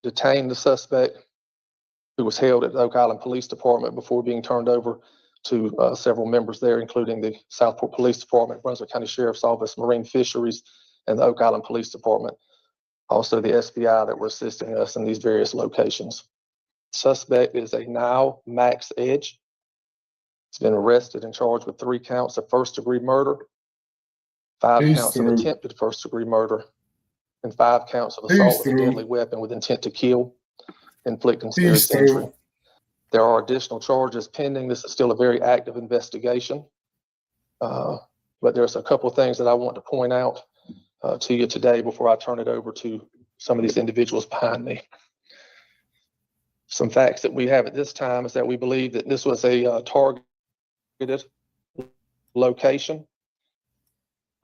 detained the suspect, who was held at the Oak Island Police Department before being turned over to several members there, including the Southport Police Department, Brunswick County Sheriff's Office, Marine Fisheries, and the Oak Island Police Department. Also the SBI that were assisting us in these various locations. Suspect is a now Max Edge. He's been arrested and charged with 3 counts of first-degree murder, 5 counts of attempted first-degree murder, and 5 counts of assault with a deadly weapon with intent to kill, inflicting serious injury. There are additional charges pending. This is still a very active investigation. But there's a couple of things that I want to point out to you today before I turn it over to some of these individuals behind me. Some facts that we have at this time is that we believe that this was a targeted location.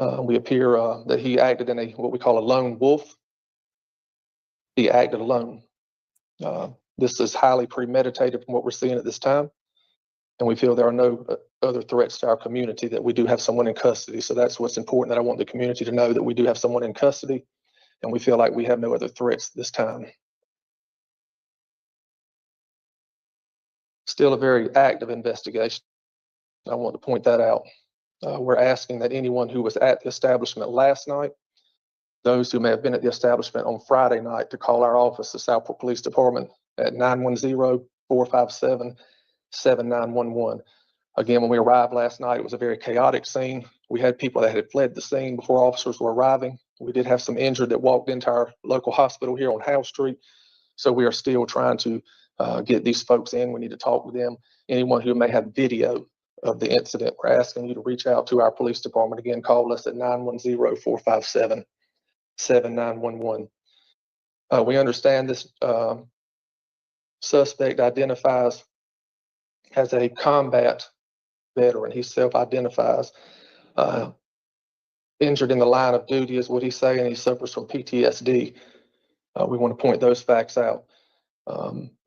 We appear that he acted in what we call a lone wolf. He acted alone. This is highly premeditated from what we're seeing at this time. And we feel there are no other threats to our community, that we do have someone in custody. So that's what's important, that I want the community to know, that we do have someone in custody and we feel like we have no other threats this time. Still a very active investigation. I want to point that out. We're asking that anyone who was at the establishment last night, those who may have been at the establishment on Friday night, to call our office, the Southport Police Department, at 910-457-7911. Again, when we arrived last night, it was a very chaotic scene. We had people that had fled the scene before officers were arriving. We did have some injured that walked into our local hospital here on Howe Street. So we are still trying to get these folks in. We need to talk with them. Anyone who may have video of the incident, we're asking you to reach out to our police department. Again, call us at 910-457-7911. We understand this suspect identifies as a combat veteran. He self-identifies. Injured in the line of duty is what he's saying. He suffers from PTSD. We want to point those facts out.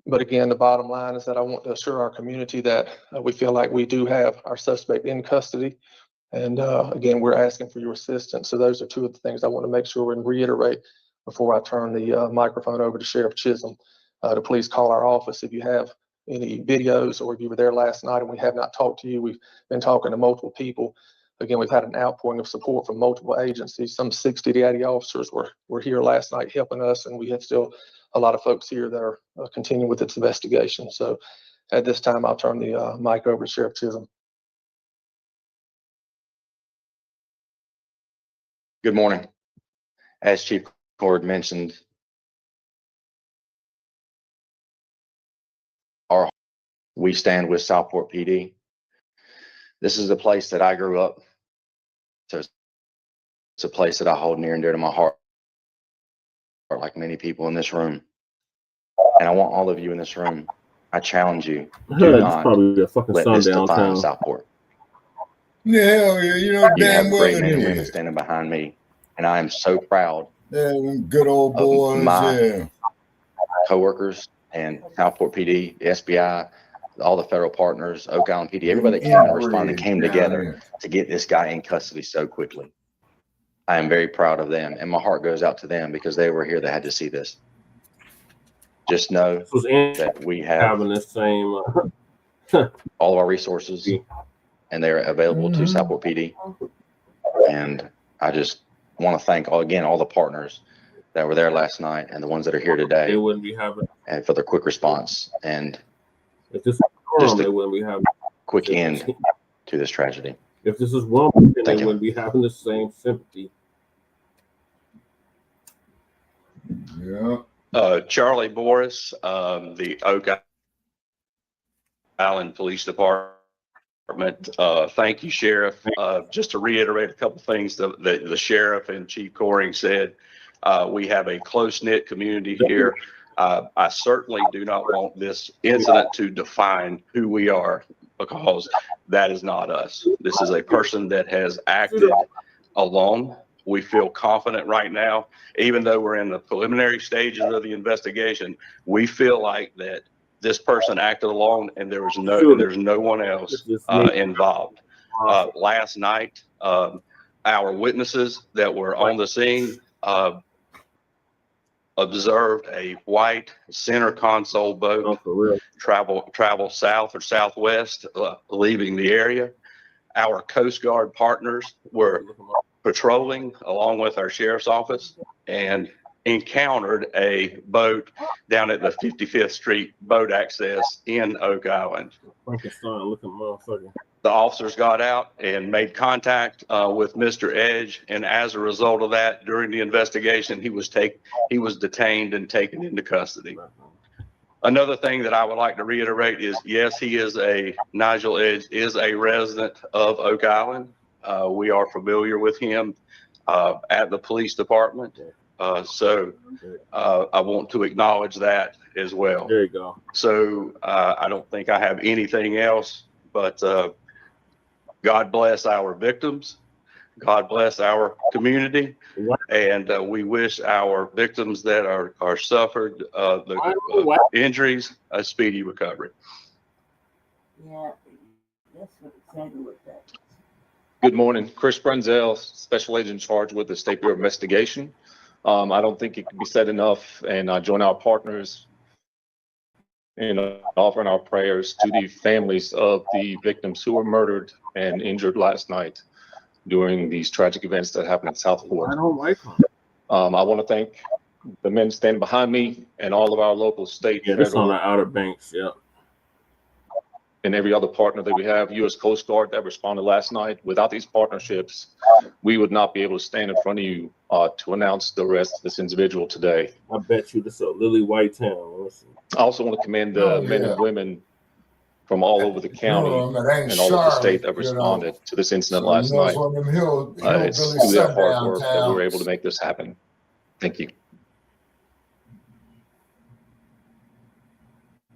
But again, the bottom line is that I want to assure our community that we feel like we do have our suspect in custody. And again, we're asking for your assistance. So those are 2 of the things I want to make sure and reiterate before I turn the microphone over to Sheriff Chisholm, to please call our office if you have any videos, or if you were there last night and we have not talked to you. We've been talking to multiple people. Again, we've had an outpouring of support from multiple agencies. Some 60 to 80 officers were here last night helping us, and we have still a lot of folks here that are continuing with its investigation. So at this time, I'll turn the mic over to Sheriff Chisholm. Good morning. As Chief Cord mentioned, we stand with Southport PD. This is a place that I grew up. So it's a place that I hold near and dear to my heart, like many people in this room. And I want all of you in this room, I challenge you, do not let this define Southport. Yeah, hell yeah, you know You have damn great well men and it women is. standing behind me And I am so proud Yeah, them good old boys. of my Yeah. coworkers and Southport PD, the SBI, all the federal partners, Oak Island PD, everybody that came and responded came together to get this guy in custody so quickly. I am very proud of them, and my heart goes out to them because they were here. They had to see this. Just know that we have having the same all of our resources, and they're available to Southport PD. And I just want to thank all the partners that were there last night and the ones that are here today. They wouldn't be having, and for their quick response and if this just they a wouldn't be having quick end to this tragedy. If this is Wilmington, they Thank you. wouldn't be having the same sympathy. Yeah. Charlie Boris, the Oak Island Police Department. Thank you, Sheriff. Just to reiterate a couple things that the Sheriff and Chief Coring said, we have a close-knit community here. I certainly do not want this incident to define who we are, because that is not us. This is a person that has acted alone. We feel confident right now, even though we're in the preliminary stages of the investigation, we feel like that this person acted alone and there's no one else involved. Last night, our witnesses that were on the scene observed a white center console boat travel south or southwest, leaving the area. Our Coast Guard partners were patrolling along with our sheriff's office and encountered a boat down at the 55th Street boat access in Oak Island. The officers got out and made contact with Mr. Edge, and as a result of that, during the investigation, he was detained and taken into custody. Another thing that I would like to reiterate is, yes, Nigel Edge is a resident of Oak Island. We are familiar with him at the police department. So I want to acknowledge that as well. There you go. So I don't think I have anything else, but God bless our victims. God bless our community. And we wish our victims that are suffered the injuries a speedy recovery. Yeah, that's exactly what that is. Good morning, Chris Brunzel, Special Agent in charge with the State Bureau of Investigation. I don't think it can be said enough, and I join our partners in offering our prayers to the families of the victims who were murdered and injured last night during these tragic events that happened in Southport. I don't like them. I want to thank the men standing behind me and all of our local, state, This on federal, the Outer Banks, yeah. and every other partner that we have, U.S. Coast Guard that responded last night. Without these partnerships, we would not be able to stand in front of you to announce the arrest of this individual today. I bet you this is a lily white town. Listen. I also want to commend the men and women from all over the county and all over the state that responded to this incident last night. It's through their hard work that we were able to make this happen. Thank you.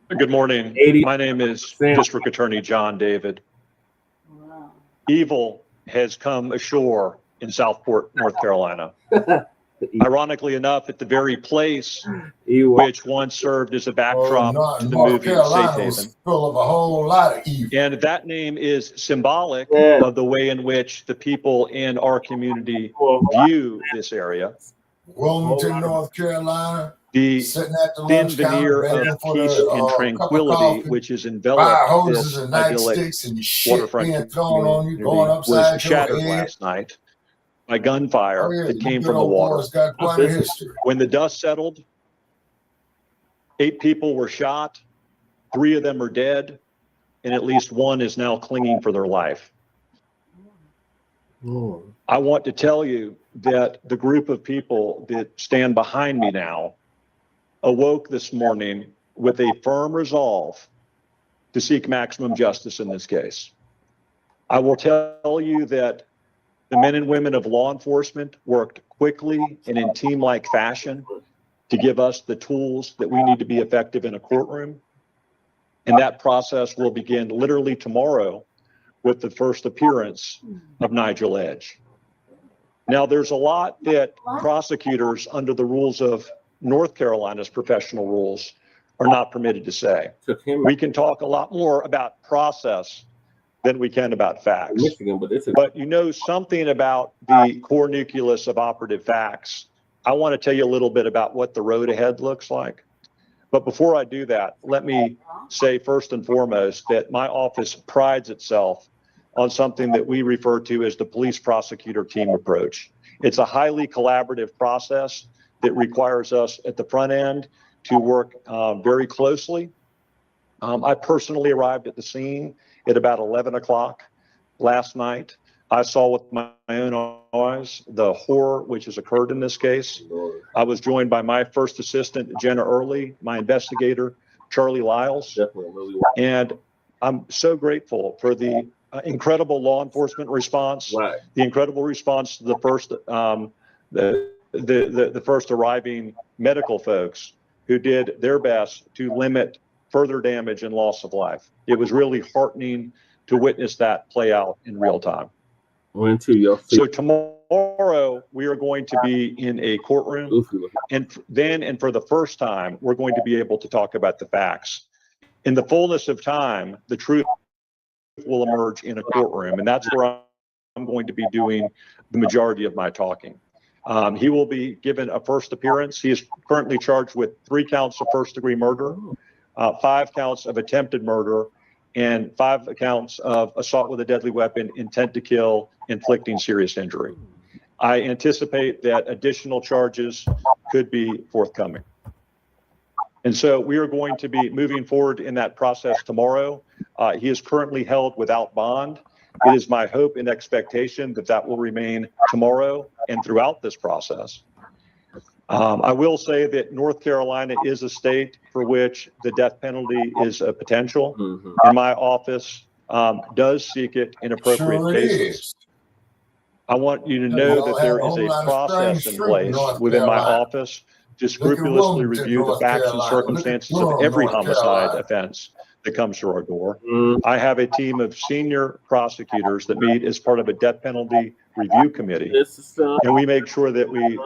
Good morning. My name is District Attorney John David. Evil has come ashore in Southport, North Carolina. Ironically enough, at the very place which once served as a backdrop to the movie Safe Haven. Full of a whole lot of evil. And that name is symbolic of the way in which the people in our community view this area. Wilmington, North Carolina. The thin veneer of peace and tranquility which has enveloped this idyllic waterfront community was shattered last night by gunfire that came from the water. When the dust settled, 8 people were shot, 3 of them are dead, and at least 1 is now clinging for their life. I want to tell you that the group of people that stand behind me now awoke this morning with a firm resolve to seek maximum justice in this case. I will tell you that the men and women of law enforcement worked quickly and in team-like fashion to give us the tools that we need to be effective in a courtroom. And that process will begin literally tomorrow with the first appearance of Nigel Edge. Now, there's a lot that prosecutors under the rules of North Carolina's professional rules are not permitted to say. We can talk a lot more about process than we can about facts. Michigan, but you know something about the core nucleus of operative facts. I want to tell you a little bit about what the road ahead looks like. But before I do that, let me say first and foremost that my office prides itself on something that we refer to as the police prosecutor team approach. It's a highly collaborative process that requires us at the front end to work very closely. I personally arrived at the scene at about 11 o'clock last night. I saw with my own eyes the horror which has occurred in this case. I was joined by my first assistant, Jenna Early, my investigator, Charlie Lyles. And I'm so grateful for the incredible law enforcement response, the incredible response to the first the first arriving medical folks who did their best to limit further damage and loss of life. It was really heartening to witness that play out in real time. So tomorrow we are going to be in a courtroom, and for the first time, we're going to be able to talk about the facts. In the fullness of time, the truth will emerge in a courtroom, and that's where I'm going to be doing the majority of my talking. He will be given a first appearance. He is currently charged with 3 counts of first-degree murder, 5 counts of attempted murder, and 5 counts of assault with a deadly weapon, intent to kill, inflicting serious injury. I anticipate that additional charges could be forthcoming. And so we are going to be moving forward in that process tomorrow. He is currently held without bond. It is my hope and expectation that that will remain tomorrow and throughout this process. I will say that North Carolina is a state for which the death penalty is a potential, and my office does seek it in appropriate cases. I want you to know that there is a process in place within my office to scrupulously review the facts and circumstances of every homicide offense that comes through our door. I have a team of senior prosecutors that meet as part of a death penalty review committee, and we make sure that we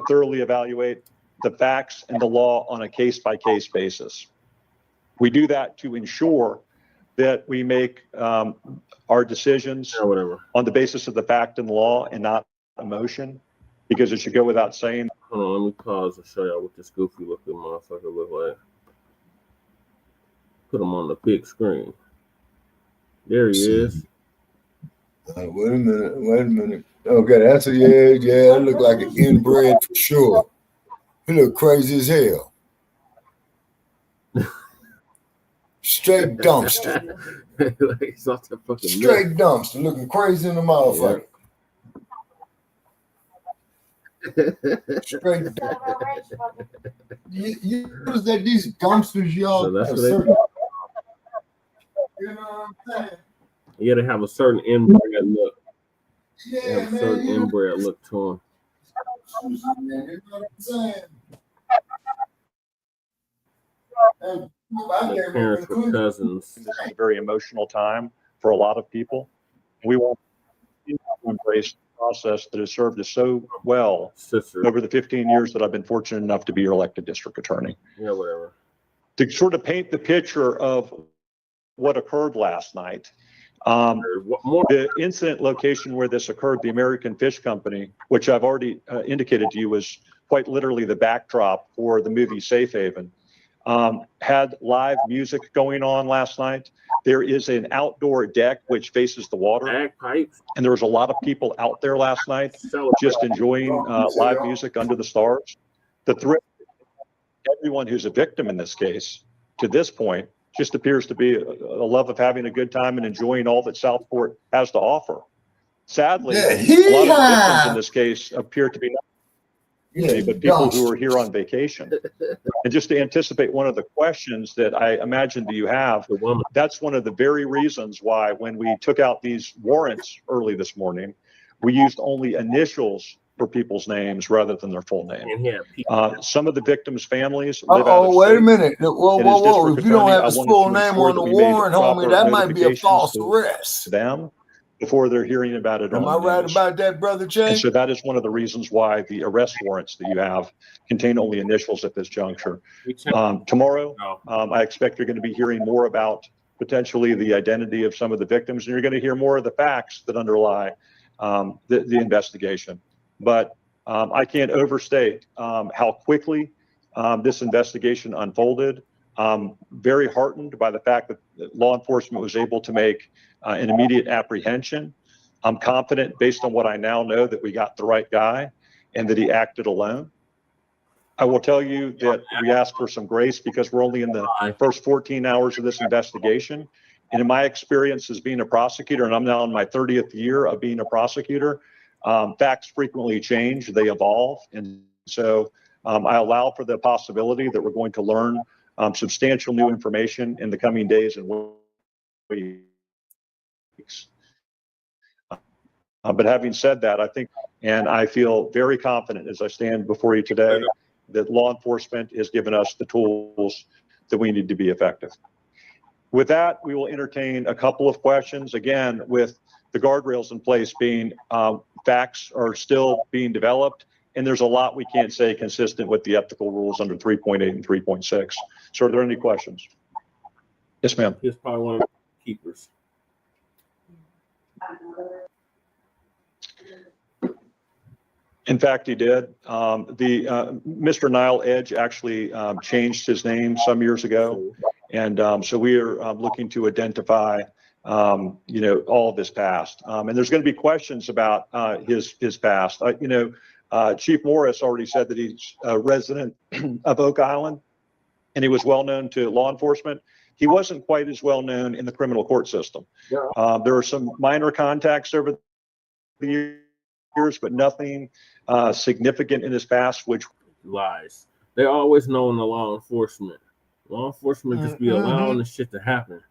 thoroughly evaluate the facts and the law on a case-by-case basis. We do that to ensure that we make our decisions on the basis of the fact and the law and not emotion, because it should go without saying. Hold on, let me pause and show y'all what this goofy looking motherfucker look like. Put him on the big screen. There he is. Wait a minute. Okay, that's a yeah, it look like an inbred for sure. He look crazy as hell. Straight dumpster. Straight dumpster, looking crazy in the motherfucker. Straight dumpster. You notice that these dumpsters, y'all, So that's have what they certain, do. you know what I'm saying? You gotta have a certain inbred look. Yeah, They have a man, certain you know, inbred look to him. you know what I'm saying? And I Their can't parents were remember. cousins. This is a very emotional time for a lot of people. We want to embrace the process that has served us so well over the 15 years that I've been fortunate enough to be your elected district attorney. Yeah, whatever. To sort of paint the picture of what occurred last night, the incident location where this occurred, the American Fish Company, which I've already indicated to you was quite literally the backdrop for the movie Safe Haven, had live music going on last night. There is an outdoor deck which faces the water, and there was a lot of people out there last night just enjoying live music under the stars. The threat, everyone who's a victim in this case, to this point, just appears to be a love of having a good time and enjoying all that Southport has to offer. Sadly, a lot of the victims in this case appear to be not but people who are here on vacation. And just to anticipate one of the questions that I imagine that you have, that's one of the very reasons why when we took out these warrants early this morning, we used only initials for people's names rather than their full name. Some of the victims' families live out of Wait a state. minute. Whoa. District If you don't attorney, have I his wanted full to name ensure on the that we made warrant, proper homie, that might be a notifications false to arrest. them before they're hearing about it on Am I the right news. about that, Brother Jay? And so that is one of the reasons why the arrest warrants that you have contain only initials at this juncture. Tomorrow, I expect you're going to be hearing more about potentially the identity of some of the victims, and you're going to hear more of the facts that underlie the investigation. But I can't overstate how quickly this investigation unfolded. Very heartened by the fact that law enforcement was able to make an immediate apprehension. I'm confident, based on what I now know, that we got the right guy and that he acted alone. I will tell you that we ask for some grace because we're only in the first 14 hours of this investigation. And in my experience as being a prosecutor, and I'm now in my 30th year of being a prosecutor, facts frequently change, they evolve. And so I allow for the possibility that we're going to learn substantial new information in the coming days and weeks. But having said that, I think, and I feel very confident as I stand before you today, that law enforcement has given us the tools that we need to be effective. With that, we will entertain a couple of questions. Again, with the guardrails in place being, facts are still being developed, and there's a lot we can't say consistent with the ethical rules under 3.8 and 3.6. So are there any questions? Yes, ma'am. He's probably one of the keepers. In fact, he did. Mr. Nile Edge actually changed his name some years ago. And so we are looking to identify, all of his past. And there's going to be questions about his past. Chief Morris already said that he's a resident of Oak Island, and he was well known to law enforcement. He wasn't quite as well known in the criminal court system. There are some minor contacts over the years, but nothing significant in his past, which lies. They're always known to law enforcement. Law enforcement just be allowing this shit to happen.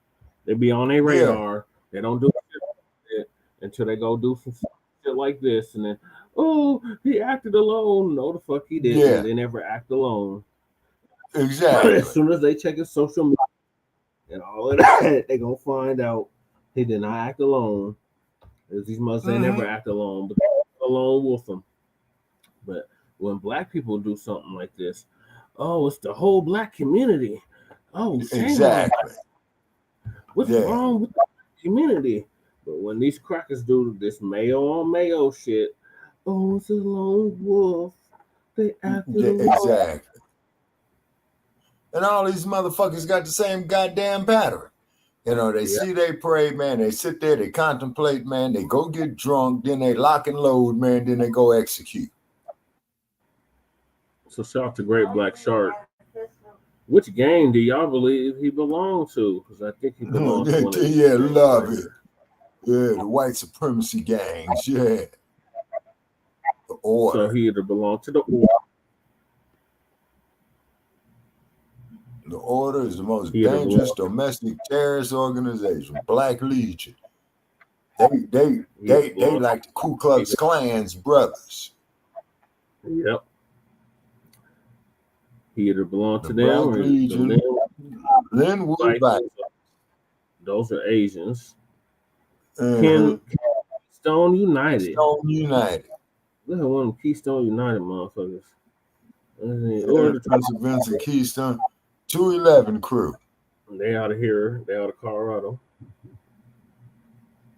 They be on their radar. They don't do shit like that until they go do some shit like this, and then, oh, he acted alone. No, the fuck he didn't. Yeah. They never act alone. Exactly. As soon as they check his social media and all of that, they gonna find out he did not act alone. These must they never act alone, but they act alone with them. But when black people do something like this, oh, it's the whole black community. Oh, exactly. What's wrong with the community? But when these crackers do this mayo on mayo shit, oh, it's a lone wolf. They acted alone. Exactly. And all these motherfuckers got the same goddamn pattern. They see they pray, man. They sit there, they contemplate, man. They go get drunk, then they lock and load, man. Then they go execute. So shout out to Great Black Shark. Which gang do y'all believe he belonged to? Because I think he belongs to one of these gangs love right it. Yeah, the white supremacy gangs. Yeah. The order. So he either belonged to the order. The order is the most dangerous domestic terrorist organization. Black Legion. They like the Ku Klux Klan's brothers. Yep. He either belonged to The them Black or Legion. Linwood Biden. Those are Asians. Keystone United. Keystone United. Look at one of them Keystone United motherfuckers. Or the Prince of Vincent Keystone 211 crew. They out of here. They out of Colorado.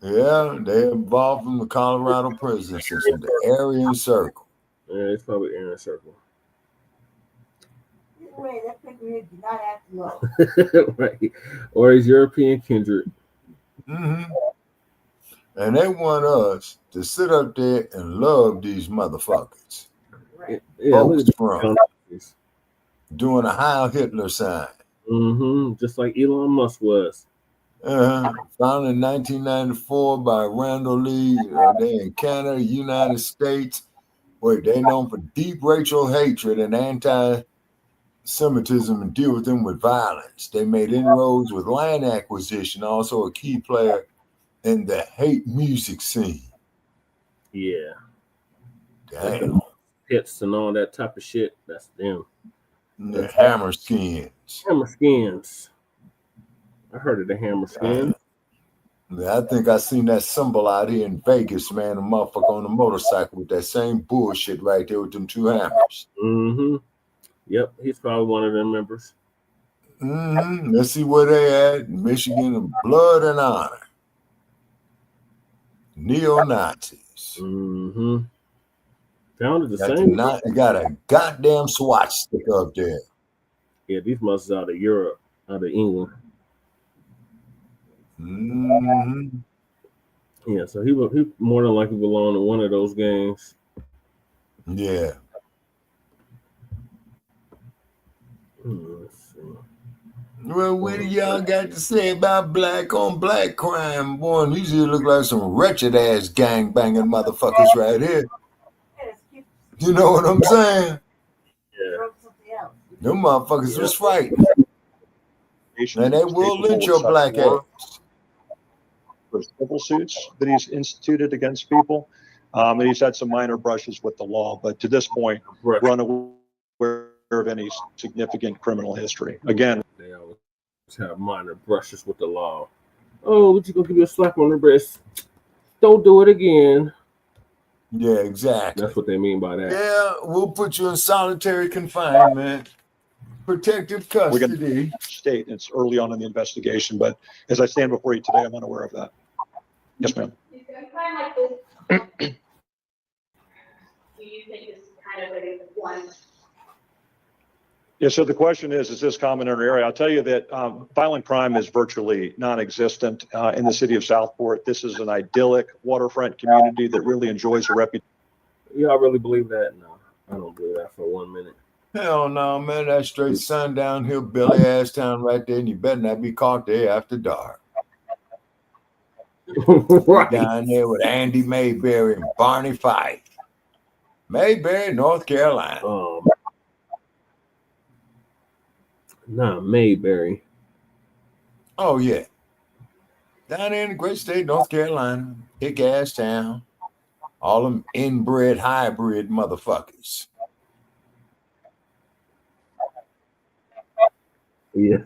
Yeah, they involved in the Colorado prison system, the Aryan Circle. Yeah, it's probably Aryan Circle. That figure did not act low. Right. Or his European kindred. Mm-hmm. And they want us to sit up there and love these motherfuckers. Right. Folks from doing a Heil Hitler sign. Mm-hmm. Just like Elon Musk was. Founded in 1994 by Randall Lee. They in Canada, United States. Boy, they known for deep racial hatred and anti-Semitism and deal with them with violence. They made inroads with land acquisition, also a key player in the hate music scene. Yeah. Damn. Hits and all that type of shit. That's them. The Hammer Skins. Hammer Skins. I heard of the Hammer Skins. I think I seen that symbol out here in Vegas, man. A motherfucker on a motorcycle with that same bullshit right there with them two hammers. Mm-hmm. Yep, he's probably one of them members. Mm-hmm. Let's see where they at. Michigan and blood and honor. Neo-Nazis. Mm-hmm. Founded the Got same. got a goddamn SWAT sticker up there. Yeah, these muscles out of Europe, out of England. Mm-hmm. Yeah, so he more than likely belonged to one of those gangs. Yeah. Let's see. Well, what do y'all got to say about black on black crime? Boy, these here look like some wretched ass gang banging motherfuckers right here. You know what I'm saying? Yeah. Them motherfuckers was frightened. And they will lynch your black ass. For civil suits that he's instituted against people. And he's had some minor brushes with the law, but to this point, we're unaware of any significant criminal history. Again, they always have minor brushes with the law. Oh, would you go give you a slap on the wrist? Don't do it again. Yeah, exactly. That's what they mean by that. Yeah, we'll put you in solitary confinement, protective custody. We can state it's early on in the investigation, but as I stand before you today, I'm unaware of that. Yes, ma'am. Is gun crime like this, do you think it's kind of a one? Yeah, so the question is this common in our area? I'll tell you that violent crime is virtually non-existent in the city of Southport. This is an idyllic waterfront community that really enjoys a reputation. Yeah, I really believe that? No, I don't believe that for 1 minute. Hell no, man. That's straight sundown hillbilly ass town right there, and you better not be caught there after dark. Right. Down there with Andy Mayberry and Barney Fife. Mayberry, North Carolina. Nah, Mayberry. Oh, yeah. Down there in the great state, North Carolina. Big ass town. All them inbred, hybrid motherfuckers. Yeah.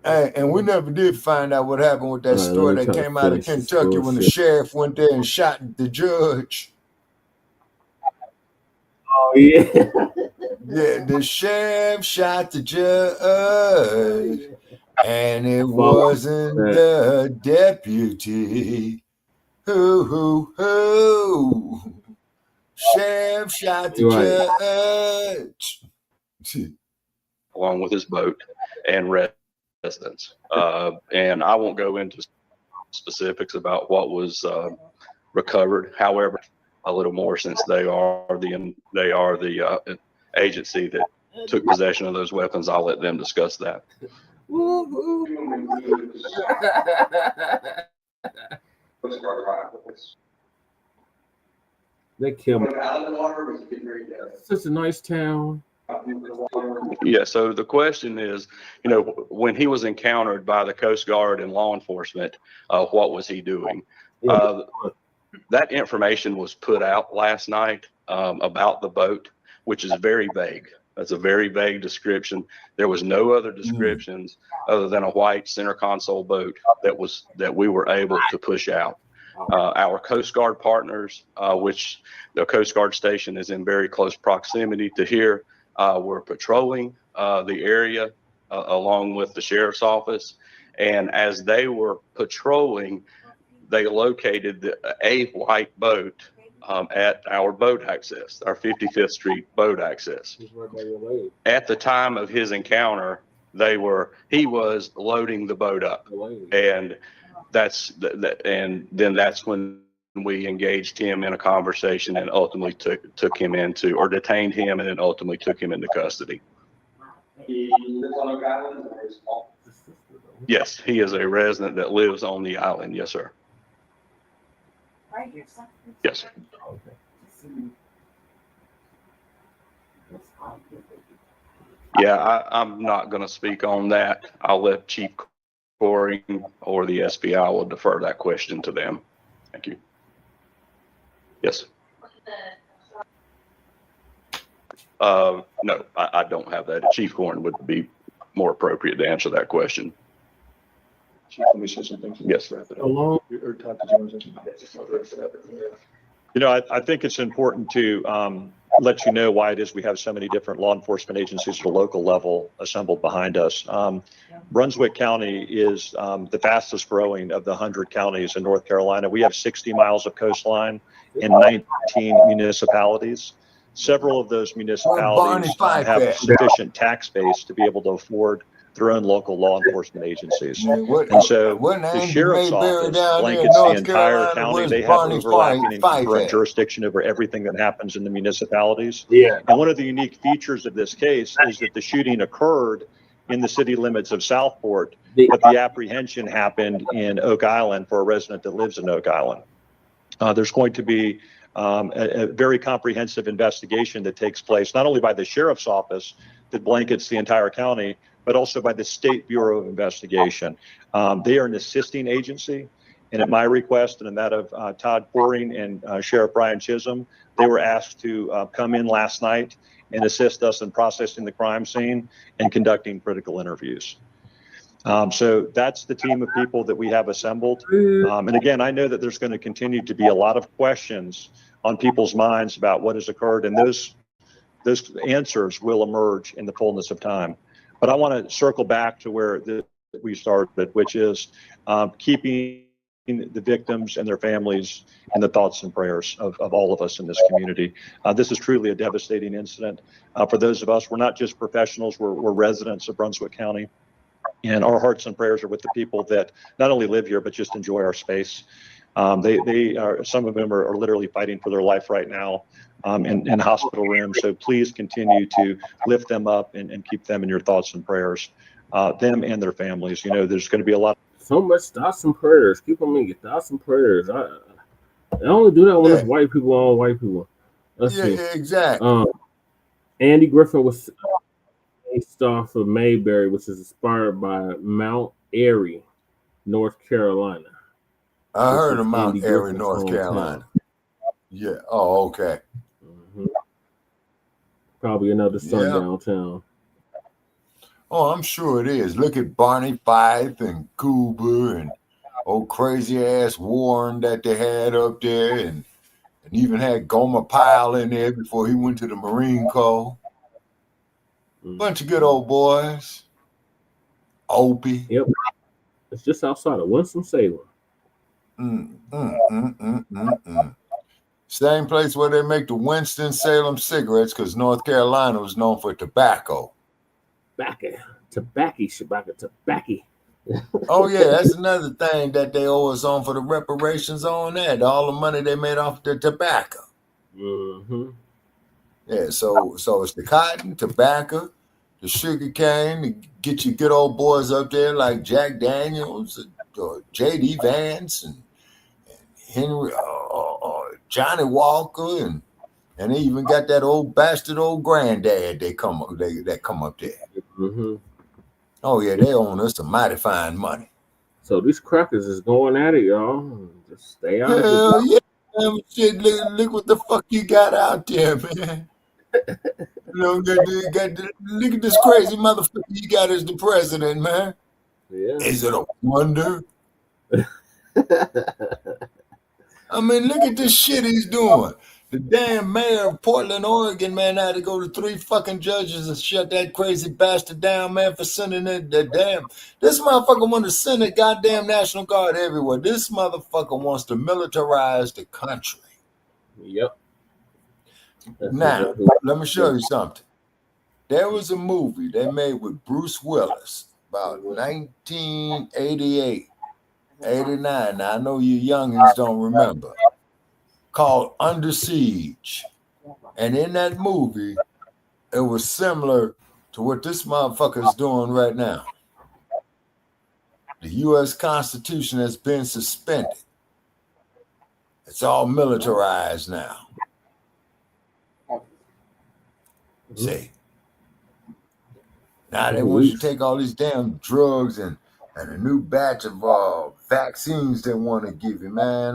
Hey, and we never did find out what happened with that story that came out of Kentucky when the sheriff went there and shot the judge. Oh, yeah. Yeah, the sheriff shot the judge, and it wasn't the deputy. Who. Sheriff shot the judge. Along with his boat and residents. And I won't go into specifics about what was recovered. However, a little more since they are the agency that took possession of those weapons. I'll let them discuss that. They killed me. Such a nice town. Yeah, so the question is, when he was encountered by the Coast Guard and law enforcement, what was he doing? That information was put out last night about the boat, which is very vague. That's a very vague description. There was no other descriptions other than a white center console boat that we were able to push out. Our Coast Guard partners, which the Coast Guard station is in very close proximity to here, were patrolling the area along with the sheriff's office. And as they were patrolling, they located a white boat at our boat access, our 55th Street boat access. At the time of his encounter, he was loading the boat up, and then that's when we engaged him in a conversation and ultimately took him into, or detained him and then ultimately took him into custody. He lives on Oak Island, or is small? Yes, he is a resident that lives on the island. Yes, sir. Yes. Yeah, I'm not going to speak on that. I'll let Chief Coring or the SBI will defer that question to them. Thank you. Yes. No, I don't have that. Chief Coring would be more appropriate to answer that question. Chief, let me say something. Yes, wrap it up. Along. Or Todd, did you want to say something? You know, I think it's important to let you know why it is we have so many different law enforcement agencies at a local level assembled behind us. Brunswick County is the fastest growing of the 100 counties in North Carolina. We have 60 miles of coastline and 19 municipalities. Several of those municipalities have sufficient tax base to be able to afford their own local law enforcement agencies. And so the sheriff's office blankets the entire county. They have overlapping and concurrent jurisdiction over everything that happens in the municipalities. Yeah. And one of the unique features of this case is that the shooting occurred in the city limits of Southport, but the apprehension happened in Oak Island for a resident that lives in Oak Island. There's going to be a very comprehensive investigation that takes place, not only by the sheriff's office that blankets the entire county, but also by the State Bureau of Investigation. They are an assisting agency, and at my request and in that of Todd Coring and Sheriff Brian Chisholm, they were asked to come in last night and assist us in processing the crime scene and conducting critical interviews. So that's the team of people that we have assembled. And again, I know that there's going to continue to be a lot of questions on people's minds about what has occurred, and those answers will emerge in the fullness of time. But I want to circle back to where we started, which is keeping the victims and their families in the thoughts and prayers of all of us in this community. This is truly a devastating incident. For those of us, we're not just professionals, we're residents of Brunswick County. And our hearts and prayers are with the people that not only live here, but just enjoy our space. They are, some of them are literally fighting for their life right now in hospital rooms. So please continue to lift them up and keep them in your thoughts and prayers, them and their families. You know, there's going to be a lot. So much thoughts and prayers. Keep them in your thoughts and prayers. I only do that when it's white people on white people. Let's see. Yeah, exactly. Andy Griffin was based off of Mayberry, which is inspired by Mount Airy, North Carolina. I heard of Mount Airy, North Carolina. Yeah. Oh, okay. Mm-hmm. Probably another sundown town. Oh, I'm sure it is. Look at Barney Fife and Cooper and old crazy ass Warren that they had up there, and even had Gomer Pyle in there before he went to the Marine Corps. Bunch of good old boys. Opie. Yep. It's just outside of Winston-Salem. Same place where they make the Winston-Salem cigarettes, because North Carolina was known for tobacco. Tobacco. Oh yeah, that's another thing that they owe us on for the reparations on that. All the money they made off the tobacco. Mm-hmm. Yeah, so it's the cotton, tobacco, the sugar cane to get you good old boys up there like Jack Daniels, or J.D. Vance, and Henry, Johnny Walker, and they even got that old bastard old granddad that come up there. Mm-hmm. Oh yeah, they own us some mighty fine money. So these crackers is going at it, y'all. Just stay out Hell of yeah, man. Shit, look what the fuck you got out there, man. You know, look at this crazy motherfucker you got as the president, man. Yeah. Is it a wonder? I mean, look at this shit he's doing. The damn mayor of Portland, Oregon, man, had to go to 3 fucking judges and shut that crazy bastard down, man, for sending it. This motherfucker want to send a goddamn National Guard everywhere. This motherfucker wants to militarize the country. Yep. Now, let me show you something. There was a movie they made with Bruce Willis about 1988, 89. Now, I know you youngins don't remember. Called Under Siege. And in that movie, it was similar to what this motherfucker is doing right now. The U.S. Constitution has been suspended. It's all militarized now. See? Now they want you to take all these damn drugs and a new batch of vaccines they want to give you, man.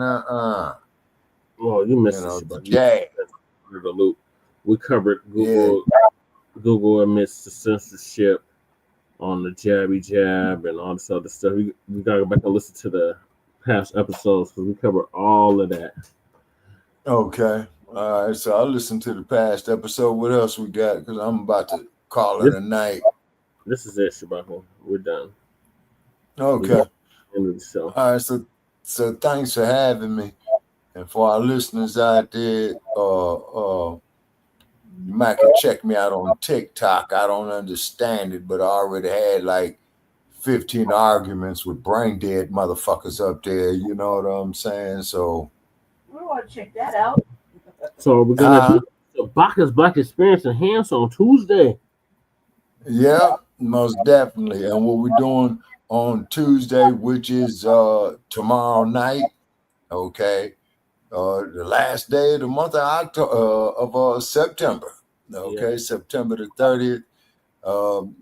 Well, you missed the loop. We covered Google. Yeah. Google admits to censorship on the jabby jab and all this other stuff. We gotta go back and listen to the past episodes because we cover all of that. Okay. All right. So I'll listen to the past episode. What else we got? Because I'm about to call it a night. This is it, Shabaka. We're done. Okay. End of the show. All right. So thanks for having me. And for our listeners out there, you might can check me out on TikTok. I don't understand it, but I already had like 15 arguments with brain dead motherfuckers up there. You know what I'm saying? So We want to check that out. So we're gonna do Bacchus Black Experience Enhanced on Tuesday. yeah, most definitely. And what we're doing on Tuesday, which is tomorrow night, okay, the last day of the month of October, September. Okay, September the 30th.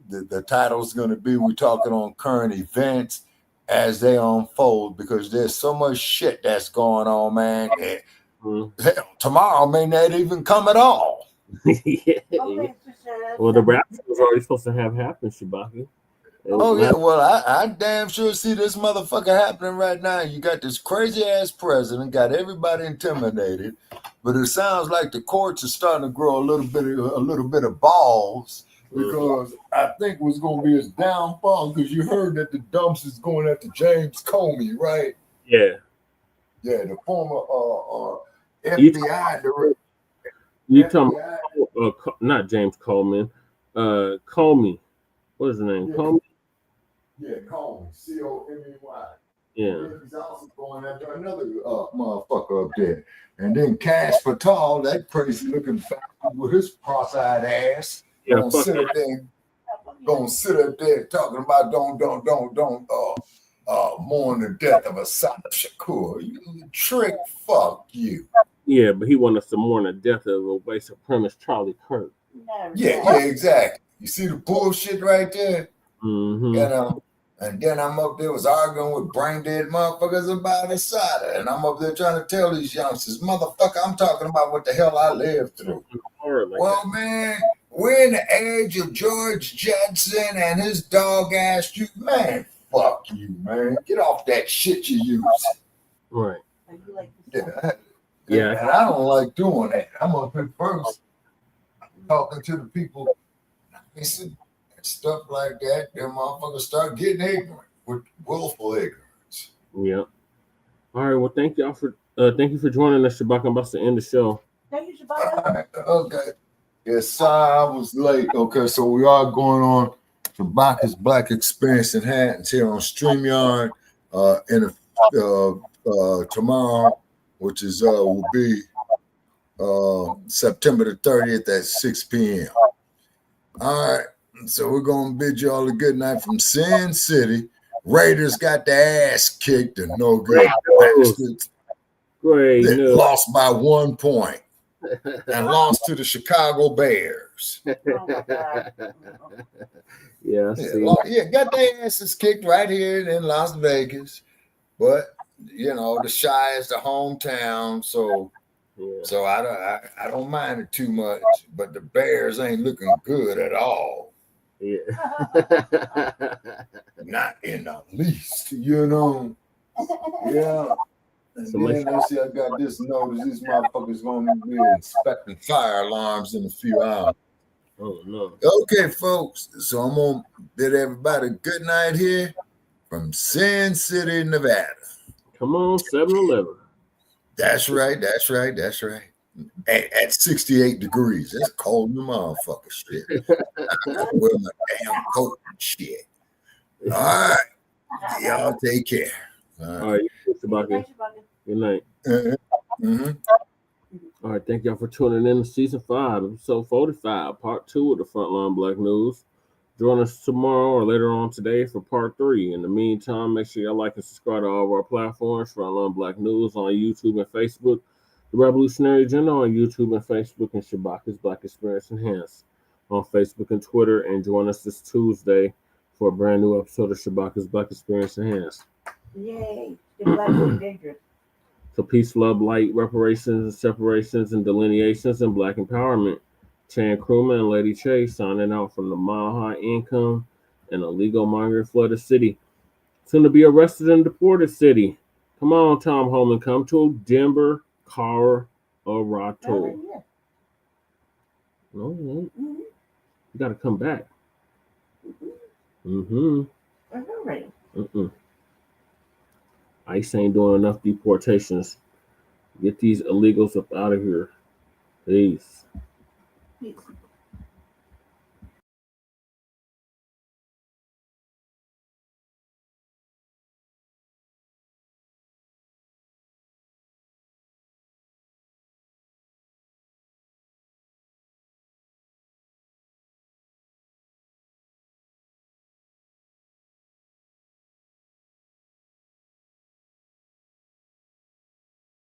The title is going to be we're talking on current events as they unfold because there's so much shit that's going on, man. Hell, tomorrow may not even come at all. Well, the rap was already supposed to have happened, Shabaki. Oh yeah, well I damn sure see this motherfucker happening right now. You got this crazy ass president, got everybody intimidated, but it sounds like the courts are starting to grow a little bit of balls because I think what's going to be his downfall because you heard that the dumps is going after James Comey, right? Yeah. Yeah, the former FBI director. You talking not James Coleman, Comey. What is his name? Yeah. Comey. Yeah, Comey, C-O-M-E-Y. Yeah. He's also going after another motherfucker up there. And then Kash Patel, that crazy looking bastard with his cross-eyed ass, gonna sit up there talking about don't mourn the death of Assata Shakur. You trick, fuck you. Yeah, but he wanted us to mourn the death of a white supremacist Charlie Kirk. Yeah, exactly. You see the bullshit right there? Mm-hmm. You know, and then I'm up there was arguing with brain dead motherfuckers about Assata, and I'm up there trying to tell these youngsters, motherfucker, I'm talking about what the hell I lived through. Well, man, we're in the age of George Jetson and his dog ass you. Man, fuck you, man. Get off that shit you use. Right. Yeah. And I don't like doing that. I'm up here first talking to the people. Listen, stuff like that, them motherfuckers start getting ignorant with willful ignorance. Yeah. All right. Well, thank you for joining us, Shabaka. I'm about to end the show. Thank you, Shabaka. All right, okay. Yes, I was late. Okay, so we are going on to Bacchus Black Experience Enhanced here on StreamYard tomorrow, which is will be September the 30th at 6 p.m. All right. So we're going to bid you all a good night from Sin City. Raiders got their ass kicked and no good bastards. Great. They lost by 1 point and lost to the Chicago Bears. Yeah, got their asses kicked right here in Las Vegas. But, you know, the Chi is the hometown, so I don't mind it too much. But the Bears ain't looking good at all. Yeah. Not in the least, you know. Yeah. And then let's see, I got this notice. These motherfuckers gonna be inspecting fire alarms in a few hours. Oh no. Okay, folks. So I'm gonna bid everybody good night here from Sin City, Nevada. Come on, 7-Eleven. That's right. At 68 degrees. That's cold in the motherfucker shit. I gotta wear my damn coat and shit. All right. Y'all take care. All right. Good night. Mm-hmm. All right. Thank y'all for tuning in to season 5, episode 45, part 2 of the Front Line Blacc News. Join us tomorrow or later on today for part 3. In the meantime, make sure y'all like and subscribe to all of our platforms, Front Line Blacc News on YouTube and Facebook, The Revolutionary Agenda on YouTube and Facebook, and Shabaka's Black Experience Enhanced on Facebook and Twitter. And join us this Tuesday for a brand new episode of Shabaka's Black Experience Enhanced. Yay. Black is dangerous. So peace, love, light, reparations, separations, and delineations, and Black empowerment. Chan Krumah and Lady Chase signing out from the Mile High Income An illegal migrant flooded city. Soon to be arrested and deported city. Come on, Tom Holman, come to Denver, Colorado. No, you got to come back. ICE ain't doing enough deportations. Get these illegals up out of here. Peace.